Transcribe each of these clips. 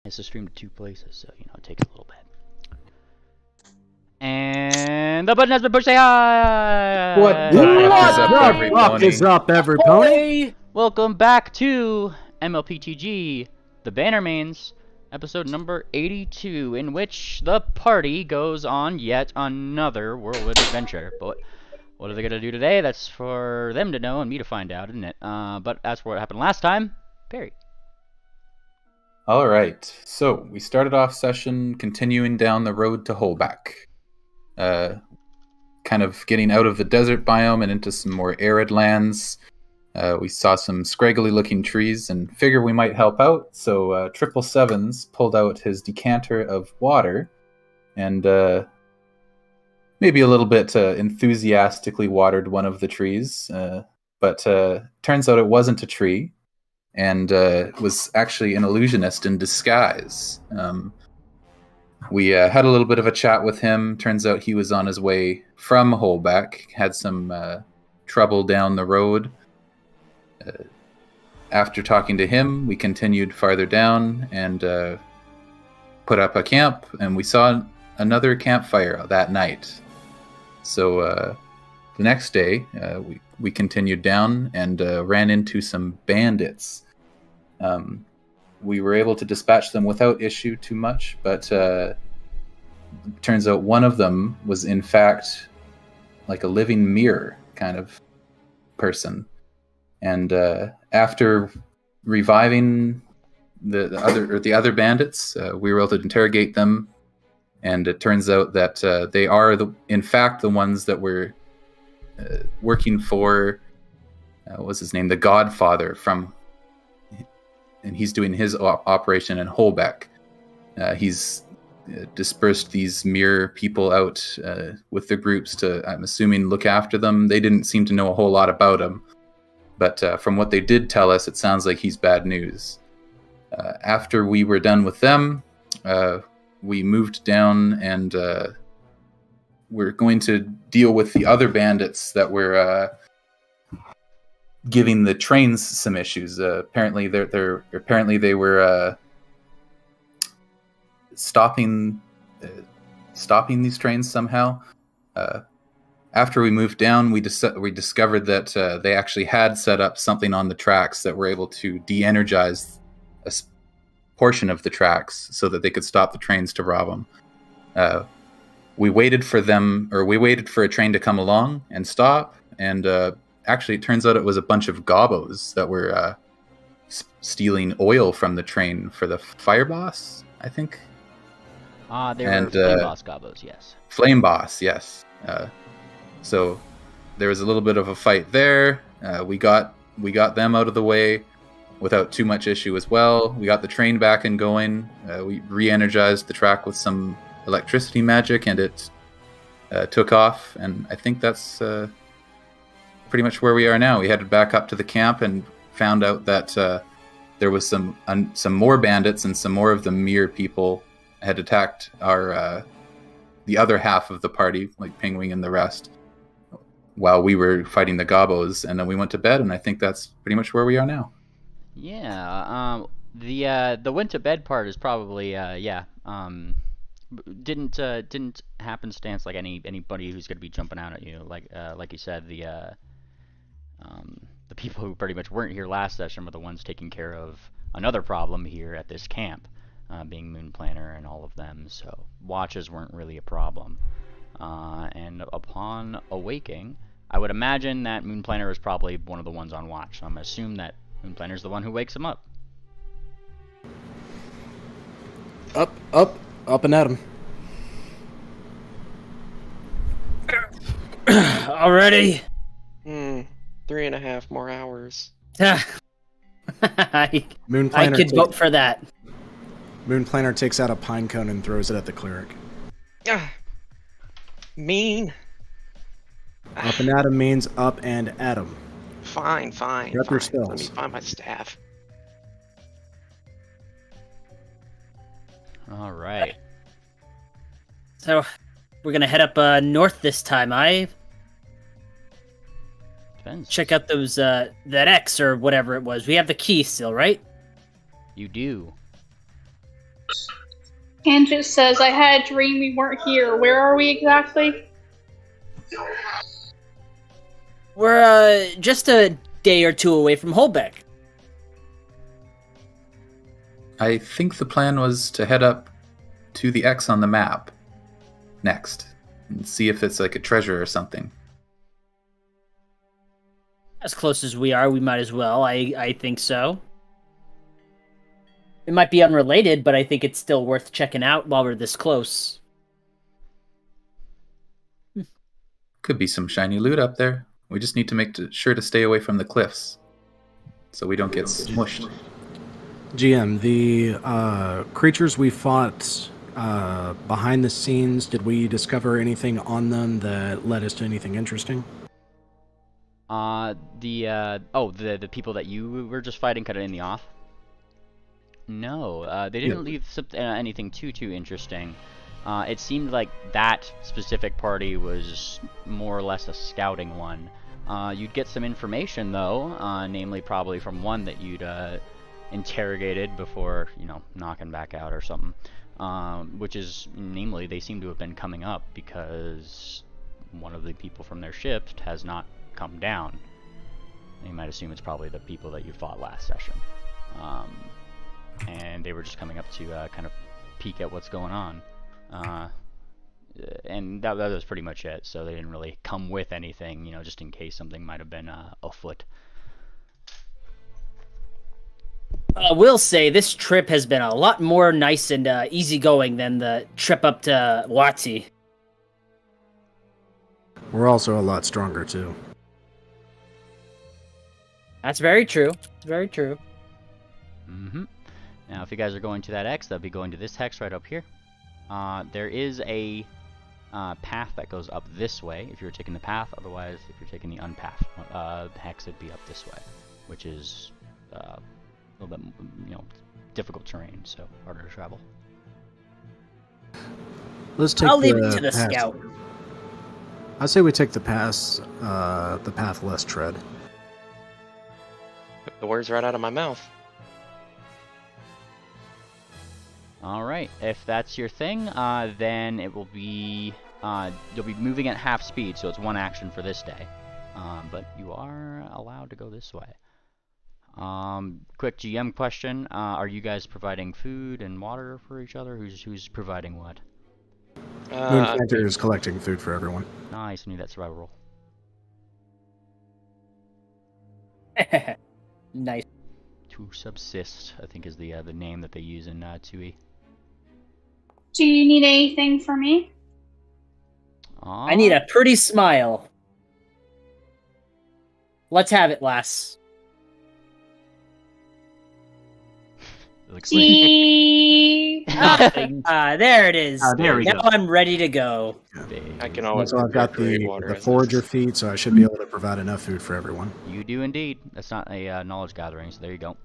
It's a stream to two places, so it takes a little bit. And the button has been pushed. Say hi. What is up, everybody? Welcome back to mlptg, the Bannermanes, episode number 82, in which the party goes on yet another whirlwind adventure. But what are they gonna do today? That's for them to know and me to find out, isn't it? But as for what happened last time, Perry. All right, so we started off session continuing down the road to Holback. Kind of getting out of the desert biome and into some more arid lands. We saw some scraggly looking trees and figured we might help out, so 777s pulled out his decanter of water and maybe a little bit enthusiastically watered one of the trees, but turns out it wasn't a tree and was actually an illusionist in disguise. We had a little bit of a chat with him. Turns out he was on his way from Holback, had some trouble down the road. After talking to him, we continued farther down and put up a camp, and we saw another campfire that night. So the next day, we continued down and ran into some bandits. We were able to dispatch them without issue too much, but turns out one of them was in fact like a living mirror kind of person. And after reviving the other bandits, we were able to interrogate them, and it turns out that they are in fact the ones that were working for what's his name, the Godfather and he's doing his operation in Holbeck. He's dispersed these mirror people out with the groups to, I'm assuming, look after them. They didn't seem to know a whole lot about him, but from what they did tell us, it sounds like he's bad news. After we were done with them, we moved down and we're going to deal with the other bandits that were giving the trains some issues. Apparently they were stopping these trains somehow. After we moved down, we discovered that they actually had set up something on the tracks that were able to de-energize a portion of the tracks so that they could stop the trains to rob them. We waited for a train to come along and stop, and actually, it turns out it was a bunch of gobbos that were stealing oil from the train for the fire boss, I think. They were Flame Boss gobbos, yes. Flame Boss, yes. So there was a little bit of a fight there. We got them out of the way without too much issue as well. We got the train back and going. We re-energized the track with some electricity magic, and it took off. And I think that's pretty much where we are now. We headed back up to the camp and found out that there was some more bandits, and some more of the mere people had attacked the other half of the party, like Penguin and the rest, while we were fighting the gobbos. And then we went to bed, and I think that's pretty much where we are now. Yeah. The went to bed part is probably didn't happenstance like anybody who's gonna be jumping out at you, like you said, the people who pretty much weren't here last session were the ones taking care of another problem here at this camp, being Moon Planner and all of them, so watches weren't really a problem. And upon awaking, I would imagine that Moon Planner is probably one of the ones on watch, so I'm going to assume that Moon Planner is the one who wakes him up. Up and at 'em. Already? 3.5 more hours. I Moon Planner could vote for that. Moon Planner takes out a pine cone and throws it at the cleric. Mean. Up and at 'em means up and at 'em. Fine. Get your Let spells. me find my staff. All right. So, we're gonna head up north this time. Depends. Check out those that X or whatever it was. We have the key still, right? You do. Tangent says, I had a dream we weren't here. Where are we exactly? We're just a day or two away from Holbeck. I think the plan was to head up to the X on the map next and see if it's like a treasure or something. As close as we are, we might as well. I think so. It might be unrelated, but I think it's still worth checking out while we're this close. Could be some shiny loot up there. We just need to make sure to stay away from the cliffs so we don't get smushed. GM, the creatures we fought behind the scenes, did we discover anything on them that led us to anything interesting? The people that you were just fighting kind of in the off? No, they didn't leave anything too interesting. It seemed like that specific party was more or less a scouting one. You'd get some information though, namely probably from one that you'd interrogated before, knocking back out or something. Which is, namely, they seem to have been coming up because one of the people from their ship has not come down. You might assume it's probably the people that you fought last session. And they were just coming up to kind of peek at what's going on. And that was pretty much it, so they didn't really come with anything, just in case something might have been afoot. I will say this trip has been a lot more nice and easygoing than the trip up to Watsi. We're also a lot stronger, too. That's very true. Very true. Mm-hmm. Now, if you guys are going to that X, they'll be going to this hex right up here. There is a path that goes up this way if you're taking the path. Otherwise, if you're taking the unpath hex, it'd be up this way, which is a little bit, difficult terrain, so harder to travel. Let's take I'll leave it to the path. scout. I say we take the path less tread. Took the words right out of my mouth. Alright, if that's your thing, then it will be, you'll be moving at half speed, so it's one action for this day. But you are allowed to go this way. Quick GM question, are you guys providing food and water for each other? Who's providing what? Moonplanter is collecting food for everyone. Nice, I need that survival roll. Nice. To subsist, I think is the name that they use in 2e. Do you need anything from me? I need a pretty smile. Let's have it, lass. Looks See? There it is. there we now go. I'm ready to go. I can always So I've got create water the as forager is. feed, so I should be able to provide enough food for everyone. You do indeed. That's not a knowledge gathering, so there you go.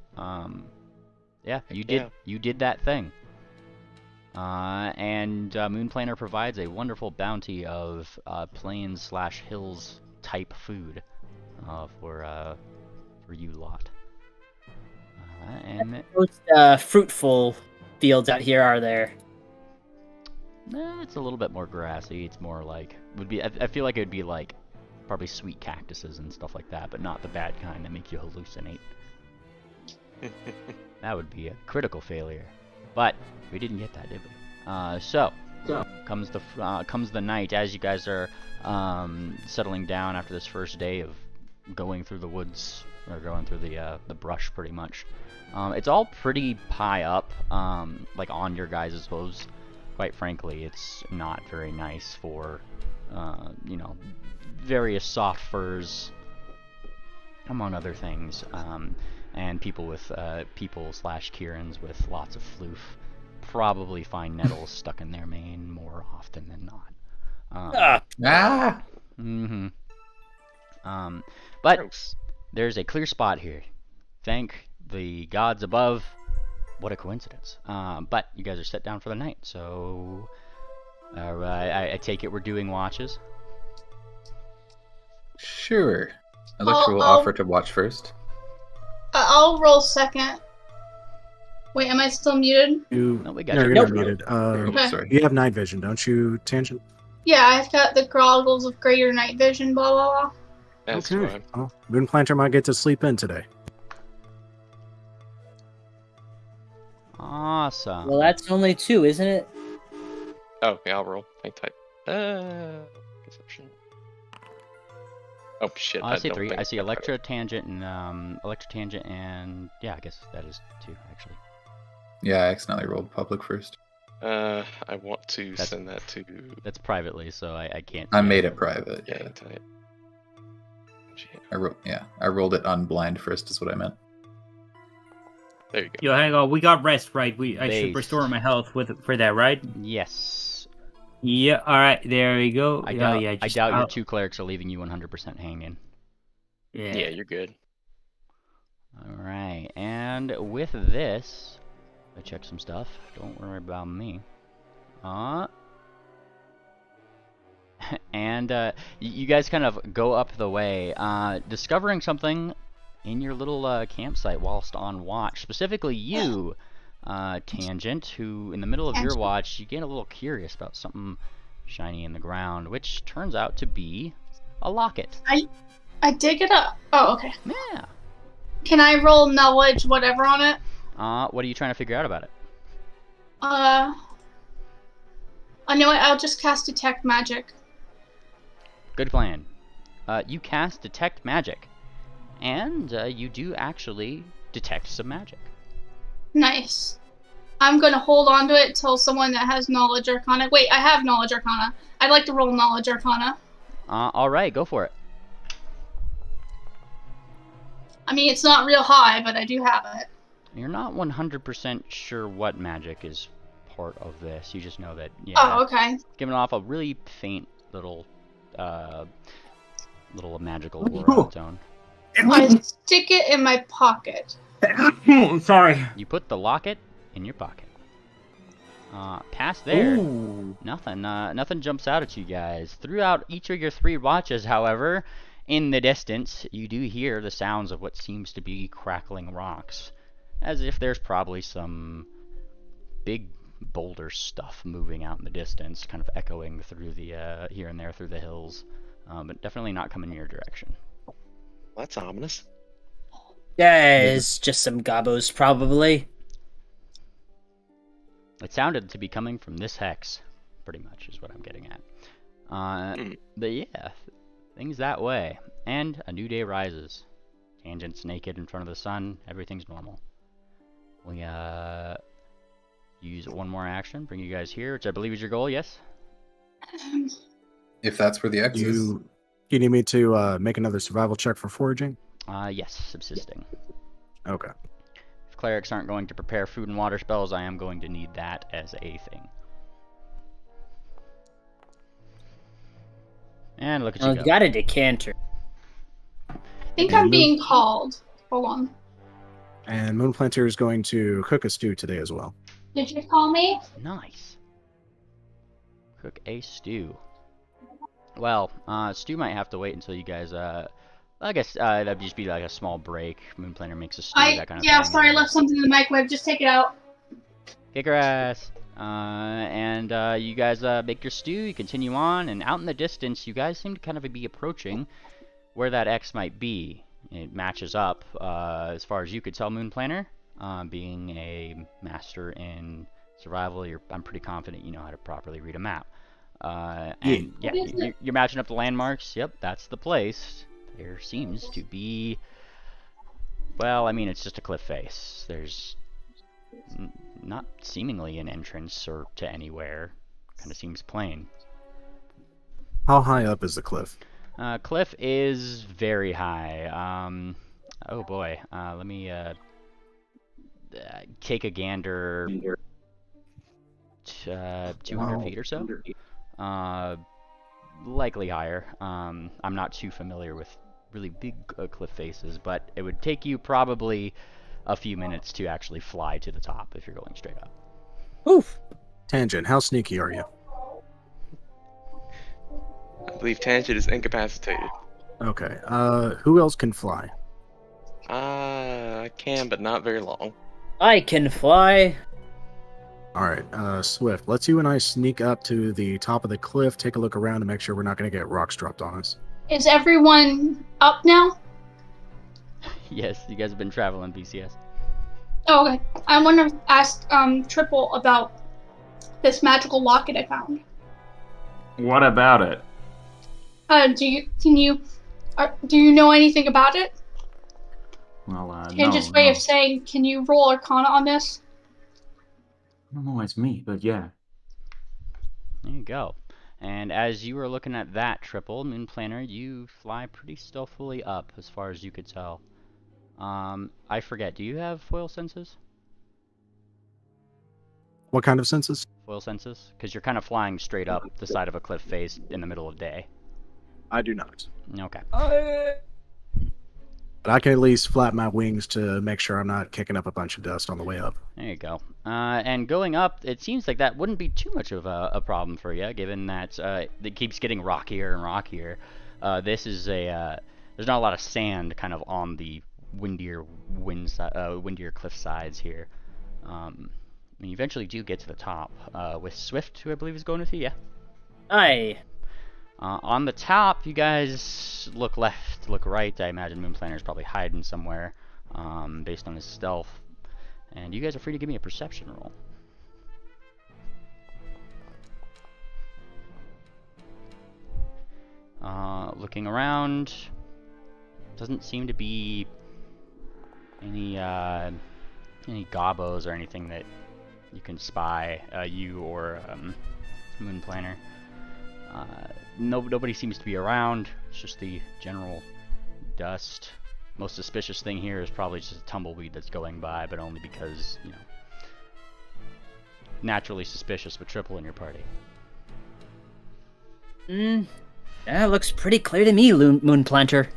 Yeah, you did. Yeah. You did that thing. And Moonplaner provides a wonderful bounty of plains/hills type food for you lot. And Most fruitful fields out here are there? it's a little bit more grassy. It's more like would be. I feel like it would be like probably sweet cactuses and stuff like that, but not the bad kind that make you hallucinate. That would be a critical failure. But we didn't get that, did we? So comes the night as you guys are settling down after this first day of going through the woods or going through the brush, pretty much. It's all pretty high up, like on your guys' hooves. Quite frankly, it's not very nice for various soft furs, among other things. And people with people/Kierans with lots of floof probably find nettles stuck in their mane more often than not. But Gross. there's a clear spot here. Thank the gods above. What a coincidence. But you guys are set down for the night, so I take it we're doing watches. Sure. Electra will I'll- offer to watch first. I'll roll second. Wait, am I still muted? No, we got no, you. you're Nope. not muted. Okay. Sorry. You have night vision, don't you, Tangent? Yeah, I've got the goggles of greater night vision, blah, blah, blah. That's okay. fine. Well, Moonplanter might get to sleep in today. Awesome. Well, that's only 2, isn't it? Oh, yeah, I'll roll. I type. Perception. Oh shit! I see don't 3. think I see got it. Electro Tangent and yeah, I guess that is 2 actually. Yeah, I accidentally rolled public first. I want to That's- send that to. That's privately, so I can't. I see made it private. Yeah, Yeah. type. Shit. I rolled it on blind first, is what I meant. There you go. Yo, hang on. We got rest, right? I Base. should restore my health for that, right? Yes. Yeah. All right. There we go. I Oh, doubt. yeah, I just doubt your out. 2 clerics are leaving you 100% hanging. Yeah, you're good. All right, and with this, I check some stuff. Don't worry about me. And you guys kind of go up the way, discovering something in your little campsite whilst on watch. Specifically, you, Tangent, who in the middle of your watch, you get a little curious about something shiny in the ground, which turns out to be a locket. I dig it up. Oh, okay. Yeah. Can I roll knowledge whatever on it? What are you trying to figure out about it? I know what, I'll just cast Detect Magic. Good plan. You cast Detect Magic, and you do actually detect some magic. Nice. I'm gonna hold on to it till someone that has Knowledge Arcana. Wait, I have Knowledge Arcana. I'd like to roll Knowledge Arcana. Alright, go for it. I mean, it's not real high, but I do have it. You're not 100% sure what magic is part of this. You just know that, yeah, Oh, okay. giving off a really faint little magical aura tone. I stick it in my pocket. Sorry. You put the locket in your pocket. Past there, Ooh. nothing jumps out at you guys. Throughout each of your 3 watches, however, in the distance, you do hear the sounds of what seems to be crackling rocks, as if there's probably some big boulder stuff moving out in the distance, kind of echoing through the here and there through the hills, but definitely not coming in your direction. That's ominous. Yeah, it's just some gobbos, probably. It sounded to be coming from this hex, pretty much, is what I'm getting at. But yeah, things that way. And a new day rises. Tangent's naked in front of the sun. Everything's normal. We use 1 more action, bring you guys here, which I believe is your goal, yes? If that's where the X is. You need me to make another survival check for foraging? Yes, subsisting. Okay. If clerics aren't going to prepare food and water spells, I am going to need that as a thing. And look at Oh, you you go. got a decanter. I think I'm being called. Hold on. And Moonplanter is going to cook a stew today as well. Did you call me? Nice. Cook a stew. Well, stew might have to wait until you guys, I guess that'd just be like a small break. Moonplanter makes a stew, that kind of Yeah, thing. sorry, I left something in the microwave. Just take it out. Kick her ass. And you guys make your stew, you continue on, and out in the distance, you guys seem to kind of be approaching where that X might be. It matches up, as far as you could tell, Moonplanter. Being a master in survival, I'm pretty confident you know how to properly read a map. And yeah, What is it? you're matching up the landmarks. Yep, that's the place. There seems to be, well, I mean, it's just a cliff face. There's not seemingly an entrance or to anywhere. Kind of seems plain. How high up is the cliff? Cliff is very high. Oh boy. Let me take a gander. 200 feet or so. Likely higher. I'm not too familiar with really big cliff faces, but it would take you probably a few minutes to actually fly to the top if you're going straight up. Oof. Tangent, how sneaky are you? I believe Tangent is incapacitated. Okay. Who else can fly? I can, but not very long. I can fly. All right, Swift, let's you and I sneak up to the top of the cliff, take a look around to make sure we're not going to get rocks dropped on us. Is everyone up now? Yes, you guys have been traveling BCS. Oh, okay. I want to ask Triple about this magical locket I found. What about it? Do you know anything about it? Well, Tange's way of saying, can you roll Arcana on this? I don't know why it's me, but yeah. There you go. And as you were looking at that, Triple Moon Planner, you fly pretty stealthily up, as far as you could tell. I forget. Do you have foil senses? What kind of senses? Foil senses? Because you're kind of flying straight up the side of a cliff face in the middle of day. I do not. Okay. But I can at least flap my wings to make sure I'm not kicking up a bunch of dust on the way up. There you go. And going up, it seems like that wouldn't be too much of a problem for you, given that it keeps getting rockier and rockier. This is there's not a lot of sand kind of on the windier cliff sides here. And you eventually do get to the top with Swift, who I believe is going with you. Yeah. Aye. On the top, you guys look left, look right. I imagine Moon Planner is probably hiding somewhere, based on his stealth. And you guys are free to give me a perception roll. Looking around, doesn't seem to be any gobbos or anything that you can spy, you or Moon Planner. Nobody seems to be around. It's just the general dust. Most suspicious thing here is probably just a tumbleweed that's going by, but only because, you know, naturally suspicious with Triple in your party. That looks pretty clear to me, Moon Planter.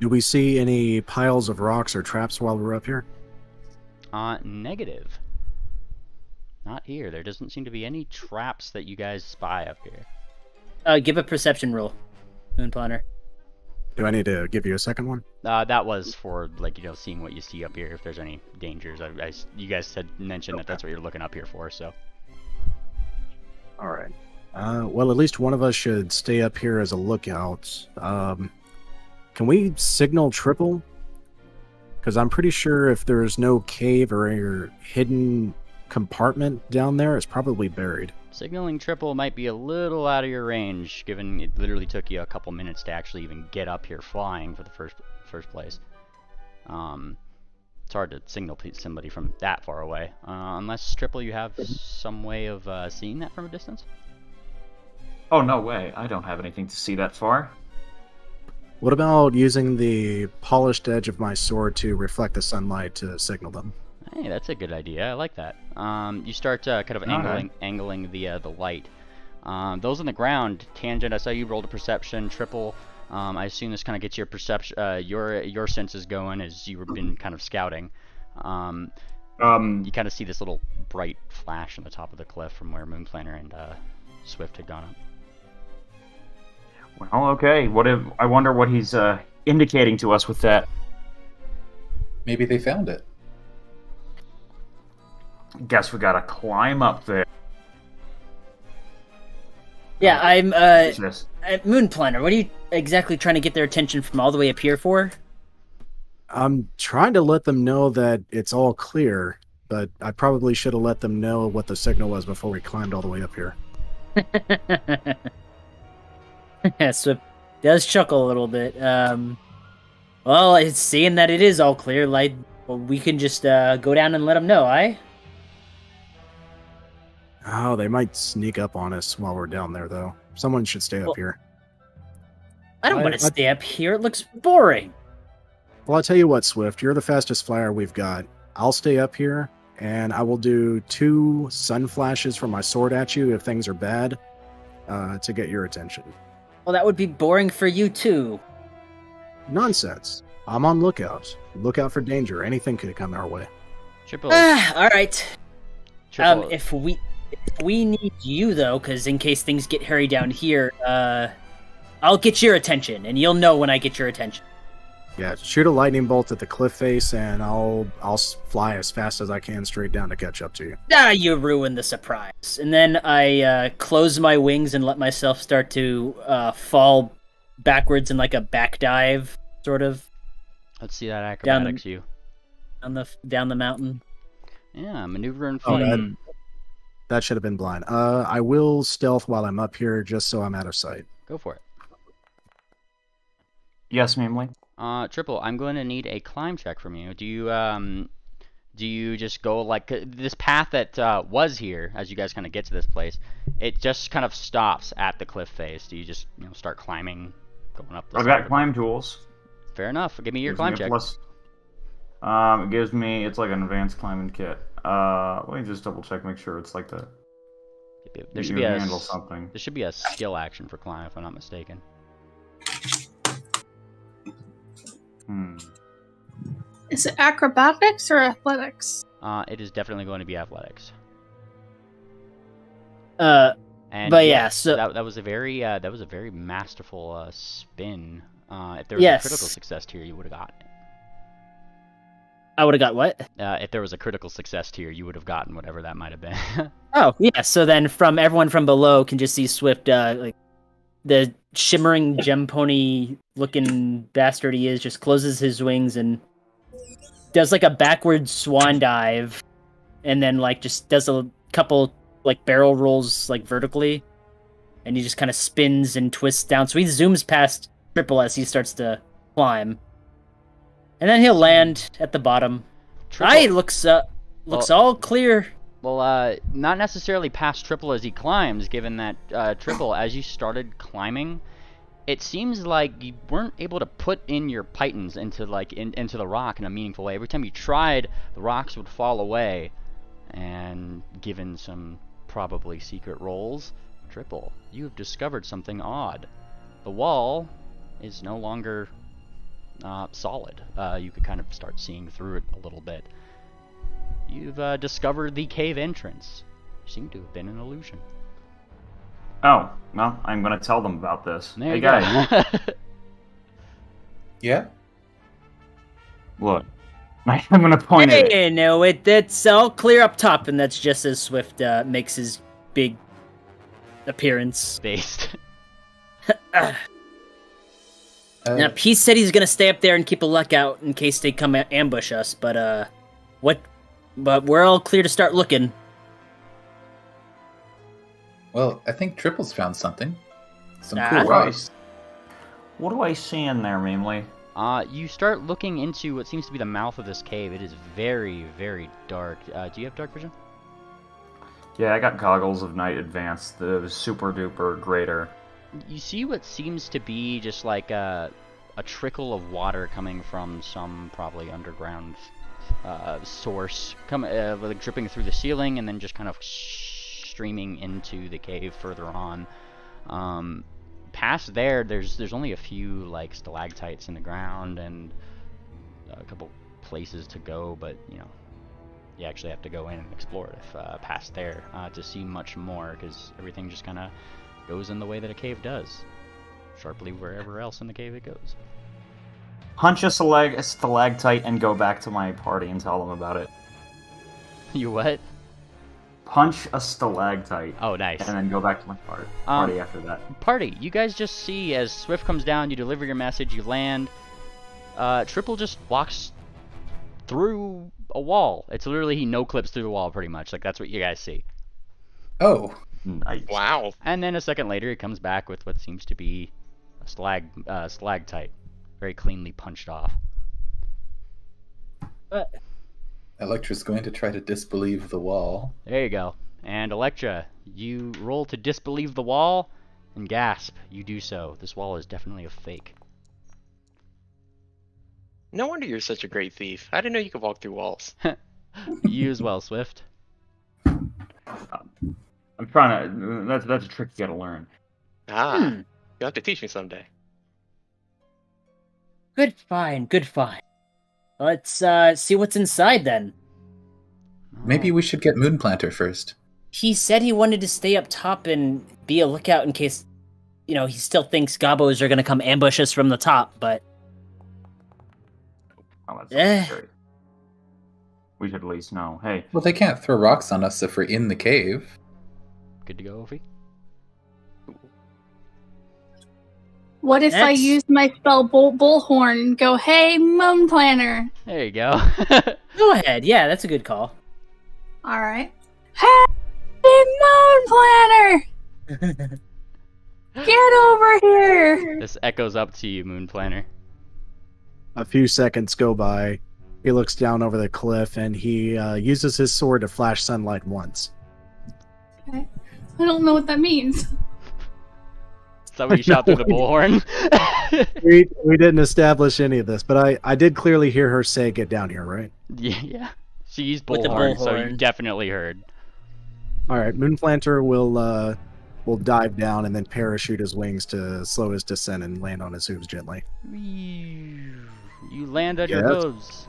Do we see any piles of rocks or traps while we're up here? Negative. Not here. There doesn't seem to be any traps that you guys spy up here. Give a perception roll, Moon Planner. Do I need to give you a second one? That was for, like, you know, seeing what you see up here, if there's any dangers. You guys mentioned that that's what you're looking up here for, so. All right. Well, at least one of us should stay up here as a lookout. Can we signal Triple? Because I'm pretty sure if there's no cave or hidden compartment down there, it's probably buried. Signaling Triple might be a little out of your range, given it literally took you a couple minutes to actually even get up here flying for the first place. It's hard to signal somebody from that far away, unless Triple, you have some way of seeing that from a distance. Oh, no way. I don't have anything to see that far. What about using the polished edge of my sword to reflect the sunlight to signal them? Hey, that's a good idea. I like that. You start kind of angling the light. Those on the ground, Tangent, I saw you rolled a perception. Triple, I assume this kind of gets your perception, your senses going as you've been kind of scouting. You kind of see this little bright flash on the top of the cliff from where Moon Planner and Swift had gone up. Well, okay. I wonder what he's indicating to us with that. Maybe they found it. Guess we gotta climb up there. Yeah, I'm This. Moon Planner. What are you exactly trying to get their attention from all the way up here for? I'm trying to let them know that it's all clear, but I probably should have let them know what the signal was before we climbed all the way up here. So does chuckle a little bit. Well, it's seeing that it is all clear. Like, well, we can just go down and let them know, eh? Oh, they might sneak up on us while we're down there, though. Someone should stay up here. I don't want to stay up here. It looks boring. Well, I'll tell you what, Swift. You're the fastest flyer we've got. I'll stay up here, and I will do 2 sun flashes from my sword at you if things are bad, to get your attention. Well, that would be boring for you, too. Nonsense. I'm on lookout. Look out for danger. Anything could come our way. Triple. All right. Triple. If we need you, though, because in case things get hairy down here, I'll get your attention, and you'll know when I get your attention. Yeah, shoot a lightning bolt at the cliff face, and I'll fly as fast as I can straight down to catch up to you. Ah, you ruined the surprise. And then I close my wings and let myself start to fall backwards in like a back dive, sort of. Let's see that acrobatics you. Down the mountain. Yeah, maneuver and Oh, flight. that should have been blind. I will stealth while I'm up here, just so I'm out of sight. Go for it. Yes, namely. Triple, I'm going to need a climb check from you. Do you just go like this path that was here as you guys kind of get to this place? It just kind of stops at the cliff face. Do you just start climbing, going up? I've got climb tools. Fair enough. Give me your climb check. It gives me, it's like an advanced climbing kit. Let me just double check, make sure it's like the. There should be a handle something. There should be a skill action for climb, if I'm not mistaken. Is it acrobatics or athletics? It is definitely going to be athletics. But yeah, so that was a very masterful spin. If there was a critical success tier, you would have gotten it. I would have got what? If there was a critical success tier, you would have gotten whatever that might have been. Oh yeah, so then everyone from below can just see Swift, like the shimmering gem pony looking bastard he is, just closes his wings and does like a backward swan dive, and then like just does a couple like barrel rolls like vertically, and he just kind of spins and twists down. So he zooms past Triple as he starts to climb, and then he'll land at the bottom. Looks all clear. Well, not necessarily past Triple as he climbs, given that Triple, as you started climbing, it seems like you weren't able to put in your pythons into into the rock in a meaningful way. Every time you tried, the rocks would fall away, and given some probably secret rolls, Triple, you have discovered something odd. The wall is no longer solid. You could kind of start seeing through it a little bit. You've discovered the cave entrance. You seem to have been an illusion. Oh, well, I'm going to tell them about this. There hey, you guys. go. Yeah? Look, I'm going to point at it. Hey, no, it's all clear up top, and that's just as Swift makes his big appearance. Based. Now, he said he's gonna stay up there and keep a lookout in case they come ambush us, but But we're all clear to start looking. Well, I think Triple's found something. Some Ah. cool rocks. What do I see in there, mainly? You start looking into what seems to be the mouth of this cave. It is very, very dark. Do you have dark vision? Yeah, I got goggles of night advanced, the super duper greater. You see what seems to be just like a trickle of water coming from some probably underground source, like dripping through the ceiling and then just kind of streaming into the cave further on. Past there, there's only a few like stalactites in the ground and a couple places to go, but you actually have to go in and explore it if past there to see much more, because everything just kind of goes in the way that a cave does, sharply wherever else in the cave it goes. Punch a stalactite and go back to my party and tell them about it. You what? Punch a stalactite. Oh, nice. And then go back to my party after that. Party, you guys just see as Swift comes down, you deliver your message, you land. Triple just walks through a wall. It's literally he no-clips through the wall pretty much. Like, that's what you guys see. Oh. Nice. Wow. And then a second later, he comes back with what seems to be a stalactite. Very cleanly punched off. Electra's going to try to disbelieve the wall. There you go. And Electra, you roll to disbelieve the wall and gasp. You do so. This wall is definitely a fake. No wonder you're such a great thief. I didn't know you could walk through walls. You as well, Swift. I'm trying to. That's a trick you gotta learn. You'll have to teach me someday. Good find. Let's see what's inside then. Maybe we should get Moonplanter first. He said he wanted to stay up top and be a lookout in case, he still thinks gobbos are gonna come ambush us from the top, but that's great. We should at least know. Hey, Well, they can't throw rocks on us if we're in the cave. Good to go, Ophie? What if I Next. use my spell Bullhorn and go, hey, Moon Planner? There you go. Go ahead. Yeah, that's a good call. Alright. Hey, Moon Planner! Get over here! This echoes up to you, Moon Planner. A few seconds go by. He looks down over the cliff and he uses his sword to flash sunlight once. Okay. I don't know what that means. Is that what you shot through the bullhorn? We didn't establish any of this, but I did clearly hear her say, "Get down here," right? Yeah. She used With the bullhorn, so you bullhorn. definitely heard. All right, Moonplanter will dive down and then parachute his wings to slow his descent and land on his hooves gently. You land on your Yes. hooves.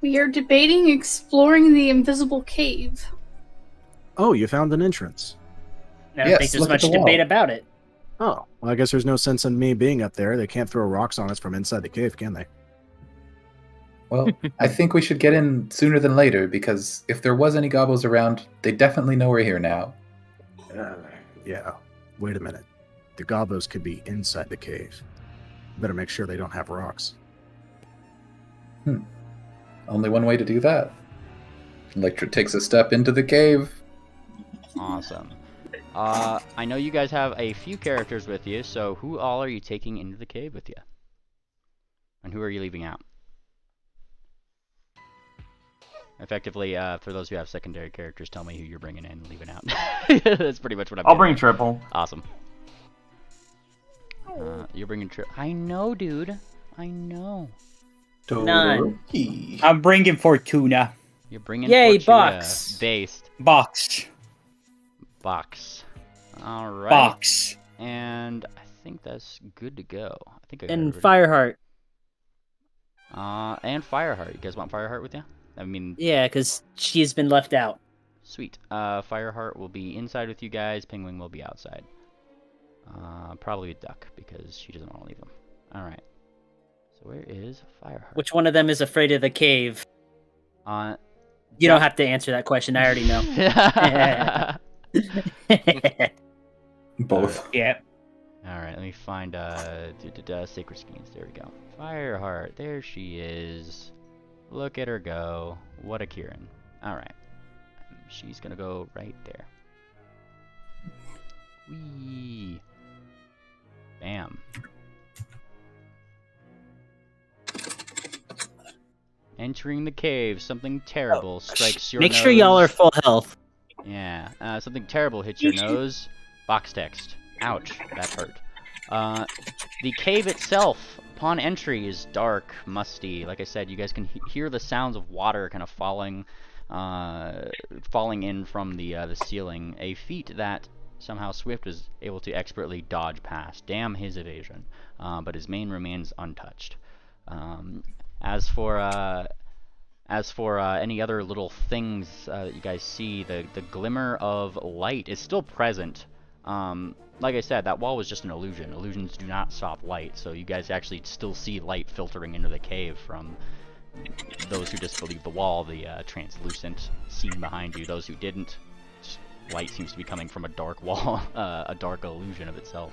We are debating exploring the invisible cave. Oh, you found an entrance. I don't Yes, think there's look at much the debate wall. about it. Oh, well, I guess there's no sense in me being up there. They can't throw rocks on us from inside the cave, can they? Well, I think we should get in sooner than later, because if there was any gobbos around, they definitely know we're here now. Yeah. Wait a minute. The gobbos could be inside the cave. Better make sure they don't have rocks. Only one way to do that. Electra takes a step into the cave. Awesome. I know you guys have a few characters with you, so who all are you taking into the cave with you? And who are you leaving out? Effectively, for those who have secondary characters, tell me who you're bringing in and leaving out. That's pretty much what I'm I'll getting bring at. Triple. Awesome. You're bringing I know, dude. I know. None. Todoroki. I'm bringing Fortuna. You're bringing Yay, Fortuna box. based Box. box. All right. Box. And I think that's good to go. I think I got And everybody. Fireheart. And Fireheart. You guys want Fireheart with you? I mean, Yeah, because she's been left out. sweet. Fireheart will be inside with you guys. Penguin will be outside. Probably a duck because she doesn't want to leave them. All right. So where is Fireheart? Which one of them is afraid of the cave? Uh, You don't have to answer that question. I already know. Both. Yeah. All right. Let me find Sacred Schemes. There we go. Fireheart. There she is. Look at her go. What a Kieran. All right. She's gonna go right there. Whee. Bam. Entering the cave, something terrible strikes your Make nose. sure y'all are full health. Yeah, something terrible hits your nose. Box text. Ouch, that hurt. The cave itself, upon entry, is dark, musty. Like I said, you guys can hear the sounds of water kind of falling in from the ceiling. A feat that somehow Swift was able to expertly dodge past. Damn his evasion. But his mane remains untouched. As for any other little things that you guys see, the glimmer of light is still present. Like I said, that wall was just an illusion. Illusions do not stop light, so you guys actually still see light filtering into the cave from those who disbelieve the wall, the translucent scene behind you. Those who didn't, light seems to be coming from a dark wall, a dark illusion of itself.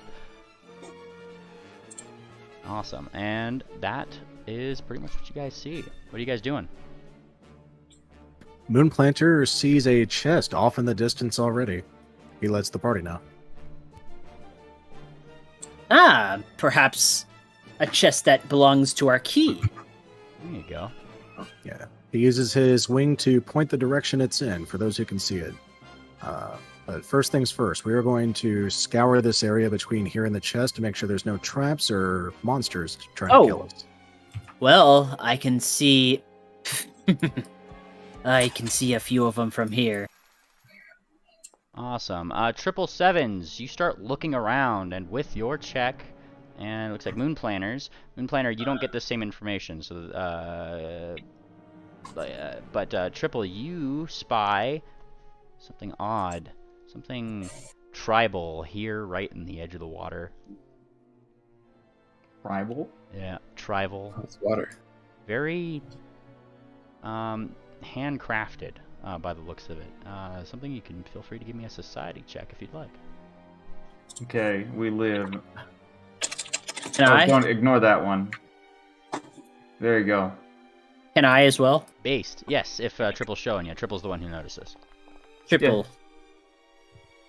Awesome, and that is pretty much what you guys see. What are you guys doing? Moonplanter sees a chest off in the distance already. He lets the party know. Ah, perhaps a chest that belongs to our key. There you go. Yeah. He uses his wing to point the direction it's in for those who can see it. But first things first, we are going to scour this area between here and the chest to make sure there's no traps or monsters trying to kill us. Well, I can see... I can see a few of them from here. Awesome. 777s, you start looking around, and with your check, and it looks like Moon Planner, you don't get the same information. So, but Triple, you spy something odd, something tribal here, right in the edge of the water. Tribal? Yeah, tribal. It's water. Very handcrafted by the looks of it. Something you can feel free to give me a society check if you'd like. Okay, we live. Can Oh, I? don't ignore that one. There you go. Can I as well? Based, yes, if Triple's showing you. Triple's the one who notices. Triple.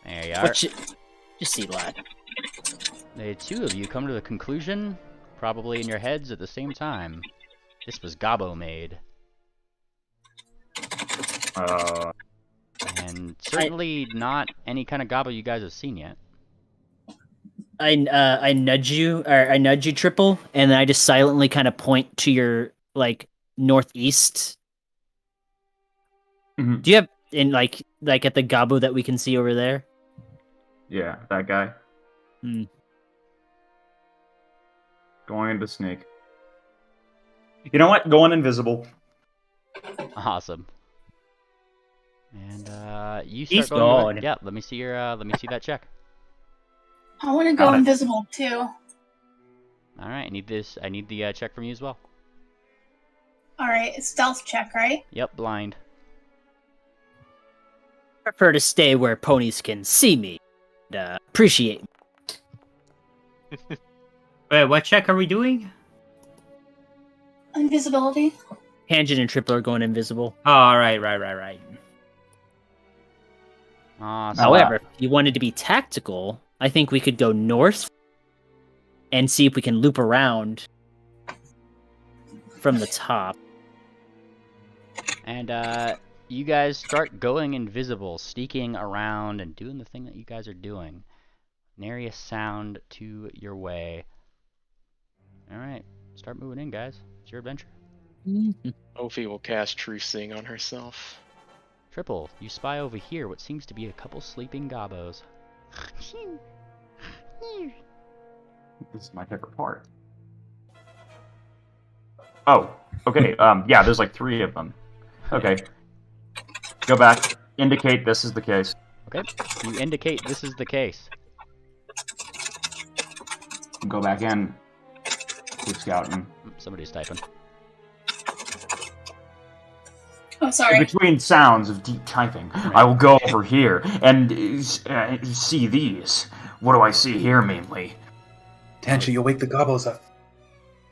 There you are. What just see, lad. The two of you come to the conclusion, probably in your heads at the same time. This was Gobbo made. And certainly not any kind of Gobbo you guys have seen yet. I nudge you, or I nudge you, Triple, and then I just silently kind of point to your like northeast. Mhm. Do you have in like at the Gobbo that we can see over there? Yeah, that guy. Hmm. Going into snake. You know what? Going invisible. Awesome. And you start He's going. Away. gone. Yeah, let me see your. Let me see that check. I want to go Got it. invisible too. All right, I need this. I need the check from you as well. All right, stealth check, right? Yep, blind. Prefer to stay where ponies can see me and appreciate me. Wait, what check are we doing? Invisibility. Tangent and Triple are going invisible. Oh, right. However, if you wanted to be tactical, I think we could go north and see if we can loop around from the top. And you guys start going invisible, sneaking around and doing the thing that you guys are doing. Nary a sound to your way. All right, start moving in, guys. It's your adventure. Ophi will cast True Seeing on herself. Triple, you spy over here what seems to be a couple sleeping gobbos. This is my favorite part. Oh, okay. Yeah, there's like 3 of them. Okay. Go back. Indicate this is the case. Okay, you indicate this is the case. Go back in. Keep scouting. Somebody's typing. Oh, In sorry. between sounds of deep typing, I will go over here and see these. What do I see here mainly? Tansha, you'll wake the gobbos up.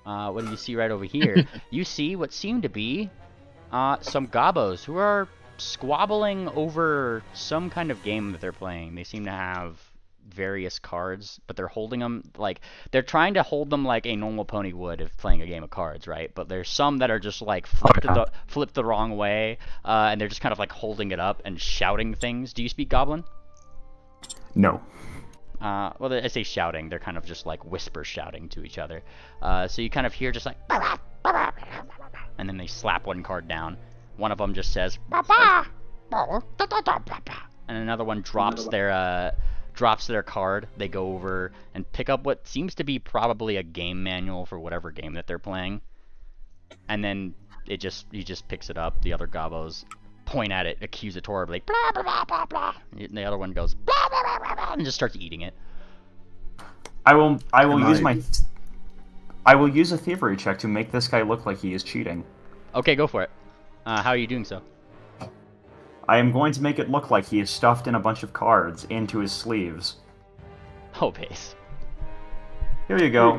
What do you see right over here? You see what seem to be some gobbos who are squabbling over some kind of game that they're playing. They seem to have various cards, but they're holding them like they're trying to hold them like a normal pony would if playing a game of cards, right? But there's some that are just like flipped the wrong way, and they're just kind of like holding it up and shouting things. Do you speak Goblin? No. Well, I say shouting. They're kind of just like whisper shouting to each other. So you kind of hear just like, and then they slap one card down. One of them just says, and another one drops their card. They go over and pick up what seems to be probably a game manual for whatever game that they're playing, and then he just picks it up. The other gobbos point at it accusatorily, blah blah blah blah blah. And the other one goes blah blah blah blah, blah and just starts eating it. I will use a thievery check to make this guy look like he is cheating. Okay, go for it. How are you doing so? I am going to make it look like he is stuffed in a bunch of cards into his sleeves. Oh, base. Here you go.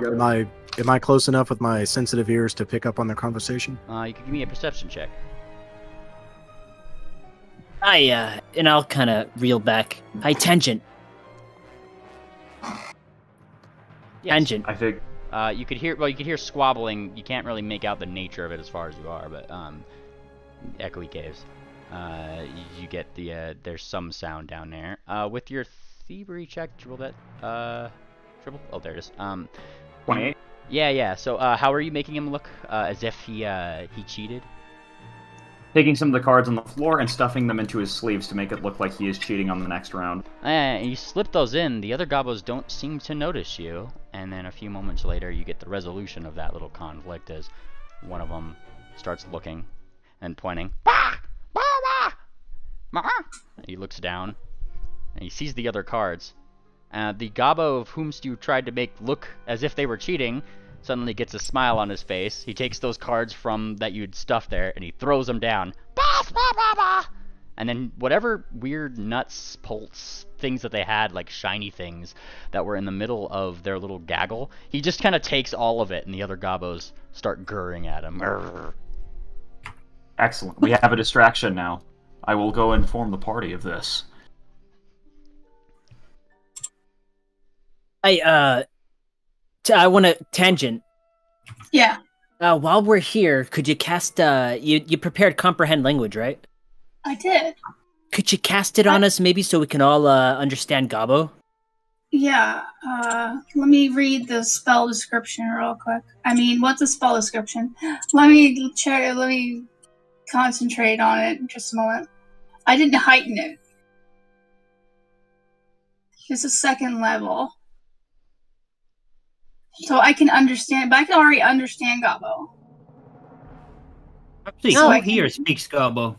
Am I close enough with my sensitive ears to pick up on their conversation? You can give me a perception check. And I'll kind of reel back. Hi, Tangent. Yes. Tangent. I think. You could hear squabbling. You can't really make out the nature of it as far as you are, but echoey caves. You get there's some sound down there. With your thievery check, did you roll that triple? Oh, there it is. 28. Yeah. So how are you making him look as if he cheated? Taking some of the cards on the floor and stuffing them into his sleeves to make it look like he is cheating on the next round. You slip those in. The other gobbos don't seem to notice you. And then a few moments later, you get the resolution of that little conflict as one of them starts looking and pointing. Bah! Bah, bah! Bah! He looks down and he sees the other cards. The gobbo of whomst you tried to make look as if they were cheating suddenly gets a smile on his face. He takes those cards from that you'd stuffed there, and he throws them down. Bah, bah, bah, bah. And then whatever weird nuts, bolts, things that they had, like shiny things, that were in the middle of their little gaggle, he just kind of takes all of it, and the other gobbos start gurring at him. Urgh. Excellent. We have a distraction now. I will go inform the party of this. I want to tangent. Yeah. While we're here, could you cast, you prepared comprehend language, right? I did. Could you cast it on us, maybe, so we can all, understand Gobbo? Yeah. Let me read the spell description real quick. I mean, what's the spell description? Let me check, let me concentrate on it in just a moment. I didn't heighten it. It's a second level. So I can understand, but I can already understand Gobbo. Actually, So who I can- here speaks Gobbo?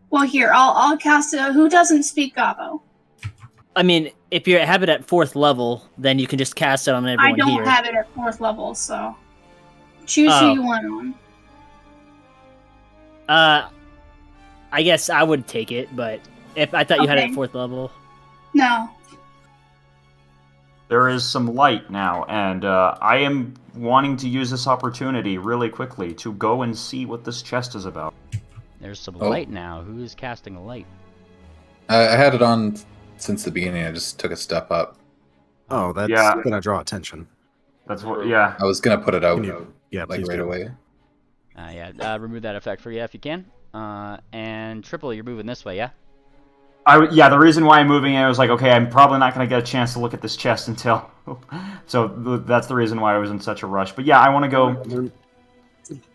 Well, here, I'll cast it. Who doesn't speak Gobbo? I mean, if you have it at 4th level, then you can just cast it on everyone I don't here. have it at 4th level, so choose who Oh. you want on. I guess I would take it, but if I thought you had it at Okay. 4th level. No. There is some light now, and I am wanting to use this opportunity really quickly to go and see what this chest is about. There's some Oh. light now. Who is casting a light? I had it on since the beginning. I just took a step up. Oh, that's Yeah. gonna draw attention. That's what, yeah. I was gonna put it out Can you- yeah, like please right do. away. Remove that effect for you if you can. And Triple, you're moving this way, yeah? Yeah, the reason why I'm moving it, I was like, okay, I'm probably not going to get a chance to look at this chest until... so that's the reason why I was in such a rush. But yeah, I want to go...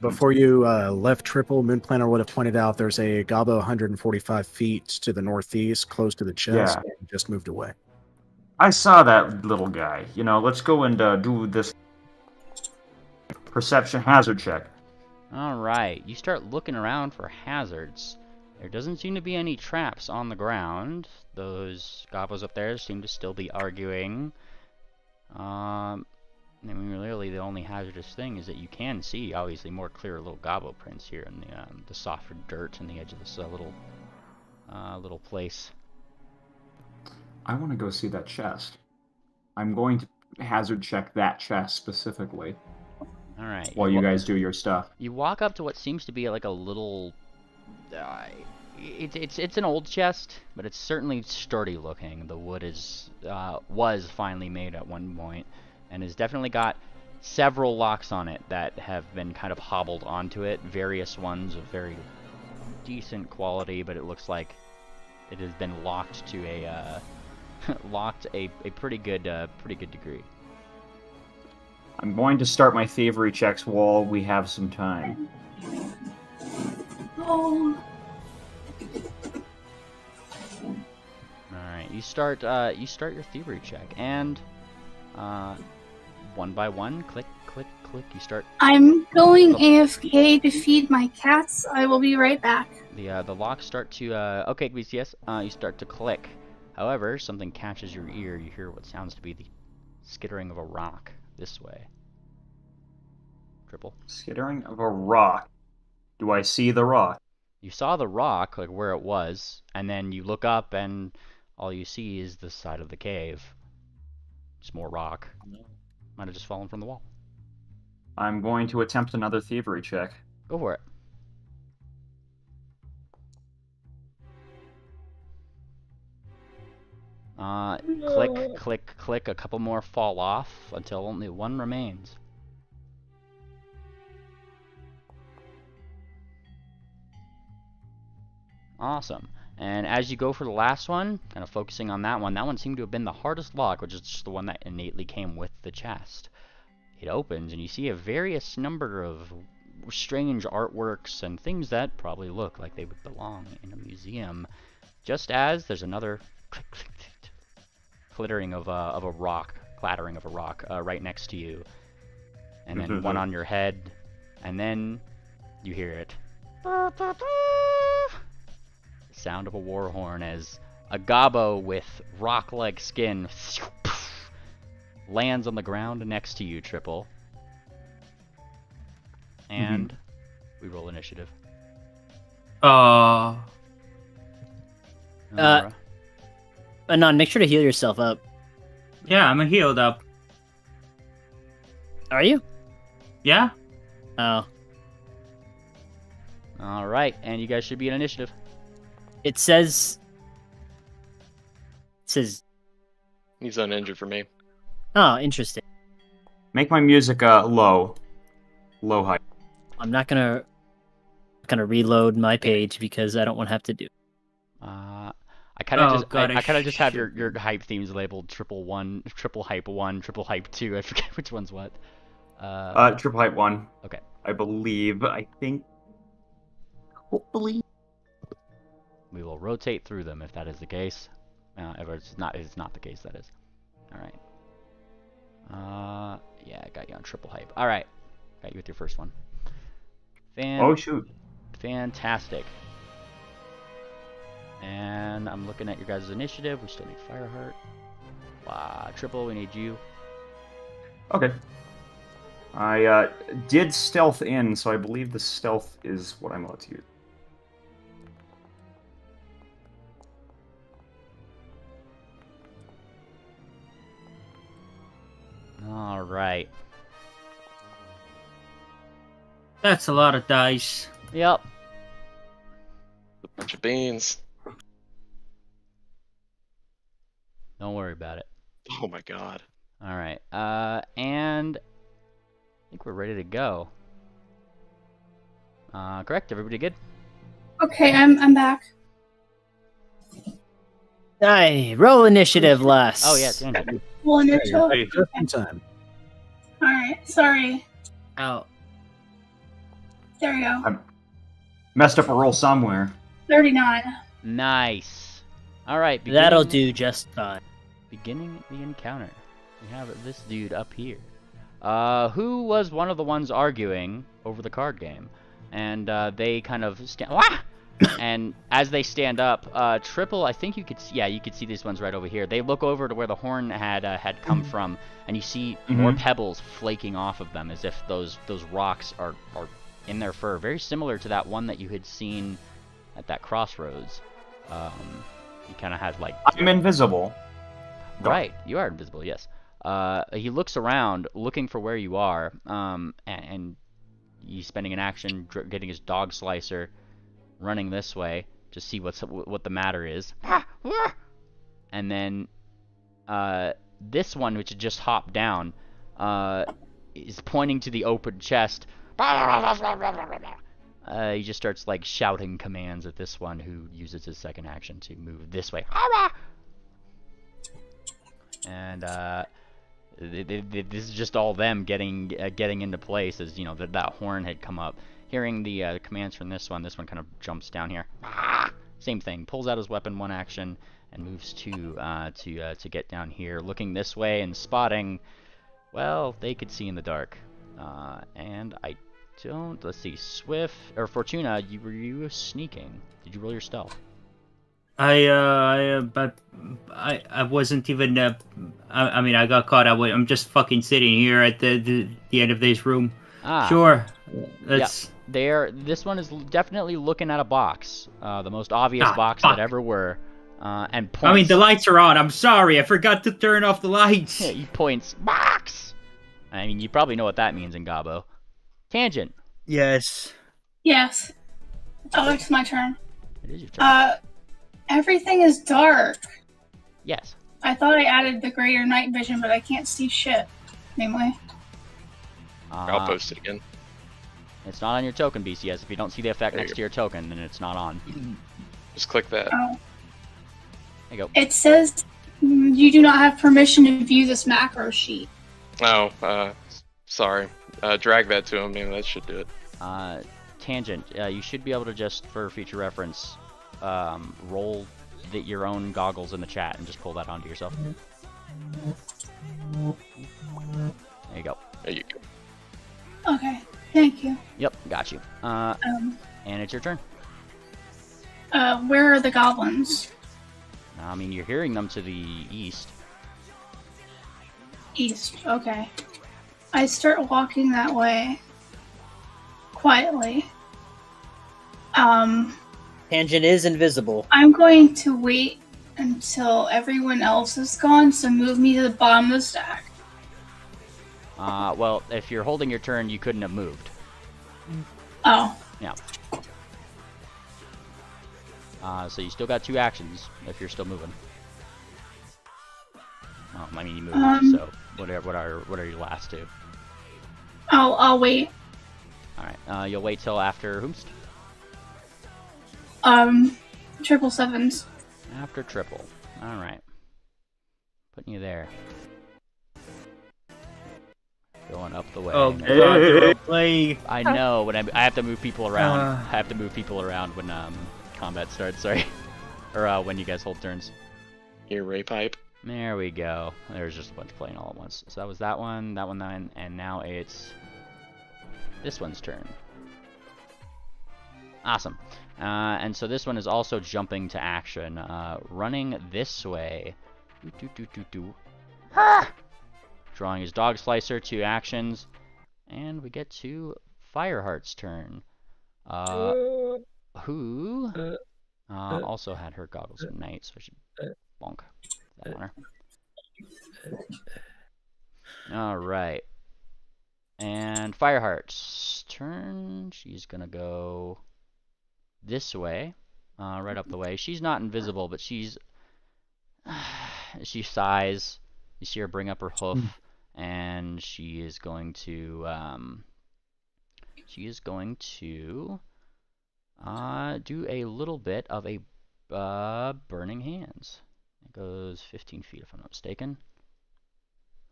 Before you left Triple, Moon Planner would have pointed out there's a Gobbo 145 feet to the northeast, close to the chest, Yeah. and just moved away. I saw that little guy. You know, let's go and do this perception hazard check. Alright, you start looking around for hazards. There doesn't seem to be any traps on the ground. Those gobbos up there seem to still be arguing. I mean, really, the only hazardous thing is that you can see, obviously, more clear little gobbo prints here in the softer dirt on the edge of this little place. I want to go see that chest. I'm going to hazard check that chest specifically Alright. while you guys do your stuff. You walk up to what seems to be like a little... it's an old chest, but it's certainly sturdy looking. The wood was finely made at one point, and has definitely got several locks on it that have been kind of hobbled onto it. Various ones of very decent quality, but it looks like it has been locked to a pretty good degree. I'm going to start my thievery checks while we have some time. Oh. Alright, you start your thievery check, and one by one, click, click, click, you start... I'm going AFK to feed my cats. I will be right back. The locks start to, okay, BCS, you start to click. However, something catches your ear. You hear what sounds to be the skittering of a rock this way. Triple. Skittering of a rock. Do I see the rock? You saw the rock, like where it was, and then you look up and all you see is the side of the cave. Just more rock. Might have just fallen from the wall. I'm going to attempt another thievery check. Go for it. Click, click, click. A couple more fall off until only one remains. Awesome. And as you go for the last one, kind of focusing on that one seemed to have been the hardest lock, which is just the one that innately came with the chest. It opens, and you see a various number of strange artworks and things that probably look like they would belong in a museum. Just as there's another click, click, click, clattering of a rock right next to you, and then one on your head, and then you hear it. Sound of a war horn as a gobbo with rock-like skin lands on the ground next to you, Triple. and we roll initiative. Oh. Anon, make sure to heal yourself up. Yeah, I'm healed up. Are you? Yeah? Oh. All right, and you guys should be in initiative. It says... He's uninjured for me. Oh, interesting. Make my music low height. I'm not gonna reload my page because I don't want to have to do. I kind of Oh, God, I kind of just have shoot. your hype themes labeled triple hype 1, triple hype 2. I forget which one's what. Triple hype 1. Okay. I believe. I think. Hopefully. We will rotate through them if that is the case. If it's not the case, that is. All right. Yeah, I got you on triple hype. All right, got you with your first one. Oh shoot! Fantastic. And I'm looking at your guys' initiative. We still need Fireheart. Wow, triple. We need you. Okay. I did stealth in, so I believe the stealth is what I'm allowed to use. All right. That's a lot of dice. Yep. A bunch of beans. Don't worry about it. Oh my god. All right. And I think we're ready to go. Correct? Everybody good? Okay, I'm back. Hey, roll initiative, Les. Oh yeah, Tangent. Well, initial. Just in time. All right, sorry. Oh, There we go. Messed up a roll somewhere. 39. Nice. All right. that'll do just fine. Beginning the encounter. We have this dude up here. Who was one of the ones arguing over the card game, and they kind of stand. And as they stand up, Triple, I think you could see these ones right over here. They look over to where the horn had come from, and you see more pebbles flaking off of them, as if those rocks are in their fur, very similar to that one that you had seen at that crossroads. He kind of has like. I'm invisible. Right, you are invisible. Yes. He looks around, looking for where you are, and he's spending an action getting his dog slicer, running this way to see what the matter is. And then this one, which had just hopped down, is pointing to the open chest. He just starts like shouting commands at this one, who uses his second action to move this way. And this is just all them getting into place, as you know that horn had come up. Hearing the commands from this one kind of jumps down here. Same thing. Pulls out his weapon, one action, and moves to get down here, looking this way and spotting. Well, they could see in the dark, and I don't. Let's see. Swift or Fortuna, were you sneaking? Did you roll your stealth? But I wasn't even. I mean, I got caught. I'm just fucking sitting here at the end of this room. Sure. That's. Yeah, this one is definitely looking at a box, the most obvious box that ever were, and points. I mean, the lights are on. I'm sorry, I forgot to turn off the lights. Yeah, he points box. I mean, you probably know what that means in Gobbo. Tangent. Yes. Yes. Oh, it's my turn. It is your turn. Everything is dark. Yes. I thought I added the greater night vision, but I can't see shit. Anyway. I'll post it again. It's not on your token, BCS. If you don't see the effect next to your token, then it's not on. Just click that. Oh. There you go. It says you do not have permission to view this macro sheet. Oh, sorry. Drag that to him. Maybe that should do it. Tangent. You should be able to just, for future reference, roll your own goggles in the chat and just pull that onto yourself. There you go. There you go. Okay, thank you. Yep, got you. And it's your turn. Where are the goblins? I mean, you're hearing them to the east. East, okay. I start walking that way. quietly. Tangent is invisible. I'm going to wait until everyone else is gone, so move me to the bottom of the stack. Well, if you're holding your turn, you couldn't have moved. Oh. Yeah. So you still got 2 actions if you're still moving. Oh, I mean you moved, so what are your last 2? I'll wait. Alright, you'll wait till after whomst? 777s. After triple. Alright. Putting you there. Going up the way. Oh god, play. I know, when I have to move people around. I have to move people around when combat starts, sorry. Or when you guys hold turns. Your ray pipe. There we go. There's just a bunch playing all at once. So that was that one, and now it's this one's turn. Awesome. And so this one is also jumping to action, running this way. Drawing his dog slicer, 2 actions, and we get to Fireheart's turn. Who also had her goggles at night, so I should bonk that on her. Alright. And Fireheart's turn. She's gonna go this way, right up the way. She's not invisible, but she sighs. You see her bring up her hoof, and she is going to do a little bit of a burning hands. It goes 15 feet if I'm not mistaken.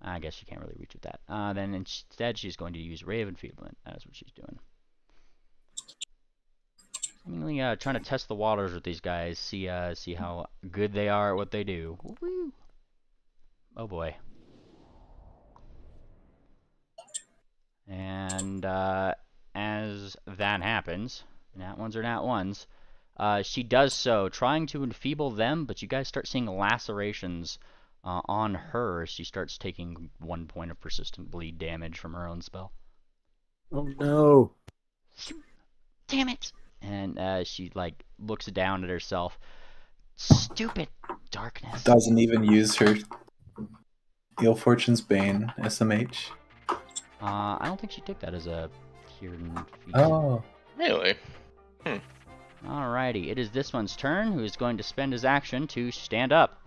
I guess you can't really reach with that. Then instead she's going to use Ray of Enfeeblement. That is what she's doing. Mainly trying to test the waters with these guys, see how good they are at what they do. Woo! Oh boy. And as that happens, nat ones are nat ones, she does so, trying to enfeeble them, but you guys start seeing lacerations on her. She starts taking 1 point of persistent bleed damage from her own spell. Oh no. Damn it! And she like looks down at herself. Stupid darkness. Doesn't even use her Ill Fortune's Bane SMH. I don't think she took that as a hidden feat. Oh. Really? Alrighty, it is this one's turn, who is going to spend his action to stand up.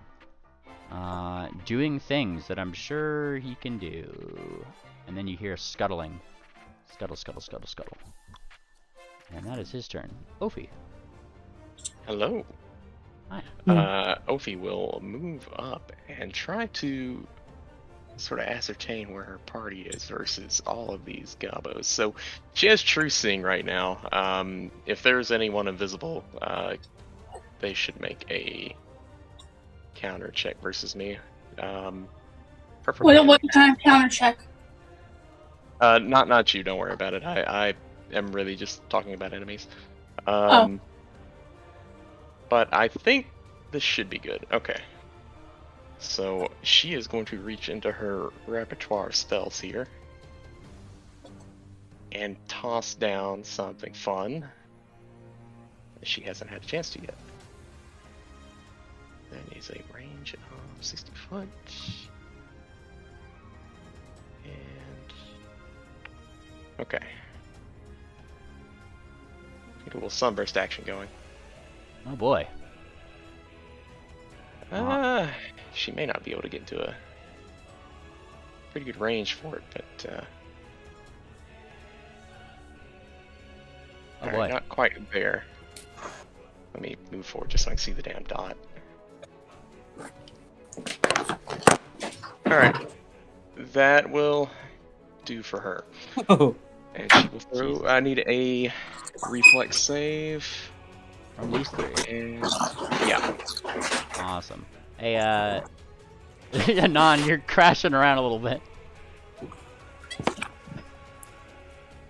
Doing things that I'm sure he can do. And then you hear scuttling. Scuttle, scuttle, scuttle, scuttle. And that is his turn. Ophi. Hello. Hi. Ophi will move up and try to sort of ascertain where her party is versus all of these gobbos. So she has True Seeing right now. If there's anyone invisible, they should make a counter check versus me. What kind of counter check? Not you. Don't worry about it. I am really just talking about enemies. But I think this should be good. Okay. So she is going to reach into her repertoire of spells here and toss down something fun that she hasn't had a chance to yet. That is a range of 60 foot. And okay. Get a little sunburst action going. Oh boy. She may not be able to get into a pretty good range for it, but oh boy. Not quite there. Let me move forward just so I can see the damn dot. Alright. That will do for her. Oh. And she will throw. I need a reflex save. From these 3. And yeah. Awesome. Hey, Anon, you're crashing around a little bit.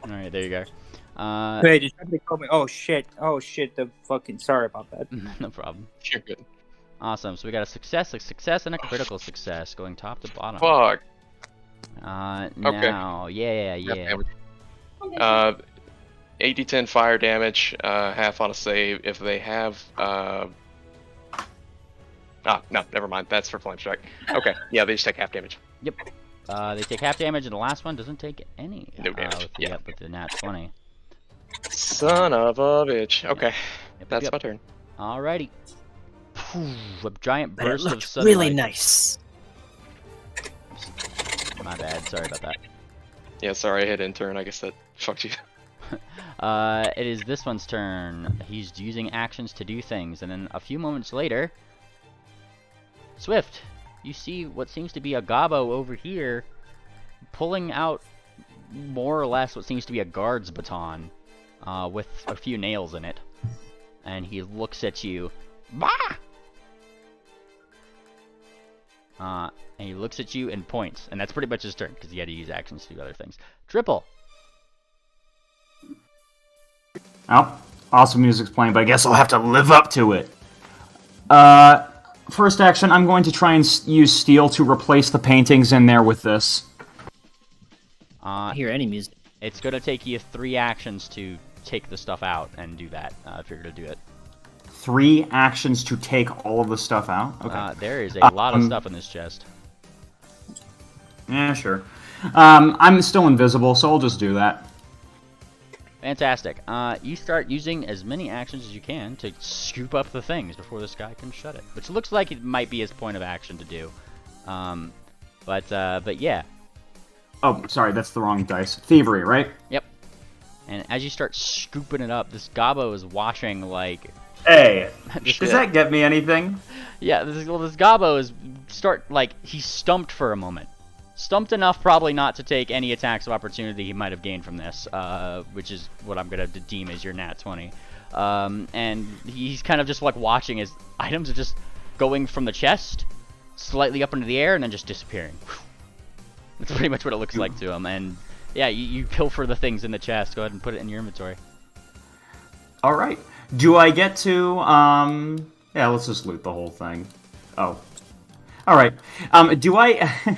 Alright, there you go. Wait, did somebody call me? Oh shit, the fucking, sorry about that. No problem. You're good. Awesome, so we got a success, and a critical success, going top to bottom. Fuck. Now, yeah. 8d10 fire damage, half on a save. If they have... no, never mind. That's for Flame Strike. Okay, yeah, they just take half damage. Yep. They take half damage, and the last one doesn't take any. No damage. With the nat 20. Son of a bitch. Okay, that's Yep. my turn. Alrighty. A giant But it burst of looked sunlight. really nice. My bad. Sorry about that. Yeah, sorry, I hit intern. I guess that fucked you. It is this one's turn. He's using actions to do things, and then a few moments later, Swift, you see what seems to be a gobbo over here, pulling out more or less what seems to be a guard's baton, with a few nails in it, and he looks at you. Bah! And he looks at you and points, and that's pretty much his turn because he had to use actions to do other things. Triple. Oh, awesome music's playing, but I guess I'll have to live up to it. First action, I'm going to try and use steel to replace the paintings in there with this. I hear any music. It's going to take you 3 actions to take the stuff out and do that, if you're going to do it. 3 actions to take all of the stuff out? Okay. There is a lot of stuff in this chest. Yeah, sure. I'm still invisible, so I'll just do that. Fantastic. You start using as many actions as you can to scoop up the things before this guy can shut it, which looks like it might be his point of action to do. But yeah. Oh, sorry, that's the wrong dice. Thievery, right? Yep. And as you start scooping it up, this gobbo is watching like... Hey, does that get me anything? Yeah, this gobbo is he's stumped for a moment. Stumped enough probably not to take any attacks of opportunity he might have gained from this, which is what I'm going to deem as your nat 20. And he's kind of just like watching as items are just going from the chest, slightly up into the air, and then just disappearing. That's pretty much what it looks like to him. And yeah, you pilfer the things in the chest. Go ahead and put it in your inventory. All right. Do I get to, yeah, let's just loot the whole thing. Oh. All right. Do I...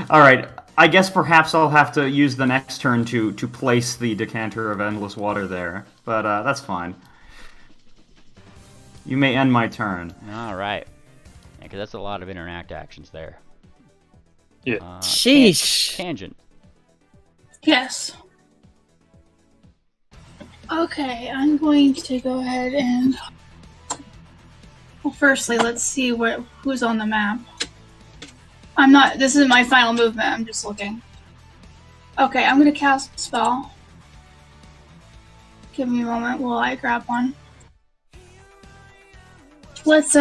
All right. I guess perhaps I'll have to use the next turn to place the decanter of endless water there, but that's fine. You may end my turn. All right. Yeah, because that's a lot of interact actions there. Yeah. Sheesh. Tangent. Yes. Okay, I'm going to go ahead and... Well, firstly, let's see who's on the map. This isn't my final movement, I'm just looking. Okay, I'm gonna cast a spell. Give me a moment while I grab one. Let's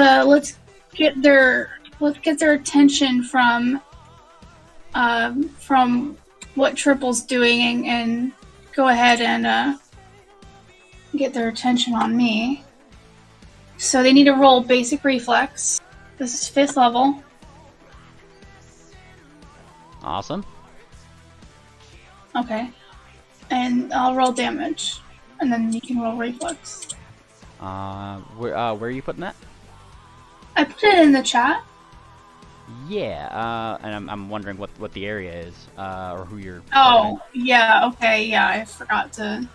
get their attention from what Triple's doing and go ahead and get their attention on me. So they need to roll basic reflex. This is 5th level. Awesome. Okay. And I'll roll damage. And then you can roll reflex. Where are you putting that? I put it in the chat. Yeah, and I'm wondering what the area is, or who you're... Oh, yeah, okay, yeah, I forgot to...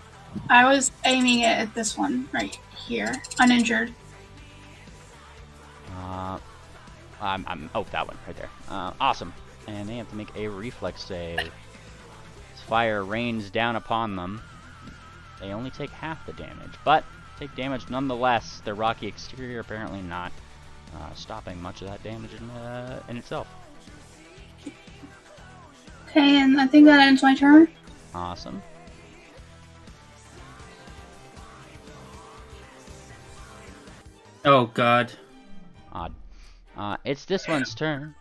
I was aiming it at this one, right here. Uninjured. Oh, that one, right there. Awesome. And they have to make a reflex save. As fire rains down upon them. They only take half the damage, but take damage nonetheless. Their rocky exterior apparently not stopping much of that damage in itself. Okay, and I think that ends my turn. Awesome. Oh god. Odd. It's this one's turn.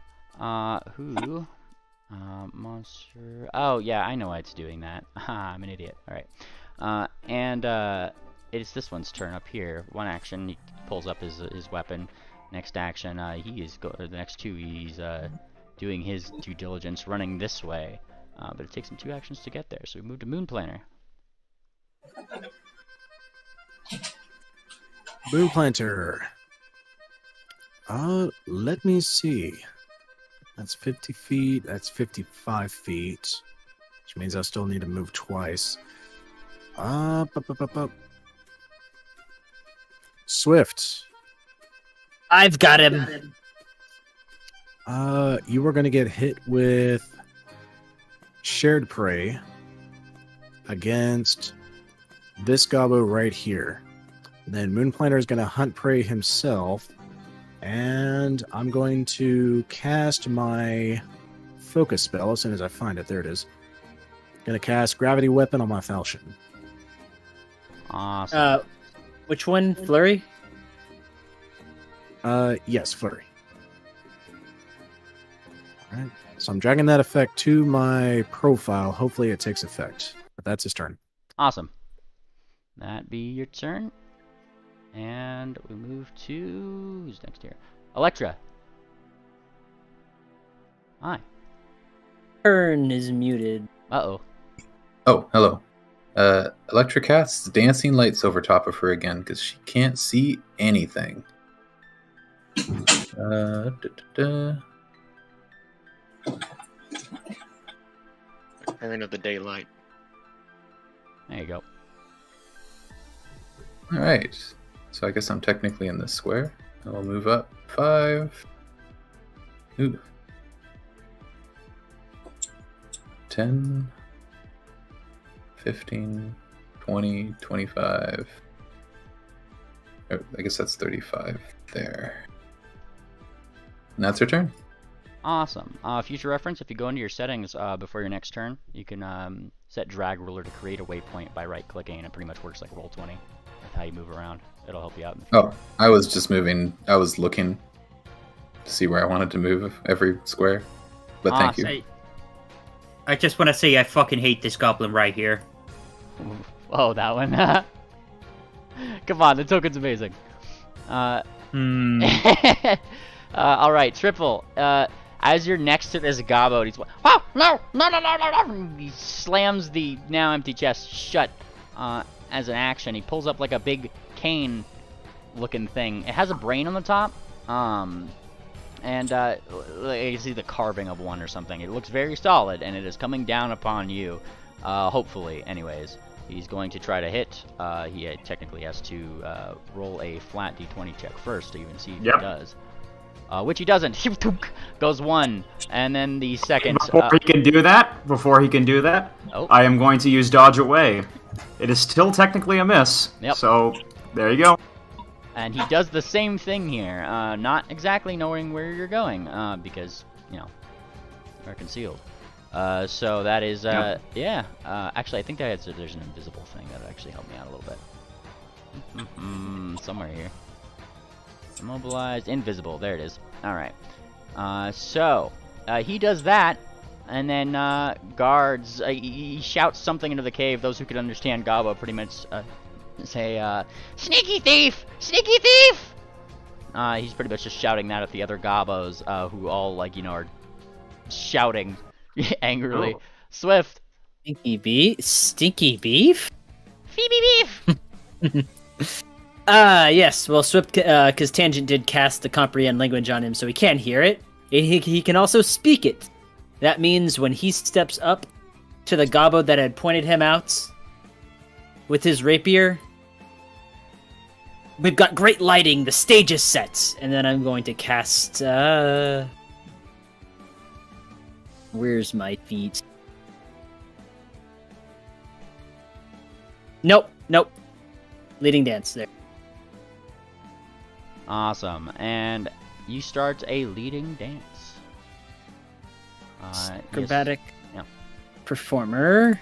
Monster... Oh, yeah, I know why it's doing that. I'm an idiot. Alright. It's this one's turn up here. One action, he pulls up his weapon. Next action, the next 2, he's doing his due diligence, running this way. But it takes him 2 actions to get there, so we move to Moon Planner. Moon Planter. Let me see. That's 50 feet. That's 55 feet. Which means I still need to move twice. Up. Swift. I've got him. You were going to get hit with shared prey against this gobbo right here. Then Moonplaner is going to hunt prey himself, and I'm going to cast my focus spell as soon as I find it. There it is. Going to cast Gravity Weapon on my falchion. Awesome. Which one? Flurry? Yes, Flurry. Alright, so I'm dragging that effect to my profile. Hopefully it takes effect. But that's his turn. Awesome. That be your turn. And we move to... who's next here? Electra. Hi. Turn is muted. Uh-oh. Oh, hello. Electra casts dancing lights over top of her again because she can't see anything. Return of the daylight. There you go. Alright. So I guess I'm technically in this square. I'll move up 5. Ooh. 10. 15. 20. 25. Oh, I guess that's 35 there. And that's her turn. Awesome. Future reference, if you go into your settings before your next turn, you can set drag ruler to create a waypoint by right-clicking, and it pretty much works like Roll20. That's how you move around. It'll help you out. Oh, I was just moving. I was looking to see where I wanted to move every square. But thank you. I just want to say I fucking hate this goblin right here. Oh, that one. Come on, the token's amazing. All right, Triple. As you're next to this gobbo, he's oh no! He slams the now empty chest shut as an action. He pulls up like a big cane-looking thing. It has a brain on the top, and you see the carving of one or something. It looks very solid, and it is coming down upon you. Hopefully, anyways. He's going to try to hit. He technically has to roll a flat d20 check first to even see if he does. Which he doesn't. Goes 1, and then the second. Before he can do that, I am going to use dodge away. It is still technically a miss. Yep. So there you go. And he does the same thing here, not exactly knowing where you're going, because you're concealed. So that is yeah. Actually, I think there's an invisible thing that would actually help me out a little bit. Somewhere here. Immobilized, invisible. There it is. All right. So he does that, and then guards. He shouts something into the cave. Those who could understand Gobbo pretty much say, "Sneaky thief! Sneaky thief!" He's pretty much just shouting that at the other Gobbos, who all are shouting angrily. Oh. Swift. Stinky beef? Stinky beef? Phoebe beef. Yes. Well, Swift, because Tangent did cast the comprehend language on him, so he can hear it. He can also speak it. That means when he steps up to the gobbo that had pointed him out with his rapier, we've got great lighting. The stage is set, and then I'm going to cast. Where's my feet? Nope. Leading dance there. Awesome. And you start a leading dance. Acrobatic Yes. performer.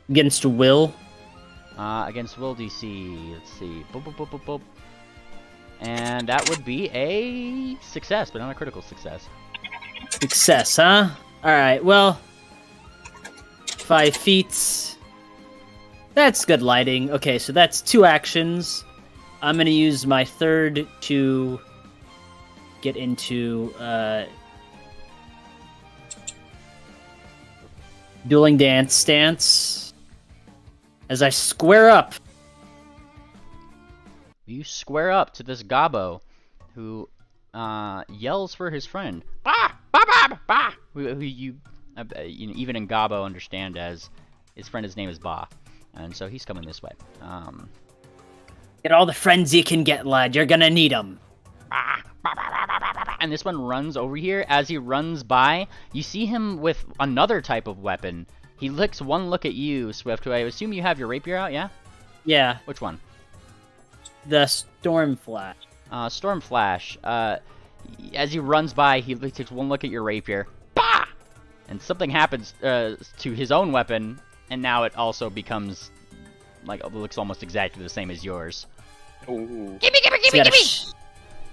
Against Will. Against Will DC. Let's see. Boop, boop, boop, boop, boop. And that would be a success, but not a critical success. Success, huh? Alright, well. 5 feet. That's good lighting. Okay, so that's 2 actions. I'm going to use my third to get into dueling dance stance. As I square up. You square up to this gobbo, who yells for his friend. Bah! Bah! Bah! Bah! Who you even in Gobbo, understand as his friend's name is Ba, and so he's coming this way. Get all the friends you can get, lad. You're gonna need them. And this one runs over here. As he runs by, you see him with another type of weapon. He looks one look at you, Swift, who I assume you have your rapier out, yeah? Yeah. Which one? The Storm Flash. Storm Flash. As he runs by, he takes one look at your rapier. Bah! And something happens to his own weapon, and now it also becomes, like, it looks almost exactly the same as yours. Ooh. Gimme!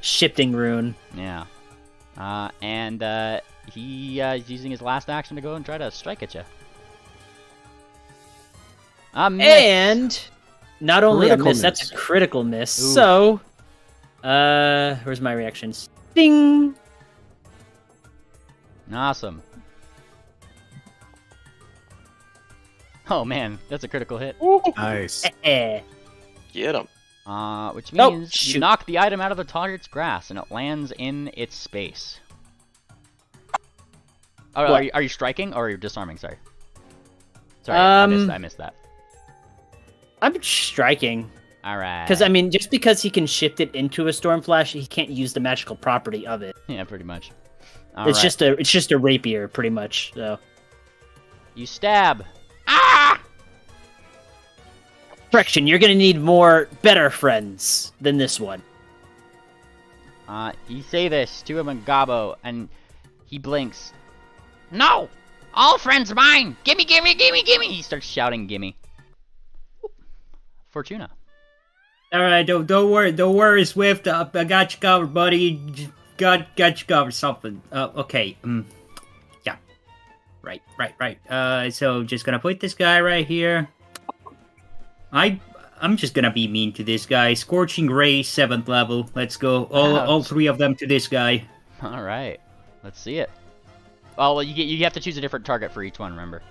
Shifting rune. Yeah. And he's using his last action to go and try to strike at you. And not only Critical a miss, that's miss. a critical miss. Ooh. So, where's my reaction? Ding! Awesome. Oh man, that's a critical hit. Nice. Get him. Which Oh, means you shoot. knock the item out of the target's grasp and it lands in its space. Oh, What? are you striking or are you disarming? Sorry. Sorry, I missed that. I'm striking. All right. Because, I mean, just because he can shift it into a Storm Flash, he can't use the magical property of it. Yeah, pretty much. It's just a rapier, pretty much. So You stab. correction, you're gonna need better friends than this one. You say this to him in Gobbo, and he blinks. No! All friends mine! Gimme, gimme, gimme, gimme! He starts shouting gimme. Fortuna. All right, don't worry, Swift. I got you covered, buddy. Got you covered. Something. Okay. Yeah. Right. So just gonna put this guy right here. I'm just gonna be mean to this guy. Scorching Ray, 7th level. Let's go. All 3 of them to this guy. All right. Let's see it. Well, you have to choose a different target for each one. Remember.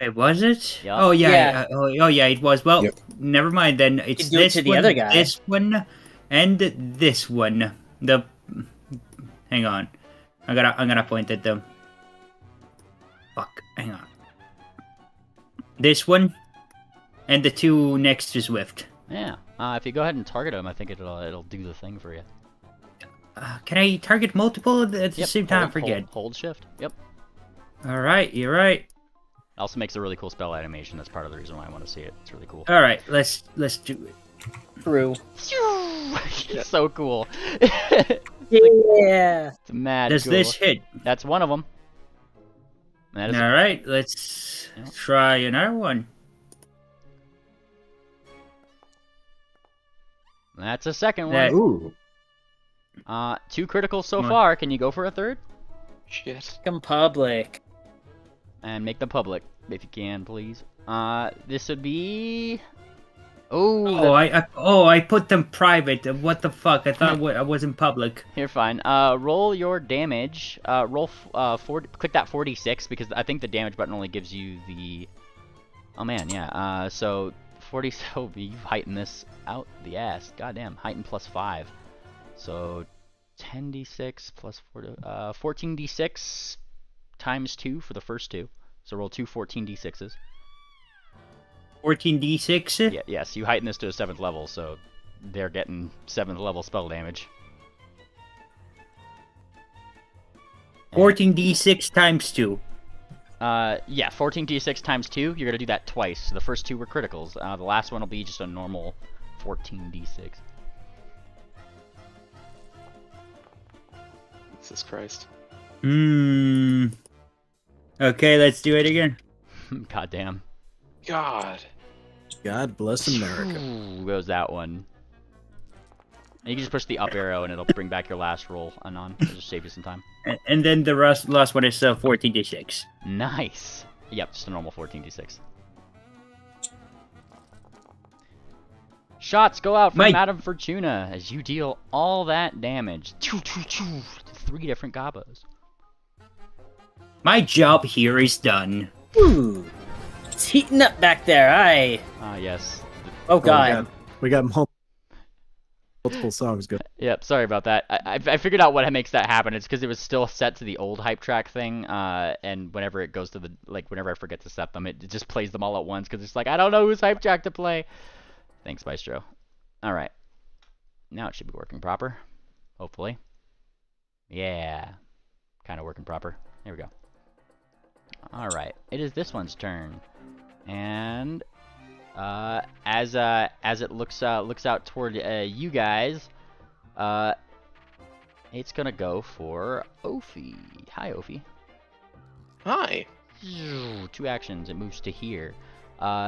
It was it? Yep. Oh yeah. Yeah. Oh yeah, it was. Well, Yep. never mind then. It's do it this to the one, other guy. this one, and this one. Hang on. I'm gonna point at them. Fuck. Hang on. This one, and the 2 next to Swift. Yeah. If you go ahead and target him, I think it'll do the thing for you. Can I target multiple at the Yep, same time? hold- Forget. Hold shift. Yep. All right, you're right. Also makes a really cool spell animation. That's part of the reason why I want to see it. It's really cool. All right, let's do it. True. It's so cool. Yeah. It's mad Does cool. this hit? That's one of them. That is All right, let's Yep. try another one. That's a second one. That- Ooh. 2 criticals so Come on. far. Can you go for a third? Shit. Come public. And make them public, if you can, please. This would be... Oh, I put them private. What the fuck? I thought I was in public. You're fine. Roll your damage. Click that 46, because I think the damage button only gives you the... Oh man, yeah. So 40. So you've heightened this out the ass. Goddamn, heighten plus 5. So 10d6 plus 14d6 times 2 for the first 2. So roll 2 14d6s. 14d6. Yeah, yes, you heighten this to a 7th level, so they're getting 7th level spell damage. 14d6 times 2. Yeah, 14d6 times 2, you're gonna do that twice. So the first 2 were criticals. The last one will be just a normal 14d6. Jesus Christ. Okay, let's do it again. Goddamn. God. God bless America. Ooh, goes that one. And you can just push the up arrow and it'll bring back your last roll, Anon. It'll just save you some time. And then the last one is 14d6. Nice. Yep, just a normal 14d6. Shots go out from Mike. Madame Fortuna as you deal all that damage. 3 different gobbos. My job here is done. Ooh. It's heating up back there. Ah, yes. Oh god. We got Multiple songs go. Yep, sorry about that. I figured out what makes that happen. It's because it was still set to the old hype track thing, and whenever it goes to the, like, whenever I forget to set them, it just plays them all at once, because it's like, I don't know whose hype track to play. Thanks, Maestro. Alright. Now it should be working proper. Hopefully. Yeah. Kind of working proper. There we go. Alright. It is this one's turn. And as it looks out toward you guys, it's gonna go for Ophi. Hi, Ophi. Hi. 2 actions. It moves to here.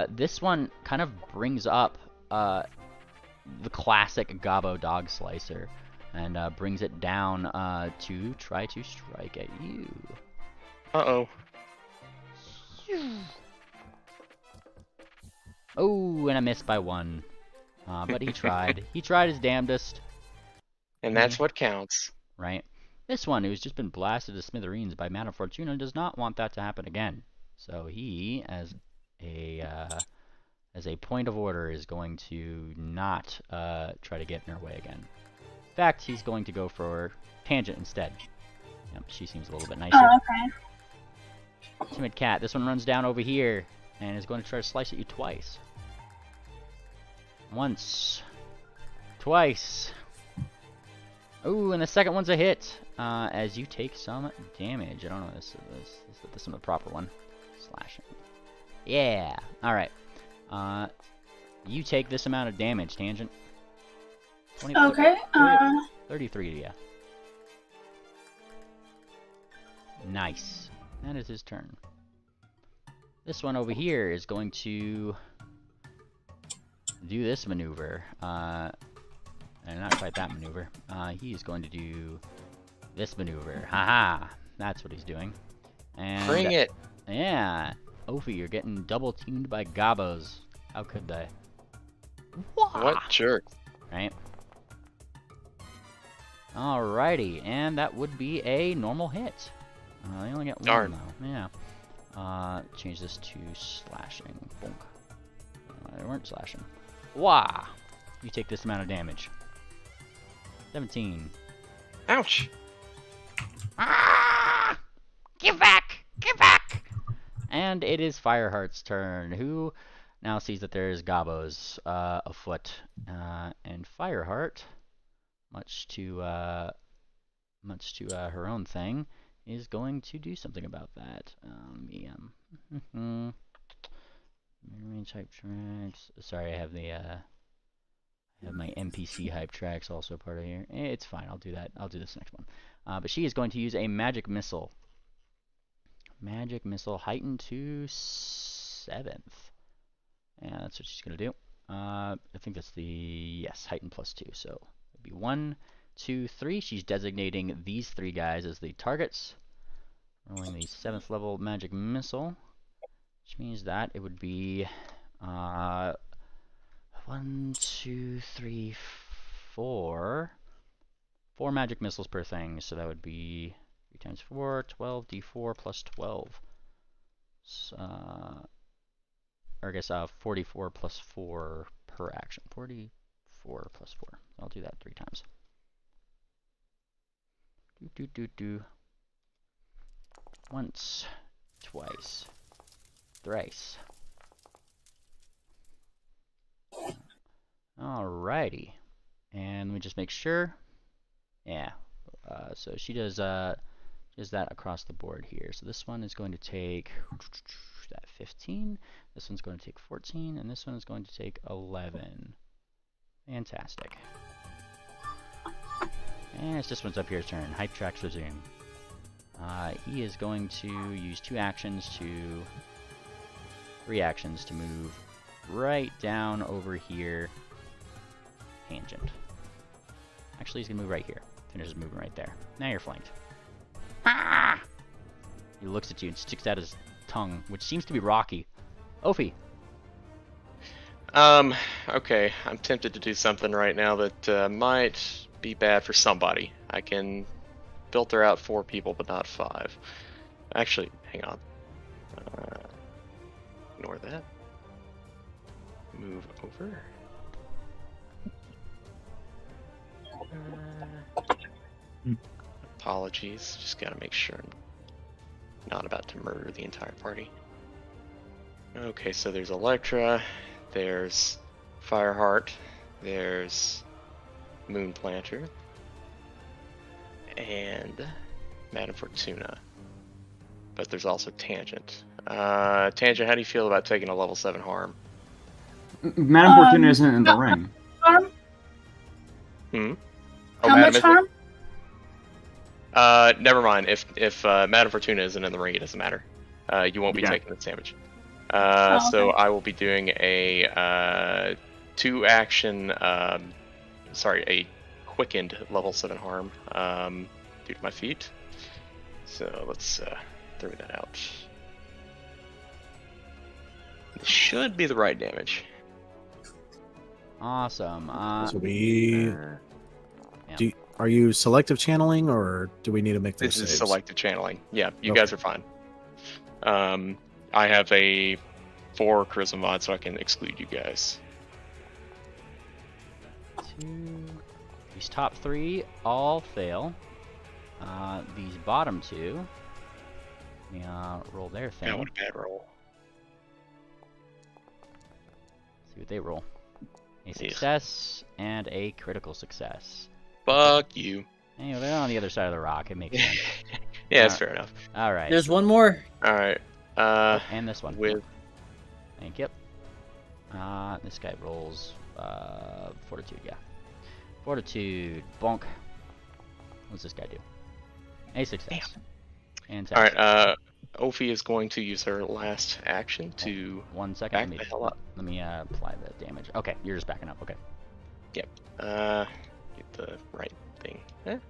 This one kind of brings up the classic Gobbo dog slicer, and brings it down to try to strike at you. Uh-oh. Oh, and I missed by 1. But he tried. He tried his damnedest. And that's what counts. Right? This one, who's just been blasted to smithereens by Madame Fortuna, does not want that to happen again. So he, as a point of order, is going to not try to get in her way again. In fact, he's going to go for Tangent instead. Yep, she seems a little bit nicer. Oh, okay. Timid Cat, this one runs down over here and is going to try to slice at you twice. Once. Twice. Ooh, and the second one's a hit. As you take some damage. I don't know if this is the proper one. Slashing. Yeah. Alright. You take this amount of damage, Tangent. 20, Okay. 33 to you. Nice. That is his turn. This one over here is going to do this maneuver. And not quite that maneuver. He is going to do this maneuver. Haha! That's what he's doing. And Bring it! Yeah! Ophi, you're getting double teamed by gobbos. How could they? What jerk. Right? Alrighty, and that would be a normal hit. They only get 1 Darn. though. Yeah. Change this to slashing. Bonk. They weren't slashing. Wah! You take this amount of damage. 17. Ouch! Ah! Give back! Give back! And it is Fireheart's turn, who now sees that there is gobbos afoot. And Fireheart, much to her own thing, is going to do something about that. Range hype tracks. Sorry, I have my NPC hype tracks also part of here. It's fine. I'll do that. I'll do this next one. But she is going to use a magic missile. Magic missile heightened to 7th. Yeah, that's what she's going to do. I think that's heightened +2. So it'd be 1, 2, 3. She's designating these 3 guys as the targets. Rolling the 7th level magic missile, which means that it would be 1, 2, 3, 4. 4 magic missiles per thing, so that would be 3 times 4, 12, d4 plus 12. Or I guess 44 plus 4 per action. 44 plus 4. I'll do that 3 times. Once, twice, thrice. Alrighty. And we just make sure. Yeah. So she does that across the board here. So this one is going to take that 15. This one's going to take 14, and this one is going to take 11. Fantastic. And it's this one's up here's turn. Hype tracks resume. He is going to use 3 actions to move right down over here. Tangent. Actually, he's going to move right here. Finishes moving right there. Now you're flanked. Ah! He looks at you and sticks out his tongue, which seems to be rocky. Ophi. Okay. I'm tempted to do something right now that might be bad for somebody. I can filter out 4 people, but not 5. Actually, hang on. Ignore that. Move over. Apologies. Just gotta make sure I'm not about to murder the entire party. Okay, so there's Electra, there's Fireheart, there's Moonplanter, and Madame Fortuna. But there's also Tangent. Tangent, how do you feel about taking a level 7 harm? Madame Fortuna isn't in the ring. Harm? Oh, How much harm? Never mind. If Madame Fortuna isn't in the ring, it doesn't matter. You won't be taking this damage. So I will be doing a 2-action, a quickened level 7 harm due to my feat. So let's throw that out. This should be the right damage. Awesome. So are you selective channeling, or do we need to make This those is saves? selective channeling. Yeah, you Okay. guys are fine. I have a 4 charisma mod, so I can exclude you guys. These top 3 all fail. These bottom 2, roll their thing. That was a bad roll. See what they roll. A success and a critical success. Fuck you. Anyway, they're on the other side of the rock. It makes sense. Yeah, that's fair enough. All right. There's one more. All right. And this one. With Thank you. This guy rolls fortitude. Yeah. Fortitude. Bonk. What's this guy do? A success. And all right. Ophi is going to use her last action to 1 second. back the hell up. Let me apply the damage. Okay, you're just backing up. Okay. Yep. Get the right thing. That'd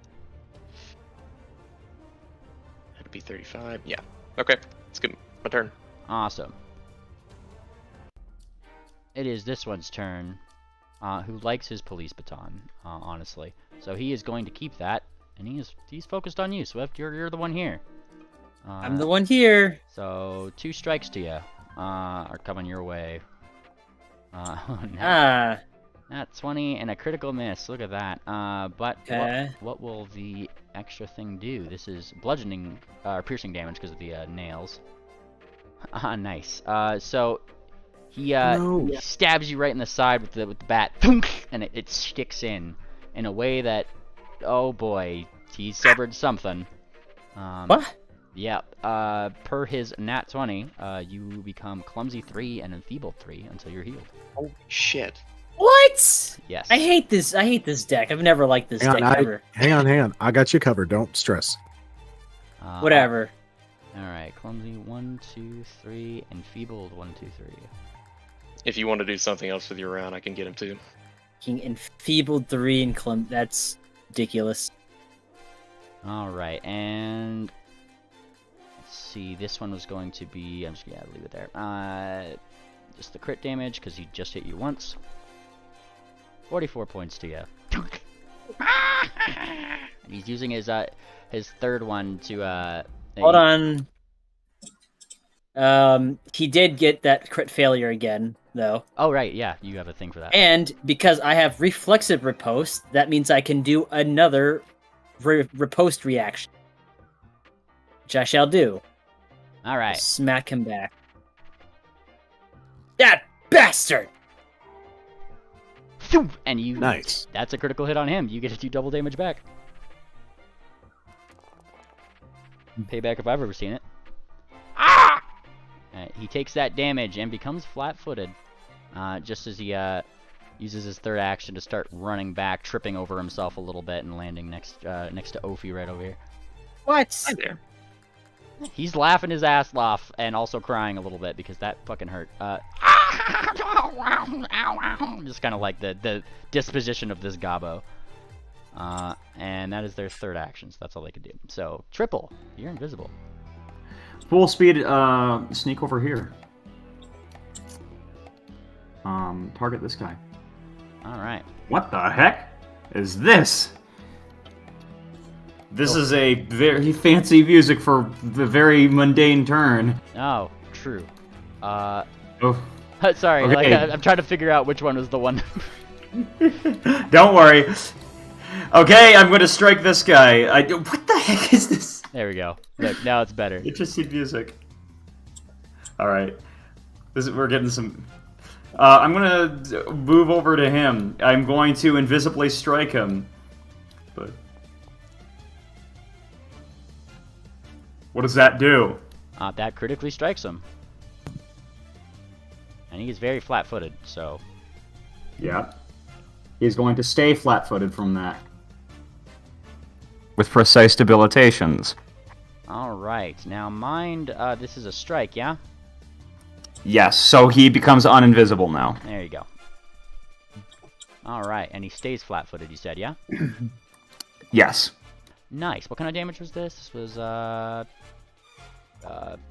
be 35. Yeah. Okay. It's good. My turn. Awesome. It is this one's turn, who likes his police baton, honestly. So he is going to keep that, and he's focused on you, Swift. You're the one here. I'm the one here. So 2 strikes to you are coming your way. Now, that's 20 and a critical miss. Look at that. But what will the extra thing do? This is bludgeoning or piercing damage because of the nails. Nice. So he stabs you right in the side with the bat, and it sticks in a way that, oh boy, he severed something. What? Yeah. Per his nat 20, you become clumsy 3 and enfeebled 3 until you're healed. Holy shit. What? Yes. I hate this deck. I've never liked this deck ever. Hang on. I got you covered. Don't stress. Whatever. Alright, clumsy 1, 2, 3, enfeebled 1, 2, 3. If you want to do something else with your round, I can get him too. King enfeebled 3 and that's ridiculous. Alright, and let's see, this one was going to be, I'm just gonna leave it there. Just the crit damage, because he just hit you once. 44 points to you. He's using his third one to Hold on. He did get that crit failure again, though. Oh right, yeah, you have a thing for that. And because I have reflexive riposte, that means I can do another riposte reaction, which I shall do. All right. Smack him back. That bastard! And you. Nice. That's a critical hit on him. You get to do double damage back. Payback if I've ever seen it. He takes that damage and becomes flat-footed, just as he uses his third action to start running back, tripping over himself a little bit and landing next to Ophi right over here. What? Hi there. He's laughing his ass off and also crying a little bit because that fucking hurt. Just kind of like the disposition of this gobbo. And that is their third action, so that's all they can do. So, triple, you're invisible. Full speed, sneak over here. Target this guy. Alright. What the heck is this? This is a very fancy music for the very mundane turn. Oh, true. Oh. Sorry, Okay. I'm trying to figure out which one was the one. Don't worry. Okay, I'm going to strike this guy. What the heck is this? There we go. Look, now it's better. It just seemed music. All right, we're getting some. I'm gonna move over to him. I'm going to invisibly strike him. But what does that do? That critically strikes him. And he is very flat-footed, so... Yeah. He's going to stay flat-footed from that. With precise debilitations. Alright, now mind, this is a strike, yeah? Yes, so he becomes uninvisible now. There you go. Alright, and he stays flat-footed, you said, yeah? Yes. Nice. What kind of damage was this? This was,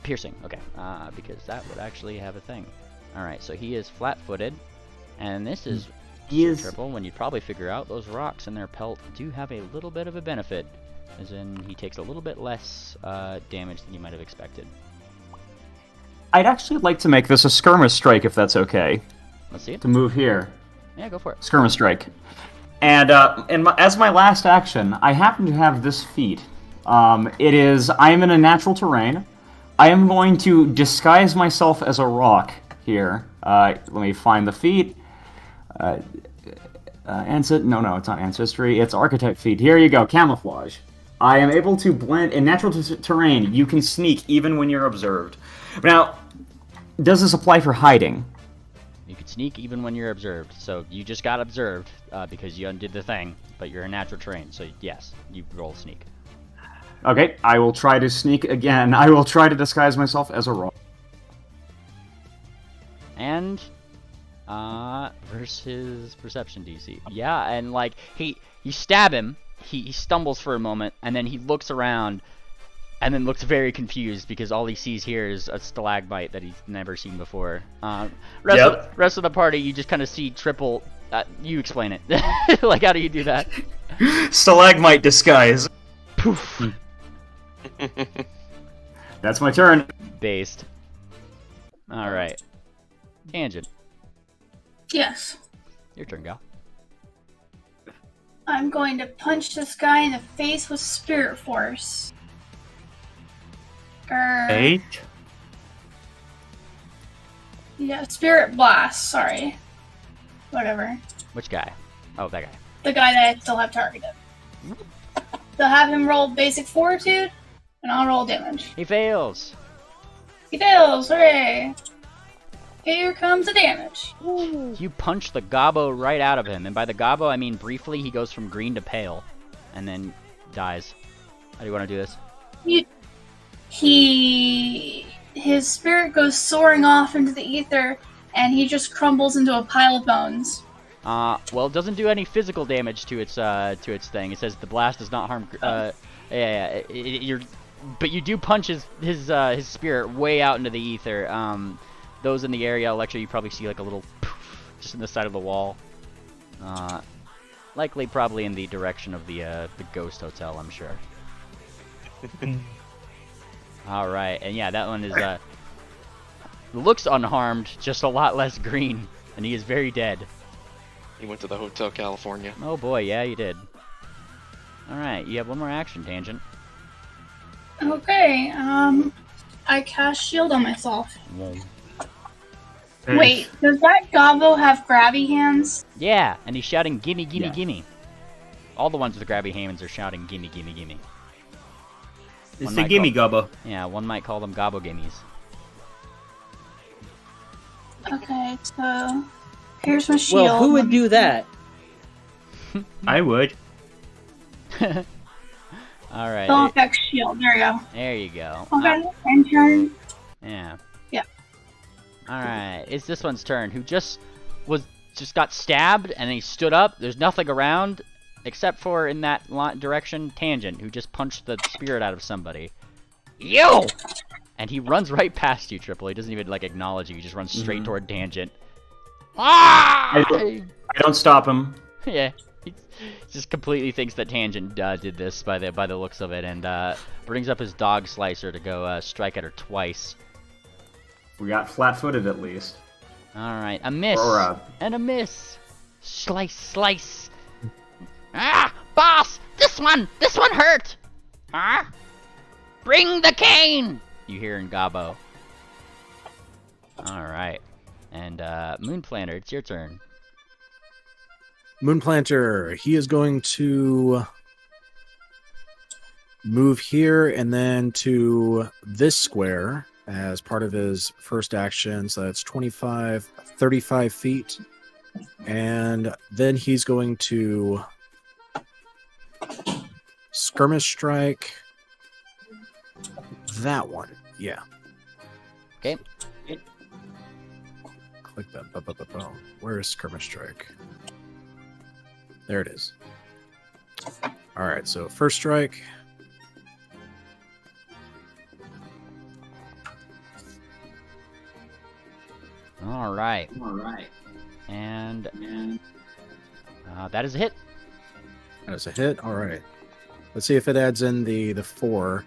piercing. Okay, because that would actually have a thing. Alright, so he is flat-footed, and this is triple, when you'd probably figure out those rocks in their pelt do have a little bit of a benefit, as in he takes a little bit less damage than you might have expected. I'd actually like to make this a skirmish strike, if that's okay. Let's see it. To move here. Yeah, go for it. Skirmish strike. And as my last action, I happen to have this feat. I am in a natural terrain. I am going to disguise myself as a rock here. Let me find the feat. No, it's not Ancestry. It's Architect feat. Here you go, Camouflage. I am able to blend in natural terrain. You can sneak even when you're observed. Now, does this apply for hiding? You can sneak even when you're observed. So you just got observed because you undid the thing, but you're in natural terrain. So yes, you roll sneak. Okay, I will try to sneak again. I will try to disguise myself as a rock. And versus perception DC. Yeah, and like you stab him, he stumbles for a moment, and then he looks around, and then looks very confused because all he sees here is a stalagmite that he's never seen before. Rest of the party, you just kind of see Triple. You explain it. Like, how do you do that? Stalagmite disguise. Poof. That's my turn. Based. All right. Tangent. Yes. Your turn, gal. I'm going to punch this guy in the face with Spirit Force. 8? Yeah, Spirit Blast, sorry. Whatever. Which guy? Oh, that guy. The guy that I still have targeted. They'll have him roll basic fortitude, and I'll roll damage. He fails. He fails, hooray! Here comes the damage. You punch the gobbo right out of him, and by the gobbo I mean briefly he goes from green to pale, and then dies. How do you want to do this? His spirit goes soaring off into the ether, and he just crumbles into a pile of bones. Well, it doesn't do any physical damage to its thing. It says the blast does not harm. But you do punch his spirit way out into the ether. Those in the area, Electra, you probably see like a little poof just in the side of the wall. Likely, probably in the direction of the ghost hotel, I'm sure. All right, and yeah, that one is looks unharmed, just a lot less green, and he is very dead. He went to the Hotel California. Oh boy, yeah, you did. All right, you have one more action, Tangent. Okay, I cast shield on myself. Whoa. Wait, does that gobbo have grabby hands? Yeah, and he's shouting, "Gimme, gimme, gimme!" All the ones with the grabby hands are shouting, "Gimme, gimme, gimme!" It's the gimme gobbo. Yeah, one might call them gobbo gimmies. Okay, so here's my shield. Well, who would do that? I would. All right. Spell effect shield. There you go. There you go. Okay, and turn. Yeah. Yeah. All right. It's this one's turn. Who just got stabbed and he stood up. There's nothing around except for in that direction, Tangent, who just punched the spirit out of somebody. Yo! And he runs right past you, Triple. He doesn't even like acknowledge you. He just runs straight toward Tangent. Ah! I don't stop him. Yeah. He just completely thinks that Tangent did this by the looks of it, and brings up his dog slicer to go strike at her twice. We got flat-footed at least. All right, a miss Or, and a miss. Slice, slice. Ah! Boss, this one hurt. Huh? Bring the cane. You hear in Gobbo. All right, and Moonplanter, it's your turn. Moonplanter, he is going to move here and then to this square as part of his first action. So that's 35 feet. And then he's going to skirmish strike that one. Yeah. Okay. Click that. Where is skirmish strike? There it is. All right, so first strike. All right. And that is a hit. That is a hit. All right. Let's see if it adds in the 4.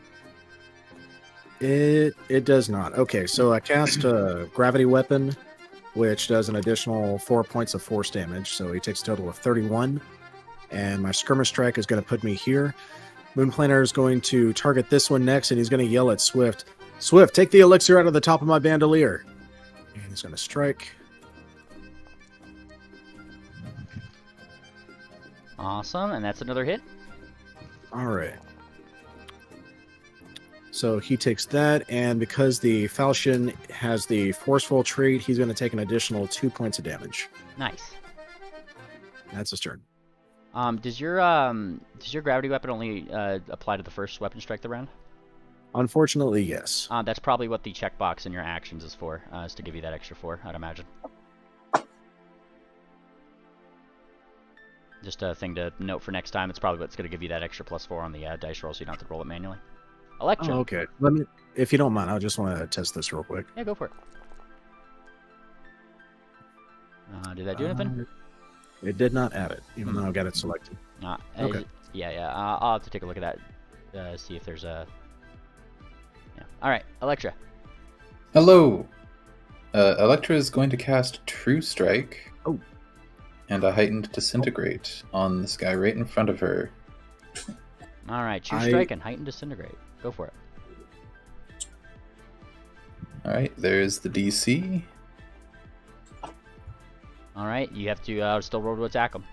It does not. Okay, so I cast a gravity weapon, which does an additional 4 points of force damage. So he takes a total of 31. And my skirmish strike is going to put me here. Moonplanter is going to target this one next, and he's going to yell at Swift. Swift, take the elixir out of the top of my bandolier. And he's going to strike. Awesome, and that's another hit. All right. So he takes that, and because the falchion has the forceful trait, he's going to take an additional 2 points of damage. Nice. That's his turn. Does your gravity weapon only apply to the first weapon strike the round? Unfortunately, yes. That's probably what the checkbox in your actions is for, is to give you that extra 4, I'd imagine. Just a thing to note for next time. It's probably what's going to give you that extra +4 on the dice roll, so you don't have to roll it manually. Electra. Oh, okay. Let me, if you don't mind, I just want to test this real quick. Yeah, go for it. Did that do anything? It did not add it, even though I got it selected. Okay. Yeah. I'll have to take a look at that. See if there's a. Yeah. All right, Electra. Hello. Electra is going to cast True Strike. Oh. And a heightened disintegrate on this guy right in front of her. All right, True Strike and heightened disintegrate. Go for it. All right, there's the DC. All right, you have to still roll to attack him.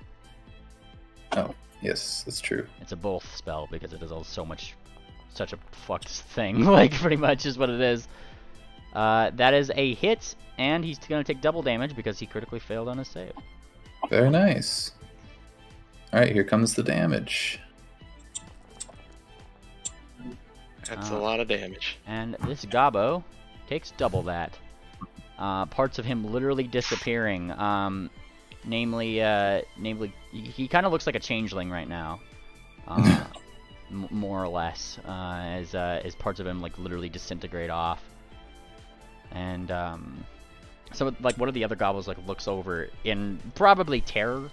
Oh, yes, that's true. It's a both spell because it is such a fucked thing. Like, pretty much is what it is. That is a hit, and he's going to take double damage because he critically failed on his save. Very nice. All right, here comes the damage. That's a lot of damage. And this Gobbo takes double that. Parts of him literally disappearing. Namely, he kind of looks like a changeling right now, more or less, as parts of him like literally disintegrate off. And so like one of the other Gobbos like looks over in probably terror,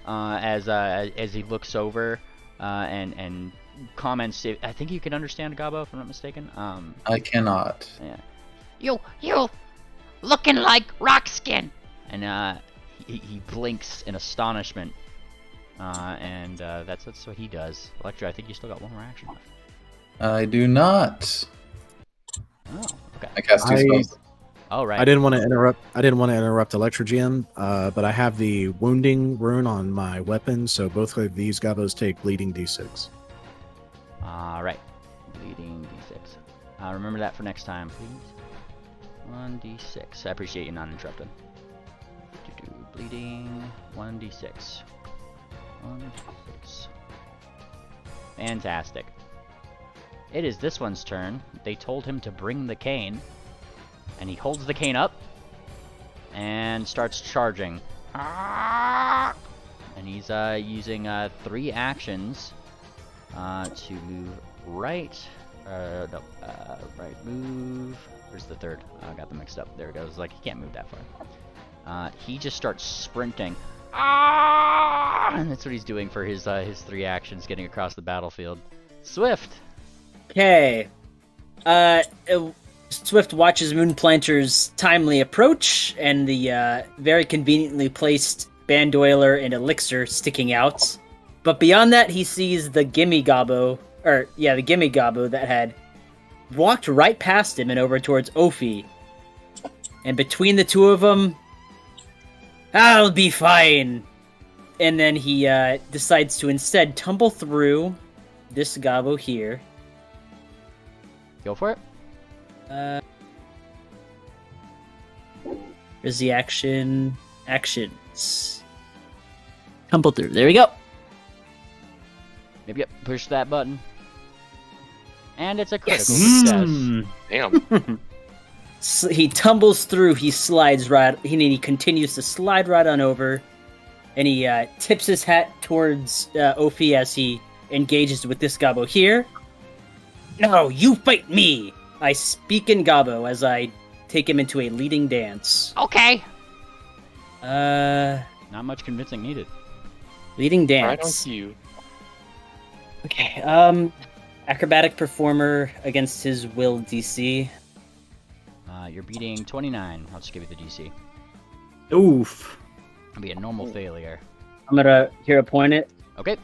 as he looks over, and comments. I think you can understand Gobbo, if I'm not mistaken. I cannot. Yeah. You looking like rock skin. And he blinks in astonishment. And that's what he does. Electra, I think you still got one more action left. I do not. Oh, okay. I cast 2 spells. Oh, right. I didn't want to interrupt Electra GM, but I have the wounding rune on my weapon, so both of these Gobbos take bleeding D6. Right. Bleeding D6. Remember that for next time, please. 1d6. I appreciate you not interrupting. Bleeding 1d6. 1d6. Fantastic. It is this one's turn. They told him to bring the cane. And he holds the cane up and starts charging. And he's using 3 actions to move right. Right move. Where's the third? I got them mixed up. There it goes. Like, he can't move that far. He just starts sprinting. And that's what he's doing for his 3 actions, getting across the battlefield. Swift! Okay. Swift watches Moonplanter's timely approach and the very conveniently placed bandolier and elixir sticking out. But beyond that, he sees the gimme gobbo, the gimme gobbo that had walked right past him and over towards Ophi. And between the two of them, I'll be fine. And then he decides to instead tumble through this gobbo here. Go for it. There's the actions. Tumble through. There we go. Yep, push that button. And it's a critical success. Damn. So he tumbles through, he slides right, he continues to slide right on over, and he tips his hat towards Ophi as he engages with this gobbo here. No, you fight me! I speak in gobbo as I take him into a leading dance. Okay. Not Not much convincing needed. leading dance. Right on cue. Okay, acrobatic performer against his will DC. You're beating 29. I'll just give you the DC. Oof. It'll be a normal failure. I'm gonna hero point it. Okay.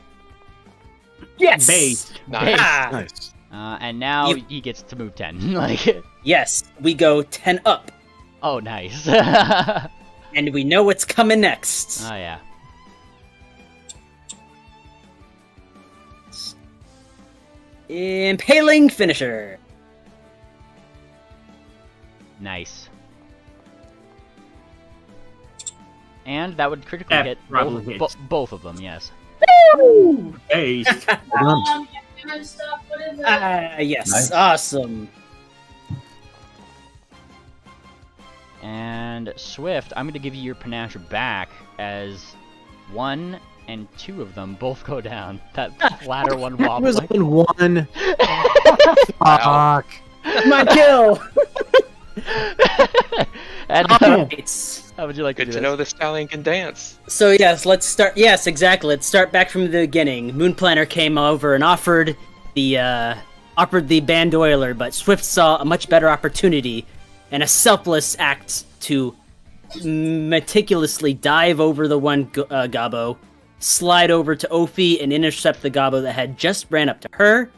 Yes! Base. Nice. Ah! Nice. And now he gets to move 10. Like, Yes, we go 10 up, oh, nice. Oh, and we know what's coming next. yeah. Impaling finisher. Nice. And that would critically That hit probably hits. both of them, yes. Base. Yes, Nice. awesome. And Swift, I'm going to give you your panache back as 1 and 2 of them both go down. That latter one It was wobbling. in one. Wow. Fuck. My kill. And Alright. how would you like Good to do to this? know the stallion can dance. So yes, let's start. Yes, exactly. Let's start back from the beginning. Moon Planner came over and offered the bandoiler, but Swift saw a much better opportunity and a selfless act to meticulously dive over the one gobbo, slide over to Ophi, and intercept the gobbo that had just ran up to her.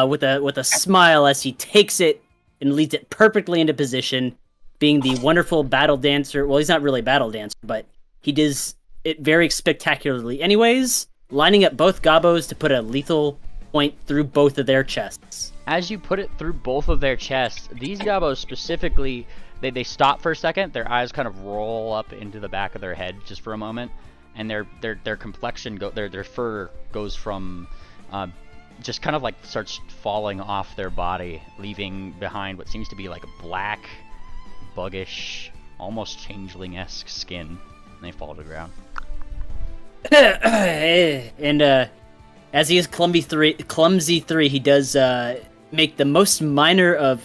With a smile as he takes it and leads it perfectly into position, being the wonderful battle dancer. Well, he's not really a battle dancer, but he does it very spectacularly anyways, lining up both gobbos to put a lethal point through both of their chests. As you put it through both of their chests, these gobbos specifically, they stop for a second, their eyes kind of roll up into the back of their head just for a moment, and their complexion, their fur goes from just kind of like starts falling off their body, leaving behind what seems to be like a black, buggish, almost changeling-esque skin, and they fall to the ground. And as he is clumsy three, he does make the most minor of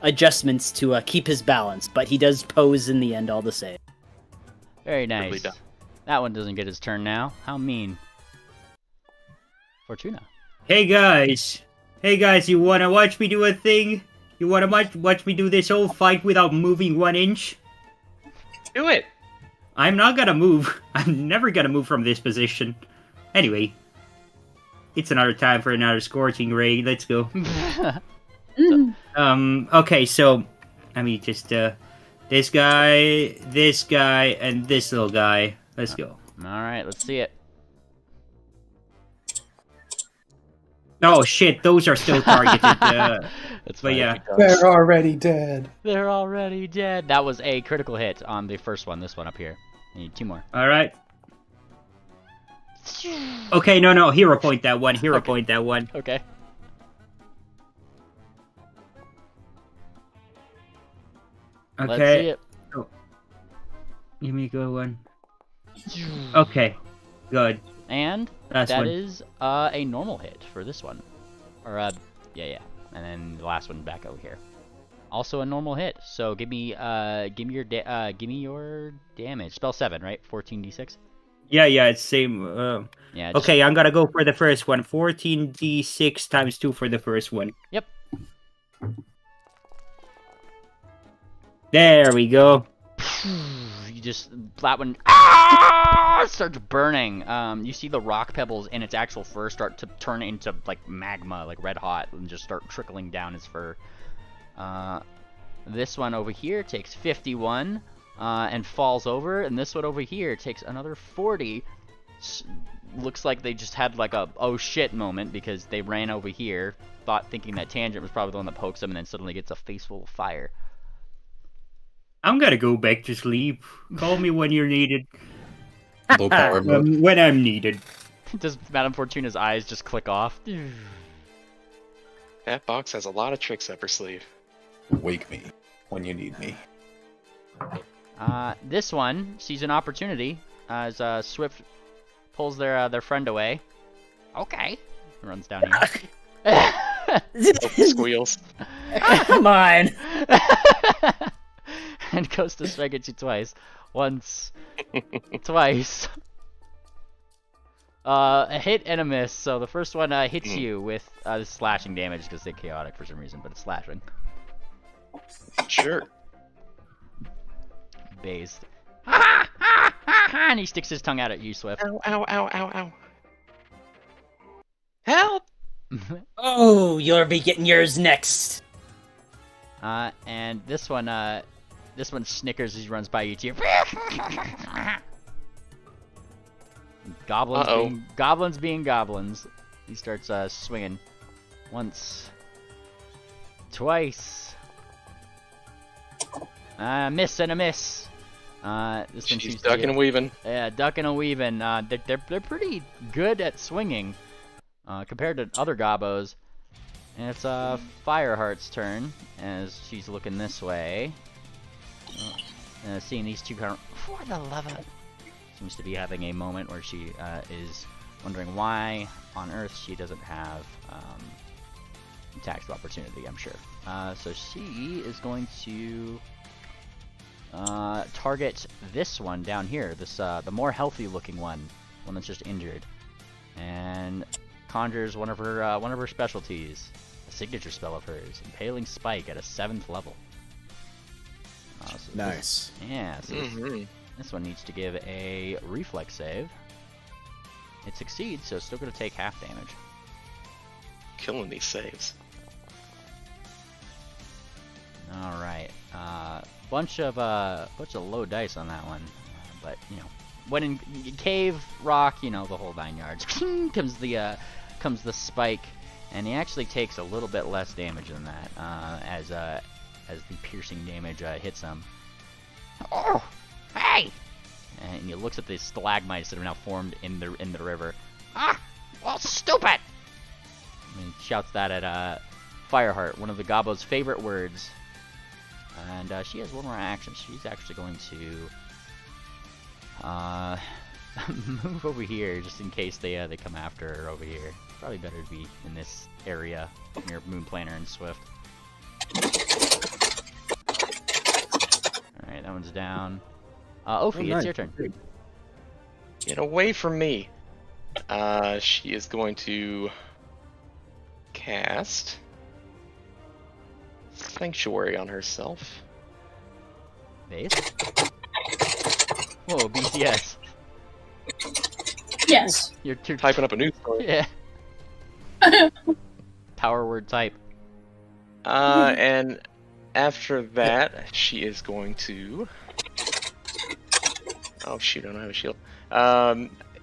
adjustments to keep his balance, but he does pose in the end all the same. Very Really nice. dumb. That one doesn't get his turn now. How mean. Fortuna. Hey guys, you wanna watch me do a thing? You wanna watch me do this whole fight without moving 1 inch? Do it. I'm not gonna move. I'm never gonna move from this position. Anyway, it's another time for another scorching ray. Let's go. Okay, so let me just this guy, and this little guy. Let's go. Alright, let's see it. Oh shit, those are still targeted. That's but fine. yeah. They're already dead. They're already dead. That was a critical hit on the first one. This one up here. I need 2 more. All right. Okay, no, hero point that one. Hero point that one. Okay. Let's see Okay, it. give me a good one. Okay, good. And Last that one. is a normal hit for this one. Or yeah. And then the last one back over here. Also a normal hit. So give me your damage. Spell 7, right? 14d6. Yeah, it's same. Yeah. just- Okay, I'm gonna go for the first one. 14d6 times 2 for the first one. Yep. There we go. that one starts burning. You see the rock pebbles in its actual fur start to turn into like magma, like red hot, and just start trickling down its fur. This one over here takes 51 and falls over, and this one over here takes another 40. Looks like they just had like a oh shit moment because they ran over here, thinking that Tangent was probably the one that pokes them, and then suddenly gets a face full of fire. I'm gonna go back to sleep. Call me when you're needed. Low power mode. When I'm needed. Does Madame Fortuna's eyes just click off? That box has a lot of tricks up her sleeve. Wake me when you need me. This one sees an opportunity as Swift pulls their friend away. Okay. Runs down here. Squeals. Come on. And goes to strike at you twice. Once. Twice. A hit and a miss. So the first one hits you with slashing damage because they're chaotic for some reason, but it's slashing. Sure. Based. And he sticks his tongue out at you, Swift. Ow, ow, ow, ow, ow. Help! Oh, you'll be getting yours next. And this one snickers as he runs by you too. Goblins being goblins. He starts swinging. Once. Twice. Miss and a miss. This one She's ducking and weaving. Yeah, ducking and weaving. They're pretty good at swinging compared to other gobbos. And it's Fireheart's turn as she's looking this way. Seeing these two kind of, for the love of, seems to be having a moment where she is wondering why on Earth she doesn't have attacks of opportunity, I'm sure. So she is going to target this one down here, this the more healthy looking one that's just injured, and conjures one of her specialties, a signature spell of hers, Impaling Spike at a 7th level. So nice. This one needs to give a reflex save. It succeeds, so it's still going to take half damage. Killing these saves. All right, bunch of low dice on that one, but you know, when in cave, rock, you know, the whole 9 yards. comes the spike, and he actually takes a little bit less damage than that as the piercing damage hits him. Oh, hey! And he looks at the stalagmites that are now formed in the river. Ah, well, stupid! And he shouts that at Fireheart, one of the Gobbo's favorite words. And she has one more action. She's actually going to move over here just in case they come after her over here. Probably better to be in this area near Moon Planner and Swift. Alright, that one's down. Ophi, it's your turn. Get away from me. She is going to cast Sanctuary on herself. Base? Whoa, BTS. Yes. You're typing up a new story. Yeah. Power word type. And after that, she is going to... Oh shoot, I don't have a shield.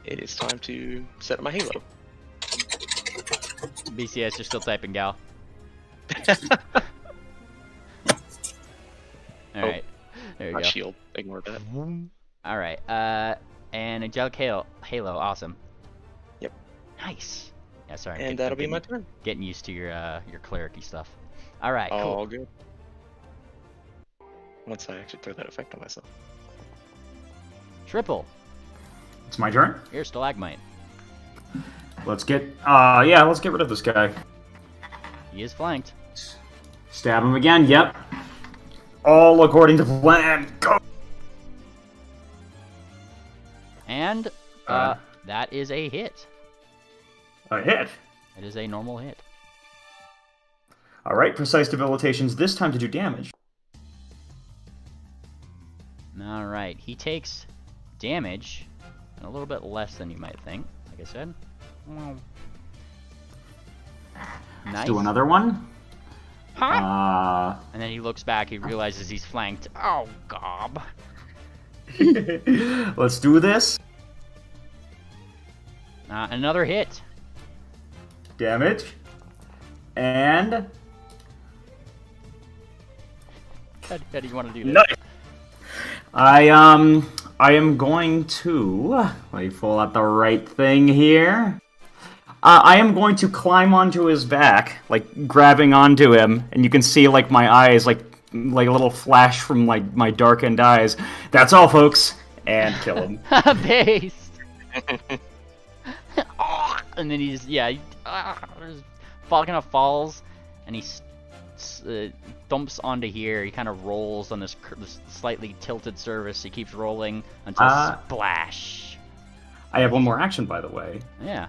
It is time to set up my halo. BCS, you're still typing, gal. Alright. There you My go. shield. Ignore that. Alright, and Angelic Halo, awesome. Yep. Nice. Yeah, sorry. And that'll be my turn. Getting used to your cleric-y stuff. Alright, cool. All good. Once I actually throw that effect on myself. Triple. It's my turn. Here's Stalagmite. Let's get rid of this guy. He is flanked. Stab him again. Yep. All according to plan. Go. And that is a hit. A hit. It is a normal hit. All right. Precise debilitations. This time to do damage. All right, he takes damage, a little bit less than you might think. Like I said. Nice. Let's do another one. And then he looks back. He realizes he's flanked. Oh, gob. Let's do this. Another hit. Damage. And... How do you want to do this? Nice. I am going to... Let me pull out the right thing here. I am going to climb onto his back, like, grabbing onto him, and you can see, like, my eyes, like a little flash from, like, my darkened eyes. That's all, folks. And kill him. Based. And then he's, kind of falls, and he thumps onto here. He kind of rolls on this slightly tilted surface. He keeps rolling until splash. I have one more action, by the way. Yeah.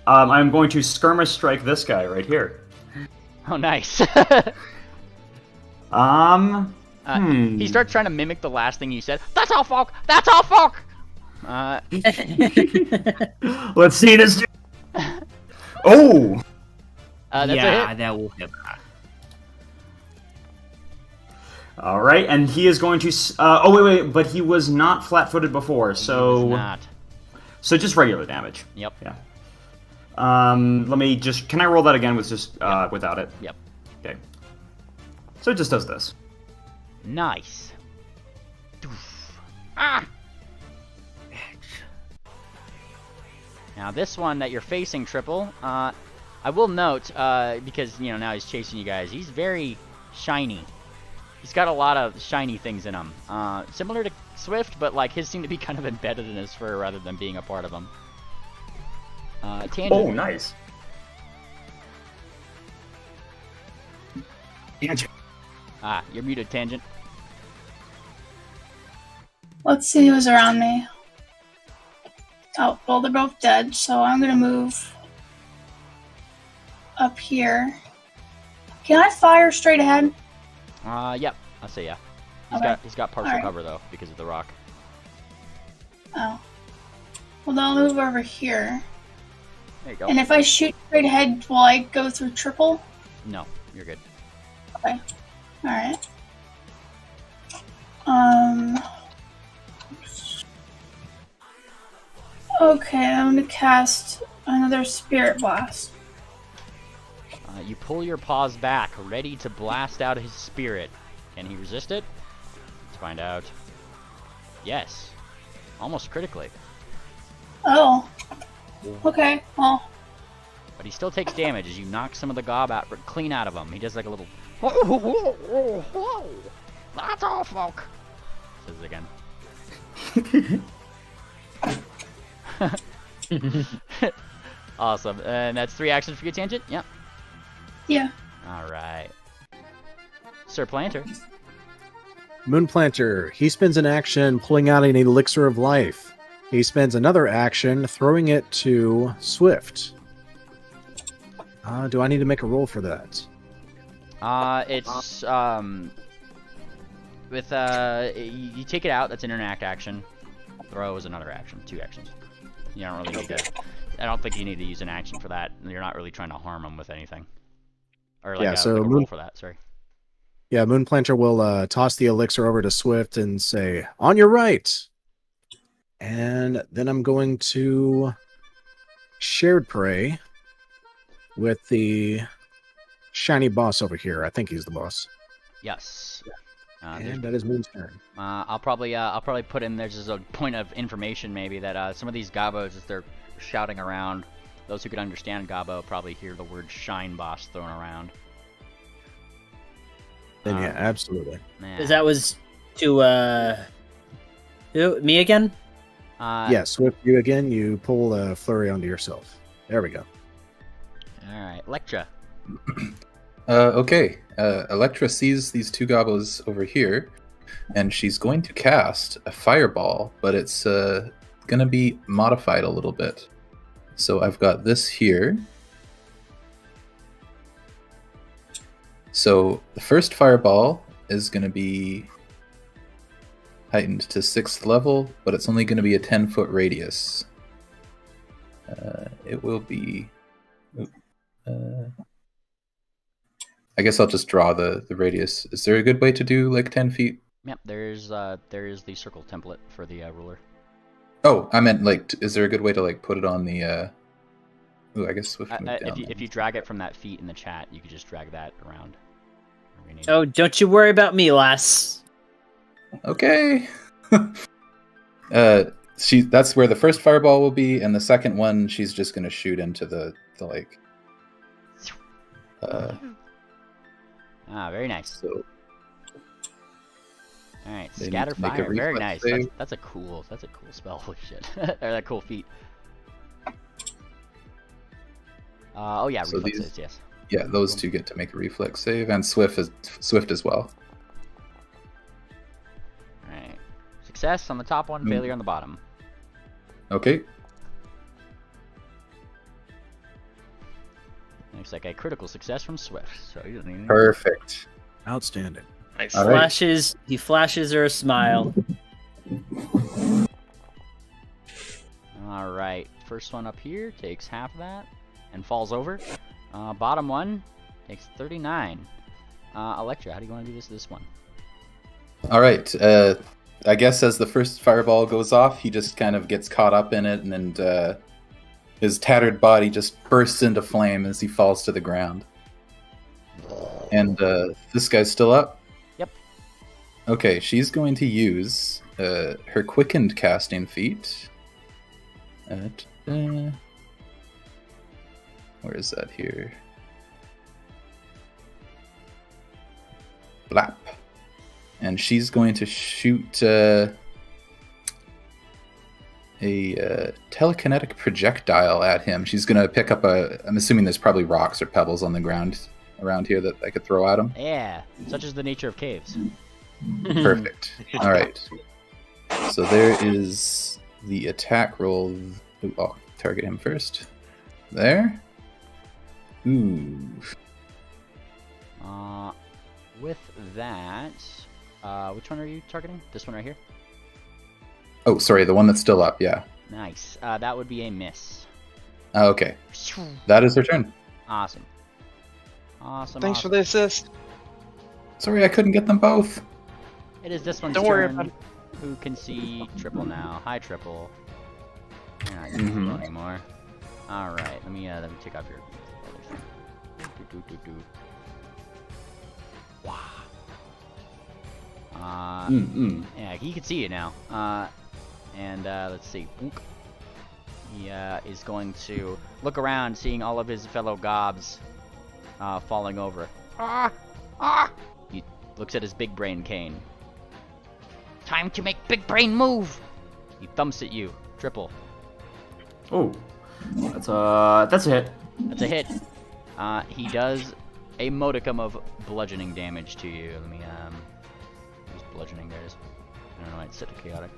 I'm going to skirmish strike this guy right here. Oh, nice. He starts trying to mimic the last thing you said. That's all, folk! That's all, folk! Let's see this. Oh! That's a hit. That will hit. Alright, and he is going to... wait, but he was not flat-footed before, so... He was not. So just regular damage. Yep. Yeah. Let me just... Can I roll that again with just without it? Yep. Okay. So it just does this. Nice. Ah! Now this one that you're facing, Triple, I will note, because, now he's chasing you guys, he's very shiny. He's got a lot of shiny things in him. Similar to Swift, but, like, his seem to be kind of embedded in his fur rather than being a part of him. Tangent. Oh, nice. Tangent. You're muted, Tangent. Let's see who's around me. Oh, well, they're both dead, so I'm gonna move up here. Can I fire straight ahead? Yep. I'll say yeah. He's got partial cover, though, because of the rock. Oh. Well, then I'll move over here. There you go. And if I shoot straight ahead, will I go through triple? No, you're good. Okay. Alright. Okay, I'm gonna cast another Spirit Blast. You pull your paws back, ready to blast out his spirit. Can he resist it? Let's find out. Yes. Almost critically. Oh. Okay, well. But he still takes damage as you knock some of the gob out, clean out of him. He does like a little... That's all, folk. Says it again. Awesome. And that's 3 actions for your Tangent? Yep. Yeah. Alright. Sir Planter. Moonplanter, he spends an action pulling out an elixir of life. He spends another action throwing it to Swift. Do I need to make a roll for that? It's, with, you take it out, that's an interact action. Throw is another action. 2 actions. You don't really need to... I don't think you need to use an action for that. You're not really trying to harm him with anything. Or like, so like a roll for that, sorry. Yeah, Moonplanter will toss the elixir over to Swift and say, "On your right." And then I'm going to Shared Prey with the shiny boss over here. I think he's the boss. Yes. And that is Moon's turn. I'll probably put in there's just a point of information maybe that some of these gobbos, as they're shouting around, those who can understand gobbo probably hear the word shine boss thrown around. Then yeah, absolutely. Because that was to me again? Yes, with you again, you pull a flurry onto yourself. There we go. Alright, Electra. Okay. Electra sees these 2 goblins over here, and she's going to cast a fireball, but it's going to be modified a little bit. So I've got this here. So the first fireball is going to be heightened to 6th level, but it's only going to be a 10-foot radius. It will be... I guess I'll just draw the radius. Is there a good way to do like 10 feet? Yep, there's the circle template for the ruler. Oh, I meant like, is there a good way to like put it on the? Ooh, I guess Swift moved down. If you drag it from that feet in the chat, you could just drag that around. Oh, don't you worry about me, lass. Okay. That's where the first fireball will be, and the second one she's just gonna shoot into the like. Very nice. So all right, they scatter need to make a fire. Very reflex nice. save. That's a cool spell. Holy shit, or that cool feat. Oh yeah, So reflexes. these- Yes. yeah, those two get to make a reflex save, and Swift as well. All right. Success on the top one, failure on the bottom. Okay. Looks like a critical success from Swift. So he doesn't even. Perfect. Outstanding. Nice. All right. He flashes her a smile. All right. First one up here takes half of that and falls over. Bottom one takes 39. Electra, how do you want to do this one? All right. I guess as the first fireball goes off, he just kind of gets caught up in it, and his tattered body just bursts into flame as he falls to the ground. And this guy's still up? Yep. Okay, she's going to use her quickened casting feat. Where is that here? Blap. And she's going to shoot a telekinetic projectile at him. She's going to pick up I'm assuming there's probably rocks or pebbles on the ground around here that I could throw at him. Yeah, such is the nature of caves. Perfect. All right. So there is the attack roll. Ooh, I'll target him first. There. Ooh. With that, which one are you targeting? This one right here? Oh, sorry, the one that's still up, yeah. Nice. That would be a miss. Okay. That is her turn. Awesome. Awesome. Thanks for awesome. the assist. Sorry, I couldn't get them both. It is this one's Don't worry turn. about it. Who can see Triple now? Hi, Triple. You're not gonna go anymore. All right, let me take off your. Wow. Yeah, he can see it now. And let's see. Boink. He is going to look around, seeing all of his fellow gobs falling over. He looks at his big brain cane. Time to make big brain move. He thumps at you, Triple. Oh, that's a hit. That's a hit. He does a modicum of bludgeoning damage to you. Let me use bludgeoning. There it is. I don't know why it's set to chaotic.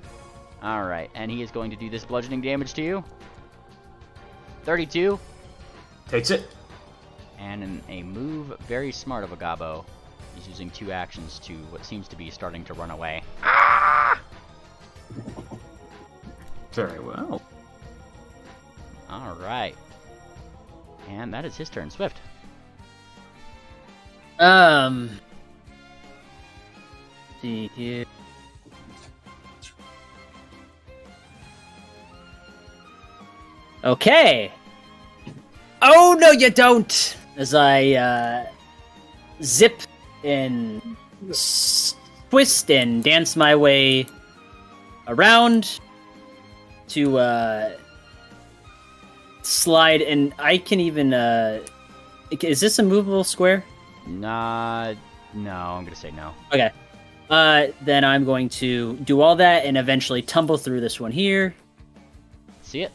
All right, and he is going to do this bludgeoning damage to you. 32. Takes it. And in a move very smart of a gobbo, he's using 2 actions to what seems to be starting to run away. Very well. All right. And that is his turn. Swift. See here. Okay. Oh no, you don't! As I zip and twist and dance my way around to slide, and I can even is this a movable square? Nah, no, I'm gonna say no. Okay. Then I'm going to do all that and eventually tumble through this one here. See it?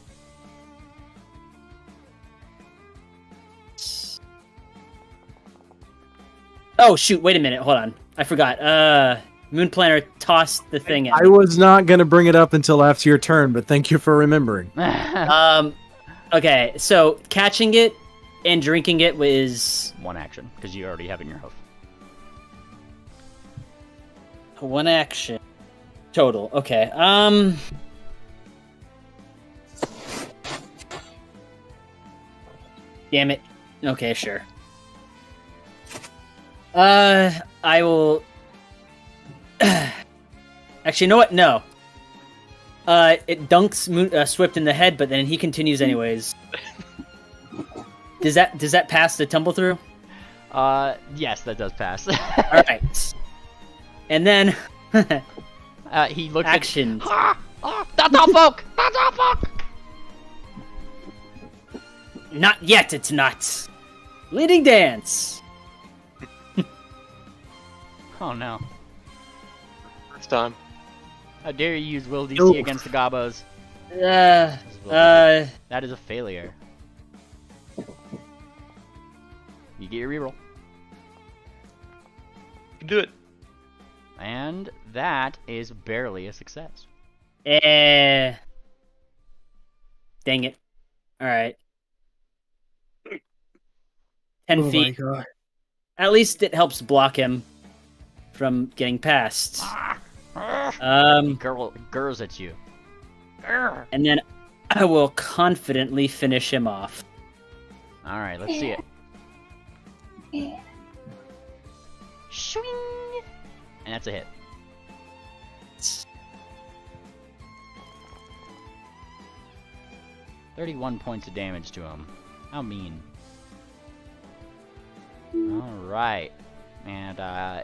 Oh shoot! Wait a minute. Hold on. I forgot. Moon Planner tossed the thing at I me. was not going to bring it up until after your turn, but thank you for remembering. Okay, so catching it and drinking it was 1 action, because you already have it in your hoof. one action. total. Okay. Damn it. Okay, sure. I will. Actually, you know what? No. It dunks Swift in the head, but then he continues anyways. Does that pass the tumble through? Yes, that does pass. All right. And then he looks action. That's all, folk. That's all, folk. Not yet. It's not. Leading dance. Oh no. First time. How dare you use Will DC against the gobbos? That is a failure. You get your reroll. You can do it. And that is barely a success. Dang it. Alright. 10 feet. My God. At least it helps block him from getting past. Girls at you. And then I will confidently finish him off. Alright, let's see it. Yeah. Swing! And that's a hit. "31 points of damage to him. How mean." Alright. And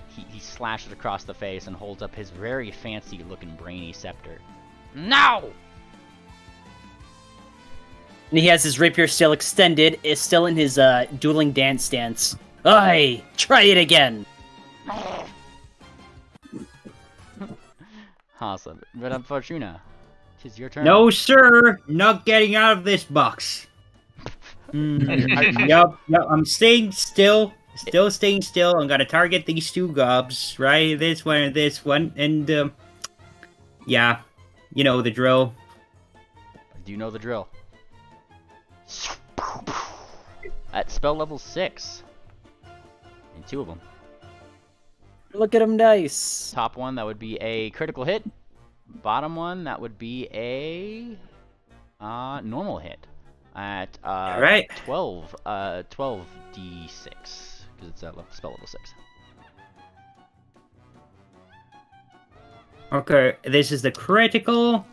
he slashes across the face and holds up his very fancy looking brainy scepter. No! And he has his rapier still extended, is still in his dueling dance stance. Aye! Try it again! Awesome. But Fortuna, 'tis your turn. No, sir. Not getting out of this box. Yup. I'm staying still. Still staying still. I'm gonna target these two gobs, right? This one and this one. And, yeah. You know the drill. I do know the drill. At spell level 6. And 2 of them. Look at him dice. Top one, that would be a critical hit. Bottom one, that would be a normal hit. At Alright. 12d6. Because it's spell level 6. Okay, this is the critical.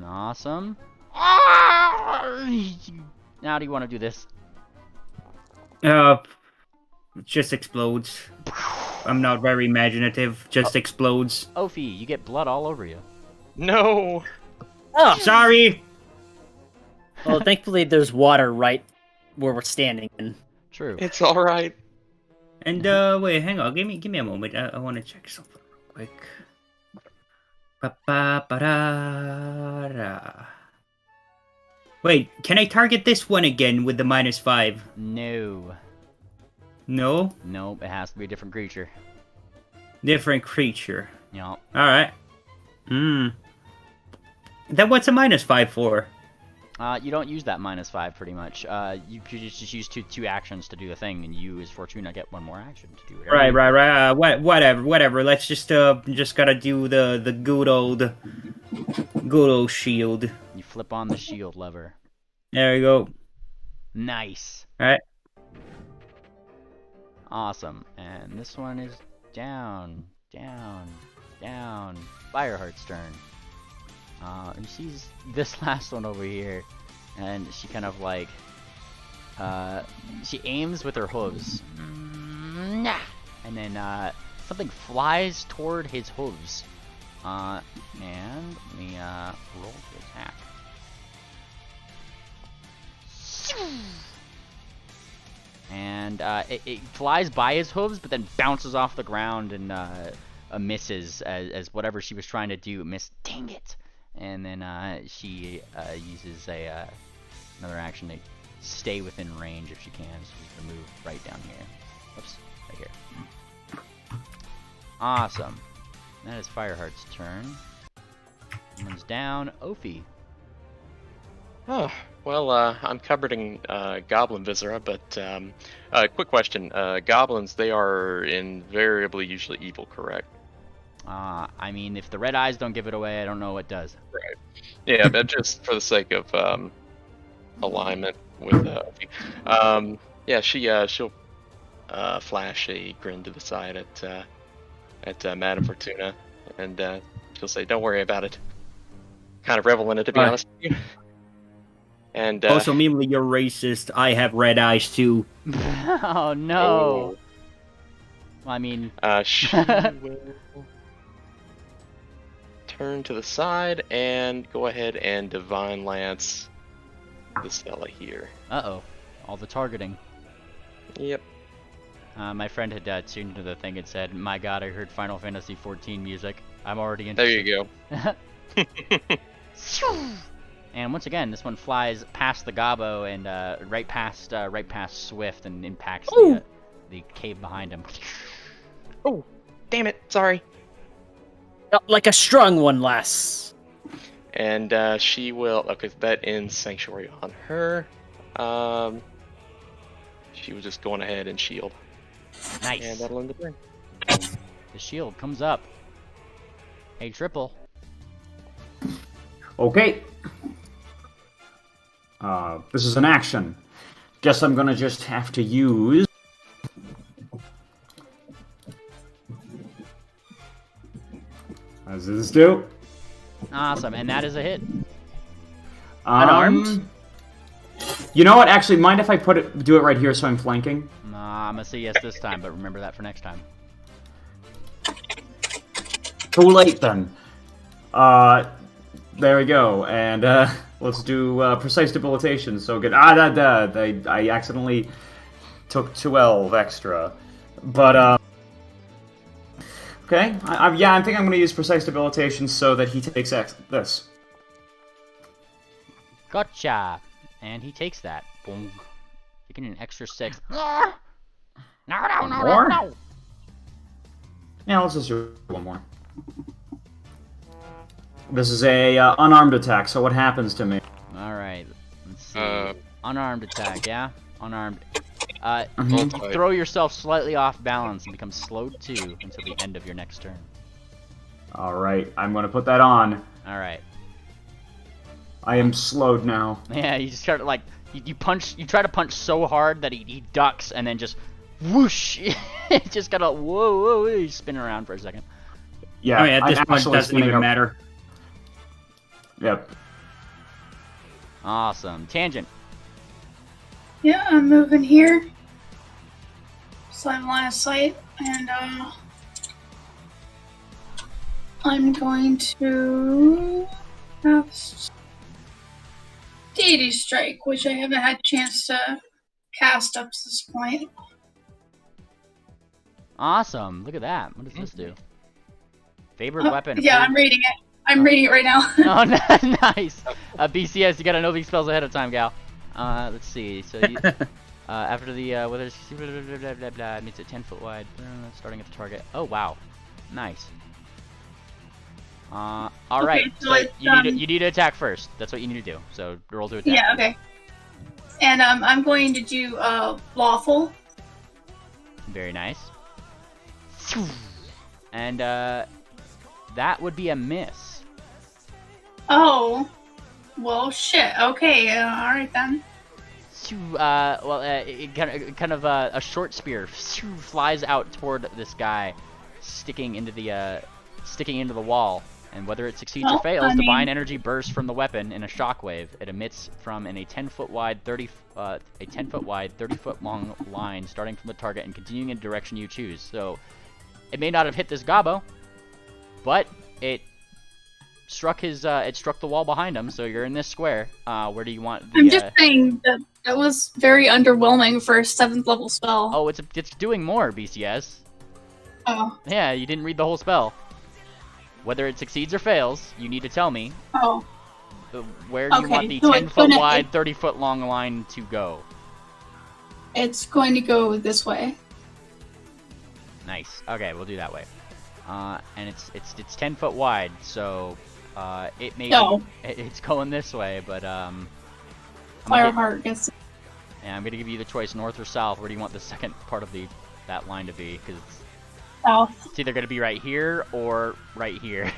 Awesome. How do you want to do this? It just explodes. I'm not very imaginative. Just explodes. Ophi, you get blood all over you. No. Oh, Sorry. well, thankfully there's water right where we're standing. True. It's all right. And wait, hang on. Give me a moment. I want to check something real quick. Ba-ba-ba-da-da. Wait, can I target this one again with the -5? No. No? Nope, it has to be a different creature. Different creature. Yup. Alright. Then what's a -5 for? You don't use that -5 pretty much. You just use two actions to do the thing, and you, as Fortuna, get one more action to do it. Right. Whatever. Let's just gotta do the good old shield. You flip on the shield lever. There we go. Nice. Alright. Awesome. And this one is down. Fireheart's turn. And she's this last one over here, and she kind of like, she aims with her hooves, and then something flies toward his hooves, and let me roll to attack. And it flies by his hooves, but then bounces off the ground and misses as whatever she was trying to do missed. Dang it! And then she uses another action to stay within range if she can. So she's gonna move right down here. Oops, right here. Awesome. That is Fireheart's turn. One's down. Ophi. Oh, well, I'm covered in Goblin Viscera, but quick question. Goblins, they are invariably usually evil, correct? I mean, if the red eyes don't give it away, I don't know what does. Right. Yeah, but just for the sake of alignment with yeah, she'll flash a grin to the side at Madame Fortuna, and she'll say, "Don't worry about it." Kind of revel in it, to be honest with you. And Also, Mimli, you're racist. I have red eyes too. Oh no. Well, I mean, she will turn to the side and go ahead and Divine Lance this fella here. uh-oh, all the targeting. Yep. My friend had tuned into the thing and said, "My God, I heard Final Fantasy 14 music. I'm already There interested." you go. And once again, this one flies past the gobbo and right past Swift and impacts the cave behind him. Oh, damn it! Sorry. Like a strong one, lass. And she will. Okay, that ends Sanctuary on her. She was just going ahead and shield. Nice. And that'll end the turn. The shield comes up. Hey, Triple. Okay. This is an action. Guess I'm gonna just have to use... As this do? Awesome, and that is a hit. Unarmed? You know what? Actually, mind if I do it right here so I'm flanking? Nah, I'm gonna say yes this time, but remember that for next time. Too late then. There we go. And let's do precise debilitation. So good. I accidentally took 12 extra. But okay. Yeah, I think I'm gonna use precise debilitation so that he takes this. Gotcha! And he takes that. Boom. Taking an extra 6. No! No. Yeah, let's just do one more. This is a unarmed attack, so what happens to me? Alright, let's see. Unarmed attack, yeah? Unarmed. Mhm. You throw yourself slightly off balance and become slowed 2 until the end of your next turn. Alright, I'm gonna put that on. Alright. I am slowed now. Yeah, you just start like, you try to punch so hard that he ducks and then just whoosh! It just got a whoa, you spin around for a second. Yeah, I mean, at this I'm point, it actually doesn't spinning even up. matter. Yep. Awesome. Tangent. Yeah, I'm moving here. So I'm line of sight, and I'm going to cast Deity Strike, which I haven't had a chance to cast up to this point. Awesome. Look at that. What does this do? Favorite weapon. Yeah, I'm reading it. I'm reading it right now. Oh, nice. BCS, you gotta know these spells ahead of time, gal. Let's see. So, after the whether it's blah, blah, blah, blah, meets it 10 foot wide, starting at the target. Oh wow, nice. All right. Okay, so you need to attack first. That's what you need to do. So roll to attack. Yeah. Okay. And I'm going to do lawful. Very nice. And that would be a miss. Oh. Well, shit. Okay. All right then. Kind of a short spear flies out toward this guy, sticking into the wall. And whether it succeeds or fails, divine energy bursts from the weapon in a shockwave. It emits from a 10 foot wide, 30 foot long line, starting from the target and continuing in the direction you choose. So, it may not have hit this gobbo, but it struck the wall behind him. So you're in this square. Where do you want the? I'm just saying that was very underwhelming for a 7th level spell. Oh, it's doing more, BCS. Oh. Yeah, you didn't read the whole spell. Whether it succeeds or fails, you need to tell me. Oh. Where do you want the 10 foot wide, 30 foot long line to go? It's going to go this way. Nice. Okay, we'll do that way. And it's 10 foot wide, so it may it's going this way, but Fireheart gets. Yeah, I'm gonna give you the choice, north or south. Where do you want the second part of that line to be? Because South. It's either going to be right here or right here.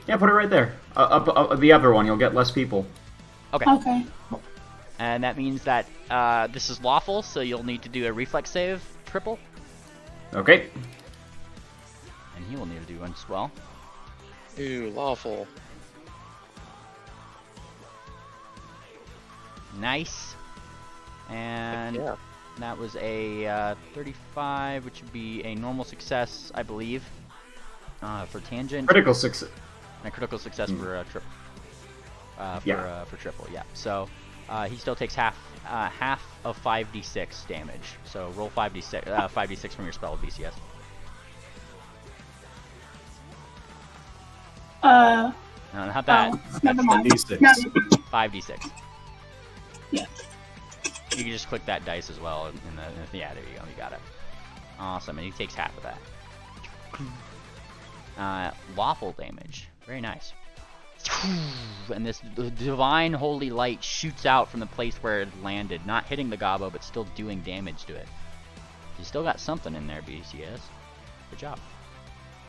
Yeah, put it right there. Up the other one, you'll get less people. Okay. Okay. And that means that this is lawful, so you'll need to do a reflex save, triple. Okay. And he will need to do one as well. Ooh, lawful. Nice. And Yeah. that was a 35, which would be a normal success, I believe, for tangent. Critical success. And a critical success for triple. For triple, yeah. So he still takes half of 5d6 damage. So roll 5d6 from your spell BCS. No, not that. Never mind. D6. No. 5d6. Yeah. You can just click that dice as well. Yeah, there you go. You got it. Awesome. And he takes half of that. Lawful damage. Very nice. And this divine holy light shoots out from the place where it landed, not hitting the gobbo, but still doing damage to it. You still got something in there, BCS. Good job.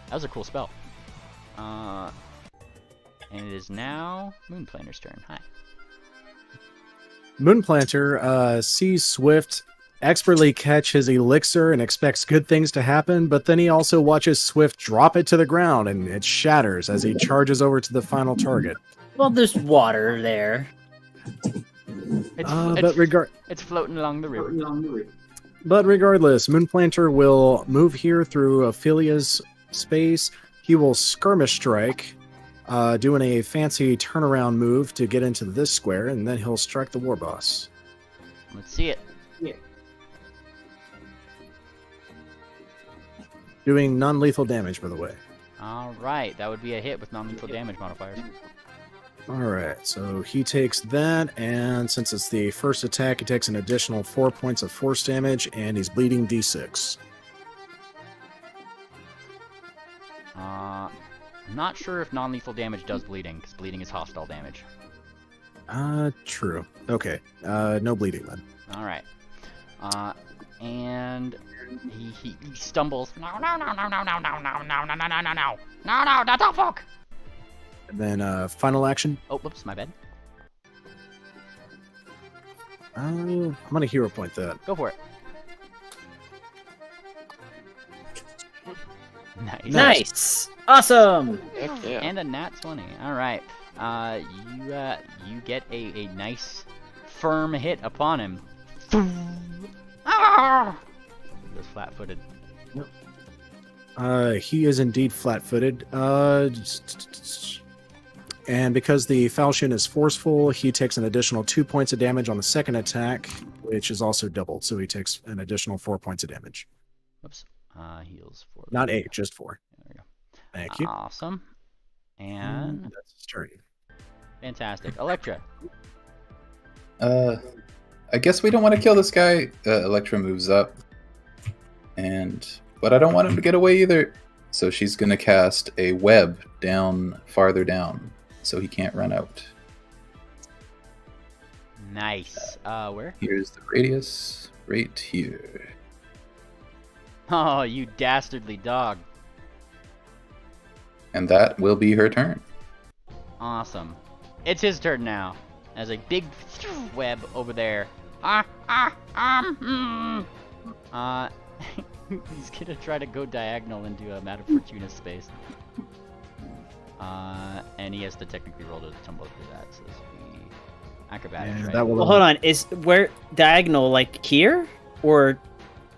That was a cool spell. And it is now Moonplanter's turn. Hi. Moonplanter sees Swift expertly catch his elixir and expects good things to happen, but then he also watches Swift drop it to the ground and it shatters as he charges over to the final target. Well, there's water there. It's floating along the river. But regardless, Moonplanter will move here through Ophelia's space. He will skirmish strike, doing a fancy turnaround move to get into this square, and then he'll strike the war boss. Let's see it. Doing non-lethal damage, by the way. Alright, that would be a hit with non-lethal damage modifiers. Alright, so he takes that, and since it's the first attack, he takes an additional 4 points of force damage, and he's bleeding d6. I'm not sure if non-lethal damage does bleeding, because bleeding is hostile damage. True. Okay, no bleeding then. Alright. And he stumbles. No, don't fuck! And then, final action. Oh, whoops, my bad. I'm gonna hero point that. Go for it. Nice. Awesome. Heck yeah. And a nat 20. Alright. You get a nice firm hit upon him. He goes flat-footed. He is indeed flat-footed. And because the falchion is forceful, he takes an additional 2 points of damage on the second attack, which is also doubled, so he takes an additional 4 points of damage. Whoops. Heals 4. Not 8, just 4. There we go. Thank you. Awesome. And that's his turn. fantastic. Electra. I guess we don't want to kill this guy. Electra moves up, but I don't want him to get away either. So she's gonna cast a web farther down, so he can't run out. Nice. Where? Here's the radius, right here. Oh, you dastardly dog. And that will be her turn. Awesome. It's his turn now. There's a big web over there. He's gonna try to go diagonal into a Matter Fortuna space. And he has to technically roll to tumble through that, so this will be acrobatics, Yeah, right? that will Well, hold on. Is where diagonal like here or?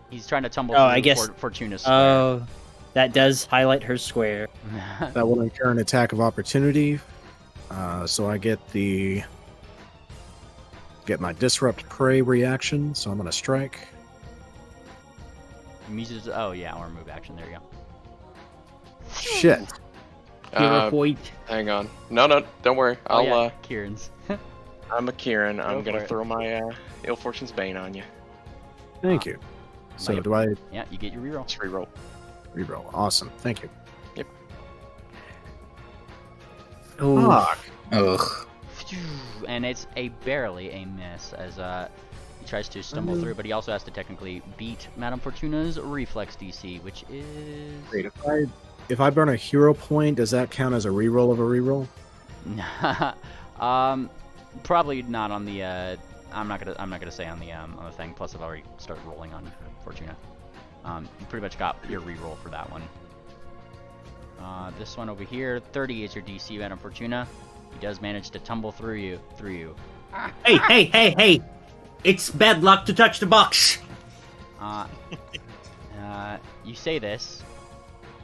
He's trying to tumble Oh, through I guess. Fortuna square. Oh, that does highlight her square. That will incur an attack of opportunity. So I get my disrupt prey reaction, so I'm gonna strike. Oh yeah, or move action. There you go. Shit. Hero point. Hang on. No, don't worry. I'll Kieran's. I'm a Kieran. I'm Go gonna for it. throw my Ill Fortune's Bane on you. Thank you. So Yep. do I Yeah, you get your reroll. Just reroll. reroll? Awesome. Thank you. Yep. Fuck. Ugh. And it's barely a miss as He tries to stumble through, but he also has to technically beat Madame Fortuna's reflex DC, which is... Great. If I burn a hero point, does that count as a reroll of a reroll? Probably not on the. I'm not gonna say on the thing. Plus, I've already started rolling on Fortuna. You pretty much got your reroll for that one. This one over here, 30 is your DC, Madame Fortuna. He does manage to tumble through you. Hey! It's bad luck to touch the box. You say this.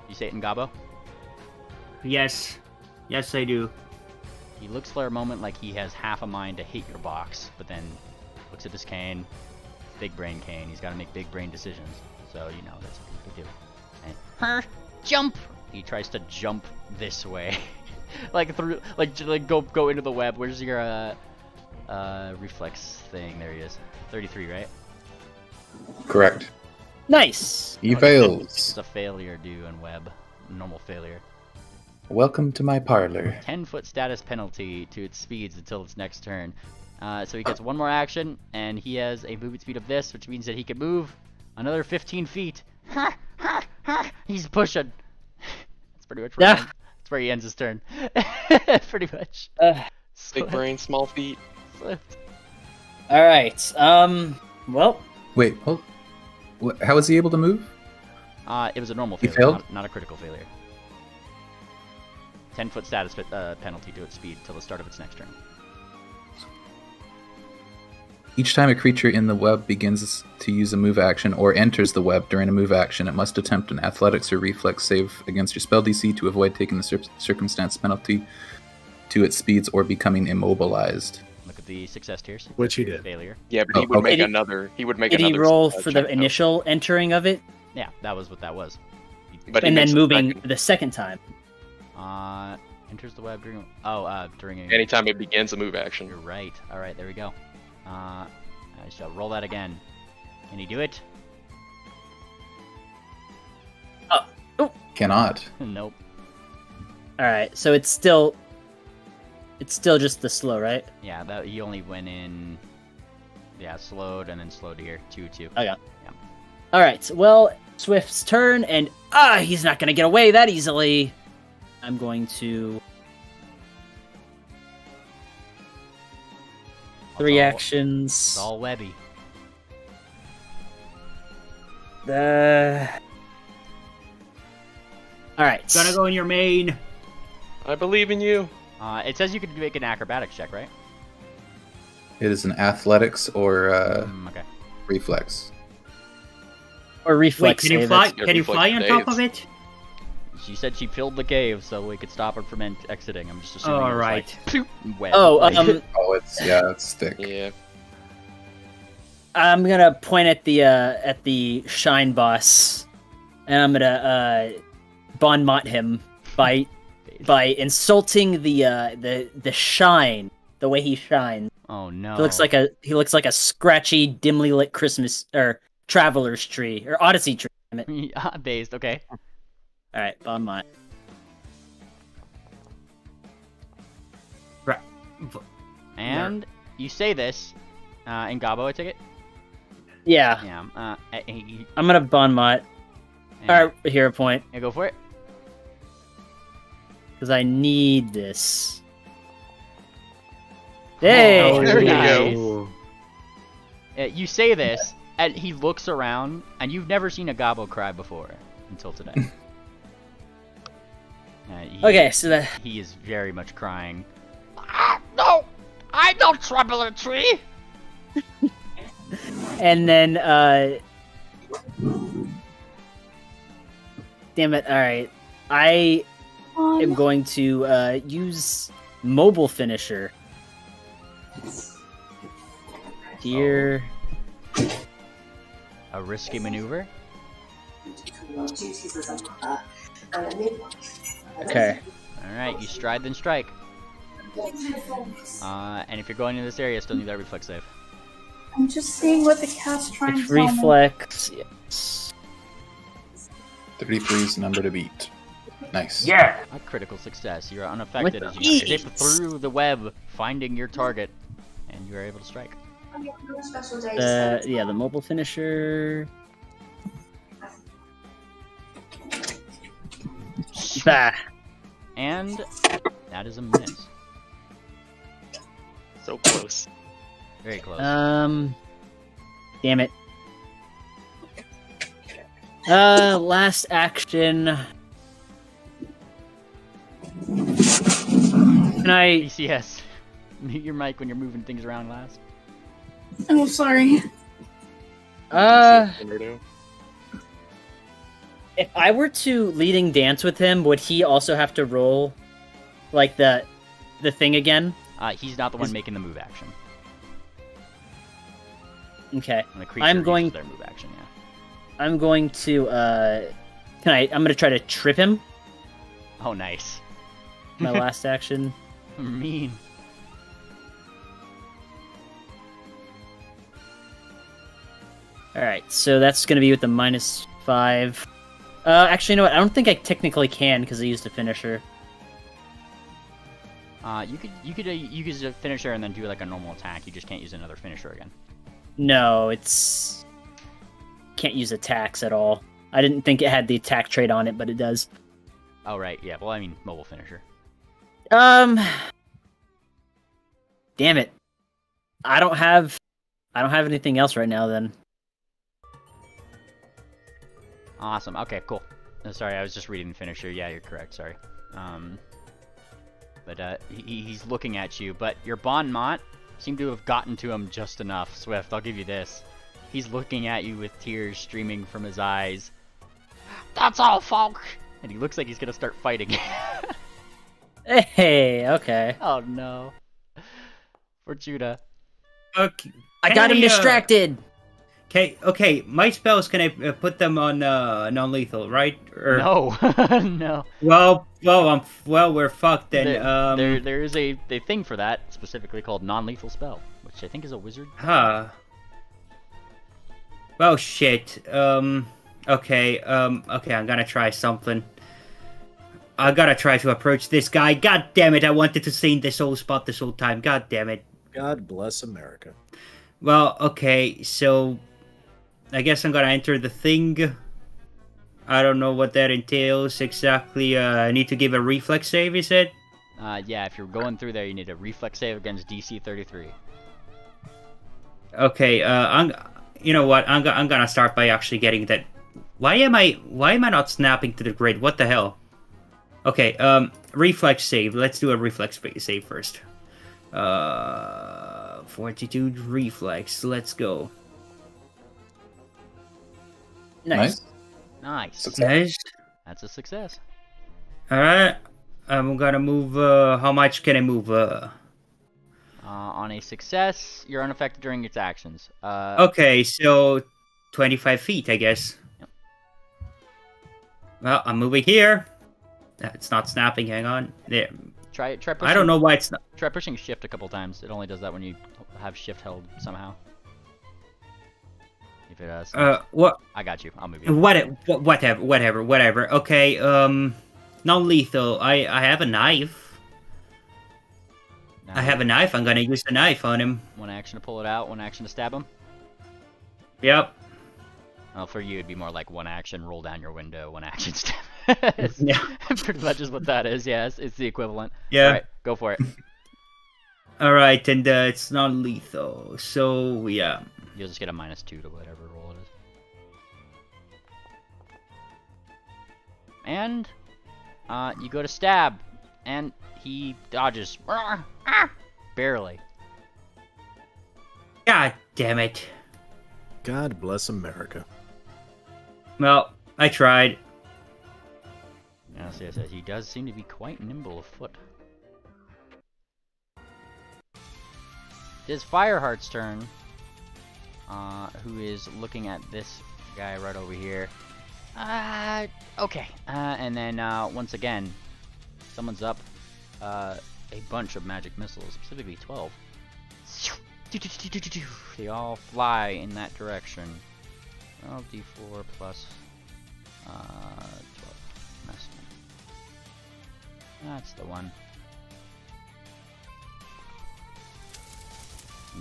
You say it in Gobbo? Yes, I do. He looks for a moment like he has half a mind to hit your box, but then looks at his cane. Big brain cane. He's got to make big brain decisions. So, you know, that's what people do. And, jump! He tries to jump this way. like go into the web. Where's your reflex thing? There he is. 33, right? Correct. Nice. He fails. It's a failure due in web. Normal failure. Welcome to my parlor. 10-foot status penalty to its speeds until its next turn. So he gets one more action, and he has a movement speed of this, which means that he can move another 15 feet. He's pushing. That's pretty much where, that's where he ends his turn. Pretty much. Big brain, small feet. All right. Well. Wait, hold. How was he able to move? It was a normal He failure, failed? not a critical failure. 10-foot status penalty to its speed till the start of its next turn. Each time a creature in the web begins to use a move action or enters the web during a move action, it must attempt an athletics or reflex save against your spell DC to avoid taking the circumstance penalty to its speeds or becoming immobilized. Look at the success tiers. Which he did. Failure. Yeah, but he would make Did he- another. He would make Did another. he roll for the check, though. initial entering of it, Yeah, that was what that was. But he and then makes a moving second. the second time? Enters the web during... during a... Anytime it begins a move action. You're right. Alright, there we go. I shall roll that again. Can he do it? Cannot. Nope. All right. So it's still just the slow, right? Yeah, that he only went in... Yeah, slowed and then slowed here. 2-2. Okay. Yeah. All right. Well, Swift's turn, and he's not gonna get away that easily. I'm going to... Three It's actions. all webby. All right. Gotta go in your main. I believe in you. It says you can make an acrobatics check, right? It is an athletics or Okay. reflex. Or Wait, reflex. can you save, fly? that's- Can you reflex fly on top saves. of it? She said she filled the cave so we could stop her from exiting. I'm just assuming All it was right. like, web. Oh, Oh, it's thick. Yeah. I'm gonna point at the shine boss, and I'm gonna bon mot him by insulting the shine, the way he shines. Oh no. He looks like a scratchy, dimly lit Christmas or traveler's tree or Odyssey tree. Damn it. Based, okay. All right, bon mot. Right. And you say this in Gobbo, I take it? Yeah, Yeah. I'm gonna bon mot. All right, hero point Yeah, go for it. because I need this. Hey, Oh, there you nice. go. You say this, and he looks around, and you've never seen a Gobbo cry before until today. Okay, so that He is very much crying. No! I don't trouble a tree! and then damn it! All right, I am going to use mobile finisher here. A risky maneuver? Okay. Alright, you stride then strike. And if you're going into this area, still need that reflex save. I'm just seeing what the cat's trying It's to tell me. reflex. Yes. 33 is the number to beat. Nice. Yeah. A critical success. You are unaffected With as you skip ease. through the web, finding your target, and you are able to strike. Yeah, the mobile finisher. Bah. And that is a miss. So close. Very close. Damn it. Last action. Can I? PCS. Mute your mic when you're moving things around last. Oh, sorry. If I were to leading dance with him, would he also have to roll, like the thing again? He's not the one making the move action. Okay. And the creature I'm going. uses their move action. Yeah. I'm going to. I'm gonna try to trip him. Oh, nice. My last action. Mean. All right, so that's gonna be with the -5. Actually, you know what? I don't think I technically can because I used a finisher. You could use a finisher and then do like a normal attack. You just can't use another finisher again. No, it's can't use attacks at all. I didn't think it had the attack trait on it, but it does. Oh right, yeah. Well, I mean, mobile finisher. Damn it. I don't have anything else right now. Then. Awesome. Okay, cool. Sorry, I was just reading finisher. Yeah, you're correct. Sorry. But he's looking at you. But your Bon Mott seemed to have gotten to him just enough. Swift, I'll give you this. He's looking at you with tears streaming from his eyes. That's all, folk. And he looks like he's gonna start fighting. Hey, okay. Oh no. Fortuna. Okay. I got him distracted. Okay. My spells, can I put them on non-lethal, right? Or... No. No. Well, we're fucked then. There is a thing for that, specifically called non-lethal spell, which I think is a wizard. Huh. Well, shit. Okay, I'm gonna try something. I gotta try to approach this guy. God damn it, I wanted to stay in this whole spot this whole time. God damn it. God bless America. Well, okay, so I guess I'm gonna enter the thing. I don't know what that entails exactly. I need to give a reflex save, is it? Yeah, if you're going through there, you need a reflex save against DC 33. Okay, you know what? I'm gonna start by actually getting that. Why am I not snapping to the grid? What the hell? Okay, reflex save. Let's do a reflex save first. Fortitude reflex. Let's go. Nice. Nice. Nice. That's a success. All right. I'm gonna move. How much can I move? On a success, you're unaffected during its actions. Okay, so 25 feet, I guess. Yep. Well, I'm moving here. It's not snapping. Hang on. There. Try pushing, I don't know why it's not. Try pushing shift a couple times. It only does that when you have shift held somehow. If it does. What? I got you. I'll move you. Whatever. Okay. Non-lethal. I have a knife. Now, I have a knife. I'm gonna use the knife on him. One action to pull it out. One action to stab him. Yep. Well, for you, it'd be more like one action, roll down your window, one action stab. Yeah. Pretty much is what that is. Yes, it's the equivalent. Yeah. All right, go for it. All right, and it's non-lethal. So yeah. You'll just get a -2 to whatever roll it is. And you go to stab, and he dodges. Barely. God damn it. God bless America. Well, I tried. Yes, he does seem to be quite nimble of foot. It is Fireheart's turn, who is looking at this guy right over here. Okay. And then once again, someone's up a bunch of magic missiles, specifically 12. They all fly in that direction. 12d4 plus 12. That's the one.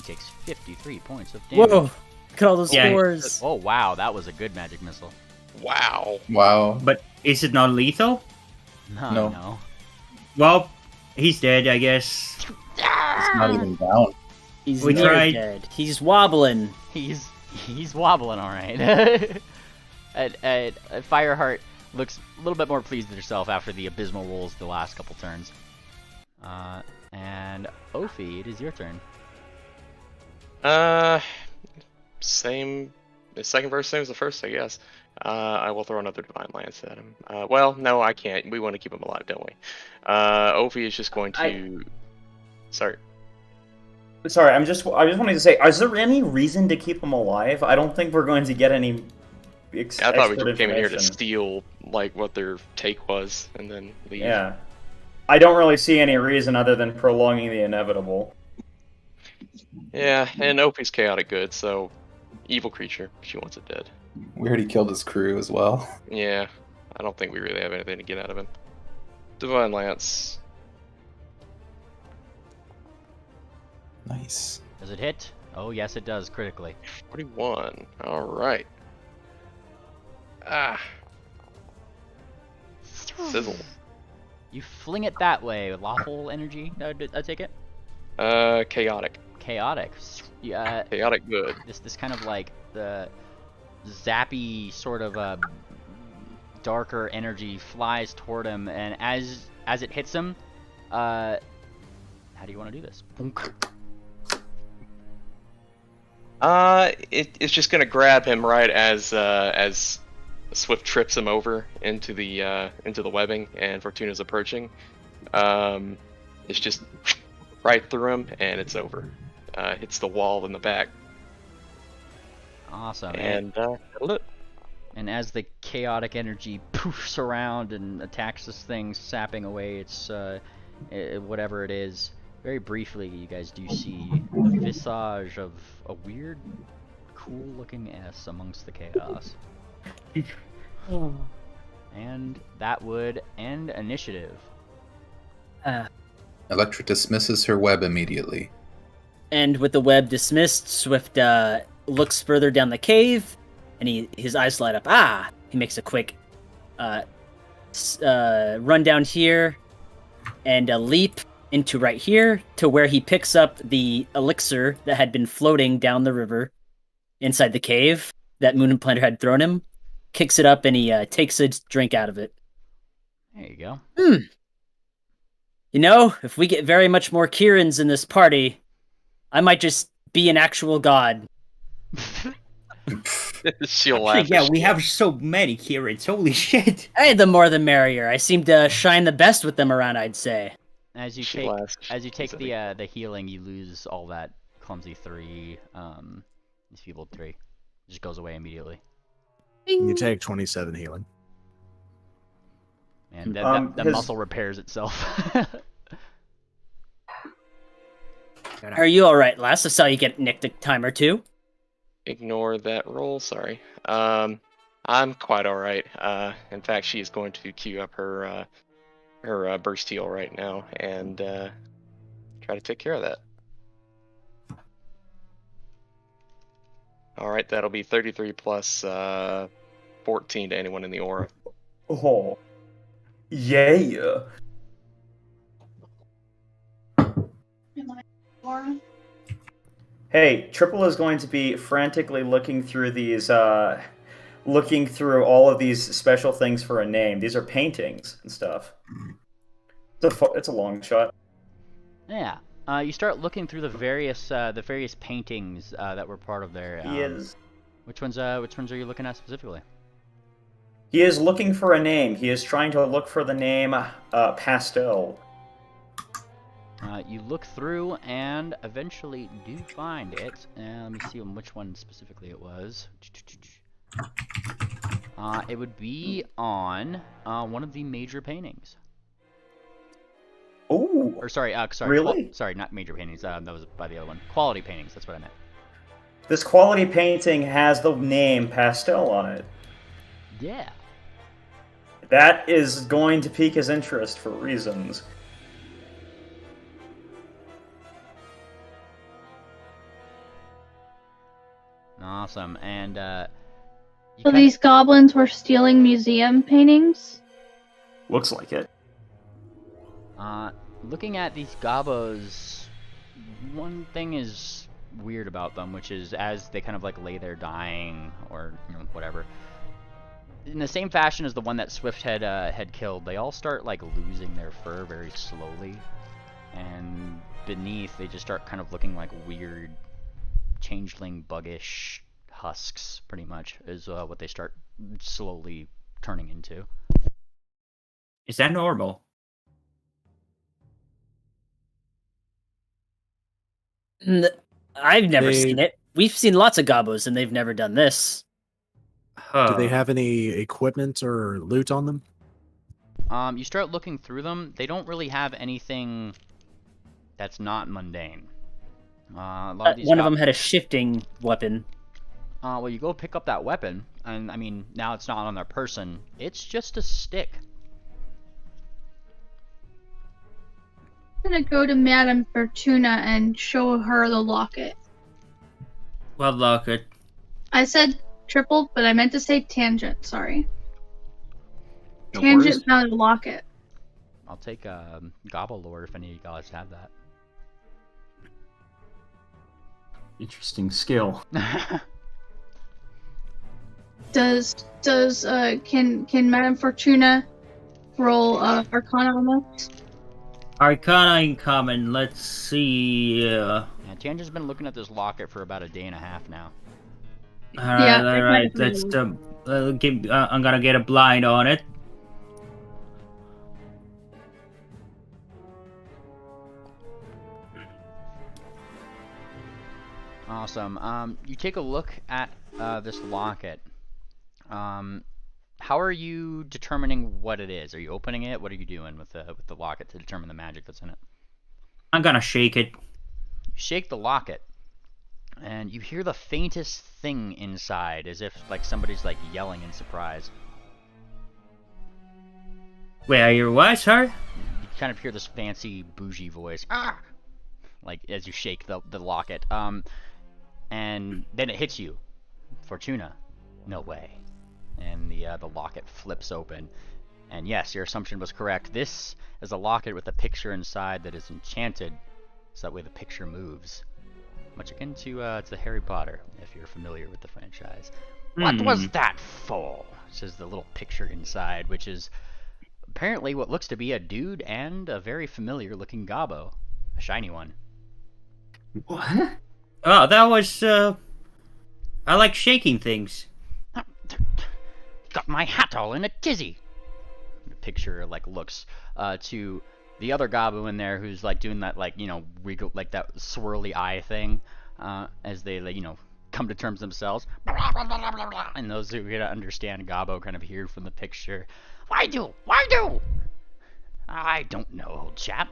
He takes 53 points of damage. Whoa! Look at all those Yeah. scores. Oh wow, that was a good magic missile. Wow. Wow. But is it not lethal? No. No. Well, he's dead, I guess. It's not even down. He's We near tried. dead. He's wobbling. He's wobbling all right. Fireheart looks a little bit more pleased with herself after the abysmal rolls the last couple turns. And Ophi, it is your turn. Same. The second verse, same as the first, I guess. I will throw another Divine Lance at him. Well, no, I can't. We want to keep him alive, don't we? Ophi is just going to. Sorry. Sorry, I just wanted to say, is there any reason to keep him alive? I don't think we're going to get any. I thought we expert came in here to information. steal like what their take was and then leave. Yeah, I don't really see any reason other than prolonging the inevitable. Yeah, and Ophi's chaotic good, so evil creature. She wants it dead. We already killed his crew as well. Yeah, I don't think we really have anything to get out of him. Divine Lance. Nice. Does it hit? Oh yes, it does critically. 41. All right. Ah. Sizzle. You fling it that way. Lawful energy, I take it? Chaotic. Chaotic. Yeah. Chaotic good. This kind of like the zappy sort of darker energy flies toward him, and as it hits him, how do you want to do this? It's just gonna grab him right as Swift trips him over into the webbing, and Fortuna's approaching. It's just right through him, and it's over. Hits the wall in the back. Awesome. And that'll it. And as the chaotic energy poofs around and attacks this thing, sapping away its whatever it is, very briefly you guys do see the visage of a weird, cool-looking S amongst the chaos. And that would end initiative. Electra dismisses her web immediately. And with the web dismissed, Swift looks further down the cave, and his eyes light up. He makes a quick run down here, and a leap into right here to where he picks up the elixir that had been floating down the river inside the cave that Moon and Planter had thrown him, kicks it up, and he takes a drink out of it. There you go. You know, if we get very much more Kirans in this party, I might just be an actual god. She'll Actually, laugh. yeah, we have so many Kirans. Holy shit. Hey, the more the merrier. I seem to shine the best with them around, I'd say. As you She take laughs. the healing, you lose all that clumsy 3, feebled 3. It just goes away immediately. You take 27 healing. And that his- muscle repairs itself. Are you alright, lass? I saw you get nicked a time or two. Ignore that roll. Sorry. I'm quite all right. In fact, she is going to queue up her burst heal right now and try to take care of that. All right, that'll be 33 plus 14 to anyone in the aura. Oh, yeah. Hey, Triple is going to be frantically looking through these, looking through all of these special things for a name. These are paintings and stuff. It's a long shot. Yeah. You start looking through the various paintings that were part of their. He is. Which ones are you looking at specifically? He is looking for a name. He is trying to look for the name Pastel. You look through and eventually do find it. Let me see on which one specifically it was. It would be on one of the major paintings. Oh. Or sorry, Really? Sorry, not major paintings. That was by the other one. Quality paintings. That's what I meant. This quality painting has the name Pastel on it. Yeah. That is going to pique his interest for reasons. Awesome. And you So kinda- these goblins were stealing museum paintings? Looks like it. looking at these gobbos, one thing is weird about them, which is as they kind of like lay there dying or whatever, in the same fashion as the one that Swift had killed, they all start like losing their fur very slowly, and beneath they just start kind of looking like weird changeling buggish husks, pretty much is what they start slowly turning into. Is that normal? I've never They- seen it. We've seen lots of gobbos, and they've never done this. Do they have any equipment or loot on them? You start looking through them, they don't really have anything that's not mundane. A lot of these One of them had a shifting weapon. well, you go pick up that weapon, and I mean, now it's not on their person, it's just a stick. I'm gonna go to Madame Fortuna and show her the locket. Well, look, I said triple, but I meant to say tangent. Sorry. No Tangent worries. found a locket. I'll take Gobble Lore if any of you guys have Interesting skill. that. Can Madame Fortuna roll Arcana on this? Arcana in common. Let's see. Yeah, Tanger's been looking at this locket for about a day and a half now. All right, Yeah, all I right. kind Let's. of I'm gonna get a blind on it. Awesome. You take a look at this locket. How are you determining what it is? Are you opening it? What are you doing with the locket to determine the magic that's in it? I'm gonna shake it. You shake the locket, and you hear the faintest thing inside, as if like somebody's like yelling in surprise. Wait, are you what, sir? You kind of hear this fancy bougie voice, like as you shake the locket. And then it hits you. Fortuna, no way. And the locket flips open. And yes, your assumption was correct. This is a locket with a picture inside that is enchanted, so that way the picture moves. Much akin to Harry Potter, if you're familiar with the franchise. What was that for? Says the little picture inside, which is apparently what looks to be a dude and a very familiar looking gobbo. A shiny one. What? Oh, that was. I like shaking things. Got my hat all in a tizzy. The picture like looks to the other gobbo in there, who's like doing that like wiggle, like that swirly eye thing, as they like come to terms themselves. And those who can understand gobbo kind of hear from the picture. Why do? I don't know, old chap.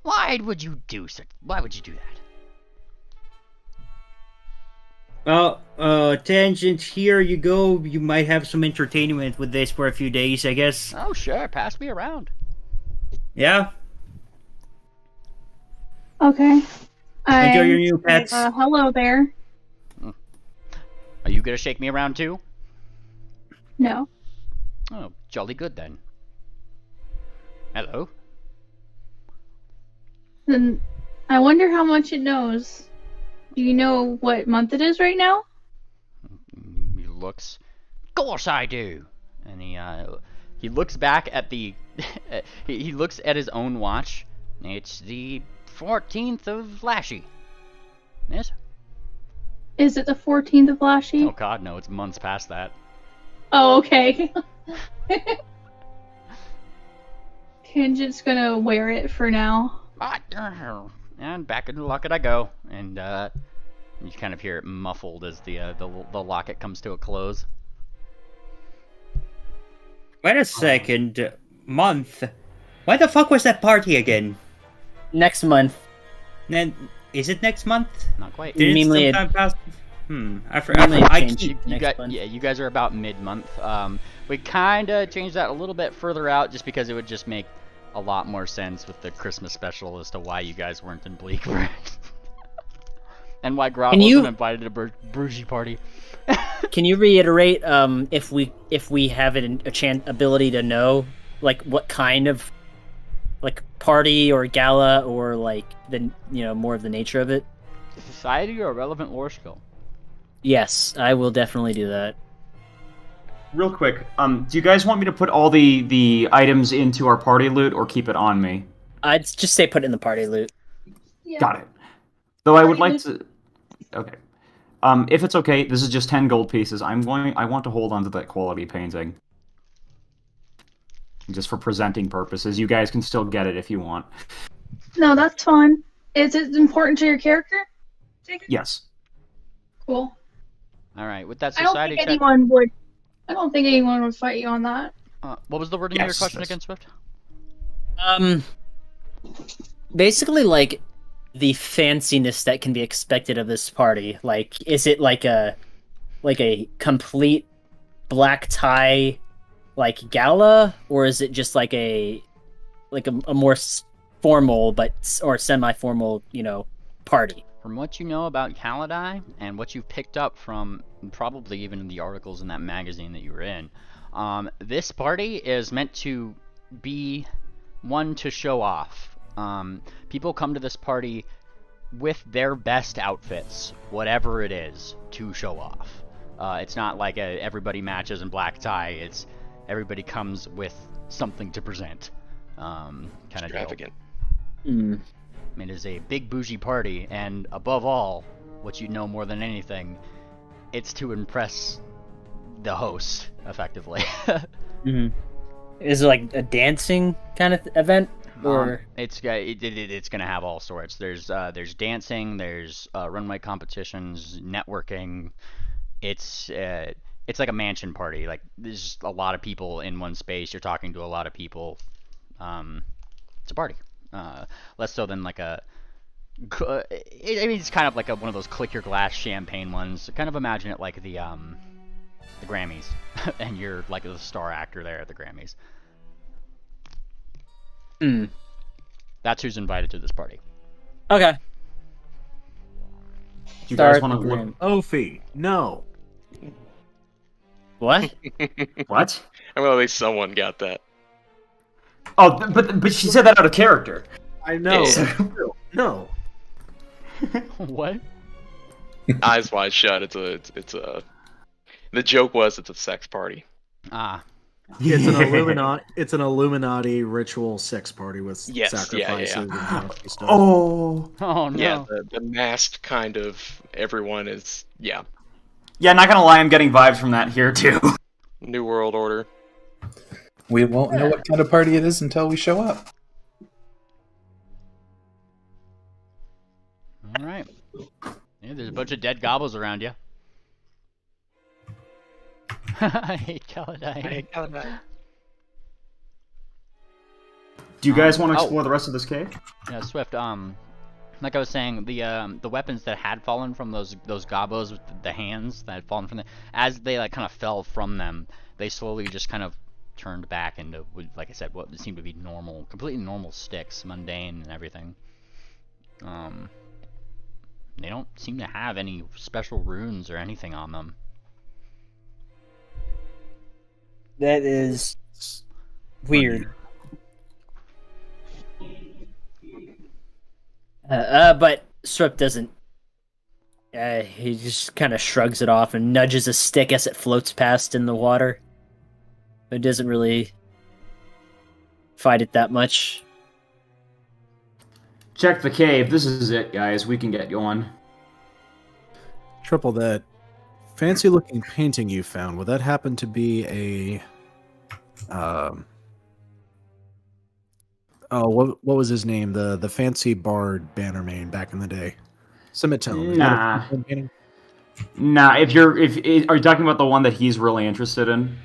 Why would you do that? Tangent, here you go. You might have some entertainment with this for a few days, I guess. Oh sure, pass me around. Yeah? Okay. Enjoy your new pets. Hello there. Are you gonna shake me around too? No. Oh, jolly good then. Hello. Then I wonder how much it knows. Do you know what month it is right now? He looks. Of course I do. And he looks back at the. he looks at his own watch. It's the 14th of Lashy. Yes. Is it the 14th of Lashy? Oh God, no! It's months past that. Oh, okay. Tangent's gonna wear it for now. And back in the locket I go, and you kind of hear it muffled as the locket comes to a close. Wait a second. Month? Why the fuck was that party again? Next month. Then is it next month? Not quite. Didn't Mainly sometime pass? I forgot. mainly I changed. keep. Next month. You guys are about mid-month. We kind of changed that a little bit further out, just because it would just make a lot more sense with the Christmas special as to why you guys weren't in Bleak. And why Grot Can wasn't you- invited to Brugy party. Can you reiterate if we have ability to know like what kind of like party or gala or like the more of the nature of it? Society or relevant lore skill? Yes, I will definitely do that. Real quick, do you guys want me to put all the items into our party loot or keep it on me? I'd just say put it in the party loot. Yeah. Got it. Though I would Party like to. Okay. If it's okay, this is just 10 gold pieces. I want to hold on to that quality painting. Just for presenting purposes. You guys can still get it if you want. No, that's fine. Is it important to your character? Jacob? Yes. Cool. All right, with that I don't society think check. anyone would fight you on that. What was the wording of your Yes, question that's- again, Swift? Basically like the fanciness that can be expected of this party. Like, is it like a complete black tie like gala, or is it just like a more formal or semi-formal party? From what you know about Kalidai and what you've picked up from probably even the articles in that magazine that you were in, this party is meant to be one to show off. People come to this party with their best outfits, whatever it is, to show off. It's not like everybody matches in black tie. It's everybody comes with something to present. Kind of Extravagant. It is a big bougie party, and above all, what you know more than anything, it's to impress the host, effectively. Is it like a dancing kind of event, or it's gonna have all sorts. There's dancing, there's runway competitions, networking. It's like a mansion party. Like there's a lot of people in one space. You're talking to a lot of people. It's a party. Less so than like a. I mean, it's kind of like one of those click your glass champagne ones. Kind of imagine it like the Grammys, and you're like the star actor there at the Grammys. That's who's invited to this party. okay? Do you guys Start want to the look? Ophi, no. What? What? I mean, at least someone got that. Oh, but she said that out of character. I know. Yeah. No. What? Eyes wide shut. It's a. The joke was it's a sex party. Ah, It's an Illuminati. It's an Illuminati ritual sex party with Yes, sacrifices yeah. and nasty stuff. Oh. oh no. Yeah, the masked kind of everyone is Yeah, not gonna lie, I'm getting vibes from that here too. New World Order. We won't know what kind of party it is until we show up. All right. Yeah, there's a bunch of dead gobbos around you. I hate Kalidai. Do you guys want to Oh. explore the rest of this cave? Yeah, Swift. Like I was saying, the weapons that had fallen from those gobbos with the hands that had fallen from them, as they like kind of fell from them, they slowly just kind of turned back into, like I said, what seemed to be normal, completely normal sticks, mundane and everything. They don't seem to have any special runes or anything on them. That is weird. But Strip doesn't. He just kind of shrugs it off and nudges a stick as it floats past in the water. It doesn't really fight it that much. Check the cave. This is it, guys. We can get going. Triple, that fancy looking painting you found, would that happen to be a what was his name? The fancy bard Bannermane back in the day. Scimitar. Nah. Nah, are you talking about the one that he's really interested in?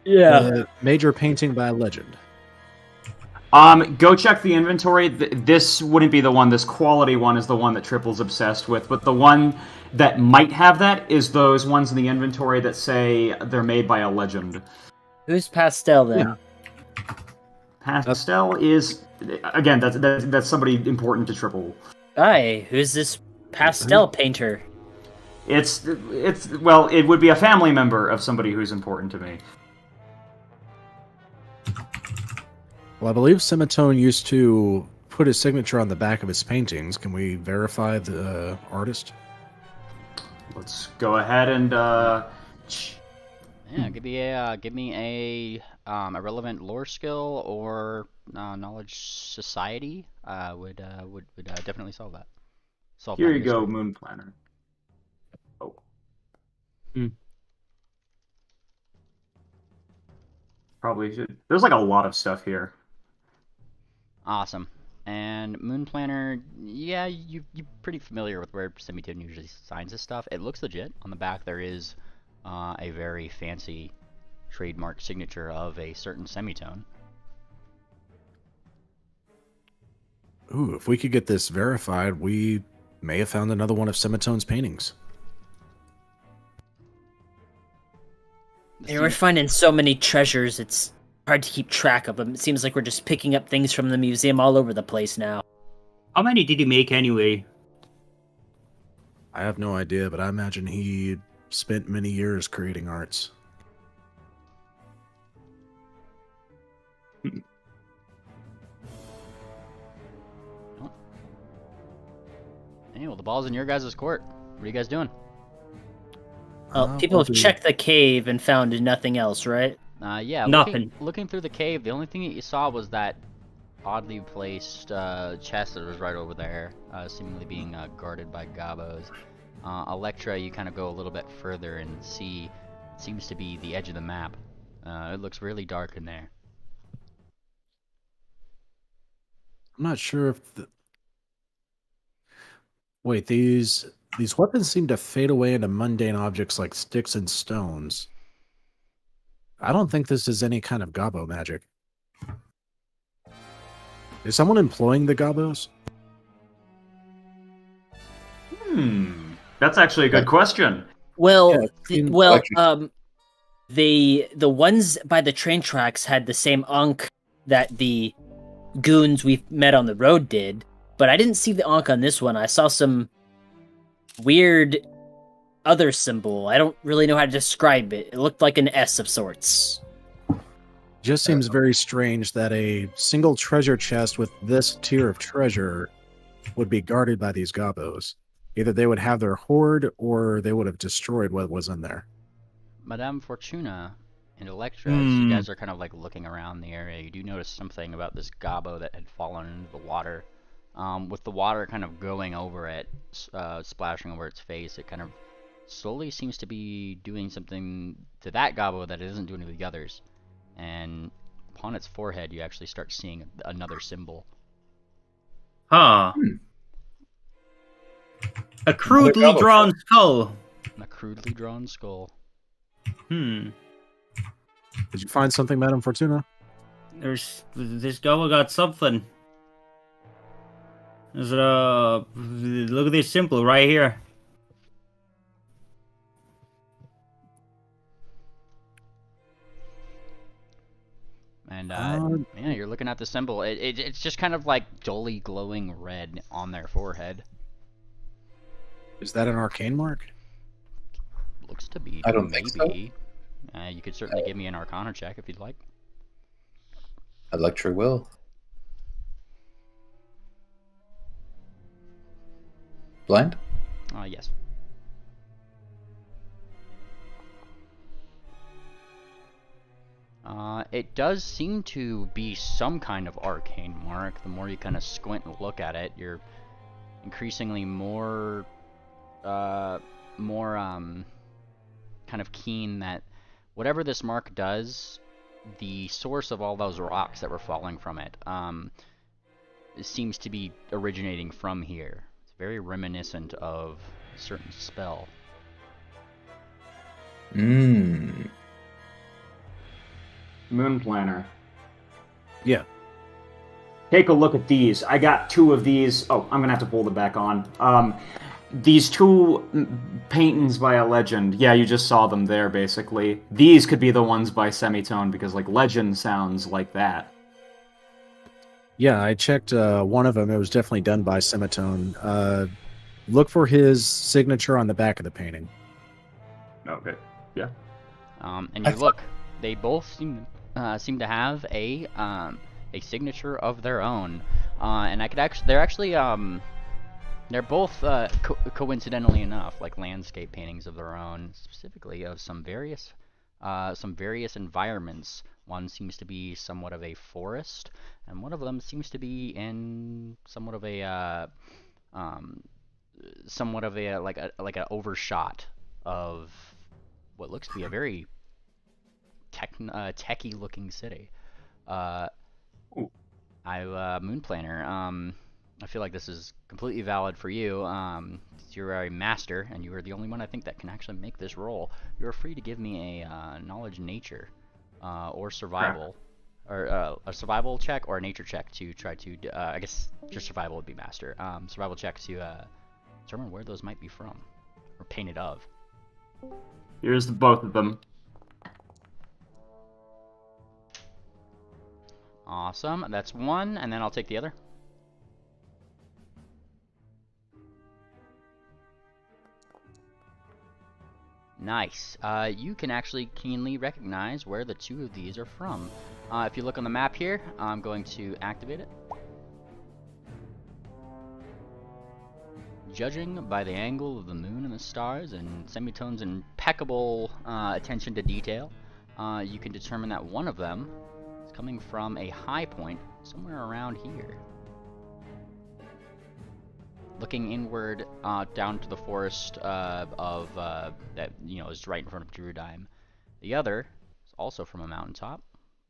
Yeah. Major painting by legend. Go check the inventory. This wouldn't be the one. This quality one is the one that Triple's obsessed with. But the one that might have that is those ones in the inventory that say they're made by a legend. Who's Pastel then? Yeah. Pastel is, again, that's somebody important to Triple. Hi, who's this pastel painter? Well, it would be a family member of somebody who's important to me. Well, I believe Semitone used to put his signature on the back of his paintings. Can we verify the artist? Let's go ahead and Yeah, give me a relevant lore skill or knowledge society. Would definitely solve that. Here that you go, mystery. Moon Planner. Oh. Probably should. There's like a lot of stuff here. Awesome. And Moon Planner, yeah, you're pretty familiar with where Semitone usually signs his stuff. It looks legit. On the back there is a very fancy trademark signature of a certain Semitone. Ooh, if we could get this verified, we may have found another one of Semitone's paintings. Yeah, we're finding so many treasures, it's hard to keep track of them. It seems like we're just picking up things from the museum all over the place now. How many did he make anyway? I have no idea, but I imagine he spent many years creating arts. Hey, well, the ball's in your guys' court. What are you guys doing? Well, people have checked the cave and found nothing else, right? Yeah, Nothing. Looking through the cave, the only thing that you saw was that oddly placed chest that was right over there, seemingly being guarded by gobbos. Electra, you kind of go a little bit further and see, it seems to be the edge of the map. It looks really dark in there. I'm not sure if Wait, these weapons seem to fade away into mundane objects like sticks and stones. I don't think this is any kind of gobbo magic. Is someone employing the gobbos? That's actually a good question. Well, Yeah, the ones by the train tracks had the same Ankh that the goons we met on the road did, but I didn't see the Ankh on this one. I saw some weird other symbol. I don't really know how to describe it. It looked like an S of sorts. Just seems very strange that a single treasure chest with this tier of treasure would be guarded by these gobbos. Either they would have their hoard or they would have destroyed what was in there. Madame Fortuna and Electra, as you guys are kind of like looking around the area, you do notice something about this gobbo that had fallen into the water. With the water kind of going over it, splashing over its face, it kind of slowly seems to be doing something to that gobbo that it isn't doing to the others. And upon its forehead, you actually start seeing another symbol. Huh. A crudely drawn skull. A crudely drawn skull. Did you find something, Madame Fortuna? This guy got something. There's look at this symbol right here. And yeah, you're looking at the symbol. It's just kind of like dully glowing red on their forehead. Is that an arcane mark? Looks to be. I don't think so. You could certainly give me an Arcana check if you'd like. Electra will. Blind? Yes. It does seem to be some kind of arcane mark. The more you kind of squint and look at it, you're increasingly more kind of keen that whatever this mark does, the source of all those rocks that were falling from it, seems to be originating from here. It's very reminiscent of a certain spell. Moon Planner. Yeah. Take a look at these. I got two of these. Oh, I'm gonna have to pull them back on. These two paintings by a legend. Yeah, you just saw them there, basically. These could be the ones by Semitone, because, like, legend sounds like that. Yeah, I checked one of them. It was definitely done by Semitone. Look for his signature on the back of the painting. Okay. Yeah. And you look, they both seem to have a signature of their own, and I could actually they're both coincidentally enough like landscape paintings of their own, specifically of some various environments. One seems to be somewhat of a forest, and one of them seems to be in somewhat of a like an overshot of what looks to be a very techy looking city. Moon Planner. I feel like this is completely valid for you. You're a master, and you are the only one I think that can actually make this roll. You're free to give me a knowledge nature, or survival, or a survival check or a nature check to try to. I guess just survival would be master. Survival check to determine where those might be from, or painted of. Here's both of them. Awesome. That's one, and then I'll take the other. Nice. You can actually keenly recognize where the two of these are from. If you look on the map here, I'm going to activate it. Judging by the angle of the moon and the stars and Semitone's impeccable attention to detail, you can determine that one of them is coming from a high point somewhere around here. Looking inward down to the forest of that is right in front of Druidheim. The other is also from a mountaintop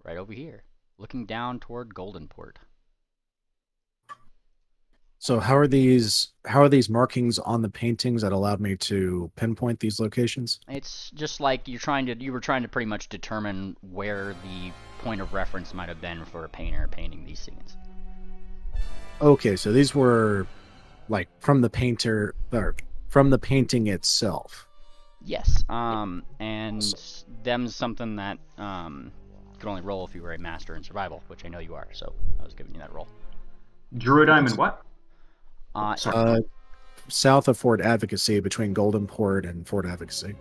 right over here, looking down toward Goldenport. So how are these markings on the paintings that allowed me to pinpoint these locations? It's just like you were trying to pretty much determine where the point of reference might have been for a painter painting these scenes. Okay, so these were like from the painter or from the painting itself. Yes. And them's something that you could only roll if you were a master in survival, which I know you are, so I was giving you that roll. Druidheim and what? South of Fort Advocacy, between Goldenport and Fort Advocacy.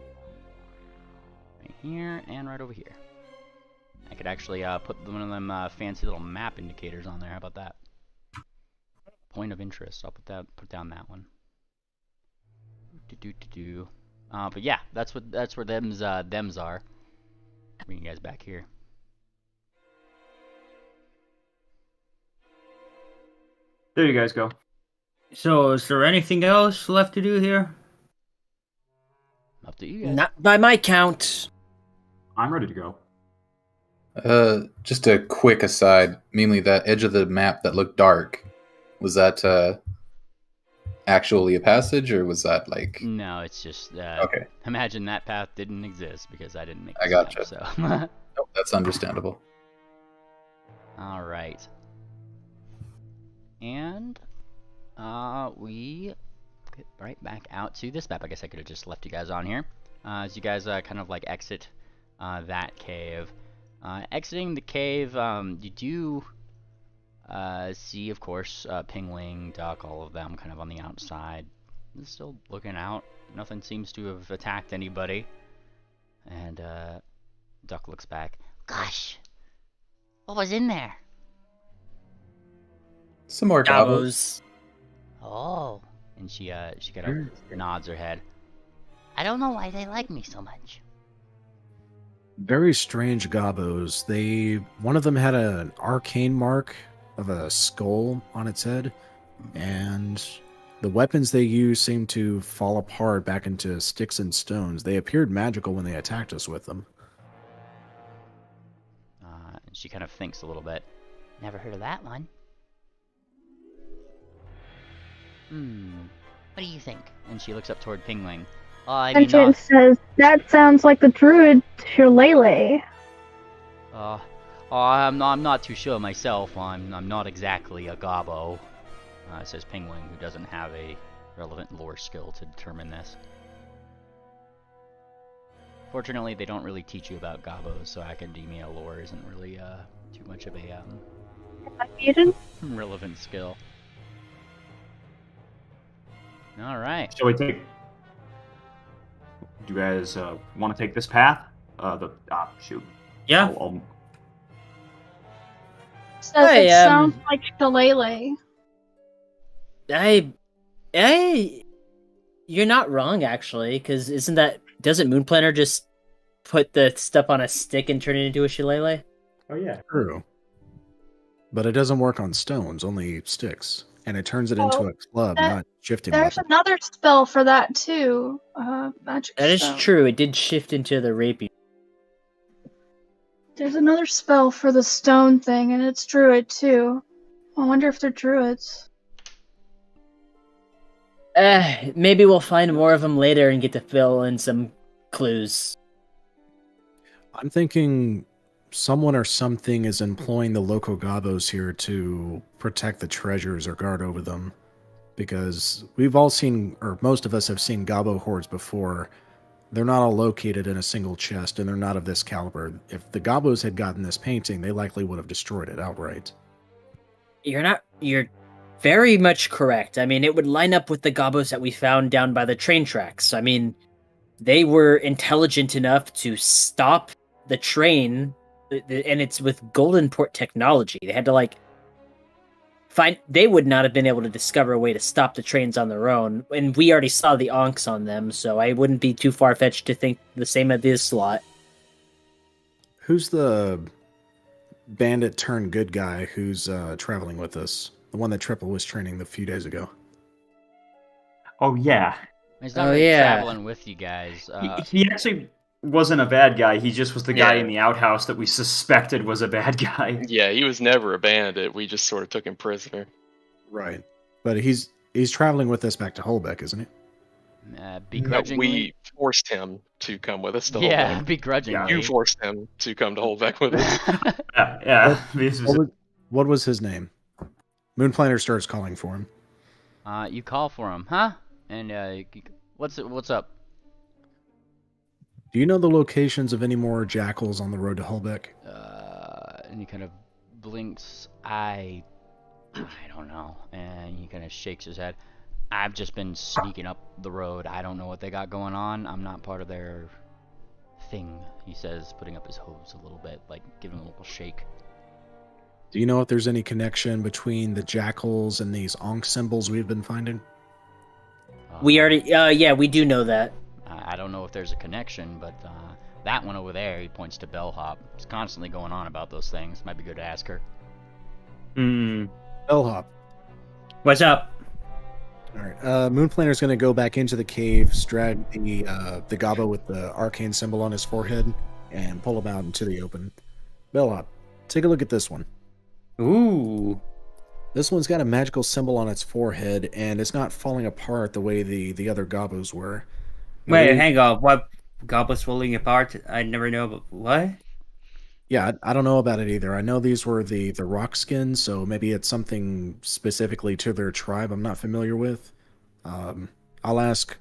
Right here and right over here. I could actually put one of them fancy little map indicators on there. How about that? Point of interest. I'll put down that one. But yeah, that's where them's are. Bring you guys back here. There you guys go. So, is there anything else left to do here? Up to you guys. Not by my count. I'm ready to go. Just a quick aside, mainly that edge of the map that looked dark. Was that actually a passage, or was that like... No, it's just... okay. Imagine that path didn't exist, because I didn't make I this gotcha. up, so... Nope, that's understandable. Alright. And... we get right back out to this map. I guess I could have just left you guys on here. As you guys kind of like exit that cave. Exiting the cave, you do see, of course, Pingling, Duck, all of them kind of on the outside. Still looking out. Nothing seems to have attacked anybody. And Duck looks back. Gosh! What was in there? Some more gobbos. Oh. And she kind of nods her head. I don't know why they like me so much. Very strange gobbos. One of them had an arcane mark of a skull on its head, and the weapons they use seem to fall apart back into sticks and stones. They appeared magical when they attacked us with them. And she kind of thinks a little bit. Never heard of that one. What do you think? And she looks up toward Pingling. Sentient says, that sounds like the druid Shillelagh. I'm not too sure myself. I'm not exactly a gobbo, says Pingling, who doesn't have a relevant lore skill to determine this. Fortunately, they don't really teach you about gobbos, so academia lore isn't really too much of a Muted? Relevant skill. All right. Shall we take? Do you guys want to take this path? Shoot. Yeah. I'll Says it Hi, sounds like Shillelagh. You're not wrong, actually, because doesn't Moon Planner just put the stuff on a stick and turn it into a shillelagh? Oh yeah. True. But it doesn't work on stones, only sticks. And it turns it into a club, not shifting There's weapon. another spell for that too. Magic That is stone. true. It did shift into the rapier. There's another spell for the stone thing, and it's druid too. I wonder if they're druids. Maybe we'll find more of them later and get to fill in some clues. I'm thinking someone or something is employing the local gobbos here to protect the treasures or guard over them. Because we've all seen, or most of us have seen gobbo hordes before. They're not all located in a single chest, and they're not of this caliber. If the gobbos had gotten this painting, they likely would have destroyed it outright. You're very much correct. I mean, it would line up with the gobbos that we found down by the train tracks. I mean, they were intelligent enough to stop the train, and it's with Golden Port technology. They had to, they would not have been able to discover a way to stop the trains on their own, and we already saw the onks on them, so I wouldn't be too far-fetched to think the same of this slot. Who's the bandit turned good guy who's traveling with us? The one that Triple was training a few days ago. Oh yeah. He's not really traveling with you guys. He actually wasn't a bad guy. He just was the guy in the outhouse that we suspected was a bad guy. Yeah, he was never a bandit. We just sort of took him prisoner. Right. But he's traveling with us back to Holbeck, isn't he? Begrudgingly. We forced him to come with us to Yeah, Holbeck. begrudgingly. You forced him to come to Holbeck with us. Yeah. What was his name? Moon Planner starts calling for him. You call for him, huh? And what's up? Do you know the locations of any more jackals on the road to Holbeck? And he kind of blinks. I don't know. And he kind of shakes his head. I've just been sneaking up the road. I don't know what they got going on. I'm not part of their thing, he says, putting up his hooves a little bit, giving a little shake. Do you know if there's any connection between the jackals and these Ankh symbols we've been finding? We already, we do know that. I don't know if there's a connection, but that one over there, he points to Bellhop. It's constantly going on about those things. Might be good to ask her. Bellhop. What's up? All right. Moon Planner's going to go back into the cave, drag the gobbo with the arcane symbol on his forehead, and pull him out into the open. Bellhop, take a look at this one. Ooh. This one's got a magical symbol on its forehead, and it's not falling apart the way the other gobbos were. Wait, hang on. What? Gobbos falling apart? I never know about what? Yeah, I don't know about it either. I know these were the rock skins, so maybe it's something specifically to their tribe I'm not familiar with. I'll ask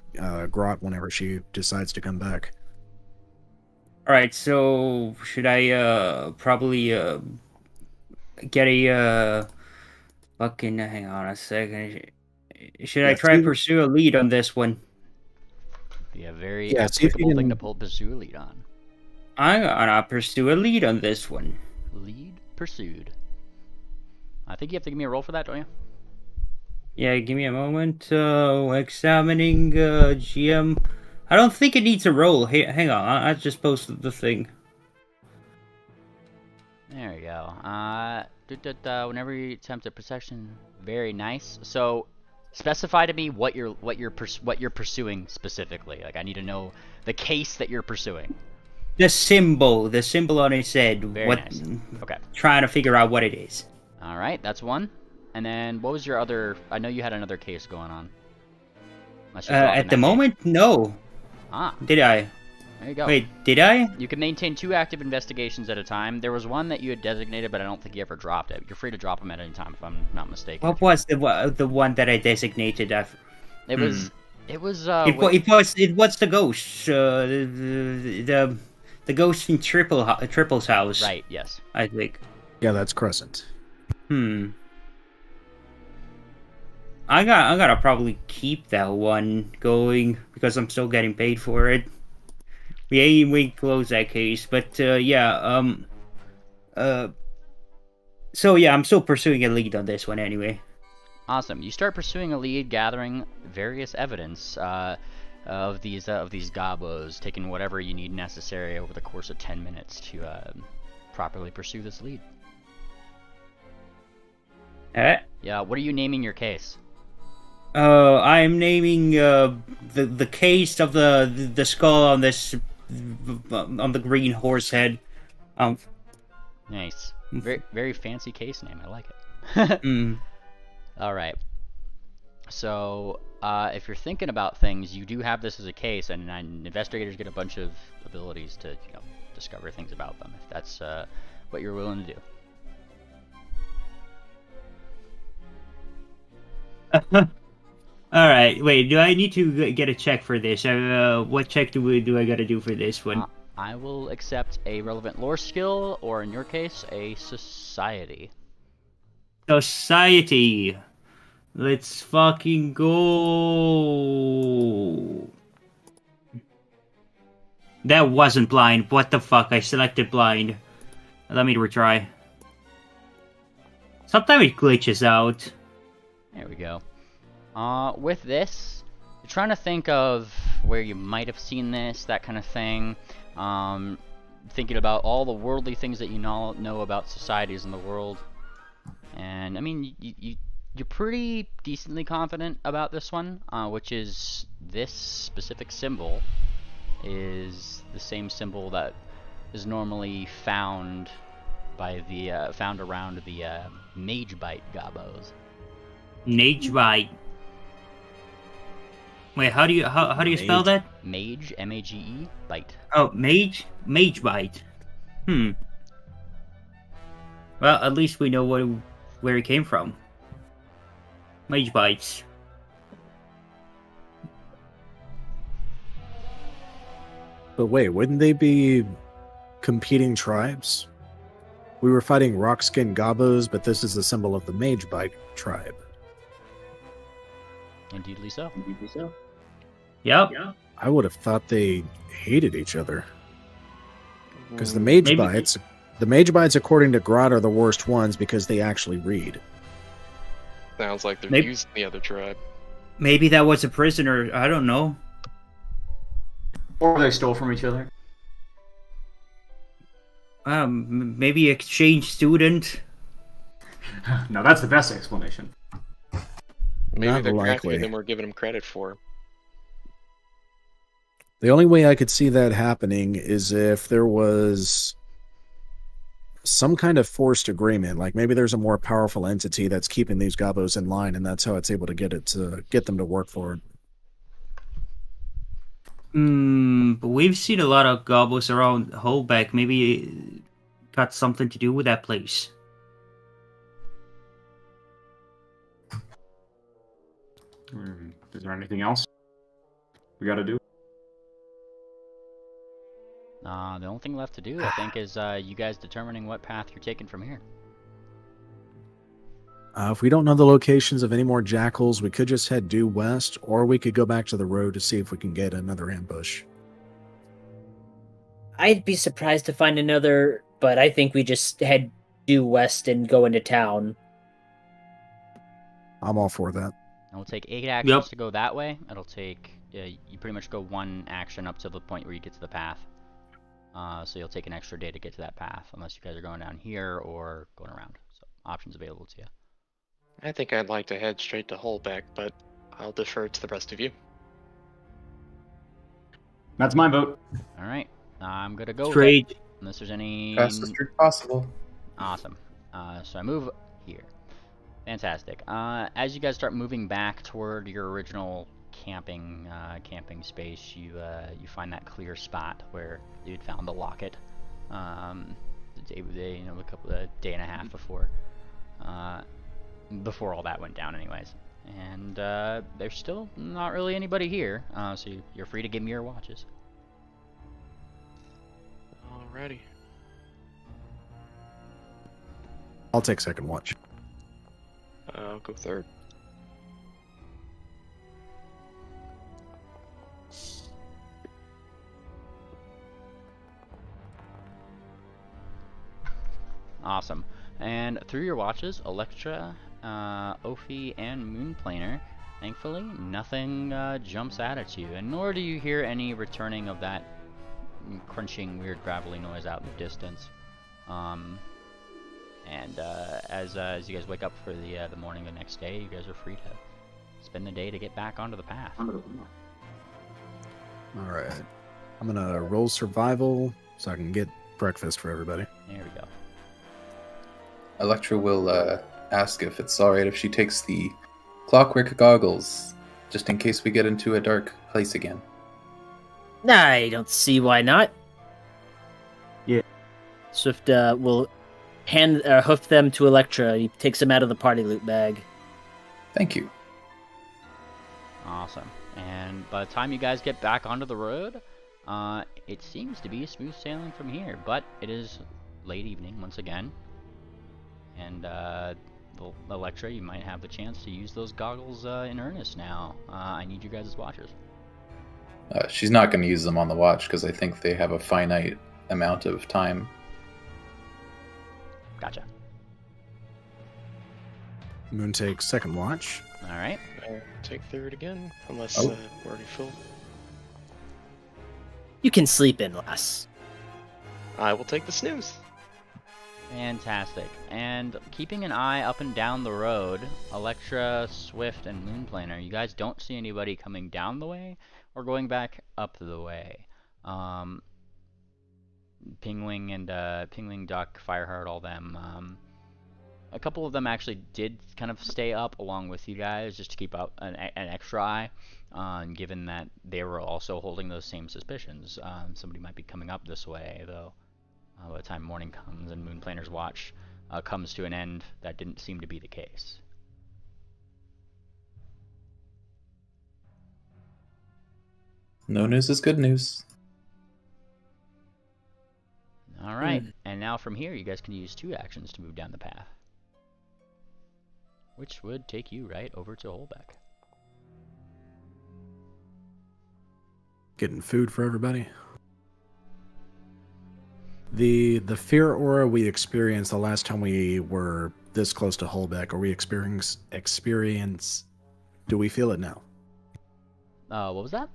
Grot whenever she decides to come back. Alright, so should I probably get a fucking hang on a second. Should I try and pursue a lead on this one? Be a very applicable thing to pursue a lead on. I'm gonna pursue a lead on this one. Lead pursued. I think you have to give me a roll for that, don't you? Yeah, give me a moment. Examining GM. I don't think it needs a roll. Hey, hang on, I just posted the thing. There you go. Whenever you attempt a perception, very nice. So, specify to me what you're pursuing specifically. I need to know the case that you're pursuing. The symbol on his head. Very nice. Okay. Trying to figure out what it is. All right, that's one. And then what was your other? I know you had another case going on. At the moment, no. Ah. Did I? There you go. Wait, did I? You can maintain 2 active investigations at a time. There was one that you had designated, but I don't think you ever dropped it. You're free to drop them at any time, if I'm not mistaken. What was the one that I designated? It was. It was the ghost. The ghost in Triple's house. Right. Yes. I think. Yeah, that's Crescent. I gotta probably keep that one going because I'm still getting paid for it. We close that case, but yeah, so yeah, I'm still pursuing a lead on this one anyway. Awesome. You start pursuing a lead, gathering various evidence of these gobbos, taking whatever you need necessary over the course of 10 minutes to properly pursue this lead. Yeah. What are you naming your case? I am naming the case of the skull on this on the green horse head. Nice. Very fancy case name. I like it. All right. So, if you're thinking about things, you do have this as a case, and investigators get a bunch of abilities to, discover things about them, if that's what you're willing to do. All right. Wait. Do I need to get a check for this? What check do I gotta do for this one? I will accept a relevant lore skill, or in your case, a society. Society. Let's fucking go. That wasn't blind. What the fuck? I selected blind. Let me retry. Sometimes it glitches out. There we go. With this, you're trying to think of where you might have seen this, that kind of thing. Thinking about all the worldly things that you know about societies in the world. And, I mean, you're pretty decently confident about this one, which is this specific symbol is the same symbol that is normally found by the found around the Mage bite gobbos. Mage bite. Wait, how do you spell that? Mage, M-A-G-E, bite. Oh, mage bite. Well, at least we know where it came from. Mage bites. But wait, wouldn't they be competing tribes? We were fighting rock-skinned gobbos, but this is the symbol of the Mage bite tribe. Indeedly so. Yep. I would have thought they hated each other. Because the Mage bites, according to Grot, are the worst ones because they actually read. Sounds like they're using the other tribe. Maybe that was a prisoner. I don't know. Or they stole from each other. Maybe exchange student. No, that's the best explanation. Maybe they're craftier than we're giving them credit for. The only way I could see that happening is if there was some kind of forced agreement. Like maybe there's a more powerful entity that's keeping these gobbos in line, and that's how it's able to get them to work for it. But we've seen a lot of gobbos around Holbeck. Maybe it got something to do with that place. Is there anything else we gotta do? The only thing left to do, I think, is you guys determining what path you're taking from here. If we don't know the locations of any more jackals, we could just head due west, or we could go back to the road to see if we can get another ambush. I'd be surprised to find another, but I think we just head due west and go into town. I'm all for that. It'll take 8 actions to go that way. It'll take, you pretty much go 1 action up to the point where you get to the path. So you'll take an extra day to get to that path, unless you guys are going down here or going around. So options available to you. I think I'd like to head straight to Holbeck, but I'll defer to the rest of you. That's my vote. All right, I'm gonna go straight. Unless there's any fastest route possible. Awesome. So I move here. Fantastic. As you guys start moving back toward your original camping space, you find that clear spot where you'd found the locket. A day and a half before. Before all that went down, anyways. And there's still not really anybody here, so you're free to give me your watches. Alrighty. I'll take second watch. I'll go third. Awesome. And through your watches, Electra, Ophi, and Moonplaner, thankfully, nothing jumps out at you, and nor do you hear any returning of that crunching, weird, gravelly noise out in the distance. As you guys wake up for the morning the next day, you guys are free to spend the day to get back onto the path. All right. I'm gonna roll survival so I can get breakfast for everybody. There we go. Electra will ask if it's alright if she takes the clockwork goggles, just in case we get into a dark place again. I don't see why not. Yeah. Swift will hoof them to Electra. He takes them out of the party loot bag. Thank you. Awesome. And by the time you guys get back onto the road, it seems to be smooth sailing from here, but it is late evening once again. And Electra, you might have the chance to use those goggles in earnest now. I need you guys' watches. She's not going to use them on the watch because I think they have a finite amount of time. Gotcha. Moon takes second watch. All right. I'll take third again, unless Oh. we're already full. You can sleep in less. I will take the snooze. Fantastic. And keeping an eye up and down the road, Electra, Swift, and Moonplaner, you guys don't see anybody coming down the way or going back up the way. Pingwing and Pingwing, Duck, Fireheart, all them. A couple of them actually did kind of stay up along with you guys just to keep out an extra eye, given that they were also holding those same suspicions. Somebody might be coming up this way, though. By the time morning comes and Moonplaner's watch comes to an end, that didn't seem to be the case. No news is good news. Alright, and now from here you guys can use 2 actions to move down the path, which would take you right over to Holbeck. Getting food for everybody. The fear aura we experienced the last time we were this close to Holbeck, or we experience, do we feel it now? What was that?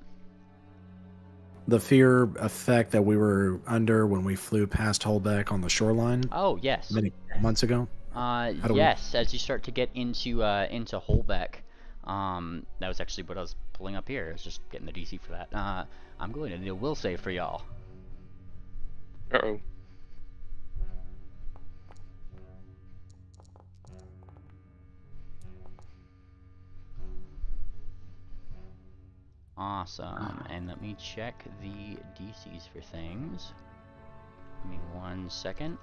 The fear effect that we were under when we flew past Holbeck on the shoreline Oh, yes. many months ago? do Yes, as you start to get into Holbeck, that was actually what I was pulling up here. I was just getting the DC for that. I'm going to need a will save for y'all. Uh-oh. Awesome. And let me check the DCs for things. Give me 1 second.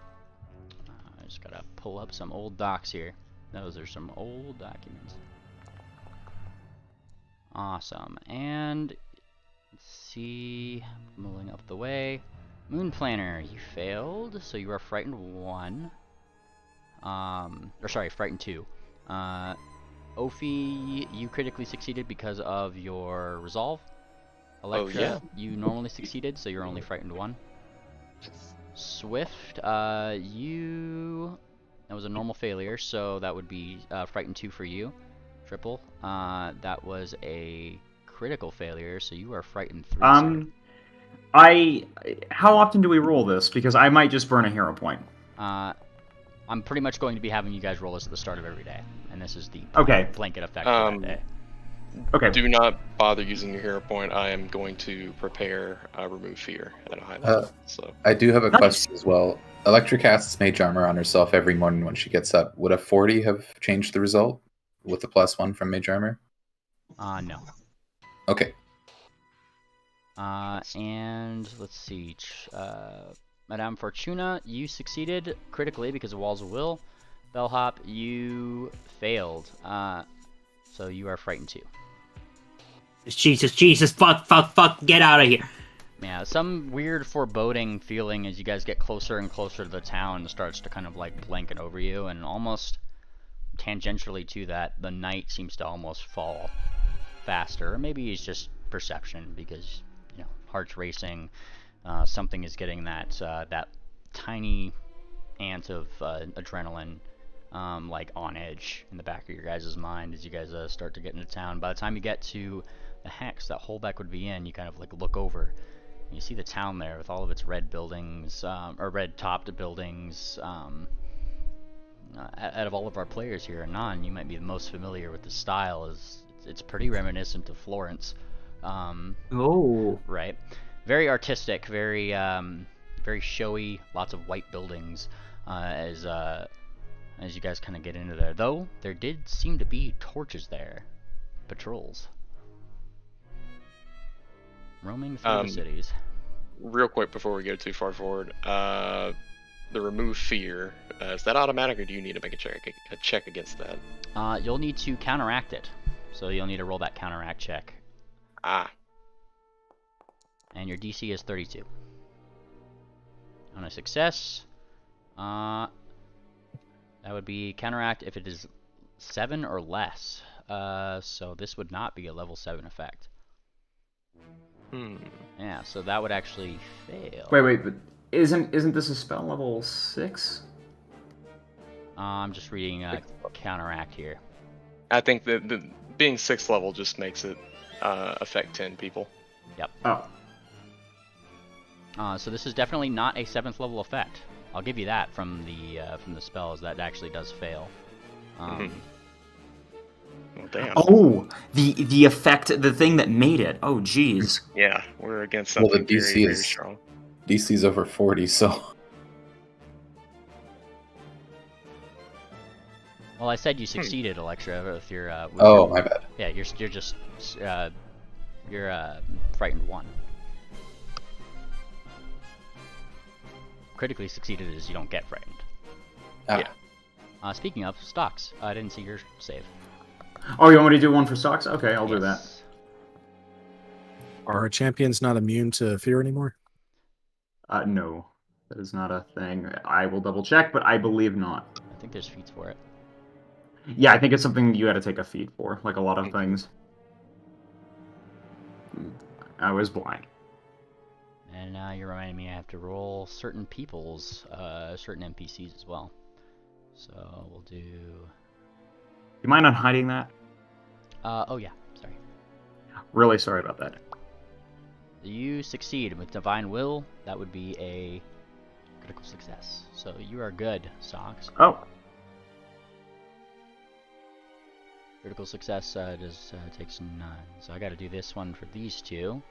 I just gotta pull up some old docs here. Those are some old documents. Awesome. And let's see, moving up the way. Moonplaner, you failed, so you are frightened 1. Or sorry, frightened 2. Ophi, you critically succeeded because of your resolve. Electra, yeah. you normally succeeded, so you're only frightened 1. Swift, you... That was a normal failure, so that would be frightened 2 for you. Triple. That was a critical failure, so you are frightened 3. How often do we roll this? Because I might just burn a hero point. I'm pretty much going to be having you guys roll this at the start of every day, and this is the blanket effect for that day. Okay. Do not bother using your hero point. I am going to prepare remove fear at a high level. So I do have a Nice. question as well. Electra casts mage armor on herself every morning when she gets up. Would a 40 have changed the result with the +1 from mage armor? No. Okay. And let's see. Madame Fortuna, you succeeded critically because of Walls of Will. Bellhop, you failed. So you are frightened 2. Jesus, fuck, get out of here. Yeah, some weird foreboding feeling as you guys get closer and closer to the town starts to kind of like blanket over you, and almost tangentially to that, the night seems to almost fall faster. Or maybe it's just perception because, you know, heart's racing. Something is getting that that tiny ant of adrenaline, like on edge in the back of your guys' mind as you guys start to get into town. By the time you get to the hex that Holbeck would be in, you kind of like look over. And you see the town there with all of its red buildings, or red-topped buildings. Out of all of our players here, Anon, you might be the most familiar with the style. It's pretty reminiscent of Florence. Oh. Right. Very artistic, very very showy, lots of white buildings as you guys kind of get into there. Though there did seem to be torches there, patrols roaming through the cities. Real quick before we go too far forward, the remove fear, is that automatic, or do you need to make a check against that? You'll need to counteract it, so you'll need to roll that counteract check. And your DC is 32. On a success, that would be counteract if it is 7 or less. So this would not be a level 7 effect. Yeah, so that would actually fail. Wait, but isn't this a spell level 6? I'm just reading counteract here. I think that the being 6th level just makes it affect 10 people. Yep. Oh. So this is definitely not a 7th level effect. I'll give you that from the spells. That actually does fail. Well, damn. Oh, the effect, the thing that made it. Oh, jeez. Yeah, we're against something the DC very is strong. DC's over 40, so. Well, I said you succeeded, Electra, with your. My bad. Yeah, you're just you're frightened 1. Critically succeeded is you don't get frightened. Yeah. Speaking of stocks, I didn't see your save. Oh, you want me to do one for stocks? Okay, I'll do that. Are our champions not immune to fear anymore? No, that is not a thing. I will double check, but I believe not. I think there's feats for it. Yeah, I think it's something you got to take a feat for, like a lot of things. I was blind. And now you're reminding me I have to roll certain people's, certain NPCs as well. So we'll do... You mind on hiding that? Oh yeah, sorry. Really sorry about that. You succeed with Divine Will. That would be a critical success. So you are good, Socks. Oh. Critical success takes 9. So I got to do this one for these two.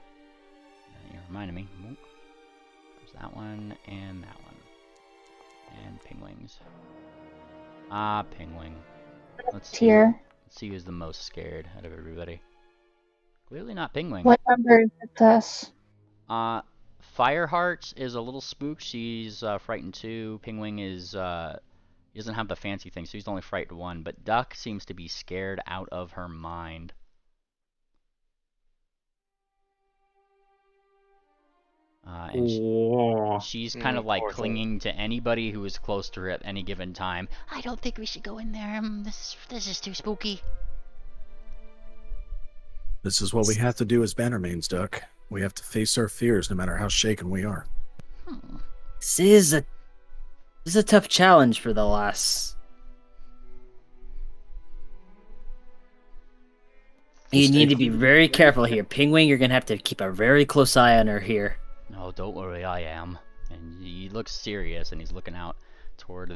You're reminding me. There's that one and that one. And Pingwings. Pingwing. Let's see who's the most scared out of everybody. Clearly not Pingwing. What number is this? Fireheart is a little spooked. She's frightened 2. Pingwing is he doesn't have the fancy thing, so he's only frightened 1. But Duck seems to be scared out of her mind. And she's kind of like clinging to anybody who is close to her at any given time. I don't think we should go in there. This is too spooky. This is what we have to do as Bannermanes, Duck. We have to face our fears no matter how shaken we are. This is a tough challenge for the lass. You need to be very careful here. Pingwing, you're going to have to keep a very close eye on her here. No, don't worry, I am. And he looks serious, and he's looking out toward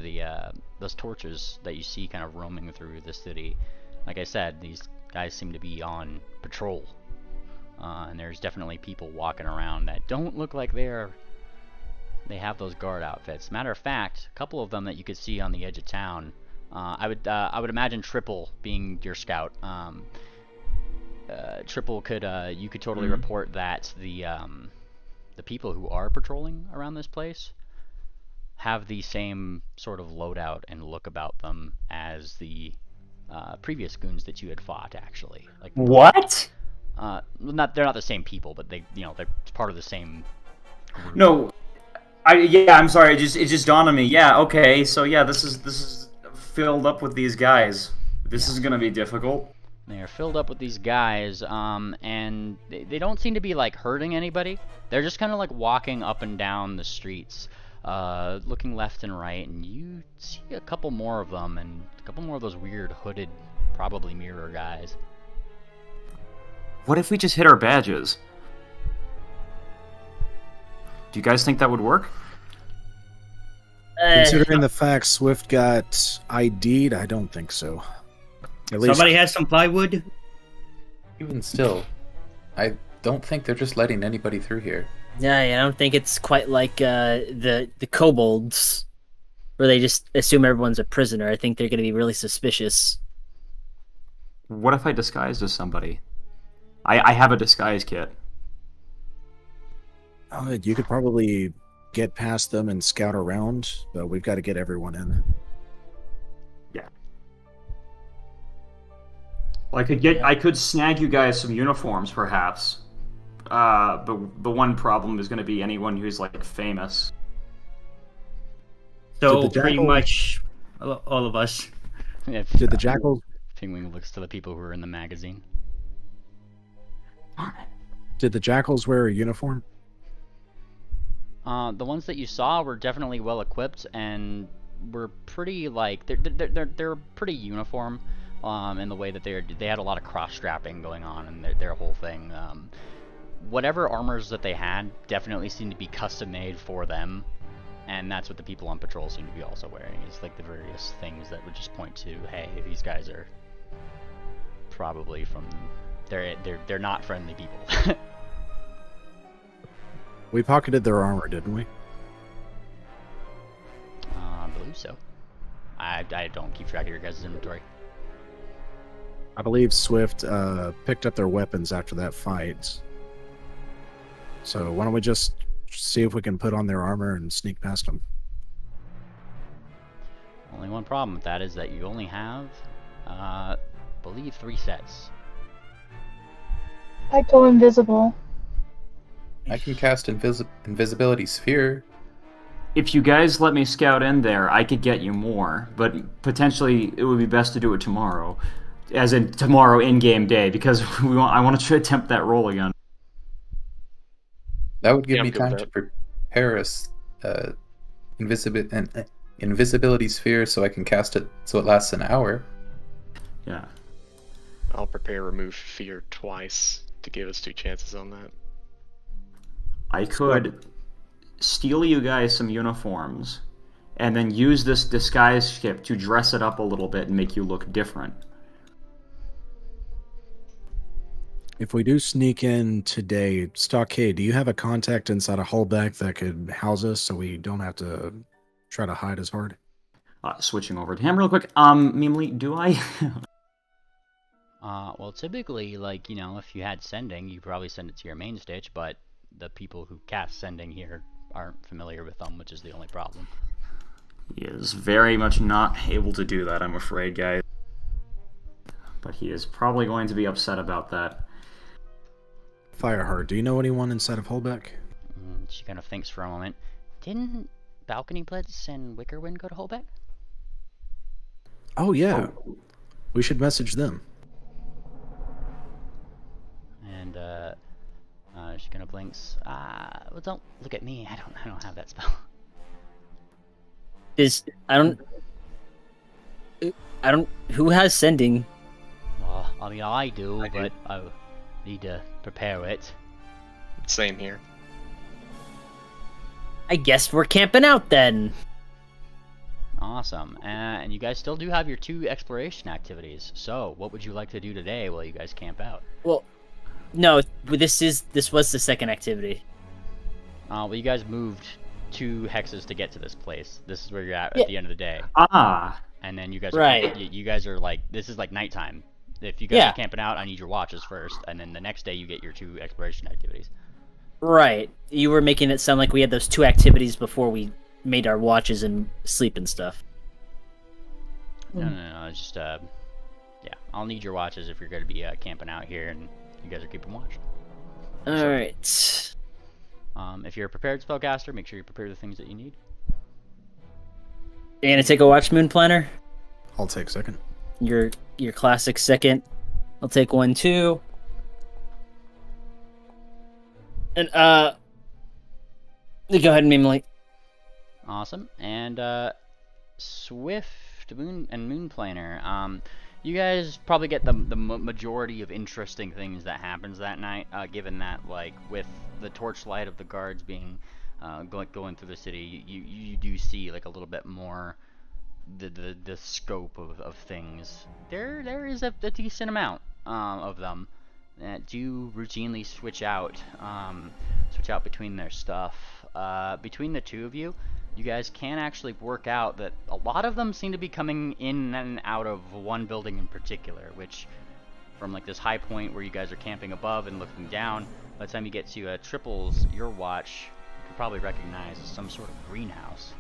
those torches that you see kind of roaming through the city. Like I said, these guys seem to be on patrol. And there's definitely people walking around that don't look like they have those guard outfits. Matter of fact, a couple of them that you could see on the edge of town. I would imagine Triple being your scout. Triple could you could totally report that the people who are patrolling around this place have the same sort of loadout and look about them as the previous goons that you had fought. Actually, like what? They're not the same people, but they're part of the same group. No, I'm sorry. It just dawned on me. Yeah, okay. So yeah, this is filled up with these guys. This is gonna be difficult. They're filled up with these guys, and they don't seem to be like hurting anybody. They're just kind of like walking up and down the streets, looking left and right, and you see a couple more of them, and a couple more of those weird hooded, probably mirror guys. What if we just hit our badges? Do you guys think that would work? Considering the fact Swift got ID'd, I don't think so. At least Somebody has some plywood? Even still, I don't think they're just letting anybody through here. Yeah, I don't think it's quite like the kobolds, where they just assume everyone's a prisoner. I think they're going to be really suspicious. What if I disguised as somebody? I have a disguise kit. you could probably get past them and scout around, but we've got to get everyone in. Yeah. Well, I could snag you guys some uniforms, perhaps. But the one problem is going to be anyone who's like famous. So pretty much all of us. Did the jackal? Penguin looks to the people who are in the magazine. Did the jackals wear a uniform? The ones that you saw were definitely well equipped and were pretty like they're pretty uniform in the way that they had a lot of cross strapping going on in their whole thing. Whatever armors that they had definitely seemed to be custom made for them, and that's what the people on patrol seem to be also wearing. Is like the various things that would just point to, hey, these guys are probably from they're not friendly people. We pocketed their armor, didn't we? I believe so. I don't keep track of your guys' inventory. I believe Swift picked up their weapons after that fight. So why don't we just see if we can put on their armor and sneak past them? Only one problem with that is that you only have, I believe, 3 sets. I go invisible. I can cast invisibility sphere. If you guys let me scout in there, I could get you more, but potentially it would be best to do it tomorrow, as in tomorrow in-game day, because I want to attempt that roll again. That would give me time to prepare a invisibility sphere so I can cast it so it lasts an hour. Yeah. I'll prepare remove fear twice to give us 2 chances on that. I could steal you guys some uniforms and then use this disguise kit to dress it up a little bit and make you look different. If we do sneak in today, Stockade, do you have a contact inside a hullback that could house us so we don't have to try to hide as hard? Switching over to him real quick. Mimli, do I? Well, typically, like, you know, if you had sending, you probably send it to your main stitch, but the people who cast sending here aren't familiar with them, which is the only problem. He is very much not able to do that, I'm afraid, guys. But he is probably going to be upset about that. Fireheart, do you know anyone inside of Holbeck? She kind of thinks for a moment. Didn't Balcony Blitz and Wickerwind go to Holbeck? Oh, yeah. We should message them. And, she kind of blinks. Well, don't look at me. I don't have that spell. Who has sending? Well, I mean, I do, but I need to prepare it. Same here. I guess we're camping out then. Awesome. And you guys still do have your 2 exploration activities. So, what would you like to do today while you guys camp out? Well, no, this was the second activity. Well, you guys moved 2 hexes to get to this place. This is where you're at the end of the day. And then you guys you guys are like, this is like nighttime. If you guys are camping out, I need your watches first, and then the next day you get your 2 exploration activities. Right. You were making it sound like we had those 2 activities before we made our watches and sleep and stuff. No, it's just, yeah, I'll need your watches if you're going to be camping out here, and you guys are keeping watch. Alright. If you're a prepared spellcaster, make sure you prepare the things that you need. You gonna take a watch, Moon Planner? I'll take second. Your classic second. I'll take one too. And you go ahead and Mimley. Awesome. And Swift Moon Planner. You guys probably get the majority of interesting things that happens that night, given that, like, with the torchlight of the guards being going through the city, you do see like a little bit more the scope of things. There is a decent amount of them that do routinely switch out between their stuff. Between the two of you, you guys can actually work out that a lot of them seem to be coming in and out of one building in particular, which, from like this high point where you guys are camping above and looking down, by the time you get to Triples, your watch, you can probably recognize as some sort of greenhouse.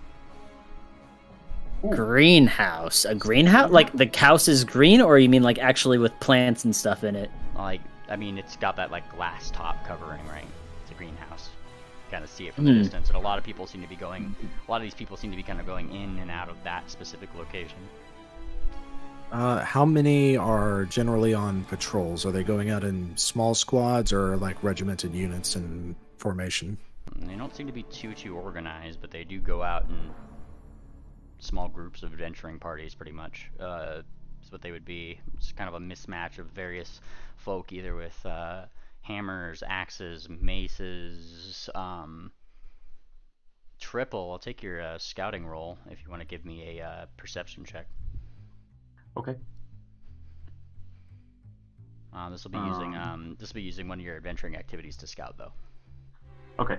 Greenhouse? A greenhouse? Like the house is green, or you mean like actually with plants and stuff in it? Like, I mean, it's got that like glass top covering, right? It's a greenhouse. Kind of see it from the distance, and a lot of people seem to be going. A lot of these people seem to be kind of going in and out of that specific location. How many are generally on patrols? Are they going out in small squads or like regimented units in formation? They don't seem to be too organized, but they do go out in small groups of adventuring parties, pretty much. Is what they would be. It's kind of a mismatch of various folk, either with hammers, axes, maces. Triple, I'll take your scouting roll if you want to give me a perception check. Okay. This will be using one of your adventuring activities to scout, though. Okay.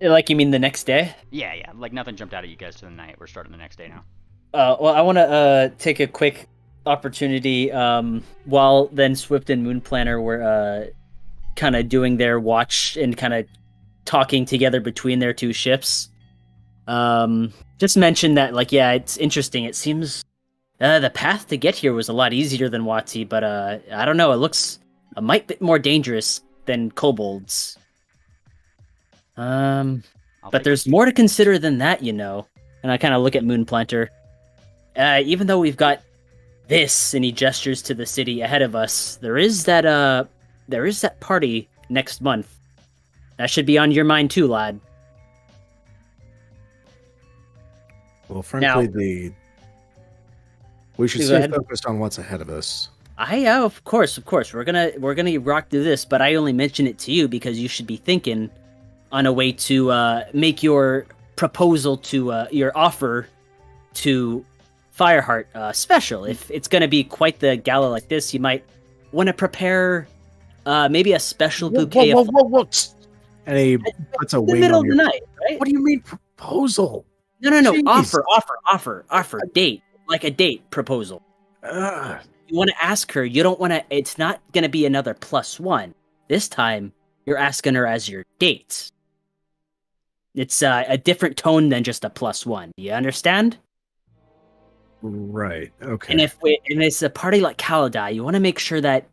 Like, you mean the next day? Yeah. Like, nothing jumped out at you guys to the night. We're starting the next day now. Well, I want to take a quick opportunity while then Swift and Moon Planner were kind of doing their watch and kind of talking together between their two ships. Just mention that, like, yeah, it's interesting. It seems the path to get here was a lot easier than Wati, but I don't know. It looks a mite bit more dangerous than kobolds. But there's more to consider than that, you know. And I kind of look at Moon Planter. Even though we've got this, and he gestures to the city ahead of us, there is that party next month. That should be on your mind too, lad. Well, frankly, we should stay focused on what's ahead of us. Of course. We're gonna rock through this, but I only mention it to you because you should be thinking on a way to make your proposal to your offer to Fireheart special. If it's gonna be quite the gala like this, you might want to prepare maybe a special bouquet of flowers. And he puts a in the weight middle on of the night, right? What do you mean proposal? No. Jeez. Offer. Date. Like a date proposal. You want to ask her. You don't want to. It's not going to be another +1. This time, you're asking her as your date. It's a different tone than just a +1. Do you understand? Right. Okay. And if it's a party like Kaladai, you want to make sure that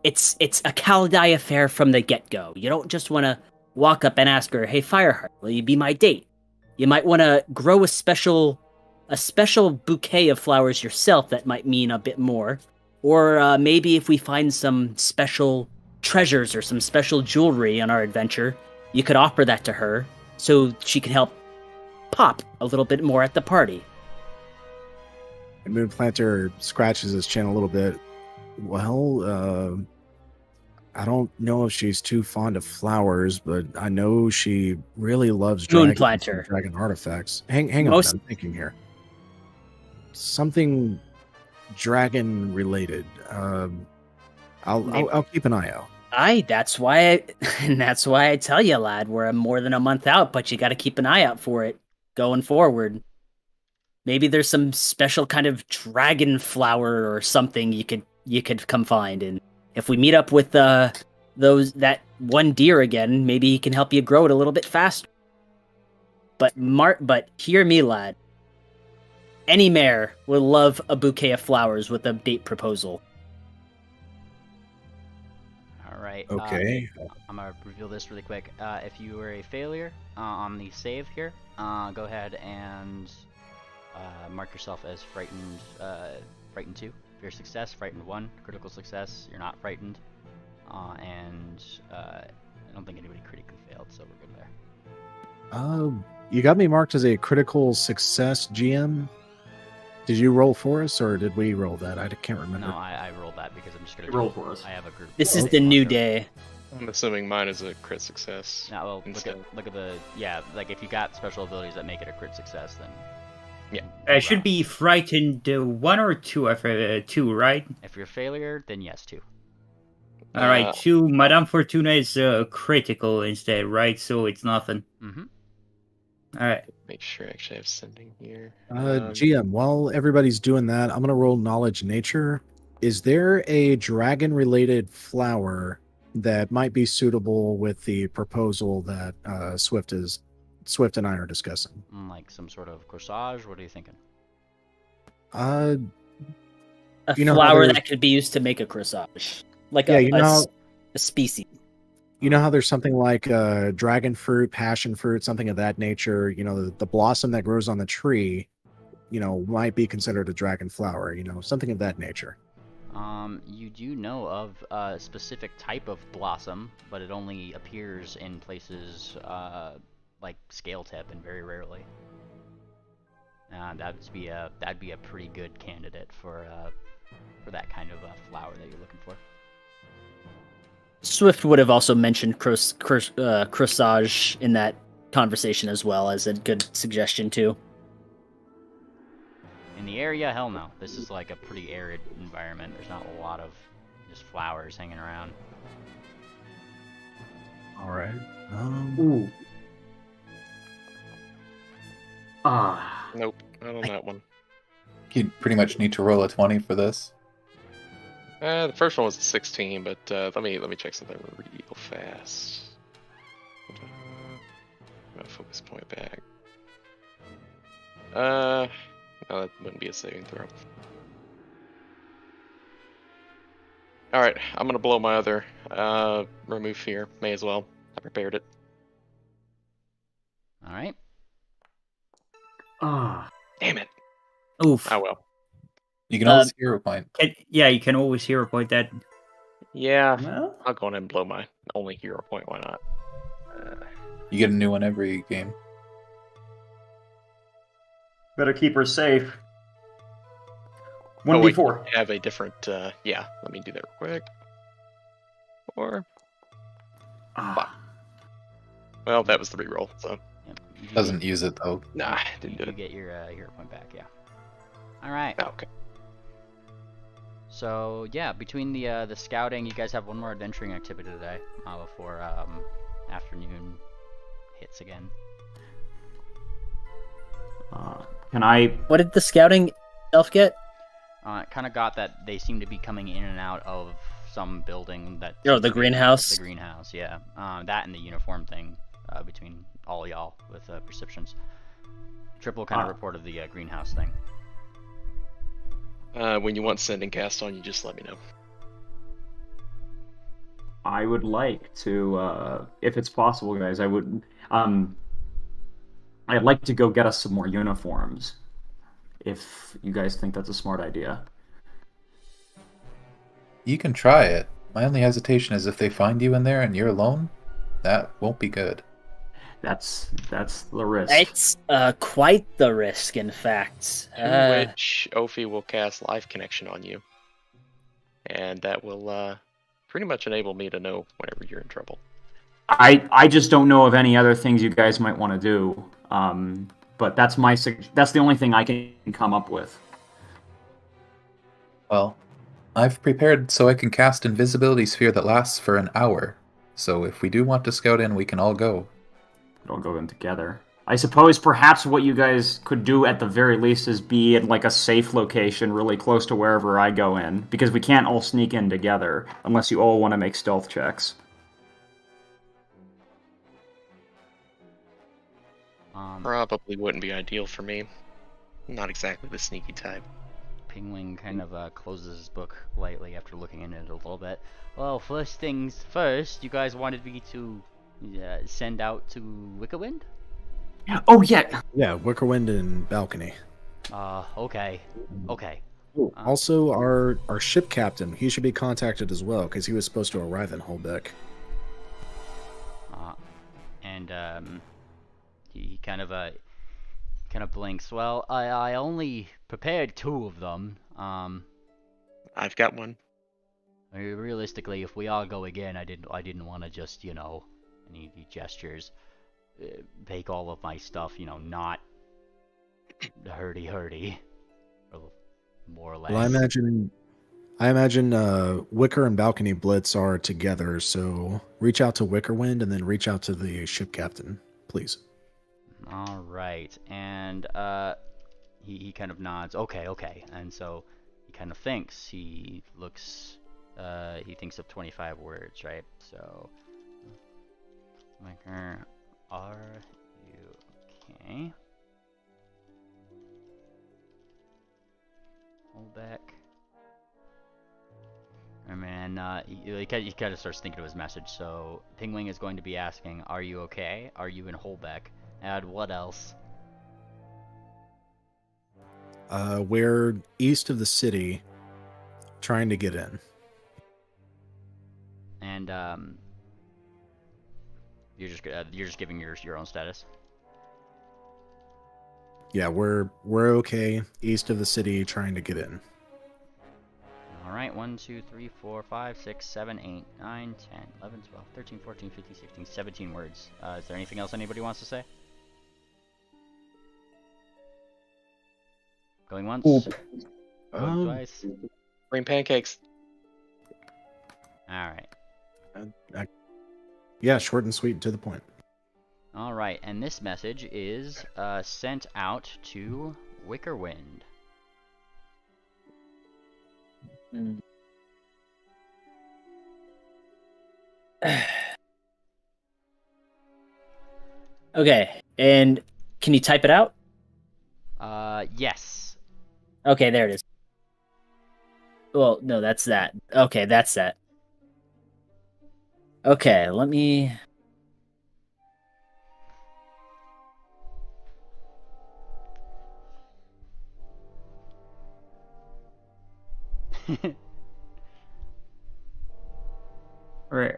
it's a Kaladai affair from the get-go. You don't just want to walk up and ask her, "Hey, Fireheart, will you be my date?" You might want to grow a special bouquet of flowers yourself that might mean a bit more. Or maybe if we find some special treasures or some special jewelry on our adventure, you could offer that to her so she can help pop a little bit more at the party. And Moon Planter scratches his chin a little bit. Well, I don't know if she's too fond of flowers, but I know she really loves Moon Planter. Dragon artifacts. Hang on, I'm thinking here. Something dragon related. I'll keep an eye out. That's why I tell you, lad, we're more than a month out, but you got to keep an eye out for it going forward. Maybe there's some special kind of dragon flower or something you could come find, and if we meet up with that one deer again, maybe he can help you grow it a little bit faster. But hear me, lad. Any mayor will love a bouquet of flowers with a date proposal. All right. Okay. I'm gonna reveal this really quick. If you were a failure on the save here, go ahead and mark yourself as frightened 2 for your success, frightened 1, critical success, you're not frightened, and I don't think anybody critically failed, so we're good there. You got me marked as a critical success, GM. Did you roll for us, or did we roll that? I can't remember. No, I rolled that because I'm just gonna roll for us. I have a group. This is the new day. I'm assuming mine is a crit success. Now, well, instead. look at the like if you got special abilities that make it a crit success, then Yeah. Should be frightened 1 or 2, 2, right? if you're a failure, then yes, 2. All right, 2. Madame Fortuna is critical instead, right? So it's nothing. Mm-hmm. All right. Make sure I actually have sending here. GM, while everybody's doing that, I'm gonna roll knowledge nature. Is there a dragon-related flower that might be suitable with the proposal that Swift and I are discussing? Like some sort of corsage. What are you thinking? A You know how flower there's- that could be used to make a corsage, like Yeah, a species. You know how there's something like dragon fruit, passion fruit, something of that nature. You know, the blossom that grows on the tree, might be considered a dragon flower. Something of that nature. You do know of a specific type of blossom, but it only appears in places like scale tip and very rarely. That'd be a pretty good candidate for that kind of flower that you're looking for. Swift would have also mentioned corsage in that conversation as well as a good suggestion too. In the area, hell no. This is like a pretty arid environment. There's not a lot of just flowers hanging around. All right. Ooh. Nope, not on that one. You pretty much need to roll a 20 for this. The first one was a 16, but let me check something real fast. I'm gonna focus point back. No, that wouldn't be a saving throw. All right, I'm gonna blow my other remove fear. May as well. I prepared it. All right. Damn it. Oof. Oh well. You can always hero point. Yeah, you can always hero point that. Yeah, Well, I'll go on and blow my only hero point. Why not? You get a new one every game. better keep her safe. Oh, wait, 1d4. I have a different. Yeah, let me do that real quick. Or well, that was the reroll. So Yep. You Doesn't use it though. nah, didn't do you it. get your hero point back. Yeah. All right. Oh, okay. So yeah, between the scouting, you guys have one more adventuring activity today before afternoon hits again. Can I? What did the scouting elf get? It kind of got that they seem to be coming in and out of some building that. Oh, the greenhouse? The greenhouse, yeah. That and the uniform thing between all y'all with perceptions. Triple kind of reported the greenhouse thing. When you want sending cast on, you just let me know. I would like to, if it's possible, guys. I would. I'd like to go get us some more uniforms. If you guys think that's a smart idea. You can try it. My only hesitation is if they find you in there and you're alone, that won't be good. That's the risk. It's quite the risk, in fact. To which Ophi will cast Life Connection on you, and that will pretty much enable me to know whenever you're in trouble. I just don't know of any other things you guys might want to do. But that's that's the only thing I can come up with. Well, I've prepared so I can cast Invisibility Sphere that lasts for an hour. So if we do want to scout in, we can all go. We'll go in together. I suppose perhaps what you guys could do at the very least is be in like a safe location really close to wherever I go in, because we can't all sneak in together unless you all want to make stealth checks. Probably wouldn't be ideal for me. Not exactly the sneaky type. Pingwing kind of closes his book lightly after looking into it a little bit. Well, first things first, you guys wanted me to send out to Wickerwind? Oh yeah. Yeah, Wickerwind and Balcony. Okay. Okay. Also, our ship captain, he should be contacted as well, because he was supposed to arrive in Holbeck. And he kind of blinks. Well, I only prepared 2 of them. I've got one. Realistically, if we all go again, I didn't want to just, and he gestures, take all of my stuff, not hurdy, more or less. Well, I imagine Wicker and Balcony Blitz are together, so reach out to Wickerwind and then reach out to the ship captain, please. All right, and he kind of nods. Okay, and so he kind of thinks. He looks. He thinks of 25 words, right? So, Wicker, are you okay? Hold back. And then he kind of starts thinking of his message. So Pingwing is going to be asking, "Are you okay? Are you in Holbeck? And what else?" We're east of the city, trying to get in. And you're just giving your own status. Yeah, we're okay, east of the city, trying to get in. All right, 1, 2, 3, 4, 5, 6, 7, 8, 9, 10, 11, 12, 13, 14, 15, 16, 17 words. Is there anything else anybody wants to say? Going once. Going twice. Bring pancakes. All right. Yeah, short and sweet and to the point. All right, and this message is sent out to Wickerwind. Okay, and can you type it out? Yes. Okay, there it is. Well, no, that's that. Okay, that's that. Okay, let me... Right.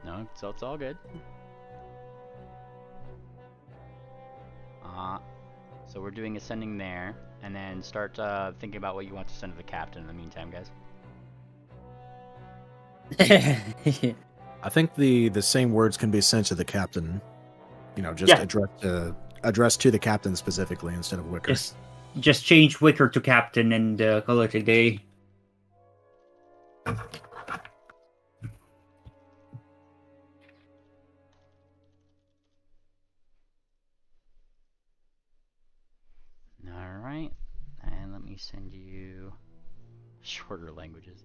No, so it's all good. So we're doing ascending there, and then start thinking about what you want to send to the captain in the meantime, guys. I think the same words can be sent to the captain. Just Yeah. addressed to the captain specifically instead of Wicker. Just change Wicker to captain and call it a day. Alright, and let me send you shorter languages.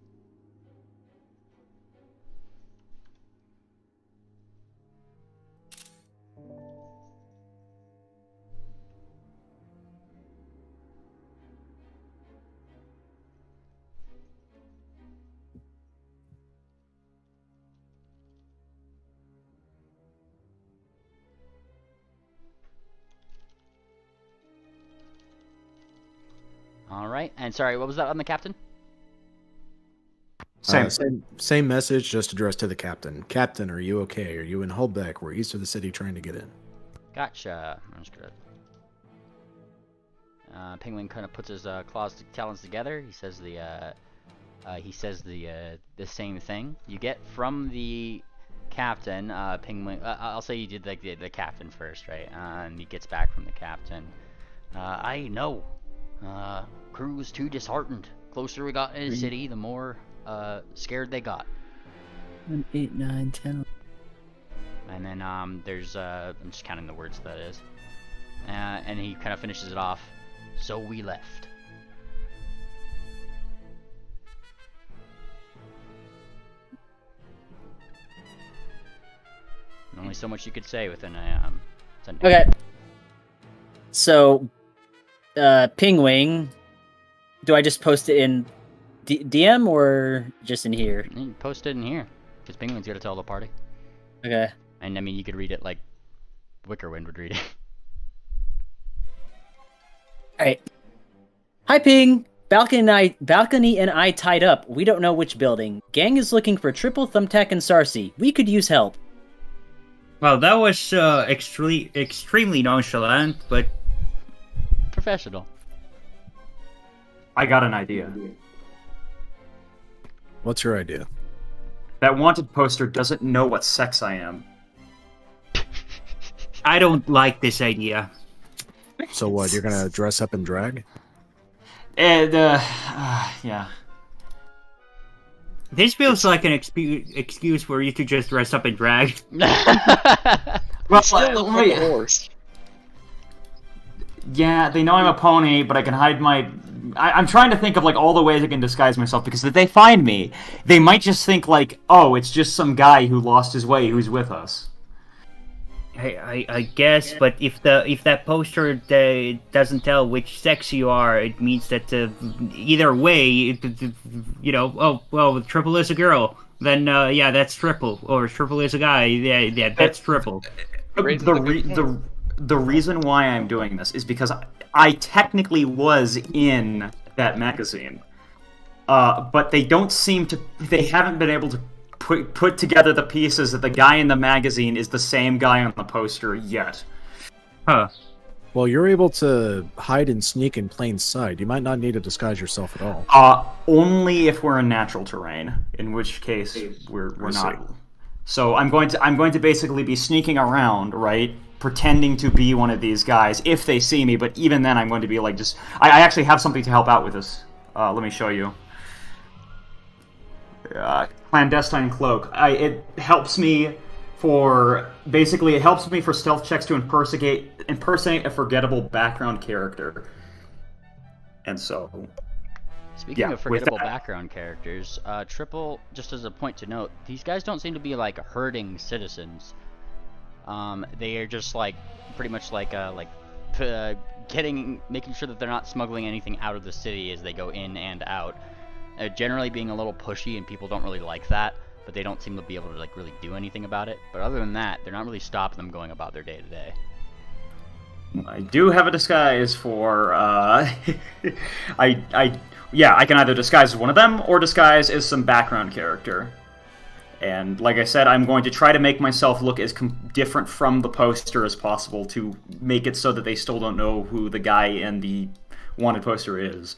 Alright, and sorry, what was that on the captain? Same message, just addressed to the captain. Captain, are you okay? Are you in Holbeck? We're east of the city trying to get in. Gotcha. I'm just gonna... Penguin kind of puts his talons together. He says the same thing. You get from the captain, Penguin. I'll say you did like the captain first, right? And he gets back from the captain. I know. Crew was too disheartened. Closer we got in the city, the more scared they got. 1, 8, 9, 10. And then there's I'm just counting the words that is. And he kind of finishes it off. So we left. Only so much you could say within a sentence. Okay. So, Pingwing, do I just post it in DM or just in here? You can post it in here, because Penguin's got to tell the party. Okay. And I mean, you could read it like Wickerwind would read it. All right. Hi, Ping. Balcony and I tied up. We don't know which building. Gang is looking for Triple, Thumbtack, and Sarcy. We could use help. Well, that was extremely nonchalant, but Professional. I got an idea. What's your idea? That wanted poster doesn't know what sex I am. I don't like this idea. So what? You're gonna dress up in drag? And yeah. This feels like an excuse for you to just dress up in drag. Well, Still look like a horse. yeah, they know I'm a pony, but I can hide my. I'm trying to think of like all the ways I can disguise myself, because if they find me, they might just think like, oh, it's just some guy who lost his way who's with us. I guess, but if that poster doesn't tell which sex you are, it means that either way, you know, oh well, Triple is a girl, then yeah, that's Triple, or Triple is a guy, yeah, that's Triple. The reason why I'm doing this is because I technically was in that magazine, but they haven't been able to put together the pieces that the guy in the magazine is the same guy on the poster yet. Huh. Well, you're able to hide and sneak in plain sight. You might not need to disguise yourself at all. Only if we're in natural terrain, in which case we're not. So I'm going to basically be sneaking around, right, pretending to be one of these guys if they see me. But even then, I'm going to be like just. I actually have something to help out with this. Let me show you. Clandestine cloak. It helps me for stealth checks to impersonate a forgettable background character. And so, Speaking of forgettable background characters, Triple, just as a point to note, these guys don't seem to be like herding citizens. They are just like pretty much like making sure that they're not smuggling anything out of the city as they go in and out. Generally being a little pushy, and people don't really like that, but they don't seem to be able to like really do anything about it. But other than that, they're not really stopping them going about their day to day. I do have a disguise for I can either disguise as one of them or disguise as some background character. And like I said, I'm going to try to make myself look as different from the poster as possible to make it so that they still don't know who the guy in the wanted poster is.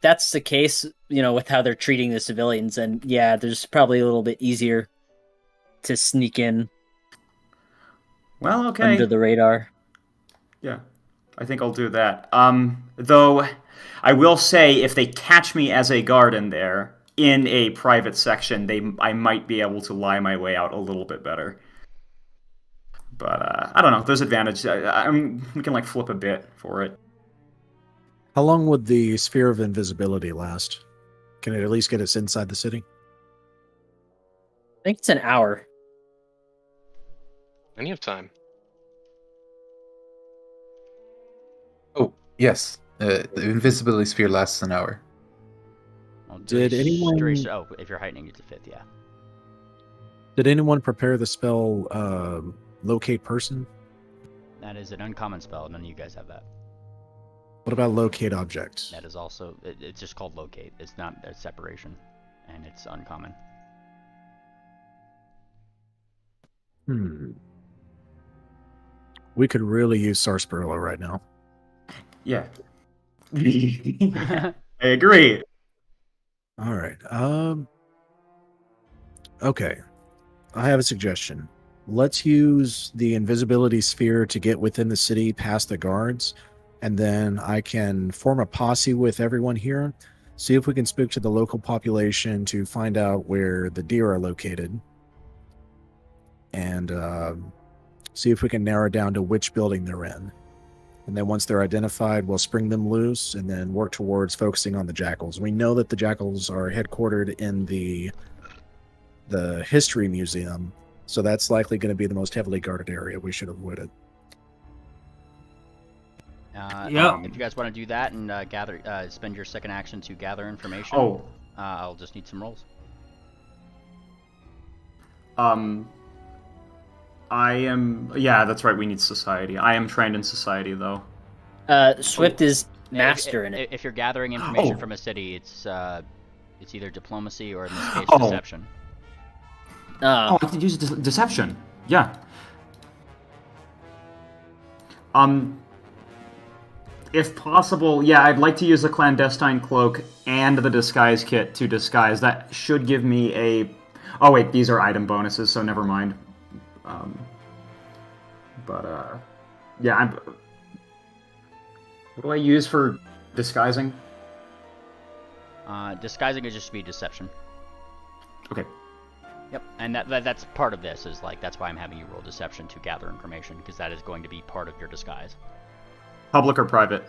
That's the case, you know, with how they're treating the civilians, and yeah, there's probably a little bit easier to sneak in. Well, okay. Under the radar. Yeah, I think I'll do that. Though, I will say, if they catch me as a guard in there, in a private section, I might be able to lie my way out a little bit better. But, I don't know, there's advantage. We can, like, flip a bit for it. How long would the sphere of invisibility last? Can it at least get us inside the city? I think it's an hour. Plenty of time. Oh, yes. The invisibility sphere lasts an hour. Well, Did anyone... Oh, if you're heightening it to 5th, yeah. Did anyone prepare the spell, Locate Person? That is an uncommon spell. None of you guys have that. What about Locate Object? That is also... It's just called Locate. It's not a separation. And it's uncommon. We could really use Sarsaparilla right now. Yeah. I agree. All right. Okay. I have a suggestion. Let's use the invisibility sphere to get within the city past the guards, and then I can form a posse with everyone here, see if we can speak to the local population to find out where the deer are located, and see if we can narrow down to which building they're in. And then once they're identified, we'll spring them loose and then work towards focusing on the jackals. We know that the jackals are headquartered in the History Museum, so that's likely going to be the most heavily guarded area we should avoid it. Yep. If you guys want to do that and spend your second action to gather information, I'll just need some rolls. I am. Yeah, that's right. We need society. I am trained in society, though. Swift is master in it. If you're gathering information from a city, it's either diplomacy or in this case Oh. deception. I can use deception. Yeah. If possible, yeah, I'd like to use a clandestine cloak and the disguise kit to disguise. That should give me a... Oh wait, these are item bonuses, so never mind. Yeah, what do I use for disguising? Disguising is just be deception. Okay. Yep, and that's part of this, is like, that's why I'm having you roll deception to gather information, because that is going to be part of your disguise. Public or private?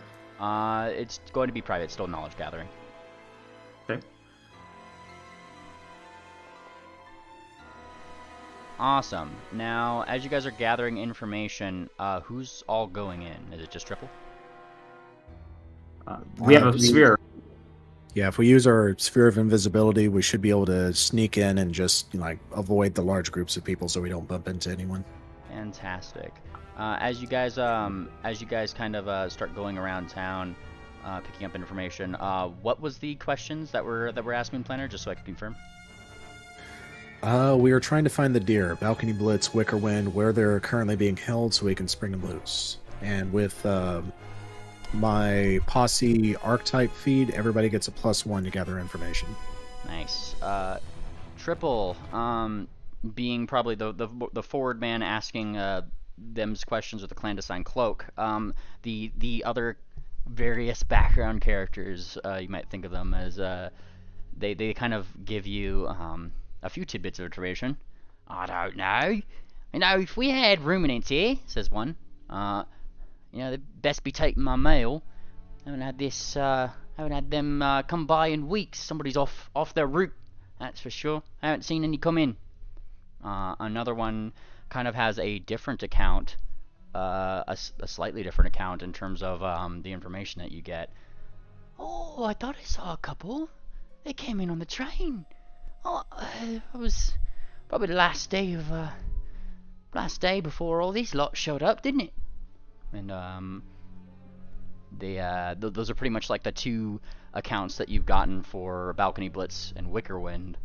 It's going to be private, still knowledge gathering. Okay. Awesome. Now, as you guys are gathering information, who's all going in? Is it just Triple? We have a sphere. Yeah, if we use our sphere of invisibility, we should be able to sneak in and just like avoid the large groups of people so we don't bump into anyone. Fantastic. As you guys kind of start going around town, picking up information, what was the questions that we're asking Planner, just so I can confirm? We are trying to find the deer, Balcony Blitz, Wicker Wind, where they're currently being held so we can spring them loose. And with my posse archetype feed, everybody gets a +1 to gather information. Nice. Triple, being probably the forward man asking them's questions with the clandestine cloak. The other various background characters, you might think of them as they kind of give you a few tidbits of information. I don't know. You know, if we had ruminants here, says one, you know, they'd best be taking my mail. Haven't had them come by in weeks. Somebody's off their route, that's for sure. I haven't seen any come in. Another one kind of has a different account, a slightly different account in terms of the information that you get. Oh, I thought I saw a couple. They came in on the train. Oh, it was probably the last day before all these lots showed up, didn't it? And those are pretty much like the two accounts that you've gotten for Balcony Blitz and Wicker Wind.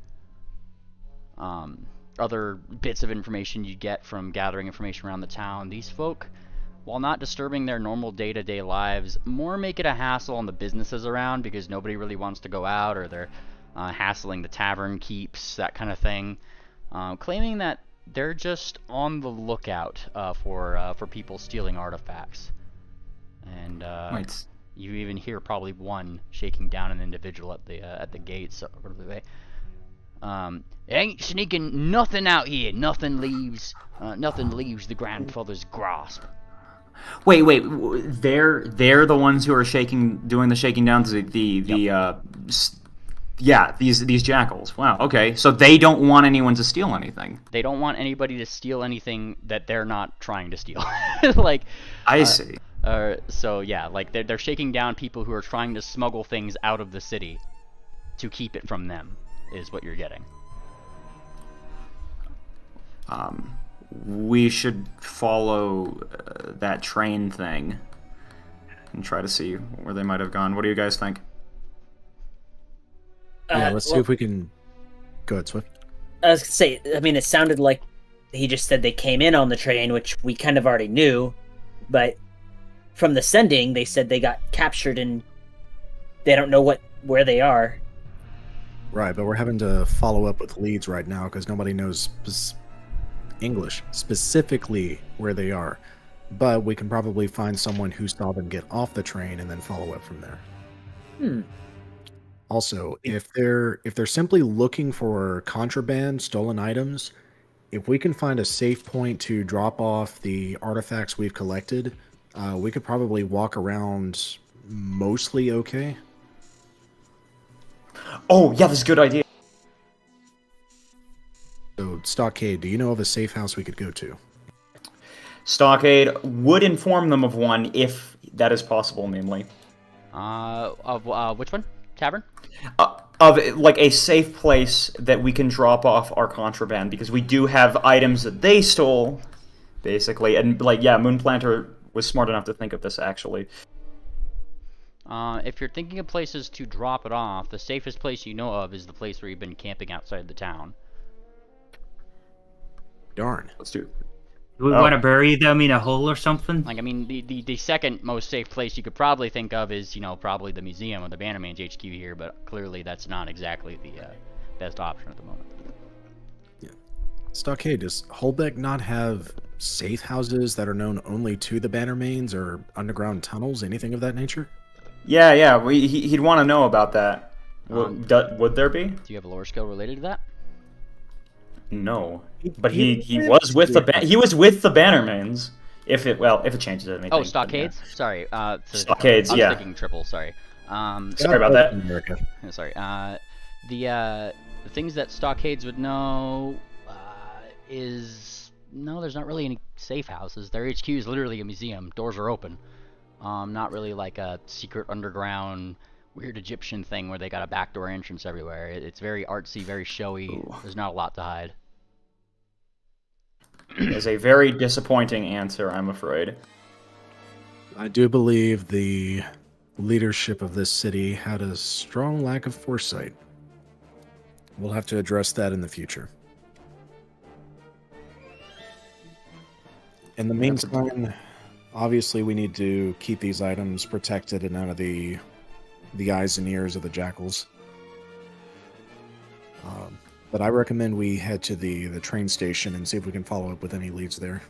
Other bits of information you get from gathering information around the town. These folk, while not disturbing their normal day-to-day lives, more make it a hassle on the businesses around because nobody really wants to go out, or they're hassling the tavern keeps, that kind of thing. Claiming that they're just on the lookout for people stealing artifacts. And you even hear probably one shaking down an individual at the gate. So, ain't sneaking nothing out here. Nothing leaves the grandfather's grasp. Wait, they're the ones who are doing the shaking down. These jackals. Wow. Okay, so they don't want anyone to steal anything. They don't want anybody to steal anything that they're not trying to steal. Like, I see. So yeah, like they're shaking down people who are trying to smuggle things out of the city to keep it from them, is what you're getting. We should follow that train thing and try to see where they might have gone. What do you guys think? Yeah, let's see if we can... Go ahead, Swift. I was going to say, I mean, it sounded like he just said they came in on the train, which we kind of already knew, but from the sending, they said they got captured and they don't know where they are. Right, but we're having to follow up with leads right now because nobody knows English, specifically where they are. But we can probably find someone who saw them get off the train and then follow up from there. Also, if they're simply looking for contraband, stolen items, if we can find a safe point to drop off the artifacts we've collected, we could probably walk around mostly okay. Oh, yeah, that's a good idea. So, Stockade, do you know of a safe house we could go to? Stockade would inform them of one if that is possible, namely. Of which one? Tavern? Of like a safe place that we can drop off our contraband, because we do have items that they stole, basically. And like, yeah, Moonplanter was smart enough to think of this actually. If you're thinking of places to drop it off, the safest place you know of is the place where you've been camping outside the town. Darn. Let's do it. Do we want to bury them in a hole or something? Like, I mean, the second most safe place you could probably think of is, you know, probably the museum or the Bannermanes HQ here, but clearly that's not exactly the best option at the moment. Yeah. Stockade, does Holbeck not have safe houses that are known only to the Bannermanes or underground tunnels, anything of that nature? Yeah, he'd want to know about that. Would there be? Do you have a lore skill related to that? No, but he was with the Bannermanes. If it changes anything. Oh, Stockades. Yeah. Sorry. Stockades. I was yeah. thinking triple. Sorry. Sorry about that. America. Sorry. The things that Stockades would know is no. There's not really any safe houses. Their HQ is literally a museum. Doors are open. Not really like a secret underground weird Egyptian thing where they got a backdoor entrance everywhere. It's very artsy, very showy. Ooh. There's not a lot to hide. It's a very disappointing answer, I'm afraid. I do believe the leadership of this city had a strong lack of foresight. We'll have to address that in the future. In the meantime, obviously we need to keep these items protected and out of the eyes and ears of the jackals. But I recommend we head to the train station and see if we can follow up with any leads there.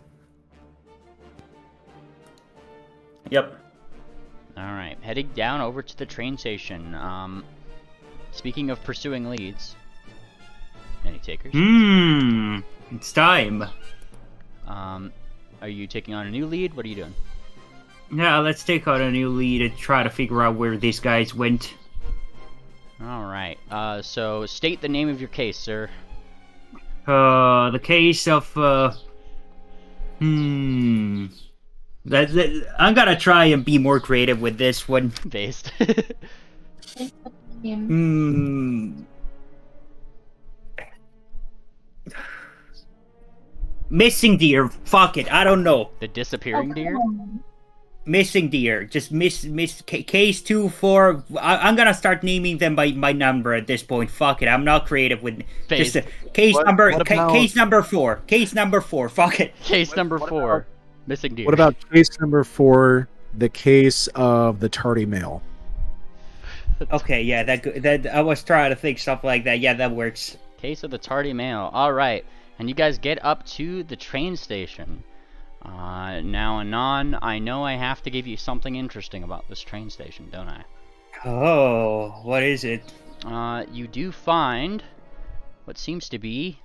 Yep. Alright, heading down over to the train station. Speaking of pursuing leads, any takers? It's time. Are you taking on a new lead? What are you doing? Yeah, let's take out a new lead and try to figure out where these guys went. Alright, so state the name of your case, sir. The case of, I'm gonna try and be more creative with this one. Based. Missing deer. Fuck it. I don't know. The disappearing deer? Missing deer. Just case 2-4. I'm gonna start naming them by number at this point. Fuck it. I'm not creative with Phase. just case number 4. Case number 4. Fuck it. Case number 4. Missing deer. What about case number 4? The case of the tardy male. Okay, yeah, that I was trying to think stuff like that. Yeah, that works. Case of the tardy male. All right, and you guys get up to the train station. Now, Anon, I know I have to give you something interesting about this train station, don't I? Oh, what is it? You do find what seems to be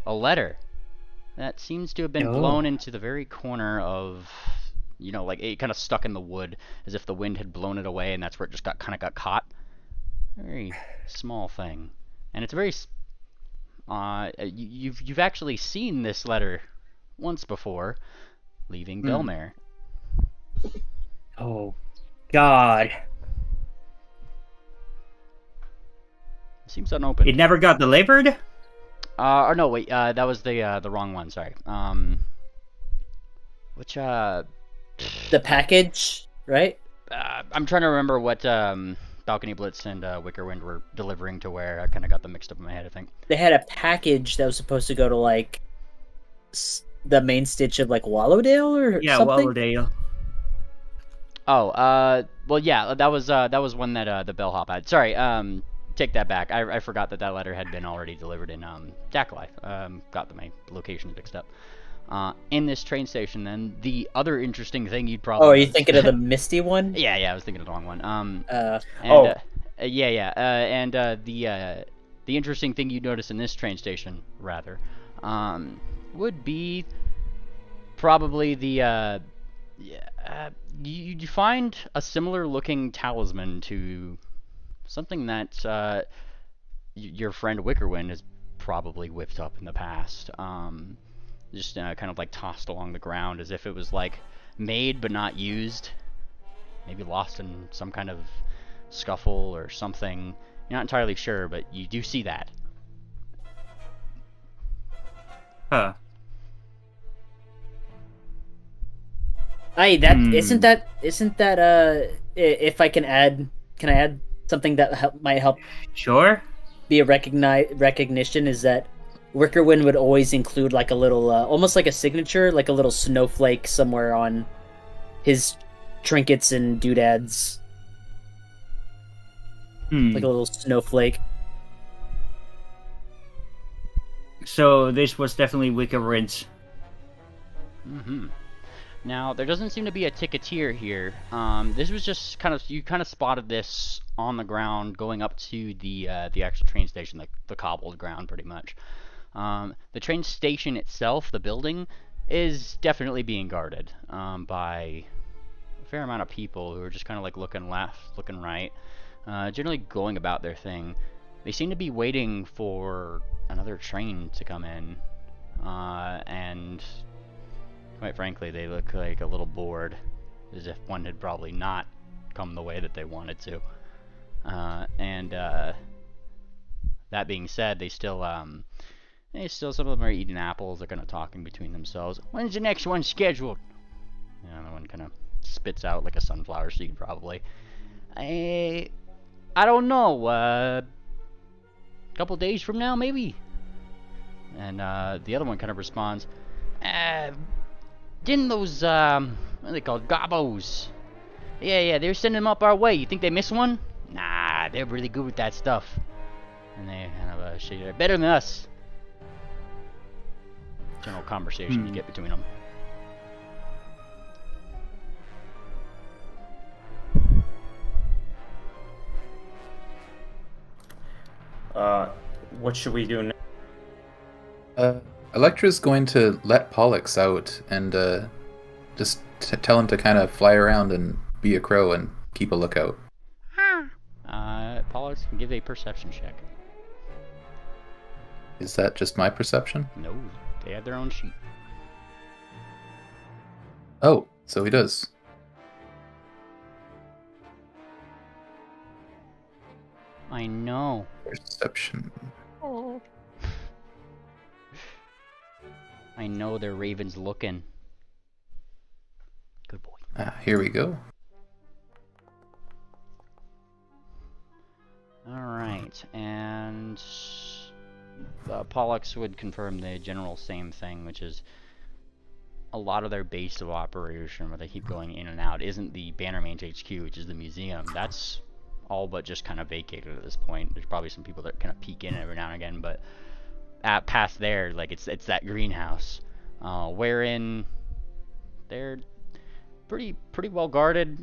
a letter that seems to have been blown into the very corner of, you know, like it kind of stuck in the wood as if the wind had blown it away, and that's where it just got caught. Very small thing, and it's very. You've actually seen this letter once before. Leaving Belmare. Oh, God. It seems unopened. It never got delivered? Or no, wait, that was the wrong one, sorry. Which, The package, right? I'm trying to remember what, Balcony Blitz and, Wickerwind were delivering to where. I kind of got them mixed up in my head, I think. They had a package that was supposed to go to, like, the main stitch of like Wallowdale or something? Wallowdale. Oh, well, yeah, that was one that the bellhop had. Sorry, take that back. I forgot that letter had been already delivered in Dakalife. Got my locations mixed up. In this train station, then the other interesting thing you'd probably. Oh, are you thinking of the Misty one? Yeah, I was thinking of the wrong one. The interesting thing you'd notice in this train station, rather, would be probably the you find a similar looking talisman to something that your friend Wickerwind has probably whipped up in the past, just kind of like tossed along the ground as if it was like made but not used. maybe lost in some kind of scuffle or something. You're not entirely sure, but you do see that. Huh. Aye, that isn't that if I can I add something that might help Sure. be a recognition is that Wickerwind would always include like a little almost like a signature, like a little snowflake somewhere on his trinkets and doodads. Like a little snowflake. So this was definitely Wickerwind's. Mm-hmm. Now, there doesn't seem to be a ticketeer here. This was just you kind of spotted this on the ground going up to the actual train station, the cobbled ground, pretty much. The train station itself, the building, is definitely being guarded by a fair amount of people who are just kind of like looking left, looking right, generally going about their thing. They seem to be waiting for another train to come in, and quite frankly, they look like a little bored, as if one had probably not come the way that they wanted to. That being said, they still some of them are eating apples. They're kind of talking between themselves. When's the next one scheduled? The other one kind of spits out like a sunflower seed, probably. I don't know. Couple days from now, maybe. And the other one kind of responds, didn't those, what are they called, gobbos? Yeah, they're sending them up our way. You think they missed one? Nah, they're really good with that stuff. And they kind of shake it. Better than us. General conversation you get between them. What should we do now? Electra's going to let Pollux out and just tell him to kind of fly around and be a crow and keep a lookout. Pollux can give a perception check. Is that just my perception? No, they have their own sheet. Oh, so he does. I know. Perception. Oh. I know their Raven's looking. Good boy. Here we go. Alright, and Pollux would confirm the general same thing, which is a lot of their base of operation, where they keep going in and out, isn't the Bannermanes HQ, which is the museum. That's all but just kind of vacated at this point. There's probably some people that kind of peek in every now and again, but past there, like it's that greenhouse, wherein they're pretty well guarded.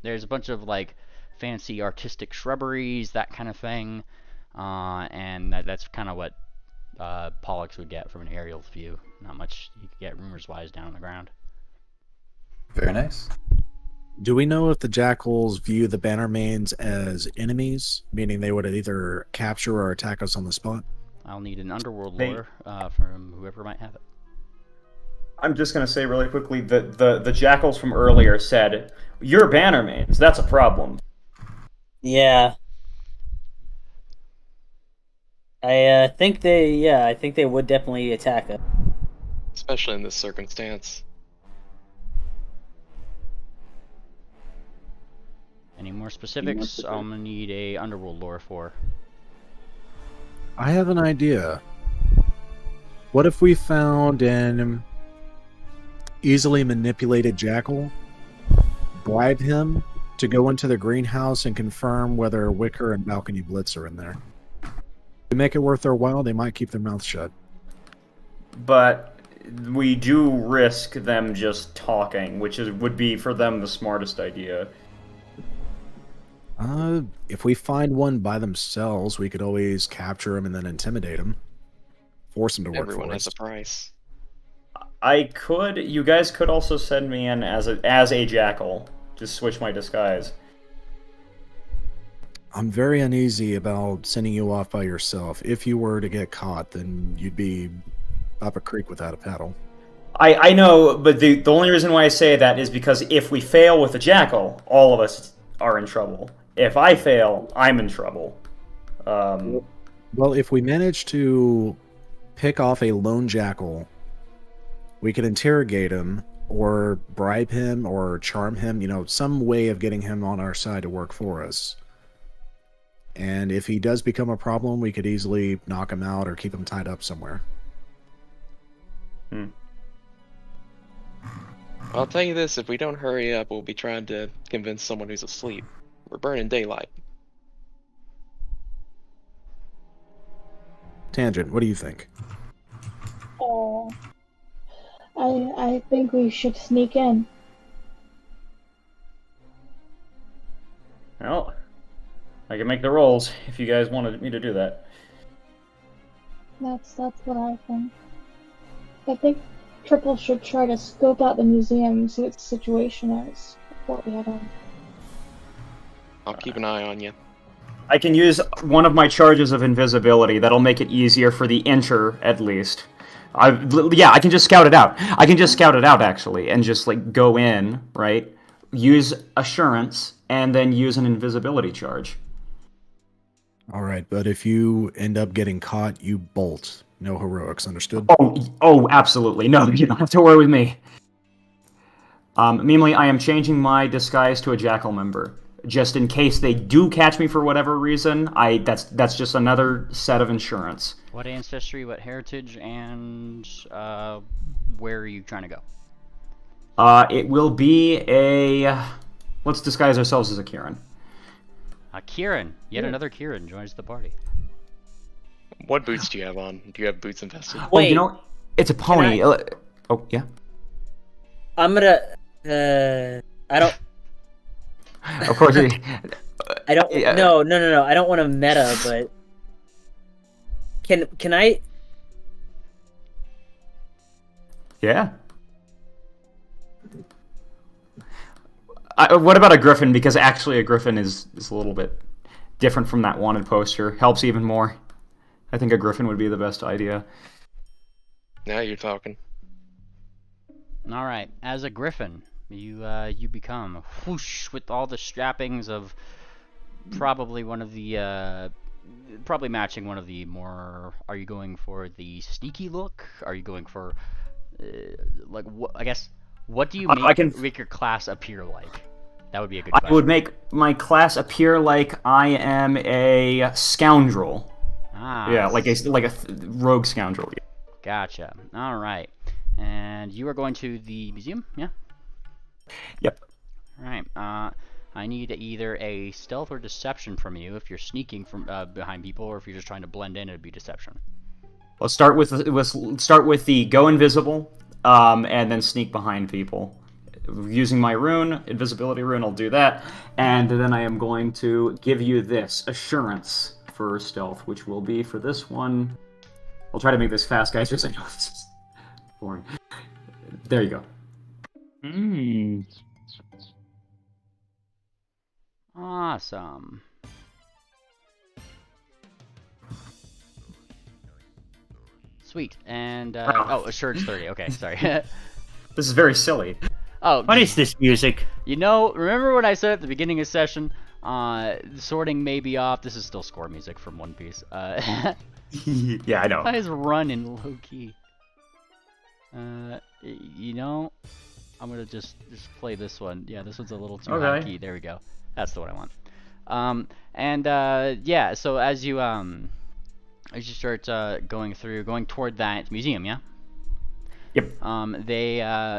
There's a bunch of like fancy artistic shrubberies, that kind of thing, and that's kind of what Pollux would get from an aerial view. Not much you could get rumors-wise down on the ground. Very nice. Do we know if the jackals view the Bannermanes as enemies, meaning they would either capture or attack us on the spot? I'll need an underworld lore from whoever might have it. I'm just going to say really quickly that the jackals from earlier said, "You're Bannermanes, that's a problem." Yeah. I think they would definitely attack us. Especially in this circumstance. Any more specifics? I'm gonna need a underworld lore for. I have an idea. What if we found an easily manipulated jackal, bribe him to go into the greenhouse and confirm whether Wicker and Balcony Blitz are in there? To make it worth their while, they might keep their mouths shut. But we do risk them just talking, which would be for them the smartest idea. If we find one by themselves, we could always capture them and then intimidate them. Force them to work Everyone for has us. a price. You guys could also send me in as a jackal to switch my disguise. I'm very uneasy about sending you off by yourself. If you were to get caught, then you'd be up a creek without a paddle. I know, but the only reason why I say that is because if we fail with the jackal, all of us are in trouble. If I fail, I'm in trouble. Well, if we manage to pick off a lone jackal, we can interrogate him or bribe him or charm him, some way of getting him on our side to work for us. And if he does become a problem, we could easily knock him out or keep him tied up somewhere. I'll tell you this, if we don't hurry up, we'll be trying to convince someone who's asleep. We're burning daylight. Tangent, what do you think? I think we should sneak in. Well, I can make the rolls if you guys wanted me to do that. That's what I think. I think Triple should try to scope out the museum and see what the situation is before we head on. I'll keep an eye on you. I can use one of my charges of invisibility. That'll make it easier for the enter, at least. I can just scout it out. I can just scout it out, actually, and just, go in, right? Use assurance, and then use an invisibility charge. All right, but if you end up getting caught, you bolt. No heroics, understood? Oh, absolutely. No, you don't have to worry with me. Meanwhile, I am changing my disguise to a jackal member. Just in case they do catch me for whatever reason, that's just another set of insurance. What ancestry, what heritage, and where are you trying to go? It will be a... Let's disguise ourselves as a Kieran. Kieran. Yet another Kieran joins the party. What boots do you have on? Do you have boots infested? Wait, it's a pony. Oh, yeah? I'm gonna... I don't... Of course. I don't... Yeah. No. I don't want to meta, but... Can I... Yeah. What about a griffin? Because actually a griffin is a little bit different from that wanted poster. Helps even more. I think a griffin would be the best idea. Now you're talking. All right, as a griffin, you become whoosh with all the strappings of probably probably matching one of the more. Are you going for the sneaky look? Are you going for I guess what do you make your class appear like? That would be a good question. I would make my class appear like I am a scoundrel. Yeah, like a rogue scoundrel. Gotcha. All right. And you are going to the museum, yeah? Yep. All right. I need either a stealth or deception from you if you're sneaking from behind people, or if you're just trying to blend in, it'd be deception. Let's start with the go invisible, and then sneak behind people. Using my rune, invisibility rune, I'll do that, and then I am going to give you this assurance for stealth, which will be for this one. I'll try to make this fast, guys, because I know this is boring. There you go. Awesome. Sweet. And assurance 30. Okay, sorry. This is very silly. Oh, what is this music? Remember when I said at the beginning of session, sorting may be off. This is still score music from One Piece. Yeah, I know. I was running low key. I'm gonna just play this one. Yeah, this one's a little too high key. There we go. That's the one I want. Yeah. So as you start going toward that museum, yeah. Yep.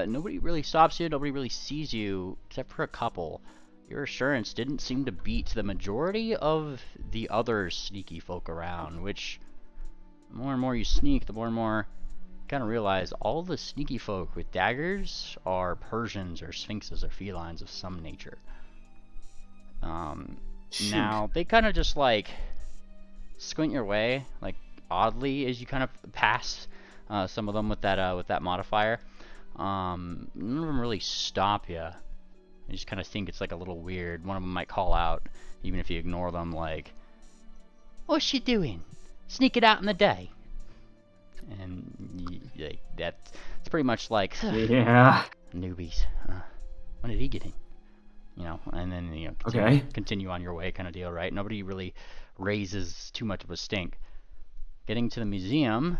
Nobody really stops you. Nobody really sees you except for a couple. Your assurance didn't seem to beat the majority of the other sneaky folk around, which the more and more you sneak, the more and more you kind of realize all the sneaky folk with daggers are Persians or sphinxes or felines of some nature. Now, they kind of just squint your way, oddly, as you kind of pass some of them with that modifier. None of them really stop you. You just kind of think it's a little weird. One of them might call out, even if you ignore them, "What's she doing? Sneaking out in the day?" And that's pretty much like Yeah. newbies. When did he get in? And then continue on your way, kind of deal, right? Nobody really raises too much of a stink. Getting to the museum,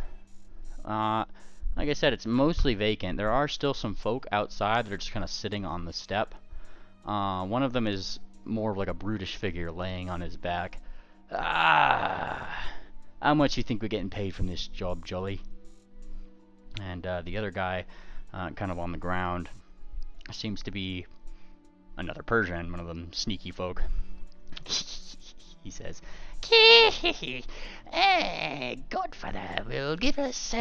like I said, it's mostly vacant. There are still some folk outside that are just kind of sitting on the step. One of them is more of like a brutish figure laying on his back. How much you think we're getting paid from this job, Jolly? And the other guy, kind of on the ground, seems to be another Persian, one of them sneaky folk. He says, Godfather will give us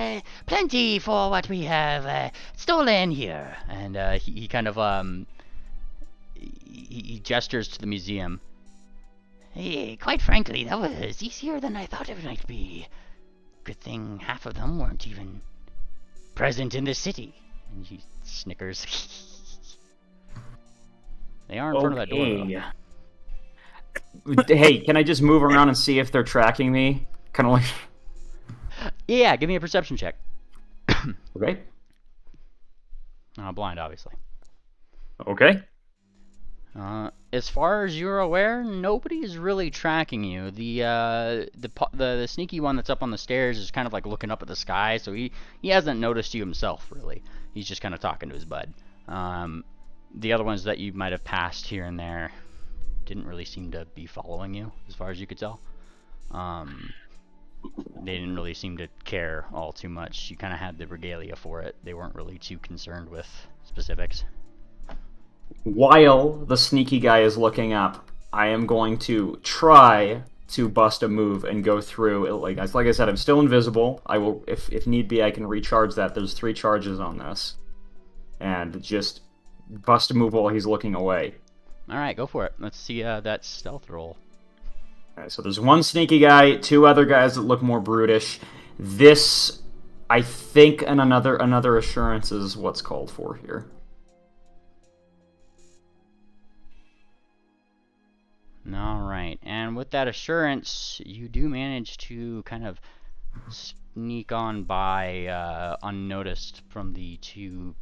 plenty for what we have stolen here. And he kind of he gestures to the museum. Hey, quite frankly, that was easier than I thought it might be. Good thing half of them weren't even present in the city. And he snickers. They are in front of that door, though. Hey, can I just move around and see if they're tracking me? Kind of like... Yeah, give me a perception check. Okay. Blind, obviously. Okay. As far as you're aware, nobody is really tracking you. The sneaky one that's up on the stairs is kind of like looking up at the sky, so he hasn't noticed you himself, really. He's just kind of talking to his bud. The other ones that you might have passed here and there didn't really seem to be following you, as far as you could tell. They didn't really seem to care all too much. You kind of had the regalia for it. They weren't really too concerned with specifics. While the sneaky guy is looking up, I am going to try to bust a move and go through. Like I said, I'm still invisible. I will, if need be, I can recharge that. There's 3 charges on this. And just bust a move while he's looking away. Alright, go for it. Let's see that stealth roll. Alright, so there's 1 sneaky guy, 2 other guys that look more brutish. This, I think, and another assurance is what's called for here. Alright, and with that assurance, you do manage to kind of sneak on by unnoticed from the 2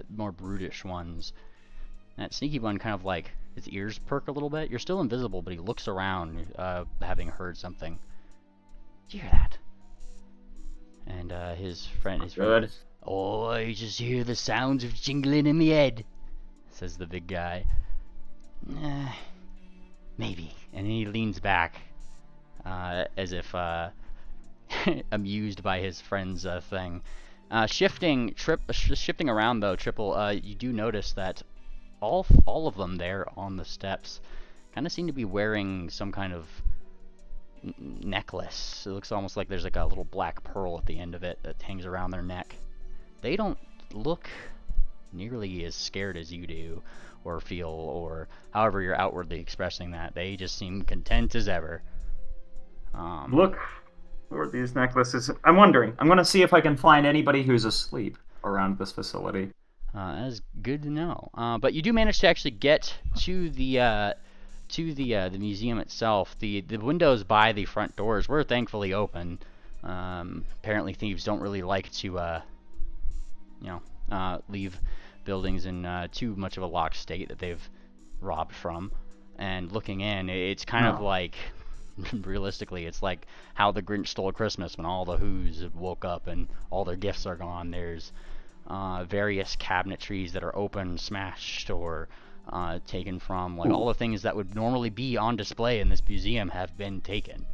more brutish ones. That sneaky one kind of like, his ears perk a little bit. You're still invisible, but he looks around, having heard something. Did you hear that? And his friend, oh, I just hear the sounds of jingling in the head, says the big guy. Maybe. And then he leans back, as if amused by his friend's thing. Shifting around though, Triple, you do notice that all of them there on the steps kind of seem to be wearing some kind of necklace. It looks almost like there's like a little black pearl at the end of it that hangs around their neck. They don't look nearly as scared as you do, or feel, or however you're outwardly expressing that. They just seem content as ever. Look for these necklaces. I'm wondering. I'm going to see if I can find anybody who's asleep around this facility. That is good to know. But you do manage to actually get to the museum itself. The windows by the front doors were thankfully open. Apparently thieves don't really like to leave buildings in too much of a locked state that they've robbed from. And looking in, it's kind of like, realistically, it's like how the Grinch stole Christmas when all the Who's woke up and all their gifts are gone. There's various cabinetries that are open, smashed, or taken from. Like, all the things that would normally be on display in this museum have been taken.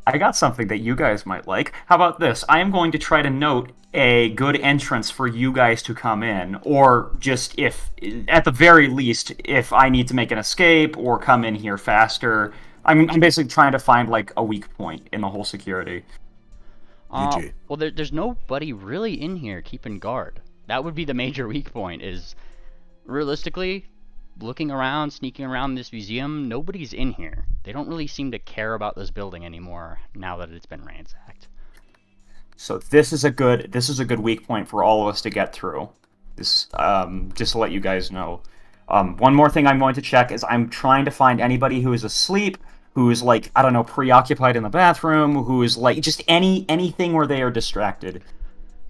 I got something that you guys might like. How about this? I am going to try to note a good entrance for you guys to come in, or just if, at the very least, if I need to make an escape or come in here faster. I'm basically trying to find like a weak point in the whole security. Well, there's nobody really in here keeping guard. That would be the major weak point, is realistically, looking around, sneaking around this museum, nobody's in here. They don't really seem to care about this building anymore now that it's been ransacked. So this is a good weak point for all of us to get through. This, just to let you guys know. One more thing I'm going to check is I'm trying to find anybody who is asleep who's like, I don't know, preoccupied in the bathroom, who is like just anything where they are distracted.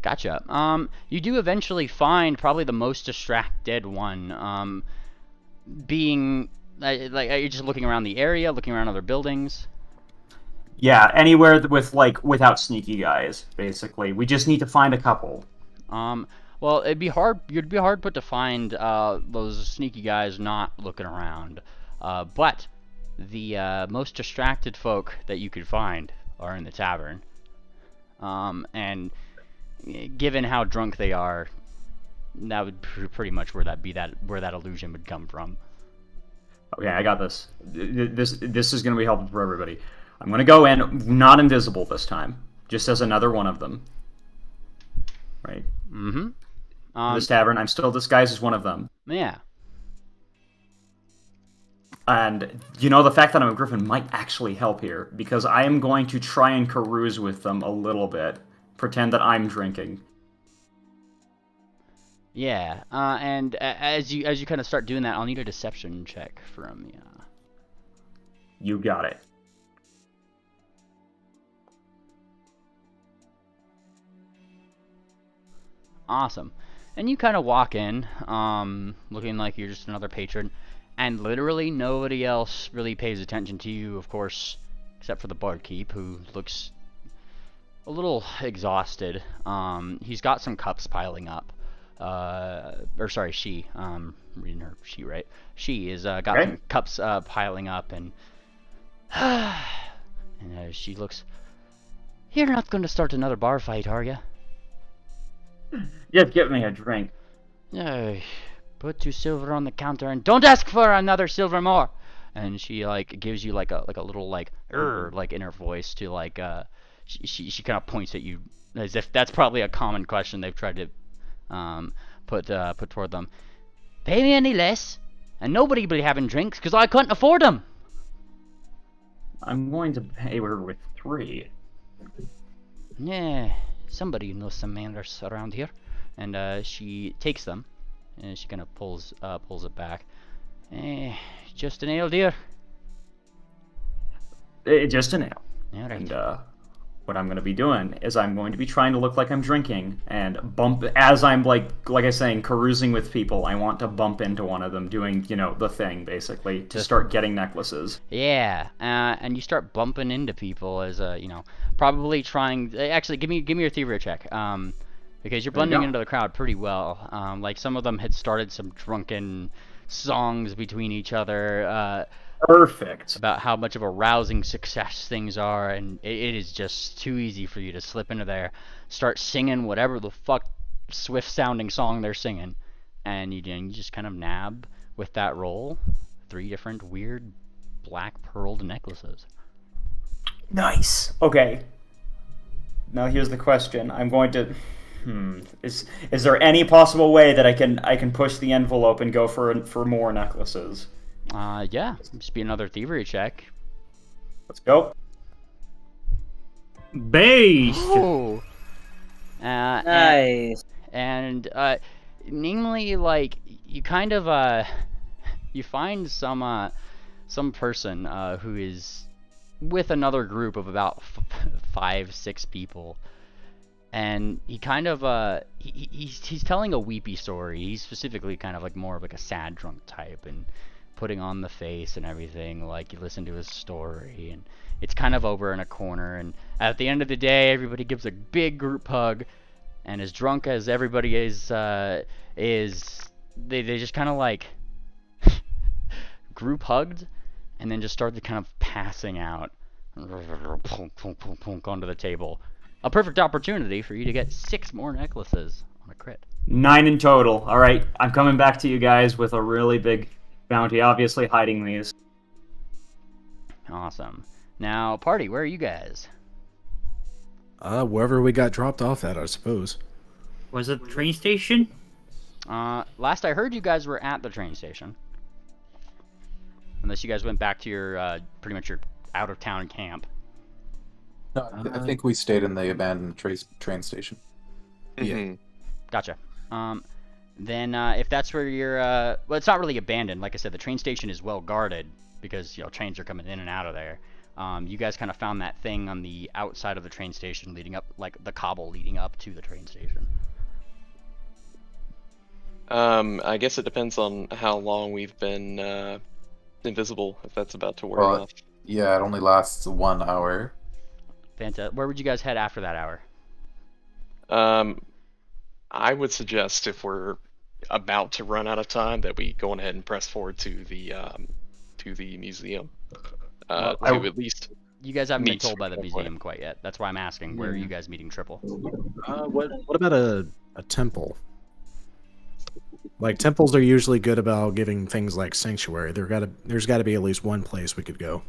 Gotcha. You do eventually find probably the most distracted one. Being like, are you just looking around the area, looking around other buildings? Yeah, anywhere with like without sneaky guys, basically. We just need to find a couple. Well, it'd be hard. You'd be hard put to find those sneaky guys not looking around. But the most distracted folk that you could find are in the tavern. And given how drunk they are, that would pretty much where that illusion would come from. Okay, I got this. This is going to be helpful for everybody. I'm going to go in, not invisible this time, just as another one of them. Right? Mm-hmm. This tavern, I'm still disguised as one of them. Yeah. And, you know, the fact that I'm a griffin might actually help here, because I am going to try and carouse with them a little bit. Pretend that I'm drinking. Yeah, and as you kind of start doing that, I'll need a deception check from you. You got it. Awesome. And you kind of walk in, looking like you're just another patron, and literally nobody else really pays attention to you, of course, except for the barkeep, who looks a little exhausted. He's got some cups piling up. Or sorry, she. Reading her she right. She is got some cups piling up, and and she looks. You're not going to start another bar fight, are you? Just give me a drink. Put 2 silver on the counter and don't ask for another silver more. And she like gives you like a little like like in her voice to like she kind of points at you as if that's probably a common question they've tried to put toward them. Pay me any less, and nobody will be having drinks because I couldn't afford them. I'm going to pay her with 3. Yeah, somebody knows some manners around here. And she takes them, and she kind of pulls it back. Just an ale, dear. Just an ale. All right. And what I'm going to be doing is I'm going to be trying to look like I'm drinking and bump as I'm like I was saying, carousing with people. I want to bump into one of them doing, you know, the thing basically to start getting necklaces. Yeah, and you start bumping into people as you know, probably trying. Actually, give me your thievery check. Because you're blending into the crowd pretty well. Like some of them had started some drunken songs between each other. Perfect. About how much of a rousing success things are, and it is just too easy for you to slip into there, start singing whatever the fuck swift-sounding song they're singing, and you just kind of nab with that roll 3 different weird black pearled necklaces. Nice. Okay. Now here's the question. I'm going to. Is there any possible way that I can push the envelope and go for more necklaces? Yeah. Just be another thievery check. Let's go. Based. Oh. Nice. And namely, like you kind of you find some person who is with another group of about 5-6 people. And he kind of he's telling a weepy story. He's specifically kind of like more of like a sad drunk type and putting on the face and everything. Like you listen to his story, and it's kind of over in a corner. And at the end of the day, everybody gives a big group hug. And as drunk as everybody is they just kind of like group hugged, and then just started kind of passing out onto the table. A perfect opportunity for you to get 6 more necklaces on a crit. 9 in total. All right, I'm coming back to you guys with a really big bounty, obviously hiding these. Awesome. Now, party, where are you guys? Wherever we got dropped off at, I suppose. Was it the train station? Last I heard, you guys were at the train station. Unless you guys went back to your, pretty much your out-of-town camp. No, I think we stayed in the abandoned train station. Mm-hmm. Yeah. Gotcha. Then if that's where you're, well, it's not really abandoned. Like I said, the train station is well guarded. because trains are coming in and out of there. You guys kind of found that thing on the outside of the train station leading up, like the cobble leading up to the train station. I guess it depends on how long we've been invisible, if that's about to wear off. Yeah, it only lasts 1 hour. Fantastic. Where would you guys head after that hour? I would suggest if we're about to run out of time that we go on ahead and press forward to the museum. To at least. You guys haven't been meet told by the Triple museum quite yet. That's why I'm asking. Where are you guys meeting Triple? What about a temple? Like, temples are usually good about giving things like sanctuary. There's got to be at least one place we could go.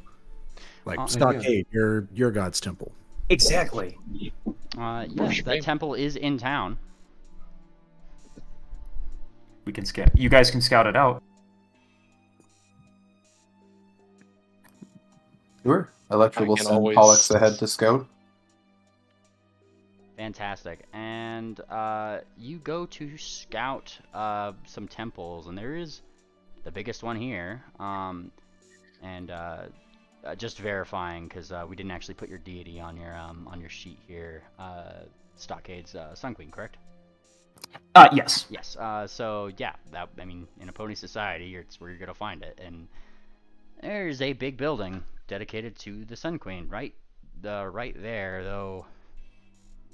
Like Stockade, your god's temple. Exactly. Yes, that temple is in town. We can scout. You guys can scout it out. Sure. Electra will send always- Pollux ahead to scout. Fantastic. And you go to scout some temples, and there is the biggest one here. Just verifying, because we didn't actually put your deity on your sheet here. Stockade's Sun Queen, correct? Yes. Yes. So yeah, in a pony society, it's where you're gonna find it, and there's a big building dedicated to the Sun Queen, right there, though.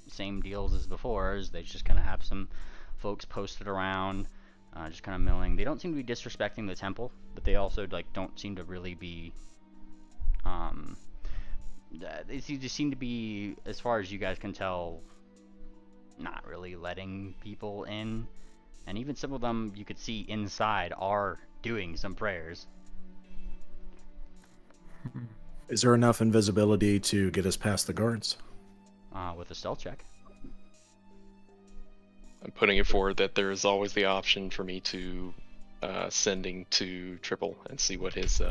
Same deals as before, as they just kind of have some folks posted around, just kind of milling. They don't seem to be disrespecting the temple, but they also don't seem to really be. They just seem to be, as far as you guys can tell, not really letting people in, and even some of them you could see inside are doing some prayers. Is there enough invisibility to get us past the guards? With a stealth check. I'm putting it forward that there is always the option for me to sending to Triple and see what his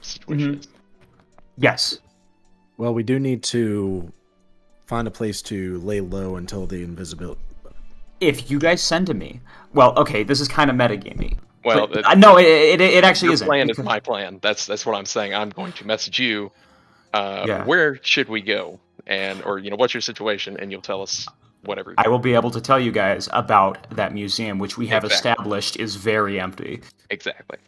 situation is. Yes. Well, we do need to find a place to lay low until the invisibility. If you guys send to me, well, okay, this is kind of metagamey. Well, no, it actually isn't. Your plan is my plan. That's what I'm saying. I'm going to message you. Where should we go? Or what's your situation? And you'll tell us whatever. I will be able to tell you guys about that museum, which we have established is very empty. Exactly.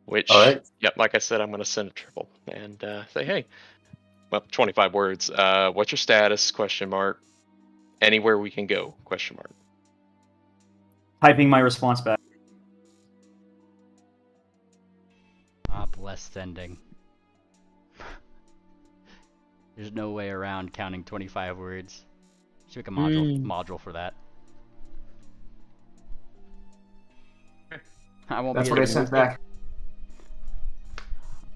Which, all right. Yep, like I said, I'm going to send a Triple and say, hey, well, 25 words. What's your status? ? Anywhere we can go? ? Typing my response back. Bless sending. There's no way around counting 25 words. Should make a module for that. That's what I sent back.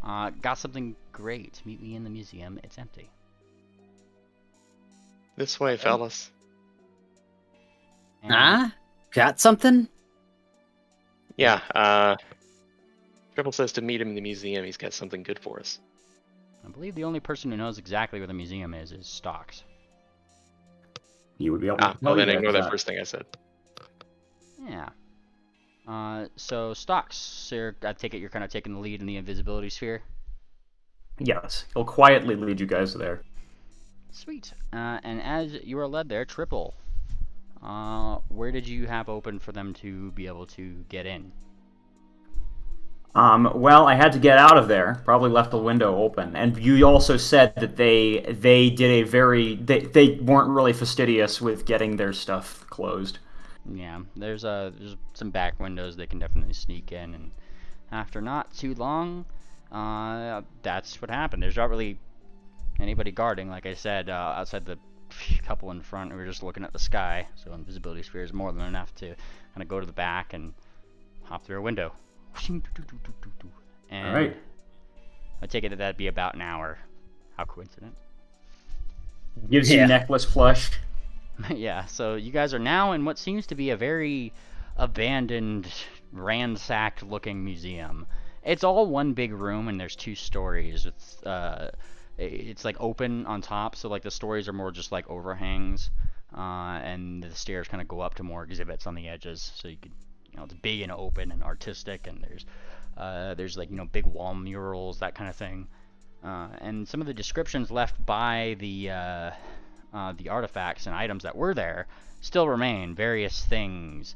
Got something great. Meet me in the museum. It's empty. This way, fellas. Got something? Yeah, Triple says to meet him in the museum. He's got something good for us. I believe the only person who knows exactly where the museum is Stocks. You would be able to well, then ignore that first thing I said. Yeah. So Stocks, sir, I take it you're kind of taking the lead in the invisibility sphere? Yes. He'll quietly lead you guys there. Sweet. And as you are led there, Triple, where did you have open for them to be able to get in? Well, I had to get out of there. Probably left the window open. And you also said that they did a very... They weren't really fastidious with getting their stuff closed. Yeah, there's some back windows they can definitely sneak in, and after not too long, that's what happened. There's not really anybody guarding, like I said, outside the couple in front. We were just looking at the sky, so invisibility sphere is more than enough to kind of go to the back and hop through a window. And all right. I take it that'd be about an hour. How coincident. Gives you necklace plush. Yeah, so you guys are now in what seems to be a very abandoned, ransacked looking museum. It's all one big room, and there's 2 stories. It's like open on top, so like the stories are more just like overhangs, and the stairs kind of go up to more exhibits on the edges, so you could it's big and open and artistic, and there's like big wall murals, that kind of thing. And some of the descriptions left by the artifacts and items that were there still remain. Various things,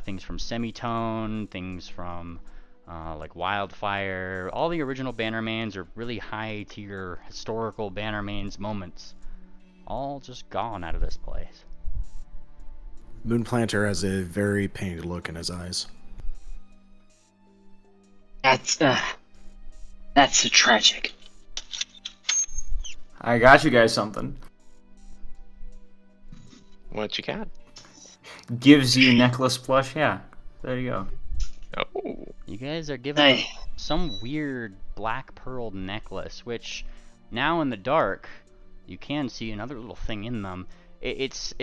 things from Semitone, things from like Wildfire. All the original Bannermanes are really high tier historical Bannermanes moments, all just gone out of this place. Moonplanter has a very pained look in his eyes. That's so tragic. I got you guys something. What you got? Gives you necklace plush. Yeah, there you go. Oh, You guys are given some weird black pearl necklace, which now in the dark you can see another little thing in them. It's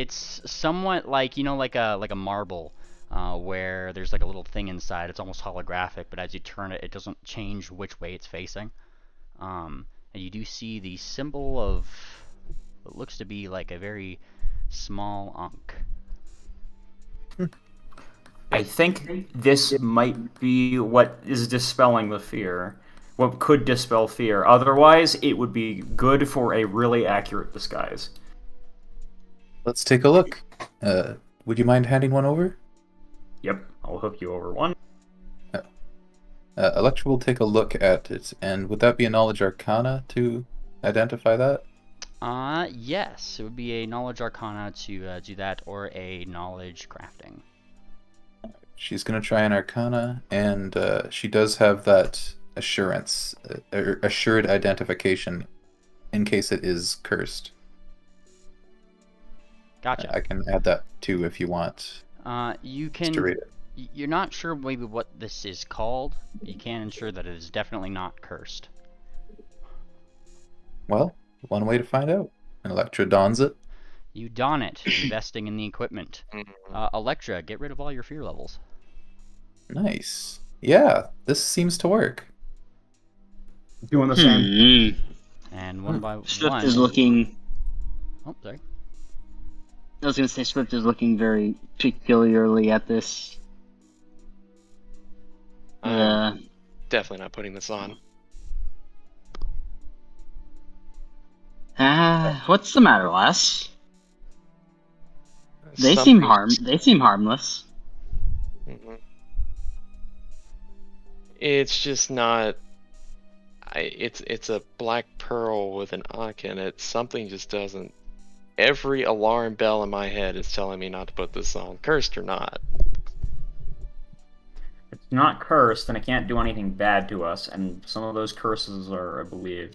somewhat like like a marble, where there's like a little thing inside. It's almost holographic, but as you turn it, it doesn't change which way it's facing. And you do see the symbol of what looks to be like a very small ankh. I think this might be what is dispelling the fear. What could dispel fear. Otherwise, it would be good for a really accurate disguise. Let's take a look. Would you mind handing one over? Yep, I'll hook you over one. Electra will take a look at it, and would that be a Knowledge Arcana to identify that? Yes, it would be a Knowledge Arcana to do that, or a Knowledge Crafting. She's going to try an Arcana, and she does have that assurance, assured identification, in case it is cursed. Gotcha. I can add that too if you want. You Just can. to read it. You're not sure maybe what this is called. You can ensure that it is definitely not cursed. Well, one way to find out. Electra dons it. You don it, investing in the equipment. Electra, get rid of all your fear levels. Nice. Yeah, this seems to work. Doing the same. And one by Swift one. is looking. Oh, sorry. I was gonna say Swift is looking very peculiarly at this. definitely not putting this on. What's the matter, lass? They seem harmless. Mm-hmm. It's just not. It's a black pearl with an ankh in it. Something just doesn't. Every alarm bell in my head is telling me not to put this on, cursed or not. It's not cursed, and it can't do anything bad to us. And some of those curses are, I believe.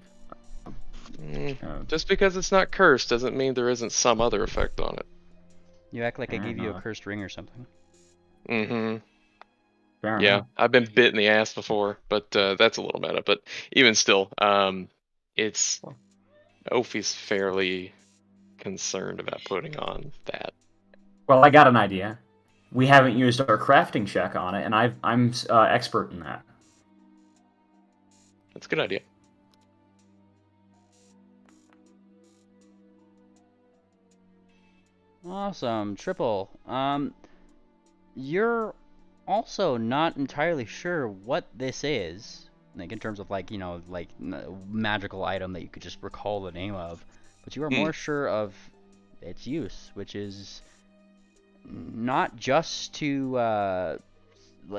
Just because it's not cursed doesn't mean there isn't some other effect on it. You act like I gave you a cursed ring or something. Mm-hmm. Fair Yeah, enough. I've been bit in the ass before, but that's a little meta. But even still, it's Ophi's fairly concerned about putting on that. Well, I got an idea. We haven't used our crafting check on it, and I'm expert in that. That's a good idea. Awesome, Triple. You're also not entirely sure what this is, like in terms of like magical item that you could just recall the name of, but you are more sure of its use, which is not just to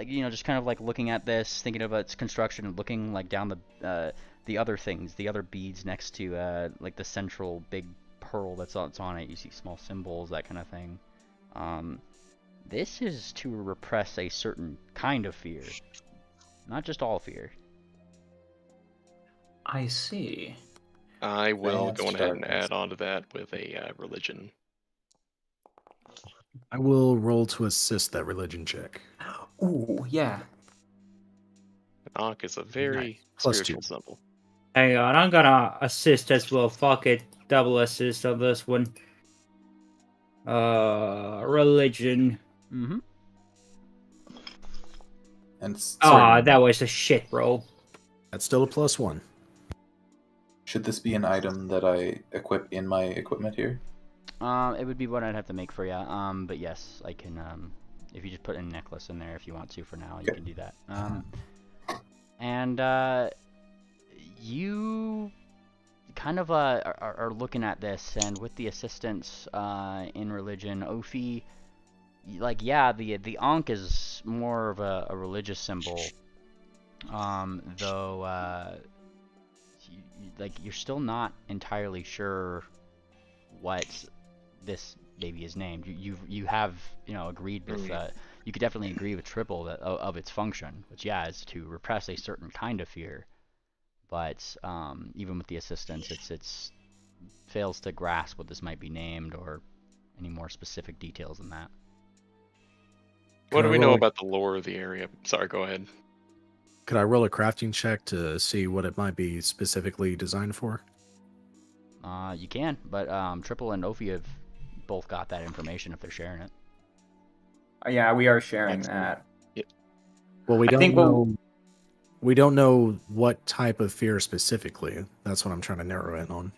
just kind of like looking at this, thinking about its construction, and looking like down the other things, the other beads next to like the central big pearl that's on it. You see small symbols, that kind of thing. This is to repress a certain kind of fear, not just all fear. I see. I will go ahead and add on to that with a religion. I will roll to assist that religion check. Ooh, yeah. Ankh is a very Nice. Plus spiritual 2. symbol. Hang on, I'm gonna assist as well. Fuck it. Double assist on this one. Religion. Mm-hmm. And That was a shit roll. That's still a +1. should this be an item that I equip in my equipment here? It would be what I'd have to make for you. But yes, I can if you just put a necklace in there if you want to for now, you Okay. can do that. And you kind of are looking at this, and with the assistance in religion, Ophi, like, yeah, the Ankh is more of a religious symbol, though like, you're still not entirely sure what this baby is named. You have, you know, agreed with you could definitely agree with Triple that of its function, which, yeah, is to repress a certain kind of fear. But even with the assistance, it's fails to grasp what this might be named or any more specific details than that. What do I we know roll- about the lore of the area? Sorry, go ahead. Could I roll a crafting check to see what it might be specifically designed for? You can, but Triple and Ophi have both got that information if they're sharing it. Yeah, we are sharing Excellent. that. Well, we I don't think know. We don't know what type of fear specifically. That's what I'm trying to narrow in on.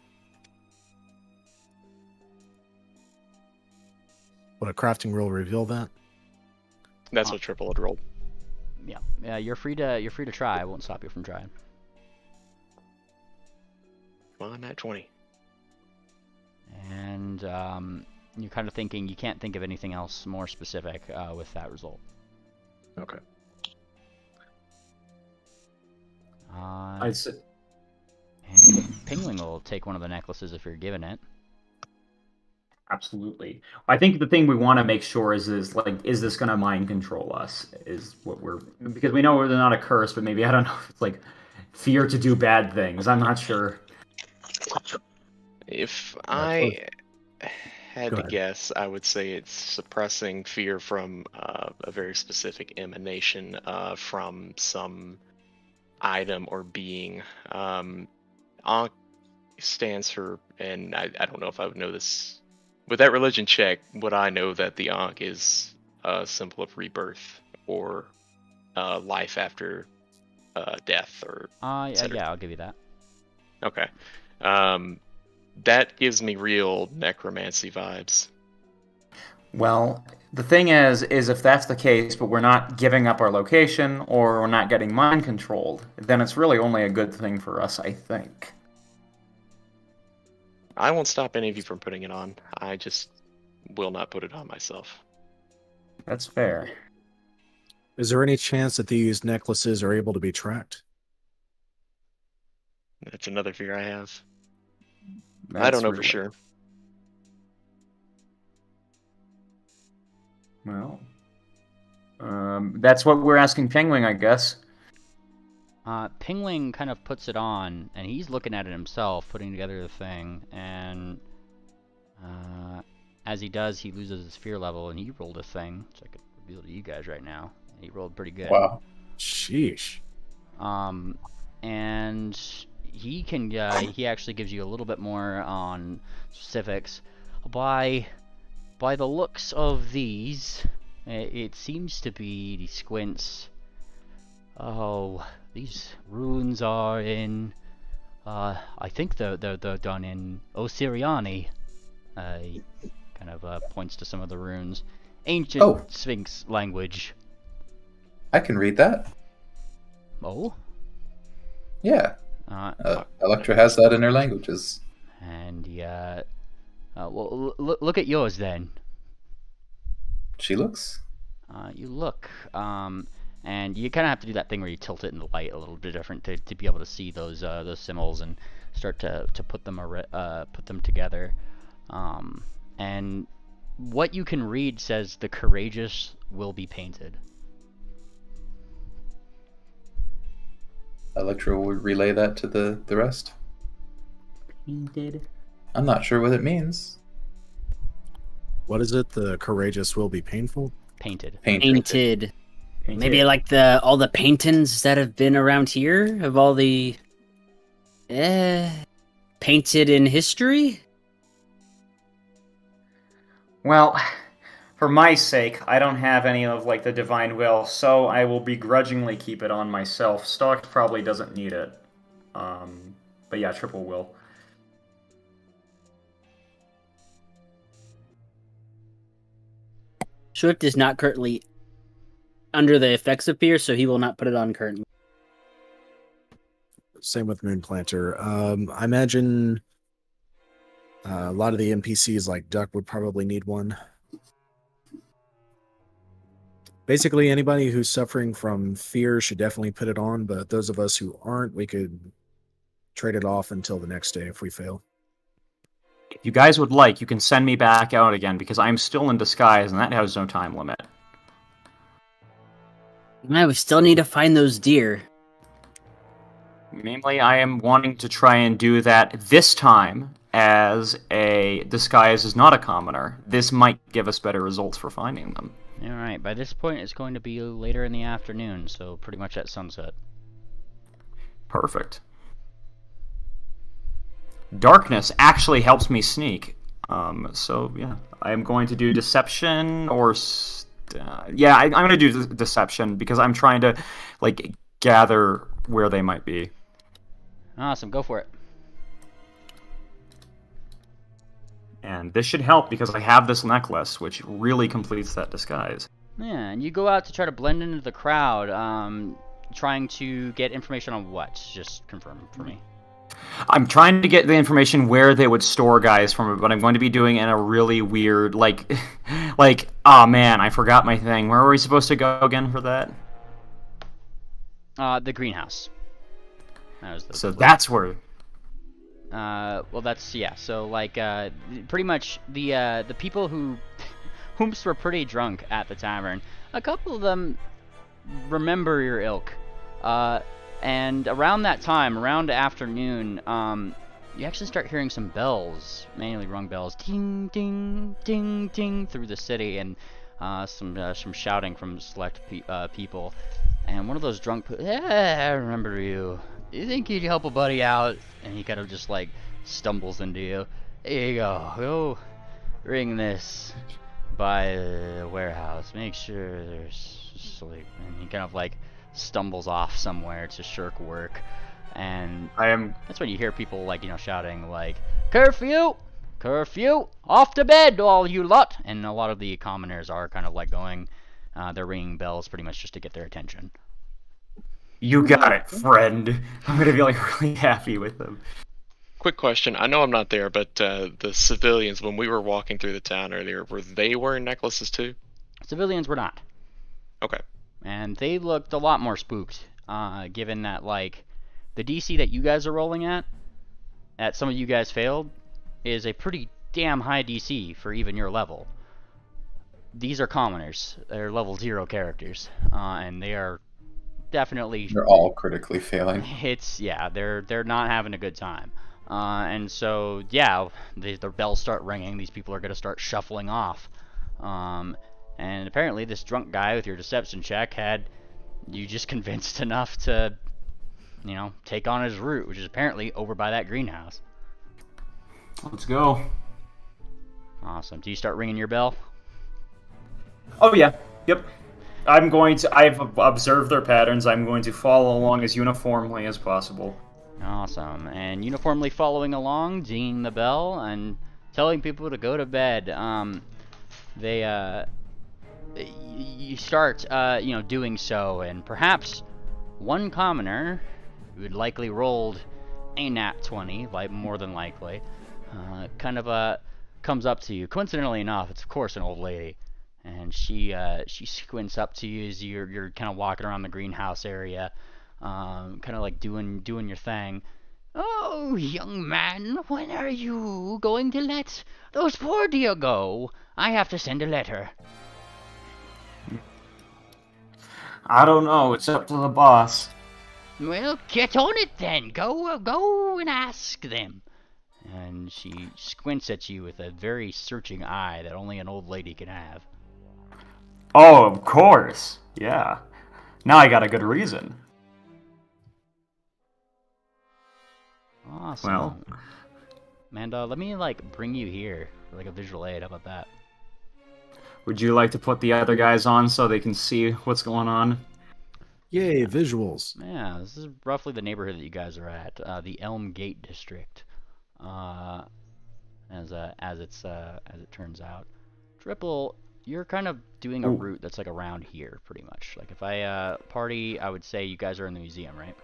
Would a crafting roll reveal that? That's what Triple had rolled. Yeah, you're free to try. I won't stop you from trying. Come on, Nat 20. And you're kind of thinking you can't think of anything else more specific with that result. Okay. I'd say, And Pingling will take one of the necklaces if you're given it. absolutely. I think the thing we want to make sure is this going to mind control us? Is what we're, because we know they're not a curse, but maybe, I don't know if it's like fear to do bad things. I'm not sure. If close. I had Go to ahead. guess, I would say it's suppressing fear from a very specific emanation from some item or being. Ankh stands for, and I don't know if I would know this. With that religion check, would I know that the Ankh is a symbol of rebirth or life after death, or et cetera? Yeah, I'll give you that. Okay. That gives me real necromancy vibes. Well, the thing is if that's the case, but we're not giving up our location or we're not getting mind controlled, then it's really only a good thing for us, I think. I won't stop any of you from putting it on. I just will not put it on myself. That's fair. Is there any chance that these necklaces are able to be tracked? That's another fear I have. I That's don't know for really- sure. Well, that's what we're asking Penguin, I guess. Pingling kind of puts it on, and he's looking at it himself, putting together the thing, and as he does, he loses his fear level, and he rolled a thing, which I could reveal to you guys right now. He rolled pretty good. Wow. Sheesh. And he can, he actually gives you a little bit more on specifics. By the looks of these, it seems to be the squints. Oh, these runes are in, I think they're done in Osiriani. He kind of points to some of the runes. Ancient Sphinx language. I can read that. Oh? Yeah. Electra has that in her languages. And yeah. Well, look at yours then. She looks. You look. And you kind of have to do that thing where you tilt it in the light a little bit different to be able to see those symbols and start to put them together. And what you can read says the courageous will be painted. Electra will relay that to the rest. Painted. I'm not sure what it means. What is it? The courageous will be painful? Painted. Painted. Maybe like all the paintings that have been around here of all the painted in history. Well, for my sake, I don't have any of like the divine will, so I will begrudgingly keep it on myself. Stark probably doesn't need it. But yeah, Triple will. Swift is not currently under the effects of fear, so he will not put it on currently. Same with Moonplanter. I imagine a lot of the NPCs like Duck would probably need one. Basically, anybody who's suffering from fear should definitely put it on, but those of us who aren't, we could trade it off until the next day if we fail. If you guys would like, you can send me back out again, because I'm still in disguise, and that has no time limit. Man, we still need to find those deer. Mainly, I am wanting to try and do that this time as a disguise as not a commoner. This might give us better results for finding them. Alright, by this point it's going to be later in the afternoon, so pretty much at sunset. Perfect. Darkness actually helps me sneak. So, yeah. I am going to do deception or... yeah, I'm going to do deception because I'm trying to, like, gather where they might be. Awesome, go for it. And this should help because I have this necklace, which really completes that disguise. Yeah, and you go out to try to blend into the crowd, trying to get information on what? Just confirm for me. I'm trying to get the information where they would store guys from, but I'm going to be doing it in a really weird, like, oh man, I forgot my thing. Where were we supposed to go again for that? The greenhouse. That was so that's where... well, that's, yeah, so, like, pretty much the people whomst were pretty drunk at the tavern, a couple of them remember your ilk, and around that time, around afternoon, you actually start hearing some bells, manually rung bells, ting, ting, ting, ting, through the city, and some shouting from select people, and one of those drunk people, yeah, I remember you. You think you'd help a buddy out? And he kind of just like stumbles into you. Here you go. Go ring this by the warehouse. Make sure there's sleep. And he kind of like stumbles off somewhere to shirk work. And that's when you hear people like, you know, shouting like, curfew! Curfew! Off to bed, all you lot! And a lot of the commoners are kind of like going, they're ringing bells pretty much just to get their attention. You got it, friend. I'm gonna be like really happy with them. Quick question. I know I'm not there, but the civilians, when we were walking through the town earlier, were they wearing necklaces too? Civilians were not. Okay. And they looked a lot more spooked, given that, like, the DC that you guys are rolling at some of you guys failed, is a pretty damn high DC for even your level. These are commoners. They're level 0 characters, and they are definitely... They're all critically failing. Yeah, they're not having a good time. And so, yeah, their bells start ringing. These people are going to start shuffling off. And apparently this drunk guy with your deception check had you just convinced enough to, you know, take on his route, which is apparently over by that greenhouse. Let's go. Awesome. Do you start ringing your bell? Oh, yeah. Yep. I've observed their patterns. I'm going to follow along as uniformly as possible. Awesome. And uniformly following along, dinging the bell, and telling people to go to bed. You start, you know, doing so, and perhaps one commoner, who had likely rolled a nat 20, like more than likely, kind of comes up to you. Coincidentally enough, it's of course an old lady. And she squints up to you as you're kind of walking around the greenhouse area, kind of like doing your thing. Oh, young man, when are you going to let those poor deer go? I have to send a letter. I don't know. It's up to the boss. Well, get on it then. Go and ask them. And she squints at you with a very searching eye that only an old lady can have. Oh, of course. Yeah. Now I got a good reason. Awesome. Well. Amanda, let me, like, bring you here for, like, a visual aid. How about that? Would you like to put the other guys on so they can see what's going on? Yay, visuals. Yeah, this is roughly the neighborhood that you guys are at. The Elm Gate District. As it turns out. Triple, you're kind of doing a route that's like around here, pretty much. Like if I party, I would say you guys are in the museum, right?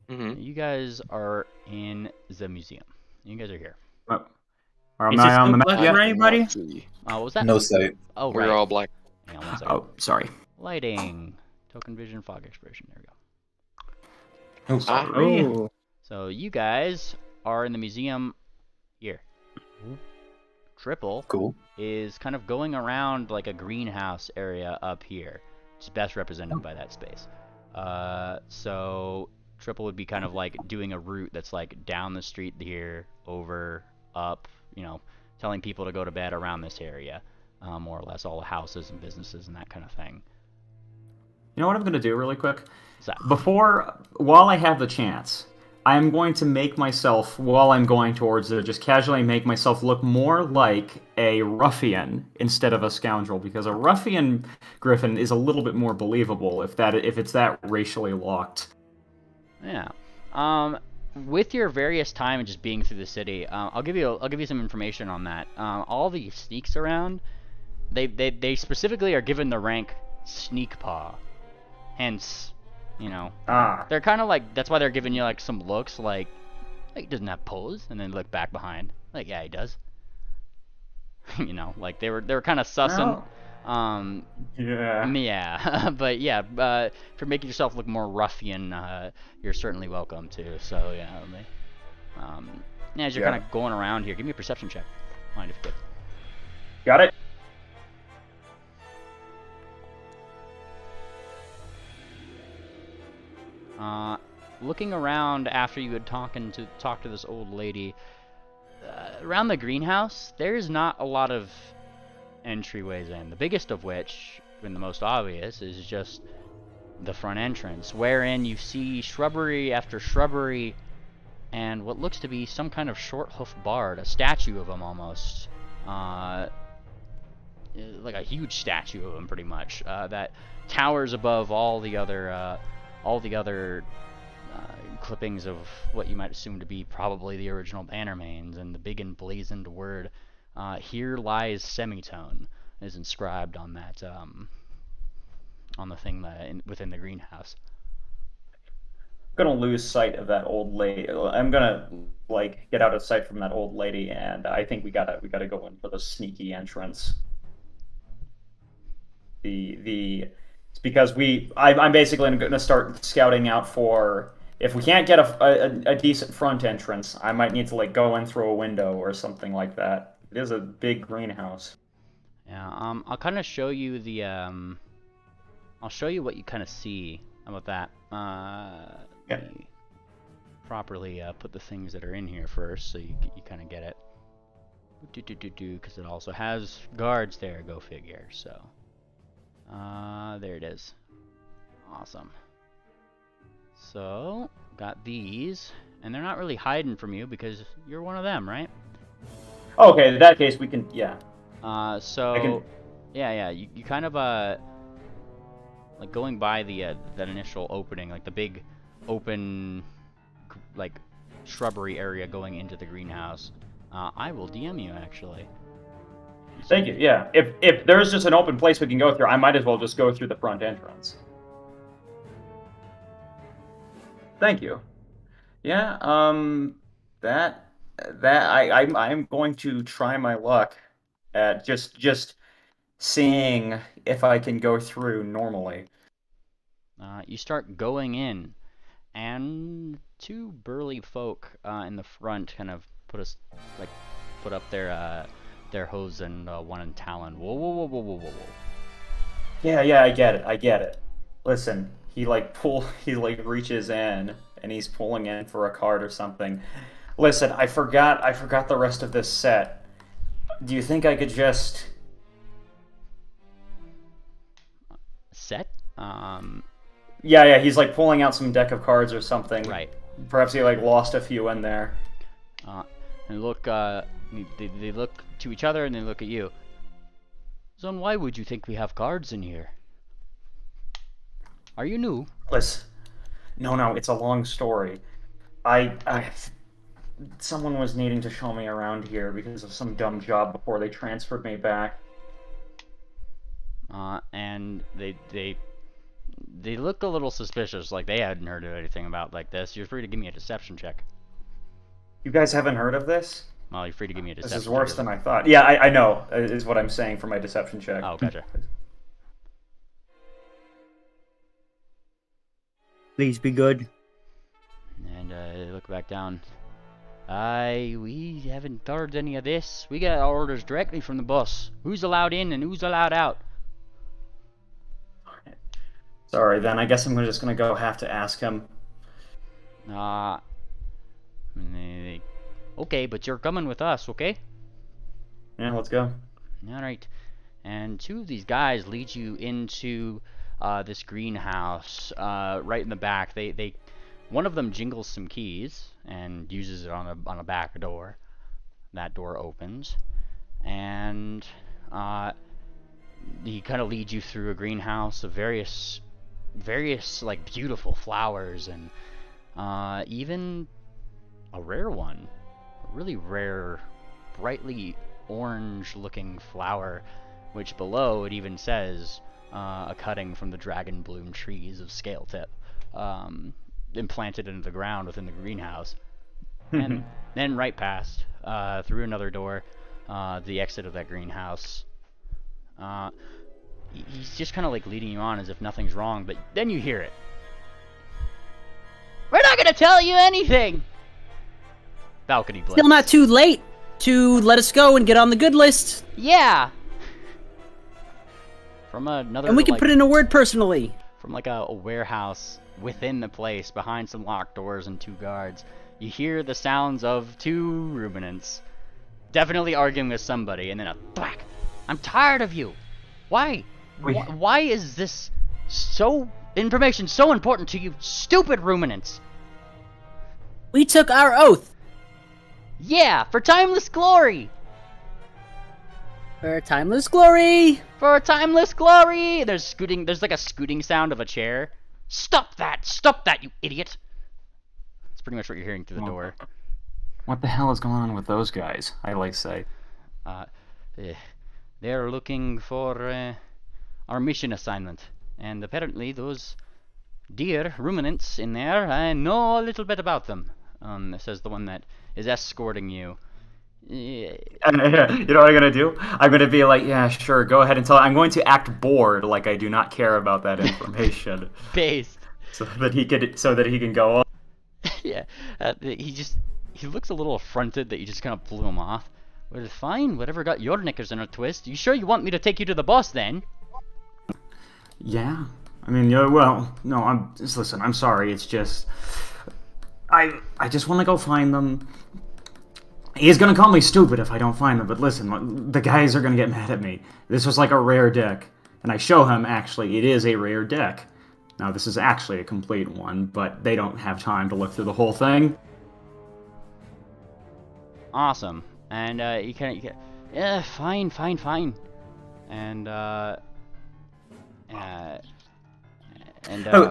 Mm-hmm. You guys are in the museum. You guys are here. I'm Is not it on the still map black yet. for anybody? What was that? No sight. Oh, We're right. all black. Hang on one second. Oh, sorry. Lighting. Token vision, fog expiration. There we go. Oh, Sorry. Oh, So you guys are in the museum here. Triple cool. is kind of going around like a greenhouse area up here. It's best represented by that space. So Triple would be kind of like doing a route that's like down the street here, over, up, telling people to go to bed around this area. More or less all the houses and businesses and that kind of thing. You know what I'm going to do really quick? What's that? While I have the chance, I'm going to make myself, while I'm going towards it, just casually make myself look more like a ruffian instead of a scoundrel, because a ruffian griffin is a little bit more believable if it's that racially locked. Yeah. With your various time and just being through the city, I'll give you some information on that. All the sneaks around, they specifically are given the rank Sneak Paw. Hence, they're kind of like, that's why they're giving you like some looks like he doesn't have pose, and then look back behind like, yeah, he does. Like they were kind of sussing. Yeah. But yeah, if you're making yourself look more ruffian, you're certainly welcome to. So yeah, as you're kind of going around here, give me a perception check. Mind if you could. Got it? Looking around after you had talked to this old lady, around the greenhouse, there's not a lot of entryways in. The biggest of which, and the most obvious, is just the front entrance, wherein you see shrubbery after shrubbery, and what looks to be some kind of short-hoofed bard, a statue of him almost, like a huge statue of him, pretty much, that towers above all the other clippings of what you might assume to be probably the original Bannermanes, and the big emblazoned word, "Here lies Semitone," is inscribed on that, on the thing within the greenhouse. I'm gonna lose sight of that old lady. I'm gonna get out of sight from that old lady, and I think we gotta go in for the sneaky entrance. It's because I'm basically gonna start scouting out for, if we can't get a decent front entrance, I might need to go in through a window or something like that. It is a big greenhouse. Yeah, I'll kind of show you the, I'll show you what you kind of see. How about that? Let me properly put the things that are in here first, so you kind of get it. Because it also has guards there, go figure, so. There it is. Awesome. So, got these, and they're not really hiding from you because you're one of them, right? Okay, in that case we can, yeah. Yeah, you kind of, like going by that initial opening, like the big open, like, shrubbery area going into the greenhouse, I will DM you, actually. Thank you, yeah. If there's just an open place we can go through, I might as well just go through the front entrance. Thank you. Yeah, I'm going to try my luck at just seeing if I can go through normally. You start going in, and two burly folk in the front kind of put up their hose and one in talon. Whoa. Yeah, I get it. Listen, he reaches in and he's pulling in for a card or something. Listen, I forgot the rest of this set. Do you think I could just set? Yeah, he's pulling out some deck of cards or something. Right. Perhaps he lost a few in there. And look, they look to each other and they look at you. Zon, why would you think we have cards in here? Are you new? Listen, no, it's a long story. Someone was needing to show me around here because of some dumb job before they transferred me back. and they look a little suspicious, like they hadn't heard of anything about like this. You're free to give me a deception check. You guys haven't heard of this? Well, you're free to give me a deception. This is worse than I thought. Yeah, I know, is what I'm saying for my deception check. Oh, gotcha. Please be good. And look back down. We haven't heard any of this. We got our orders directly from the boss. Who's allowed in and who's allowed out? Sorry, then I guess I'm just gonna have to ask him. Okay, but you're coming with us, okay? Yeah, let's go. Alright. And two of these guys lead you into this greenhouse right in the back. One of them jingles some keys and uses it on a back door. That door opens, and he kind of leads you through a greenhouse of various like beautiful flowers, and even a rare one, a really rare, brightly orange-looking flower, which below it even says a cutting from the dragon bloom trees of Scaletip. Implanted into the ground within the greenhouse. And then right past, through another door, the exit of that greenhouse. He's just kind of like leading you on as if nothing's wrong, but then you hear it. We're not gonna tell you anything! Balcony blitz. Still not too late to let us go and get on the good list. Yeah! From another... And we can put in a word personally. From like a warehouse within the place, behind some locked doors and 2 guards, you hear the sounds of 2 ruminants definitely arguing with somebody, and then a thwack. I'm tired of you. Why? Why is this information so important to you, stupid ruminants? We took our oath. Yeah, for timeless glory. For timeless glory. For timeless glory. There's like a scooting sound of a chair. Stop that, you idiot! That's pretty much what you're hearing through the door. What the hell is going on with those guys? I like say. They're looking for our mission assignment, and apparently those dear ruminants in there, I know a little bit about them. Says the one that is escorting you. You know what I'm gonna do? I'm gonna be like, yeah, sure, go ahead and tell. I'm going to act bored, like I do not care about that information. Based. So that he can go on. Yeah, he looks a little affronted that you just kind of blew him off. Well, fine, whatever got your knickers in a twist. You sure you want me to take you to the boss then? Yeah, I mean, well, no, listen, I'm sorry. It's just, I just want to go find them. He's gonna call me stupid if I don't find them, but listen, the guys are gonna get mad at me. This was like a rare deck, and I show him, actually, it is a rare deck. Now, this is actually a complete one, but they don't have time to look through the whole thing. Awesome. And, yeah, fine. And, oh,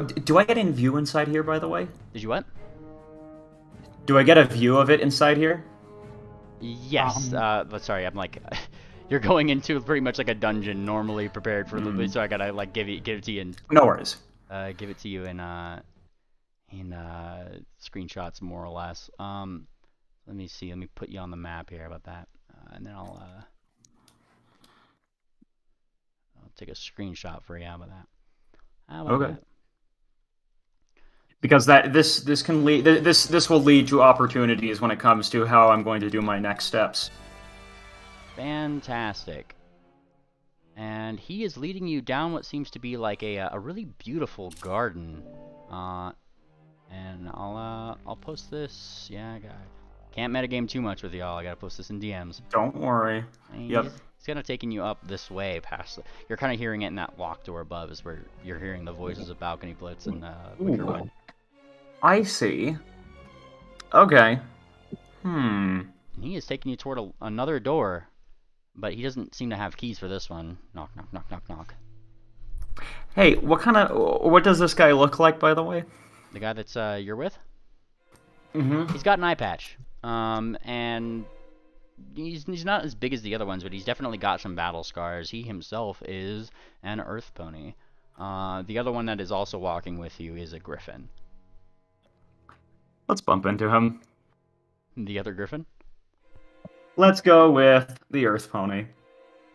do I get in view inside here, by the way? Did you what? Do I get a view of it inside here? Yes, but sorry, I'm like, you're going into pretty much like a dungeon normally prepared for a little bit, so I gotta like give it to you in... No worries. Give it to you in screenshots, more or less. Let me see, let me put you on the map here, how about that? And then I'll take a screenshot for you, how about that? Okay. That? Because this can lead this will lead to opportunities when it comes to how I'm going to do my next steps. Fantastic. And he is leading you down what seems to be like a really beautiful garden. And I'll post this. Yeah, can't metagame too much with y'all. I gotta post this in DMs. Don't worry. Yep. It's kind of taking you up this way past. You're kind of hearing it in that locked door above, is where you're hearing the voices of Balcony Blitz and Wickerwood. I see. Okay. And he is taking you toward another door, but he doesn't seem to have keys for this one. Knock, knock, knock, knock, knock. Hey, what does this guy look like, by the way? The guy that's you're with? Mm-hmm. He's got an eye patch. And he's not as big as the other ones, but he's definitely got some battle scars. He himself is an earth pony. The other one that is also walking with you is a griffin. Let's bump into him. The other griffin? Let's go with the earth pony.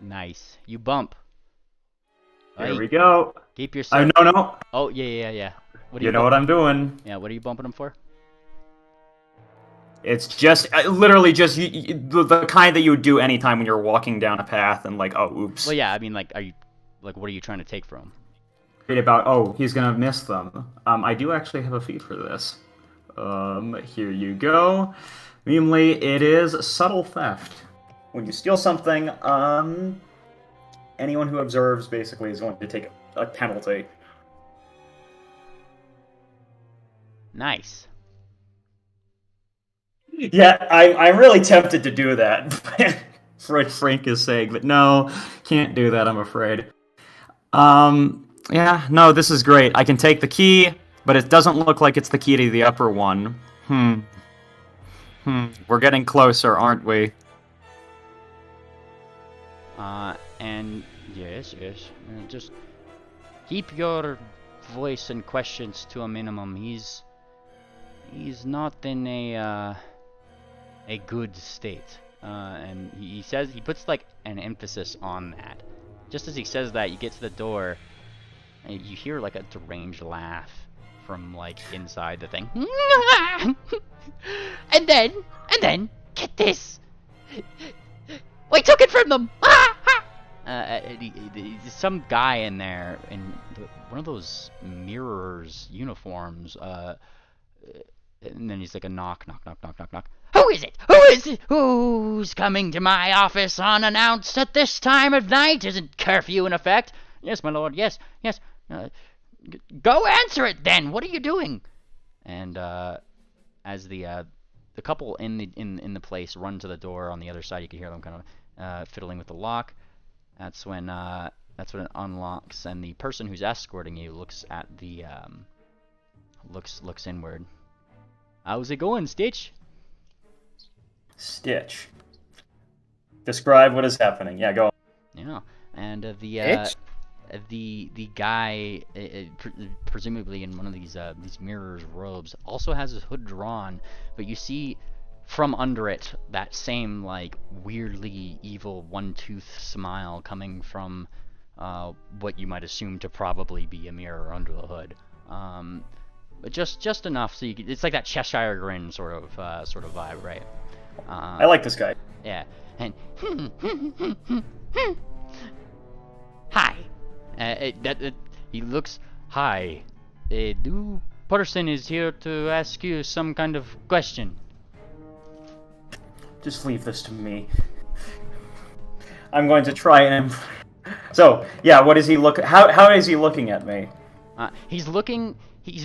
Nice. You bump. Here we go. Keep yourself. No. Oh, yeah. What You know what I'm doing. Yeah, what are you bumping him for? It's just literally just the kind that you would do anytime when you're walking down a path and like, oh, oops. Well, yeah, I mean, like, what are you trying to take from him? Read about, oh, he's gonna miss them. I do actually have a feat for this. Here you go. Namely, it is subtle theft. When you steal something, anyone who observes basically is going to take a penalty. Nice. Yeah, I'm really tempted to do that. Frank is saying, but no, can't do that, I'm afraid. Yeah, no, this is great. I can take the key, but it doesn't look like it's the key to the upper one. We're getting closer, aren't we? And yes. Just keep your voice and questions to a minimum. He's not in a good state. And he says, he puts like an emphasis on that. Just as he says that, you get to the door, and you hear like a deranged laugh from like inside the thing. and then, get this. We took it from them. Some guy in there in one of those mirrors uniforms. And then he's like a knock. Who is it? Who is it? Who's coming to my office unannounced at this time of night? Isn't curfew in effect? Yes, my lord. Yes. Go answer it then. What are you doing? And as the couple in the place run to the door on the other side, you can hear them kind of fiddling with the lock. That's when it unlocks, and the person who's escorting you looks at the looks inward. How's it going, Stitch? Stitch. Describe what is happening. Yeah, go on. Yeah, and the guy, presumably in one of these mirrors robes, also has his hood drawn, but you see from under it that same like weirdly evil one-tooth smile coming from what you might assume to probably be a mirror under the hood. But just enough so you can, it's like that Cheshire grin sort of vibe, right? I like this guy. Yeah, and hi. He looks hi. A new person is here to ask you some kind of question. Just leave this to me. I'm going to try and. So yeah, what is he look? How is he looking at me? He's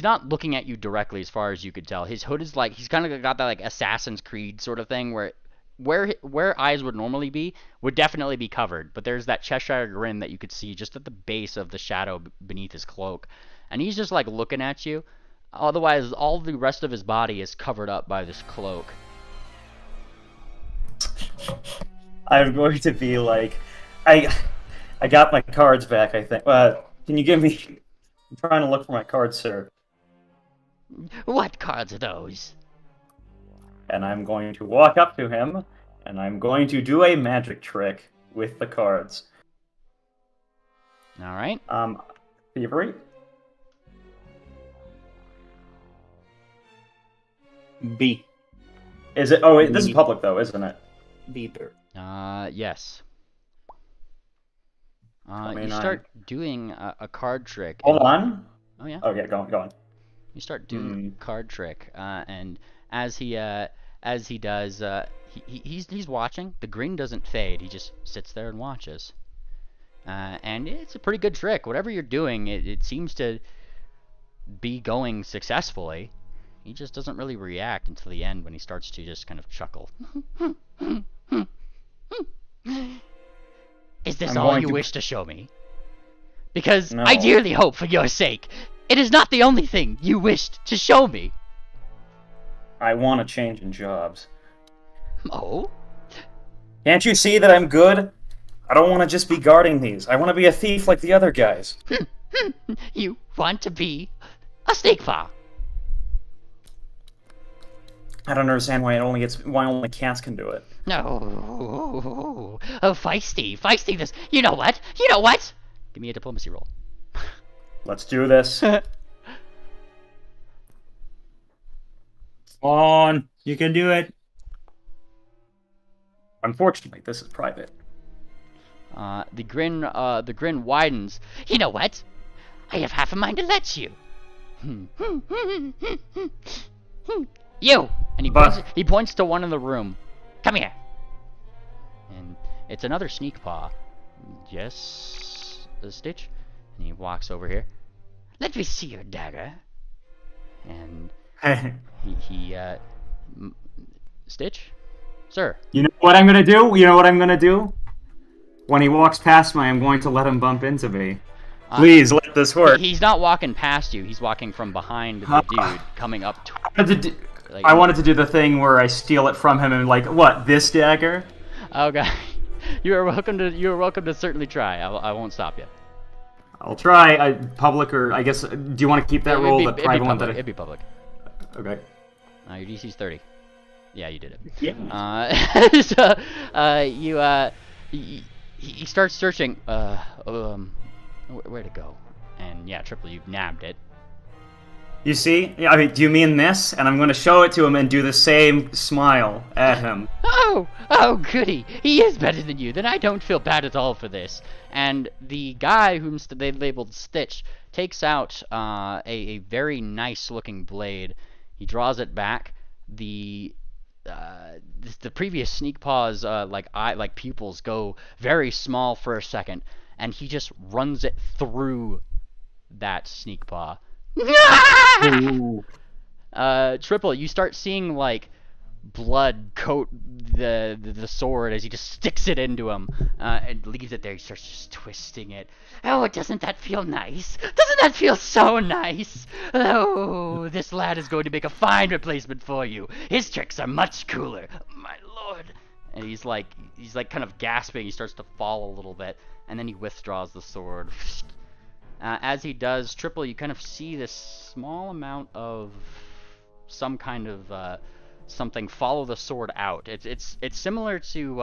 not looking at you directly, as far as you could tell. His hood is like, he's kind of got that like Assassin's Creed sort of thing, where eyes would normally be would definitely be covered, but there's that Cheshire grin that you could see just at the base of the shadow beneath his cloak, and he's just like looking at you. Otherwise, all the rest of his body is covered up by this cloak. I'm going to be like, I got my cards back, I think. Can you give me? I'm trying to look for my cards, sir. What cards are those? And I'm going to walk up to him, and I'm going to do a magic trick with the cards. All right. Thievery. B. Is it? Oh, wait, this is public though, isn't it? Beeper. Yes. I mean, you start doing a card trick. Hold on. Oh yeah. Oh yeah, go on. You start doing a card trick, and as he does, he's watching. The grin doesn't fade. He just sits there and watches. And it's a pretty good trick. Whatever you're doing, it seems to be going successfully. He just doesn't really react until the end when he starts to just kind of chuckle. Is this all you wish to show me? Because I dearly hope, for your sake, it is not the only thing you wished to show me. I want a change in jobs. Oh? Can't you see that I'm good? I don't want to just be guarding these. I want to be a thief like the other guys. You want to be a snake paw. I don't understand why only cats can do it. No. Oh, feisty this. You know what? Give me a diplomacy roll. Let's do this. Come on, you can do it. Unfortunately, this is private. The grin widens. You know what? I have half a mind to let you. You! And he points to one in the room. Come here. And it's another sneak paw. Yes, a Stitch. And he walks over here. Let me see your dagger. And he Stitch? Sir. You know what I'm gonna do? When he walks past me, I'm going to let him bump into me. Please, let this work. He's not walking past you. He's walking from behind the dude, coming up to I wanted to do the thing where I steal it from him and what, this dagger? Okay. You are welcome to certainly try. I won't stop you. I'll try. Public or I guess. Do you want to keep that roll? It'd be public. Okay. Your DC's 30. Yeah, you did it. Yeah. He starts searching. Where'd it go? And yeah, Triple, you've nabbed it. You see? I mean, do you mean this? And I'm going to show it to him and do the same smile at him. Oh, goody. He is better than you. Then I don't feel bad at all for this. And the guy whom they labeled Stitch takes out a very nice-looking blade. He draws it back. The previous sneak paw's like pupils go very small for a second, and he just runs it through that sneak paw. Triple, you start seeing like blood coat the sword as he just sticks it into him and leaves it there. He starts just twisting it. Oh, doesn't that feel nice? Doesn't that feel so nice? Oh, this lad is going to make a fine replacement for you. His tricks are much cooler. My lord. And he's like kind of gasping. He starts to fall a little bit, and then he withdraws the sword. As he does, Triple, you kind of see this small amount of some kind of something follow the sword out. It's similar to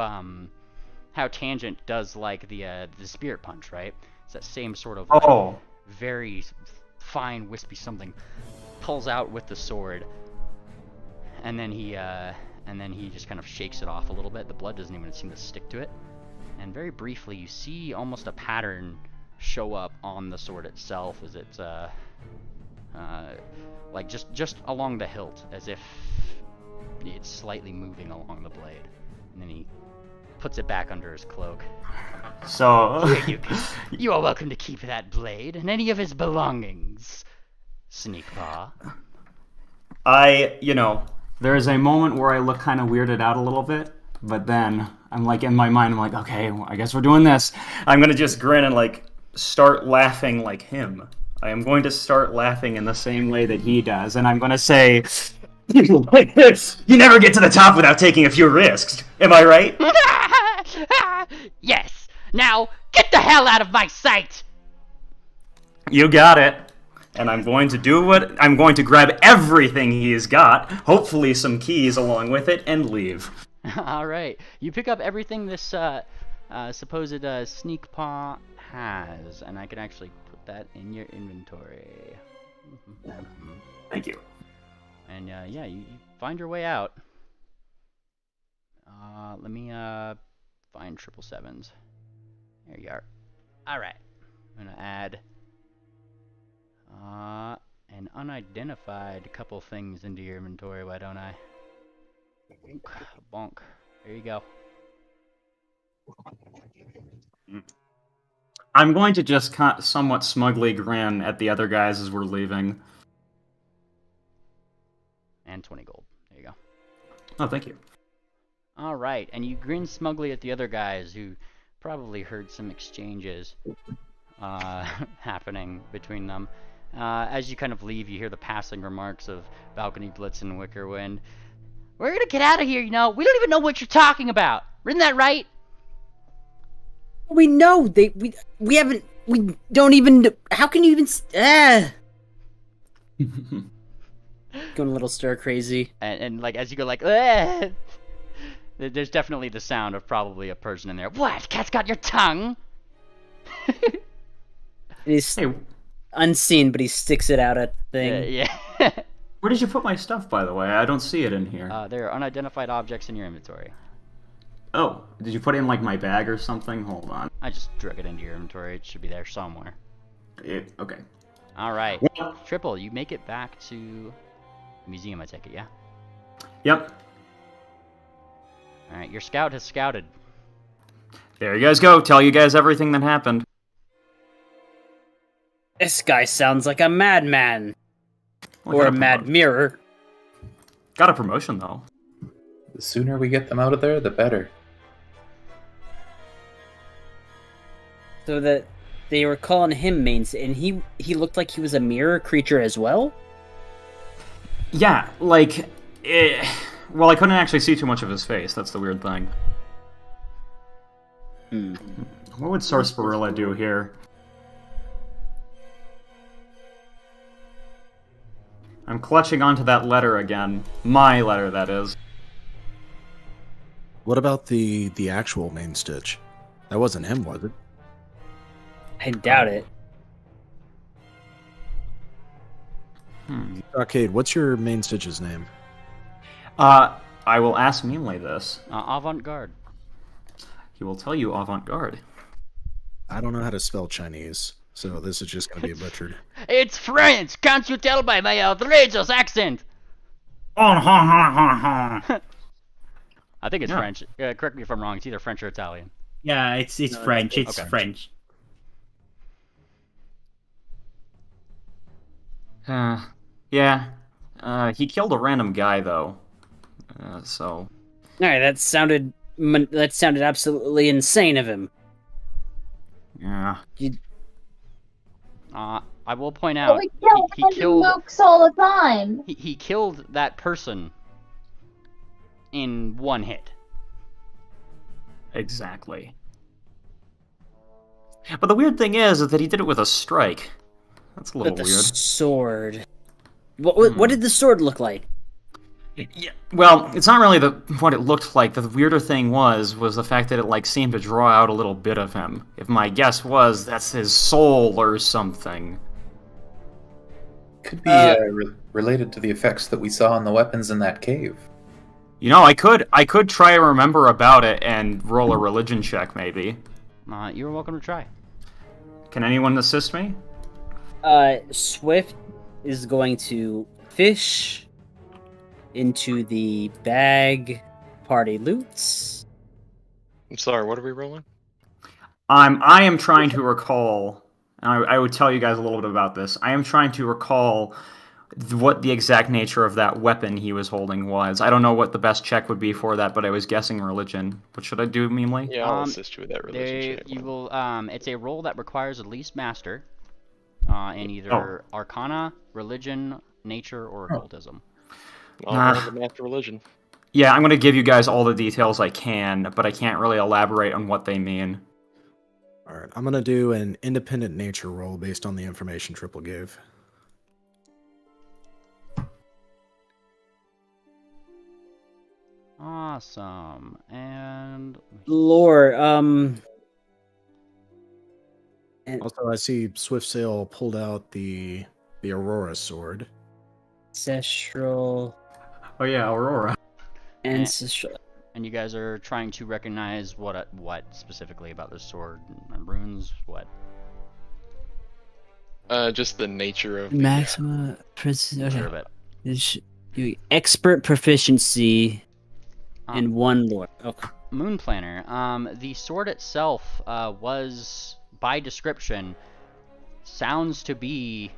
how Tangent does like the spirit punch, right? It's that same sort of very fine wispy something pulls out with the sword, and then he just kind of shakes it off a little bit. The blood doesn't even seem to stick to it, and very briefly you see almost a pattern show up on the sword itself as it's like just along the hilt, as if it's slightly moving along the blade, and then he puts it back under his cloak. So you are welcome to keep that blade and any of his belongings, Sneak Paw. There is a moment where I look kind of weirded out a little bit, but then I'm like, in my mind, I'm like, okay, well, I guess we're doing this. I'm gonna just grin and like start laughing like him. I am going to start laughing in the same way that he does, and I'm going to say, people like this, you never get to the top without taking a few risks. Am I right? Yes. Now, get the hell out of my sight! You got it. And I'm going to grab everything he's got, hopefully some keys along with it, and leave. Alright. You pick up everything this supposed sneak paw has, and I can actually put that in your inventory. Thank you. And yeah, you find your way out. Let me find 777s. There you are. Alright. I'm gonna add an unidentified couple things into your inventory, why don't I? Bonk. There you go. I'm going to just somewhat smugly grin at the other guys as we're leaving. And 20 gold. There you go. Oh, thank you. Alright, and you grin smugly at the other guys who probably heard some exchanges happening between them. As you kind of leave, you hear the passing remarks of Balcony Blitz and Wicker Wind. We're gonna get out of here, you know. We don't even know what you're talking about. Isn't that right? We know we haven't. We don't even. How can you even? Going a little stir crazy. And like as you go like, there's definitely the sound of probably a person in there. What? Cat's got your tongue? He's unseen, but he sticks it out at the thing. Yeah. Where did you put my stuff, by the way? I don't see it in here. There are unidentified objects in your inventory. Oh, did you put it in like my bag or something? Hold on. I just drug it into your inventory. It should be there somewhere. Okay. All right. Well, Triple, you make it back to the museum, I take it, yeah? Yep. All right, your scout has scouted. There you guys go. Tell you guys everything that happened. This guy sounds like a madman. Well, Or got a mad mirror. Got a promotion, though. The sooner we get them out of there, the better. So that they were calling him mains, and he looked like he was a mirror creature as well? Yeah, like... well, I couldn't actually see too much of his face. That's the weird thing. What would Sarsaparilla do here? I'm clutching onto that letter again. My letter, that is. What about the actual main Stitch? That wasn't him, was it? I doubt it. Arcade, what's your main Stitch's name? I will ask Meanly this. Avant-garde. He will tell you avant-garde. I don't know how to spell Chinese, so this is just going to be butchered. It's French! Can't you tell by my outrageous accent? Oh, I think it's Yeah. French. Correct me if I'm wrong. It's either French or Italian. yeah, it's French. It's okay. French. Yeah. He killed a random guy, though. So... Alright, that sounded absolutely insane of him. Yeah. I will point But out, we kill he killed... mooks all the time. He killed that person in one hit. Exactly. But the weird thing is that he did it with a strike. That's a little With the weird. sword. What did the sword look like? Yeah, well, it's not really what it looked like. The weirder thing was the fact that it like seemed to draw out a little bit of him. If my guess was that's his soul or something. Could be related to the effects that we saw on the weapons in that cave. You know, I could try to remember about it and roll a religion check, maybe. You're welcome to try. Can anyone assist me? Swift is going to fish into the bag party loots. I'm sorry, what are we rolling? I am trying to recall, and I would tell you guys a little bit about this. I am trying to recall what the exact nature of that weapon he was holding was. I don't know what the best check would be for that, but I was guessing religion. What should I do, Meanly? Yeah, I'll assist you with that religion check. You will. It's a roll that requires at least master in either Arcana, religion, nature, or occultism. I'll roll the master religion. Yeah, I'm going to give you guys all the details I can, but I can't really elaborate on what they mean. Alright, I'm going to do an independent nature roll based on the information Triple gave. Awesome. And Lore, Also, I see Swiftsail pulled out the Aurora sword. ancestral, Oh yeah, Aurora. ancestral. and you guys are trying to recognize what specifically about this sword and runes. What? Just the nature of Maximum precision. Sure of it. Expert proficiency in one lore. Okay. Moon Planner. The sword itself was, by description, sounds to be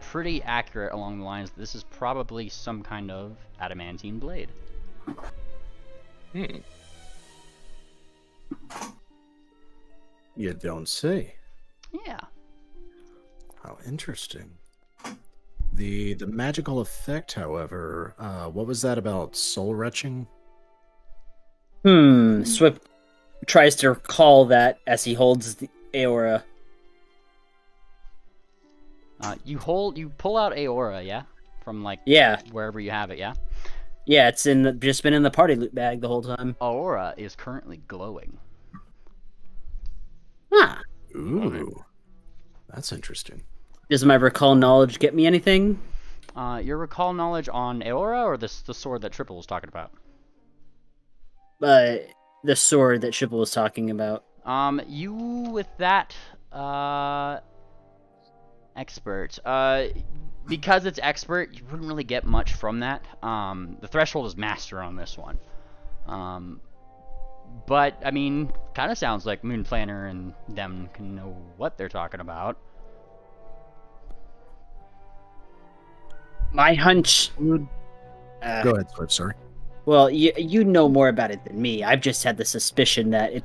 pretty accurate along the lines that this is probably some kind of adamantine blade. You don't say. Yeah. How interesting. The magical effect, however, what was that about soul retching? Swift tries to recall that as he holds the Aora. You pull out Aora, yeah, from like wherever you have it, yeah. Yeah, it's just been in the party loot bag the whole time. Aora is currently glowing. Huh. Ooh, that's interesting. Does my recall knowledge get me anything? Your recall knowledge on Aora or the sword that Triple was talking about? The sword that Triple was talking about. You with that, expert. Because it's expert, you wouldn't really get much from that. The threshold is master on this one. But, I mean, kind of sounds like Moon Planner and them can know what they're talking about. My hunch... Go ahead, Swift, sorry. Well, you know more about it than me. I've just had the suspicion that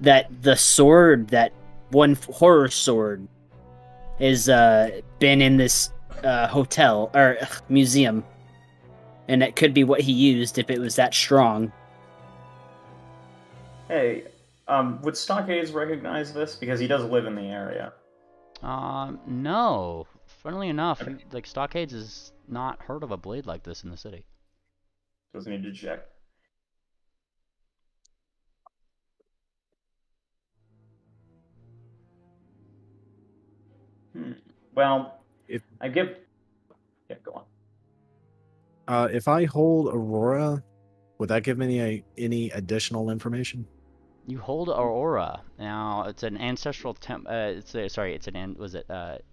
the sword, that one horror sword, has been in this hotel or museum, and it could be what he used if it was that strong. Hey, would Stockades recognize this? Because he does live in the area. No. Funnily enough, like Stockades has not heard of a blade like this in the city. Doesn't need to check. Well, Yeah, go on. If I hold Aurora, would that give me any additional information? You hold Aurora. Now, it's an ancestral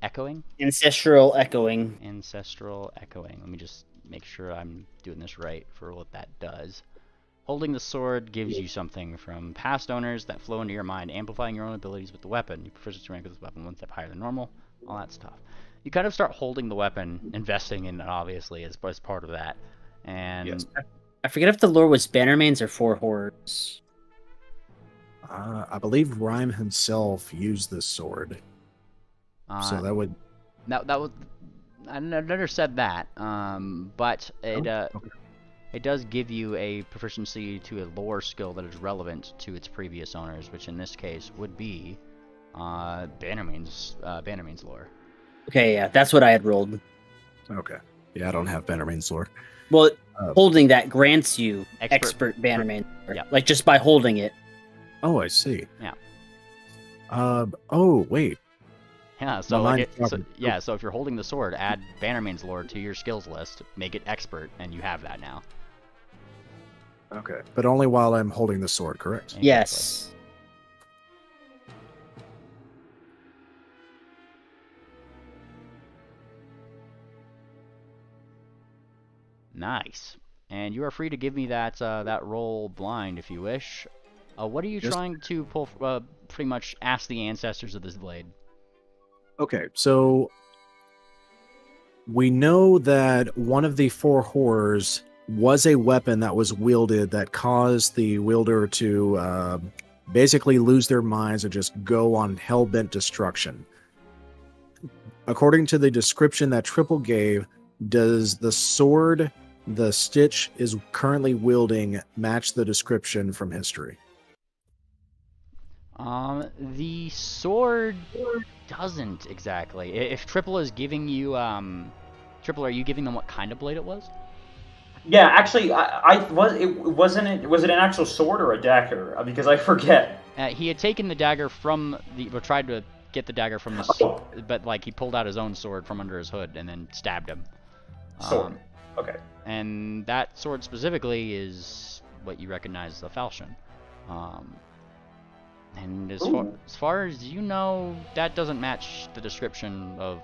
echoing? Ancestral echoing. Ancestral echoing. Let me just make sure I'm doing this right for what that does. Holding the sword gives you something from past owners that flow into your mind, amplifying your own abilities with the weapon. Your proficiency rank with this weapon 1 step higher than normal. All that stuff. You kind of start holding the weapon, investing in it, obviously, as part of that. And yes. I forget if the lore was Bannermanes or Four Horrors. I believe Rhyme himself used this sword. So that would... That was... I never said that, but it does give you a proficiency to a lore skill that is relevant to its previous owners, which in this case would be Bannermane's lore. Okay, yeah, that's what I had rolled. Okay. Yeah, I don't have Bannermane's lore. Well, holding that grants you expert Bannerman. Yeah. Like, just by holding it. Oh, I see. Yeah. Oh, wait. Yeah, so so if you're holding the sword, add Bannermane's lore to your skills list, make it expert, and you have that now. Okay. But only while I'm holding the sword, correct? Exactly. Yes. Nice. And you are free to give me that that roll blind if you wish. What are you trying to pull? Pretty much ask the ancestors of this blade. Okay, so we know that one of the four horrors was a weapon that was wielded that caused the wielder to basically lose their minds and just go on hell-bent destruction. According to the description that Triple gave, does the sword the Stitch is currently wielding match the description from history? The sword doesn't exactly. If Triple is giving you, Triple, are you giving them what kind of blade it was? Yeah, actually, was it an actual sword or a dagger? Because I forget. He had taken the dagger from or tried to get the dagger from the, but like he pulled out his own sword from under his hood and then stabbed him. Sword. Okay. And that sword specifically is what you recognize as the falchion. And as far as you know, that doesn't match the description of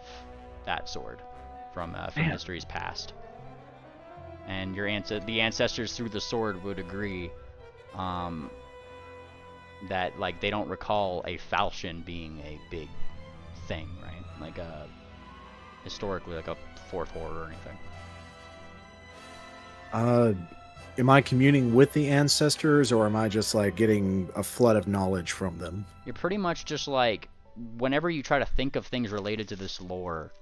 that sword from history's past. And the ancestors through the sword would agree that like they don't recall a falchion being a big thing, right? Like historically, like a fourth horror or anything. Am I communing with the ancestors, or am I just like getting a flood of knowledge from them? You're pretty much just like, whenever you try to think of things related to this lore,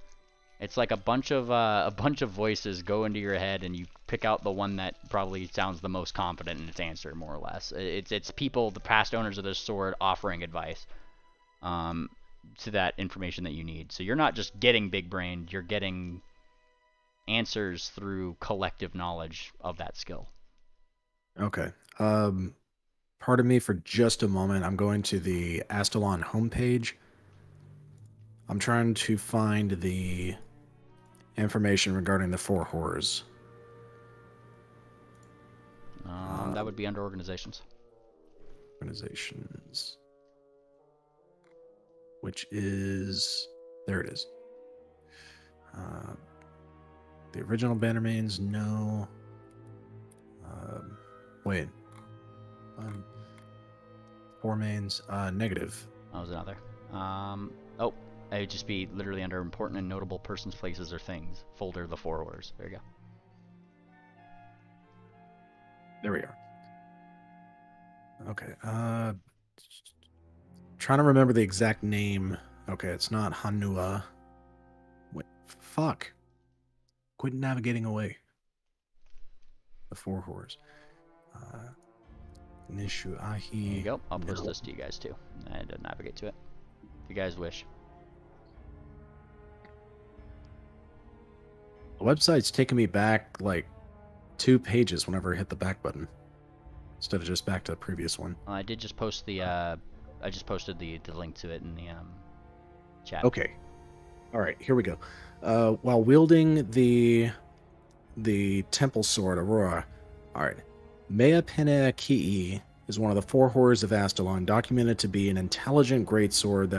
It's like a bunch of voices go into your head, and you pick out the one that probably sounds the most confident in its answer, more or less. It's people, the past owners of this sword, offering advice to that information that you need. So you're not just getting big-brained, you're getting answers through collective knowledge of that skill. Okay. Pardon me for just a moment. I'm going to the Astalon homepage. I'm trying to find the information regarding the four horrors. That would be under organizations. Organizations. Which is... There it is. The original Bannermanes, no. Wait. Four mains, negative. That was another. Oh, it'd just be literally under important and notable persons, places, or things. Folder, the four horrors. There you go. There we are. Okay. Trying to remember the exact name. Okay, it's not Hanua. Wait, fuck. Quit navigating away. The four horrors. Nishu Ahi. There you go. I'll post this to you guys too, and navigate to it if you guys wish. The website's taking me back like 2 pages whenever I hit the back button, instead of just back to the previous one. I did just post the. I just posted the link to it in the chat. Okay. All right. Here we go. While wielding the temple sword, Aurora. All right. Mea Ki'i is one of the four horrors of Astalon, documented to be an intelligent greatsword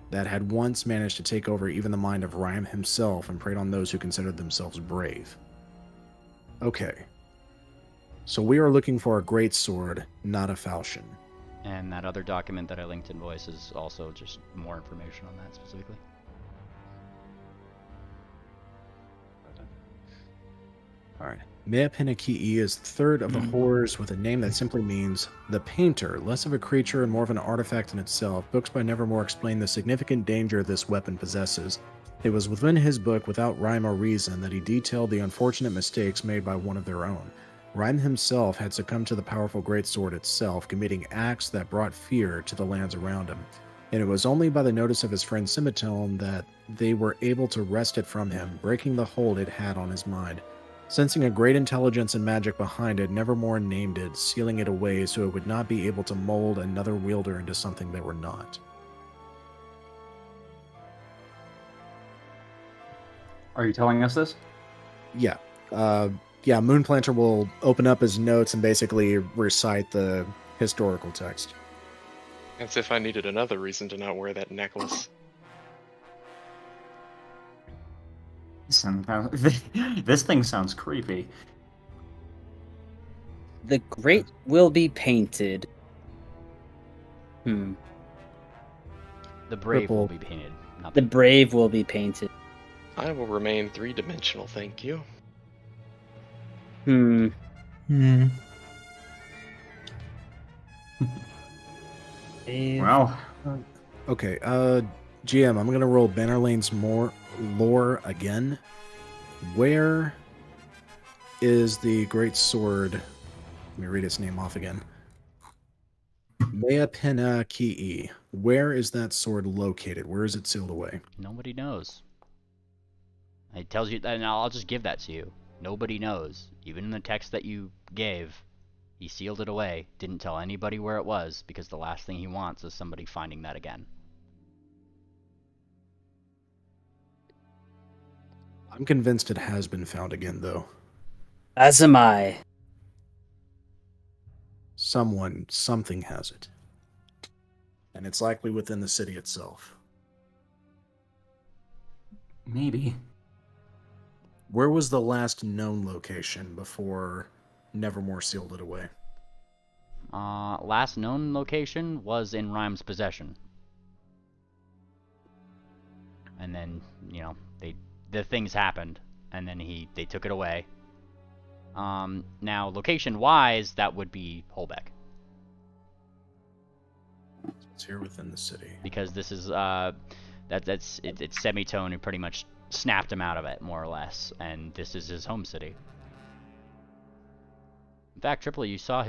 that had once managed to take over even the mind of Rhyme himself and preyed on those who considered themselves brave. Okay. So we are looking for a greatsword, not a falchion. And that other document that I linked in voice is also just more information on that specifically. All right. Mea Ki'i is the third of the horrors with a name that simply means the painter, less of a creature and more of an artifact in itself. Books by Nevermore explain the significant danger this weapon possesses. It was within his book, without rhyme or reason, that he detailed the unfortunate mistakes made by one of their own. Rhyme himself had succumbed to the powerful greatsword itself, committing acts that brought fear to the lands around him. And it was only by the notice of his friend Simitone that they were able to wrest it from him, breaking the hold it had on his mind. Sensing a great intelligence and magic behind it, Nevermore named it, sealing it away so it would not be able to mold another wielder into something they were not. Are you telling us this? Yeah. Moonplanter will open up his notes and basically recite the historical text. As if I needed another reason to not wear that necklace. This thing sounds creepy. The great will be painted. The brave will be painted. Not The brave will be painted. I will remain three-dimensional, thank you. Well, Okay, GM, I'm gonna roll Bannerlane's lore again. Where is the great sword? Let me read its name off again. Mea Ki'i. Where is that sword located? Where is it sealed away? Nobody knows. It tells you, and I'll just give that to you. Nobody knows. Even in the text that you gave, he sealed it away. Didn't tell anybody where it was, because the last thing he wants is somebody finding that again. I'm convinced it has been found again, though. As am I. Something has it. And it's likely within the city itself. maybe. Where was the last known location before Nevermore sealed it away? Last known location was in Rhyme's possession. And then, you know, the things happened, and then they took it away. Now, location-wise, that would be Holbeck. It's here within the city. Because this is, it's Semitone who pretty much snapped him out of it, more or less, and this is his home city. In fact, Triple, you saw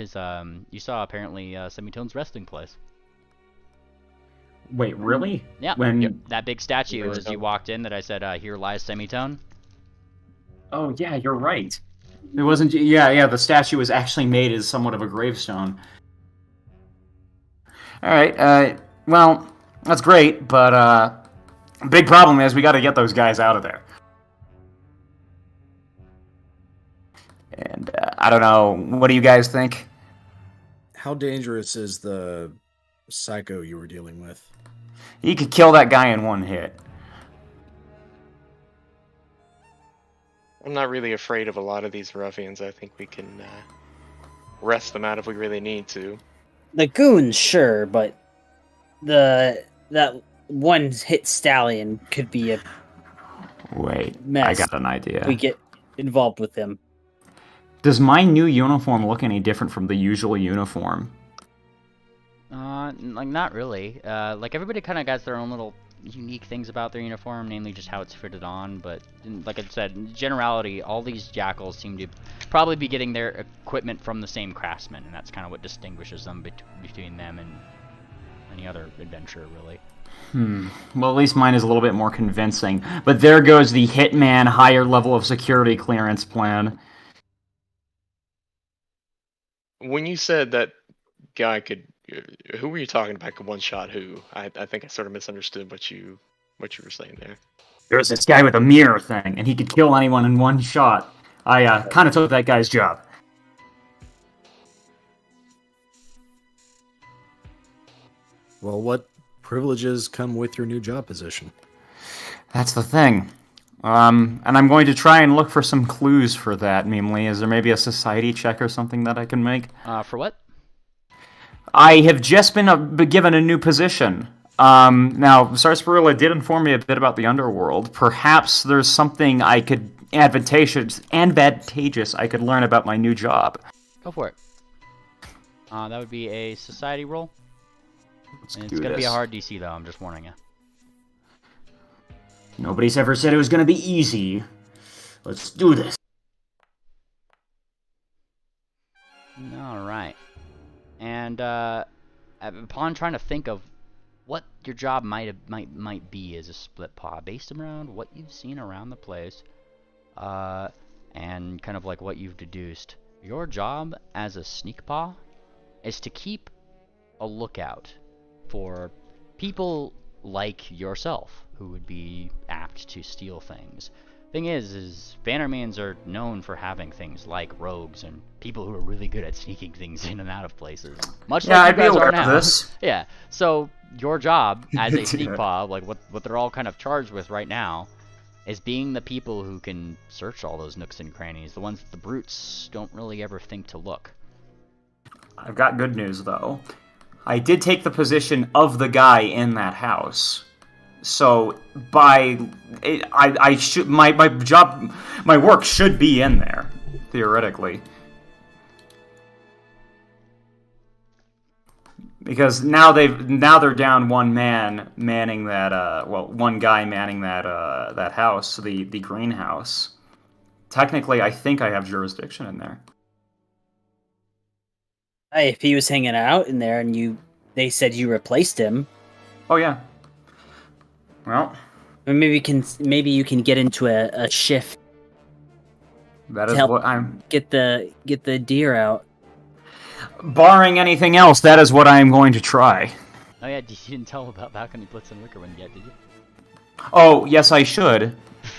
apparently Semitone's resting place. Wait, really? Yeah, When? that big statue as you walked in that I said, here lies Semitone. Oh yeah, you're right. It wasn't. Yeah. The statue was actually made as somewhat of a gravestone. All right. Well, that's great, but big problem is we got to get those guys out of there. And I don't know. What do you guys think? How dangerous is the psycho you were dealing with? He could kill that guy in one hit. I'm not really afraid of a lot of these ruffians. I think we can wrest them out if we really need to. The goons, sure, but that one hit stallion could be a Wait, mess. I got an idea. We get involved with him. Does my new uniform look any different from the usual uniform? Like, not really. Like, everybody kind of got their own little unique things about their uniform, namely just how it's fitted on, but like I said, in generality, all these jackals seem to probably be getting their equipment from the same craftsman, and that's kind of what distinguishes them between them and any other adventurer, really. Well, at least mine is a little bit more convincing. But there goes the Hitman higher level of security clearance plan. When you said that guy could, who were you talking about? Could one shot who? I think I sort of misunderstood what you were saying there. There's this guy with a mirror thing, and he could kill anyone in one shot. I kind of took that guy's job. Well, what privileges come with your new job position? That's the thing. And I'm going to try and look for some clues for that, namely, is there maybe a society check or something that I can make? For what? I have just been given a new position. Now, Sarsaparilla did inform me a bit about the underworld. Perhaps there's something I could advantageous I could learn about my new job. Go for it. That would be a society roll. It's going to be a hard DC, though. I'm just warning you. Nobody's ever said it was going to be easy. Let's do this. All right. And upon trying to think of what your job might be as a split paw, based around what you've seen around the place, and kind of like what you've deduced, your job as a sneak paw is to keep a lookout for people like yourself who would be apt to steal things. Thing is Bannermanes are known for having things like rogues and people who are really good at sneaking things in and out of places. Much like you guys are now. Yeah. So your job as a sneak paw, like what they're all kind of charged with right now, is being the people who can search all those nooks and crannies, the ones that the brutes don't really ever think to look. I've got good news though. I did take the position of the guy in that house. So my work should be in there, theoretically. Because now they're down one man manning that one guy manning that house, the greenhouse. Technically, I think I have jurisdiction in there. Hey, if he was hanging out in there and they said you replaced him. Oh yeah. Well, maybe you can get into a shift. That is what I'm get the deer out. Barring anything else, that is what I am going to try. Oh yeah, you didn't tell about Balcony Blitz and Wickerwind yet, did you? Oh yes, I should.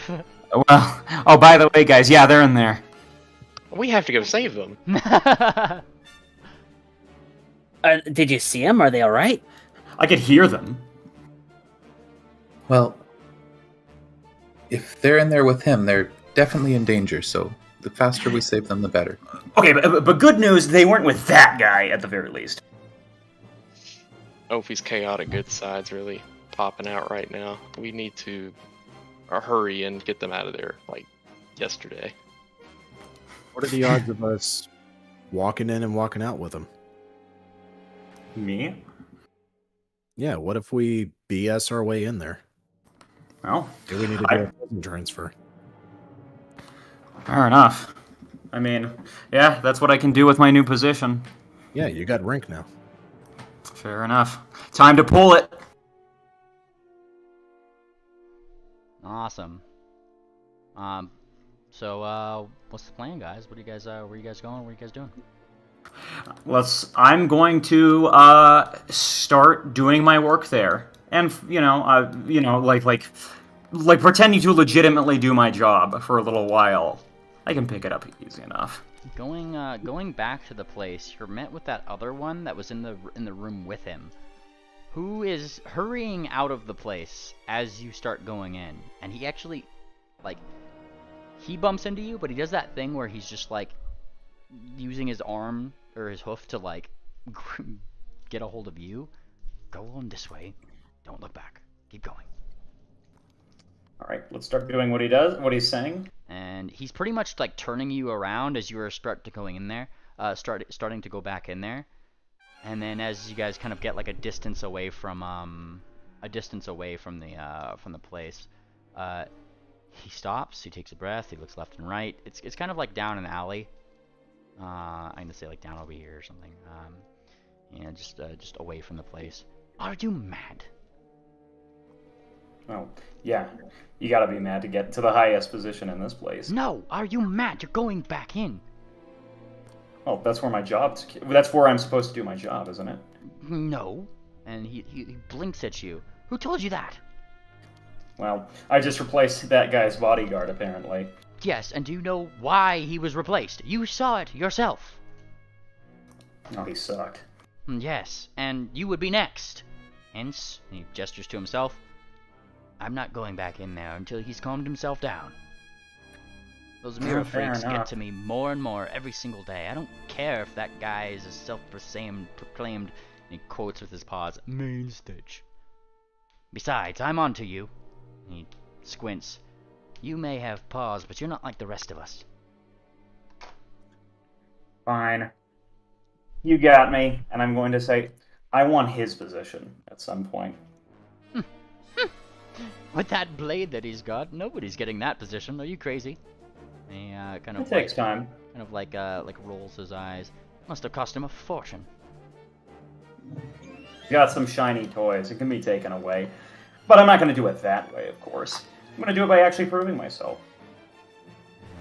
Well, oh by the way, guys, yeah, they're in there. We have to go save them. Did you see them? Are they all right? I could hear them. Well, if they're in there with him, they're definitely in danger, so the faster we save them, the better. Okay, but good news, they weren't with that guy, at the very least. Ophi's chaotic good side's really popping out right now. We need to hurry and get them out of there, like, yesterday. What are the odds of us walking in and walking out with them? Me? Yeah, what if we BS our way in there? Well, Do we need to do a prison transfer? fair enough. I mean, yeah, that's what I can do with my new position. Yeah, you got rank now. Fair enough. Time to pull it. Awesome. What's the plan, guys? What are you guys? Where are you guys going? What are you guys doing? I'm going to start doing my work there, and like pretending to legitimately do my job for a little while. I can pick it up easy enough. Going back to the place, you're met with that other one that was in the room with him, who is hurrying out of the place as you start going in, and he actually, like, he bumps into you, but he does that thing where he's just like using his arm or his hoof to like get a hold of you. Go on this way. Don't look back. Keep going. All right, let's start doing what he does, what he's saying. And he's pretty much like turning you around as you are starting to go back in there. And then as you guys kind of get like a distance away from the place, he stops. He takes a breath. He looks left and right. It's kind of like down an alley. I'm gonna say like down over here or something. Just away from the place. Are you mad? Oh, yeah. You gotta be mad to get to the highest position in this place. No, are you mad? You're going back in. Oh, that's where that's where I'm supposed to do my job, isn't it? No. And he blinks at you. Who told you that? Well, I just replaced that guy's bodyguard, apparently. Yes, and do you know why he was replaced? You saw it yourself. Oh, he sucked. Yes, and you would be next. Hence, he gestures to himself, I'm not going back in there until he's calmed himself down. Those mirror freaks get to me more and more every single day. I don't care if that guy is a self-proclaimed, and he quotes with his paws, main stage. Besides, I'm onto you. He squints. You may have paws, but you're not like the rest of us. Fine. You got me, and I'm going to say, I want his position at some point. With that blade that he's got, nobody's getting that position. Are you crazy? He It takes time. Kind of like rolls his eyes. Must have cost him a fortune. Got some shiny toys. It can be taken away. But I'm not going to do it that way, of course. I'm going to do it by actually proving myself.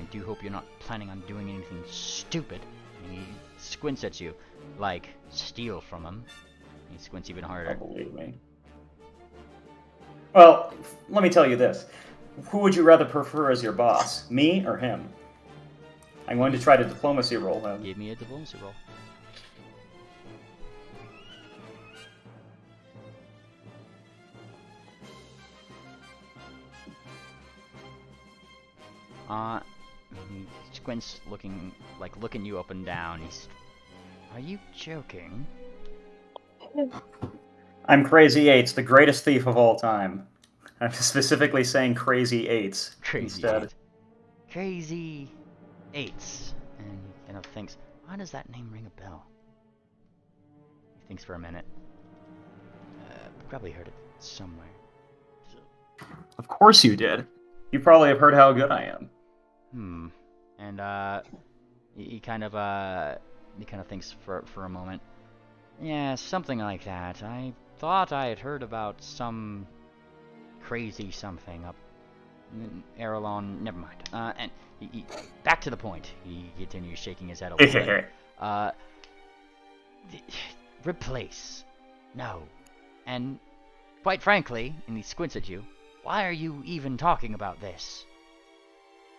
I do hope you're not planning on doing anything stupid. He squints at you, like, steal from him. He squints even harder. Oh, believe me. Well, let me tell you this. Who would you rather prefer as your boss, me or him? I'm going to try to diplomacy roll him. Give me a diplomacy roll. He squints, looking you up and down. Are you joking? I'm Crazy Eights, the greatest thief of all time. I'm specifically saying Crazy Eights instead. Crazy Eights. And he kind of thinks, why does that name ring a bell? He thinks for a minute. Probably heard it somewhere. Of course you did. You probably have heard how good I am. And he kind of thinks for a moment. Yeah, something like that. I thought I had heard about some crazy something up Aralon. Never mind. And he back to the point. He continues shaking his head a little bit. Replace. No. And quite frankly, and he squints at you, why are you even talking about this?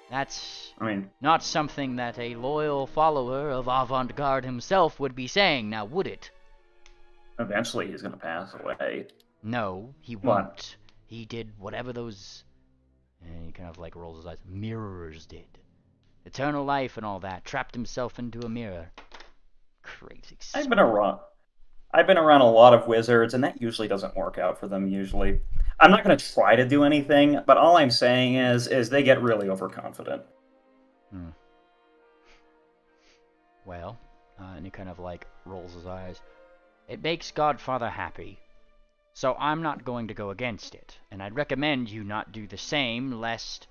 That's not something that a loyal follower of Avant-Garde himself would be saying, now would it? Eventually he's going to pass away. No, he won't. He did whatever those... And he kind of like rolls his eyes. Mirrors did. Eternal life and all that. Trapped himself into a mirror. Crazy. I've been around a lot of wizards, and that usually doesn't work out for them, usually. I'm not going to try to do anything, but all I'm saying is they get really overconfident. Well, and he kind of like rolls his eyes. It makes Godfather happy. So I'm not going to go against it, and I'd recommend you not do the same, lest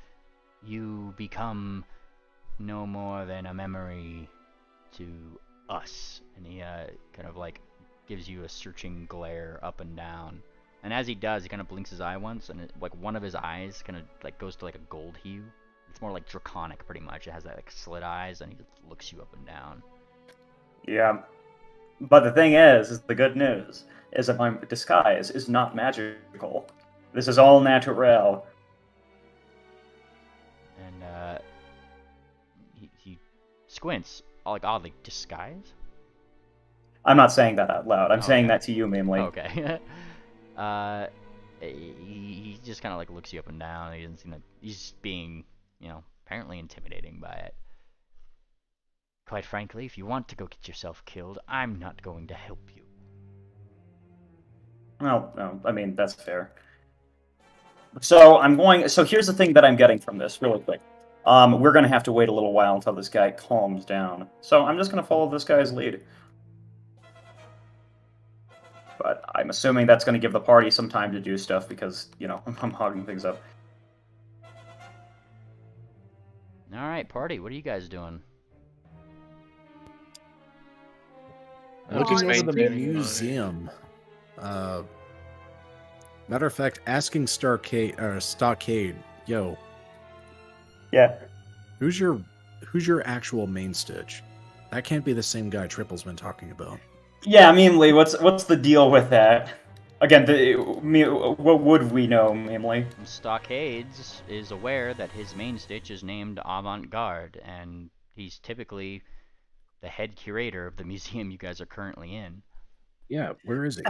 you become no more than a memory to us. And he kind of like gives you a searching glare up and down. And as he does, he kind of blinks his eye once, and like one of his eyes kind of like goes to like a gold hue. It's more like draconic, pretty much. It has that like slit eyes, and he just looks you up and down. Yeah. But the thing is the good news is that my disguise is not magical. This is all natural. And he squints, like oddly, disguise? I'm not saying that out loud. I'm saying Okay. that to you, mainly. Okay. He just kind of like looks you up and down. He doesn't seem like he's being, apparently intimidating by it. Quite frankly, if you want to go get yourself killed, I'm not going to help you. Well, no, I mean, that's fair. So here's the thing that I'm getting from this, really quick. We're going to have to wait a little while until this guy calms down. So I'm just going to follow this guy's lead. But I'm assuming that's going to give the party some time to do stuff because, I'm hogging things up. Alright, party, what are you guys doing? Looking over the maintaining museum. Matter of fact, asking Stockade, yo, Yeah. who's your actual main Stitch? That can't be the same guy Triple's been talking about. Yeah, mainly, what's the deal with that? Again, what would we know, mainly? Stockades is aware that his main Stitch is named Avant-Garde, and he's typically the head curator of the museum you guys are currently in. Yeah, where is he?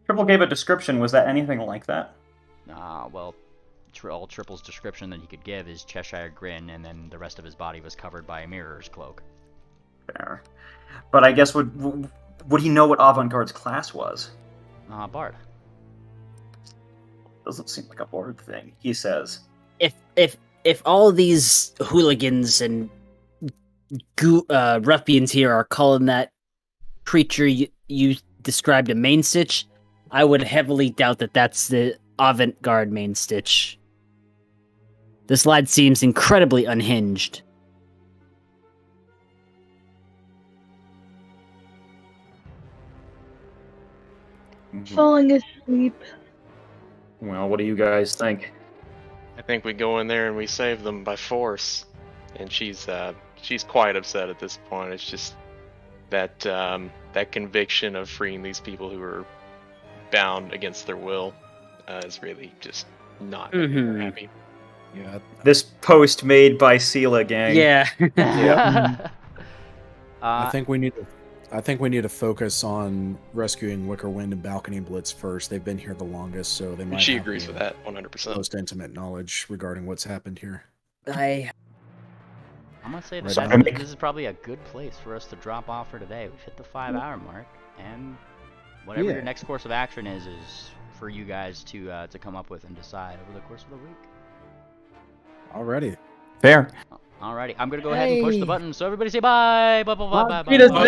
Triple gave a description. Was that anything like that? Well, all Triple's description that he could give is Cheshire Grin, and then the rest of his body was covered by a mirror's cloak. Fair. But I guess would he know what Avant-Garde's class was? Bard. Doesn't seem like a Bard thing. He says. If all these hooligans and ruffians here are calling that creature you described a main Stitch, I would heavily doubt that that's the avant-garde main Stitch. This lad seems incredibly unhinged. Falling asleep. Well, what do you guys think? I think we go in there and we save them by force. And she's quite upset at this point. It's just that that conviction of freeing these people who are bound against their will is really just not making her happy. Yeah. This post made by Sela gang. Yeah. Yep. I think we need to focus on rescuing Wickerwind and Balcony Blitz first. They've been here the longest, so they might. She have agrees the with that 100%. most intimate knowledge regarding what's happened here. I'm gonna say that Right I on. think this is probably a good place for us to drop off for today. We've hit the 5-hour mark, and whatever your next course of action is for you guys to come up with and decide over the course of the week. Alrighty. Fair. Alrighty, I'm gonna go ahead and push the button. So everybody say bye. Bye. Bye. Bye. Bye. Peter, Bye.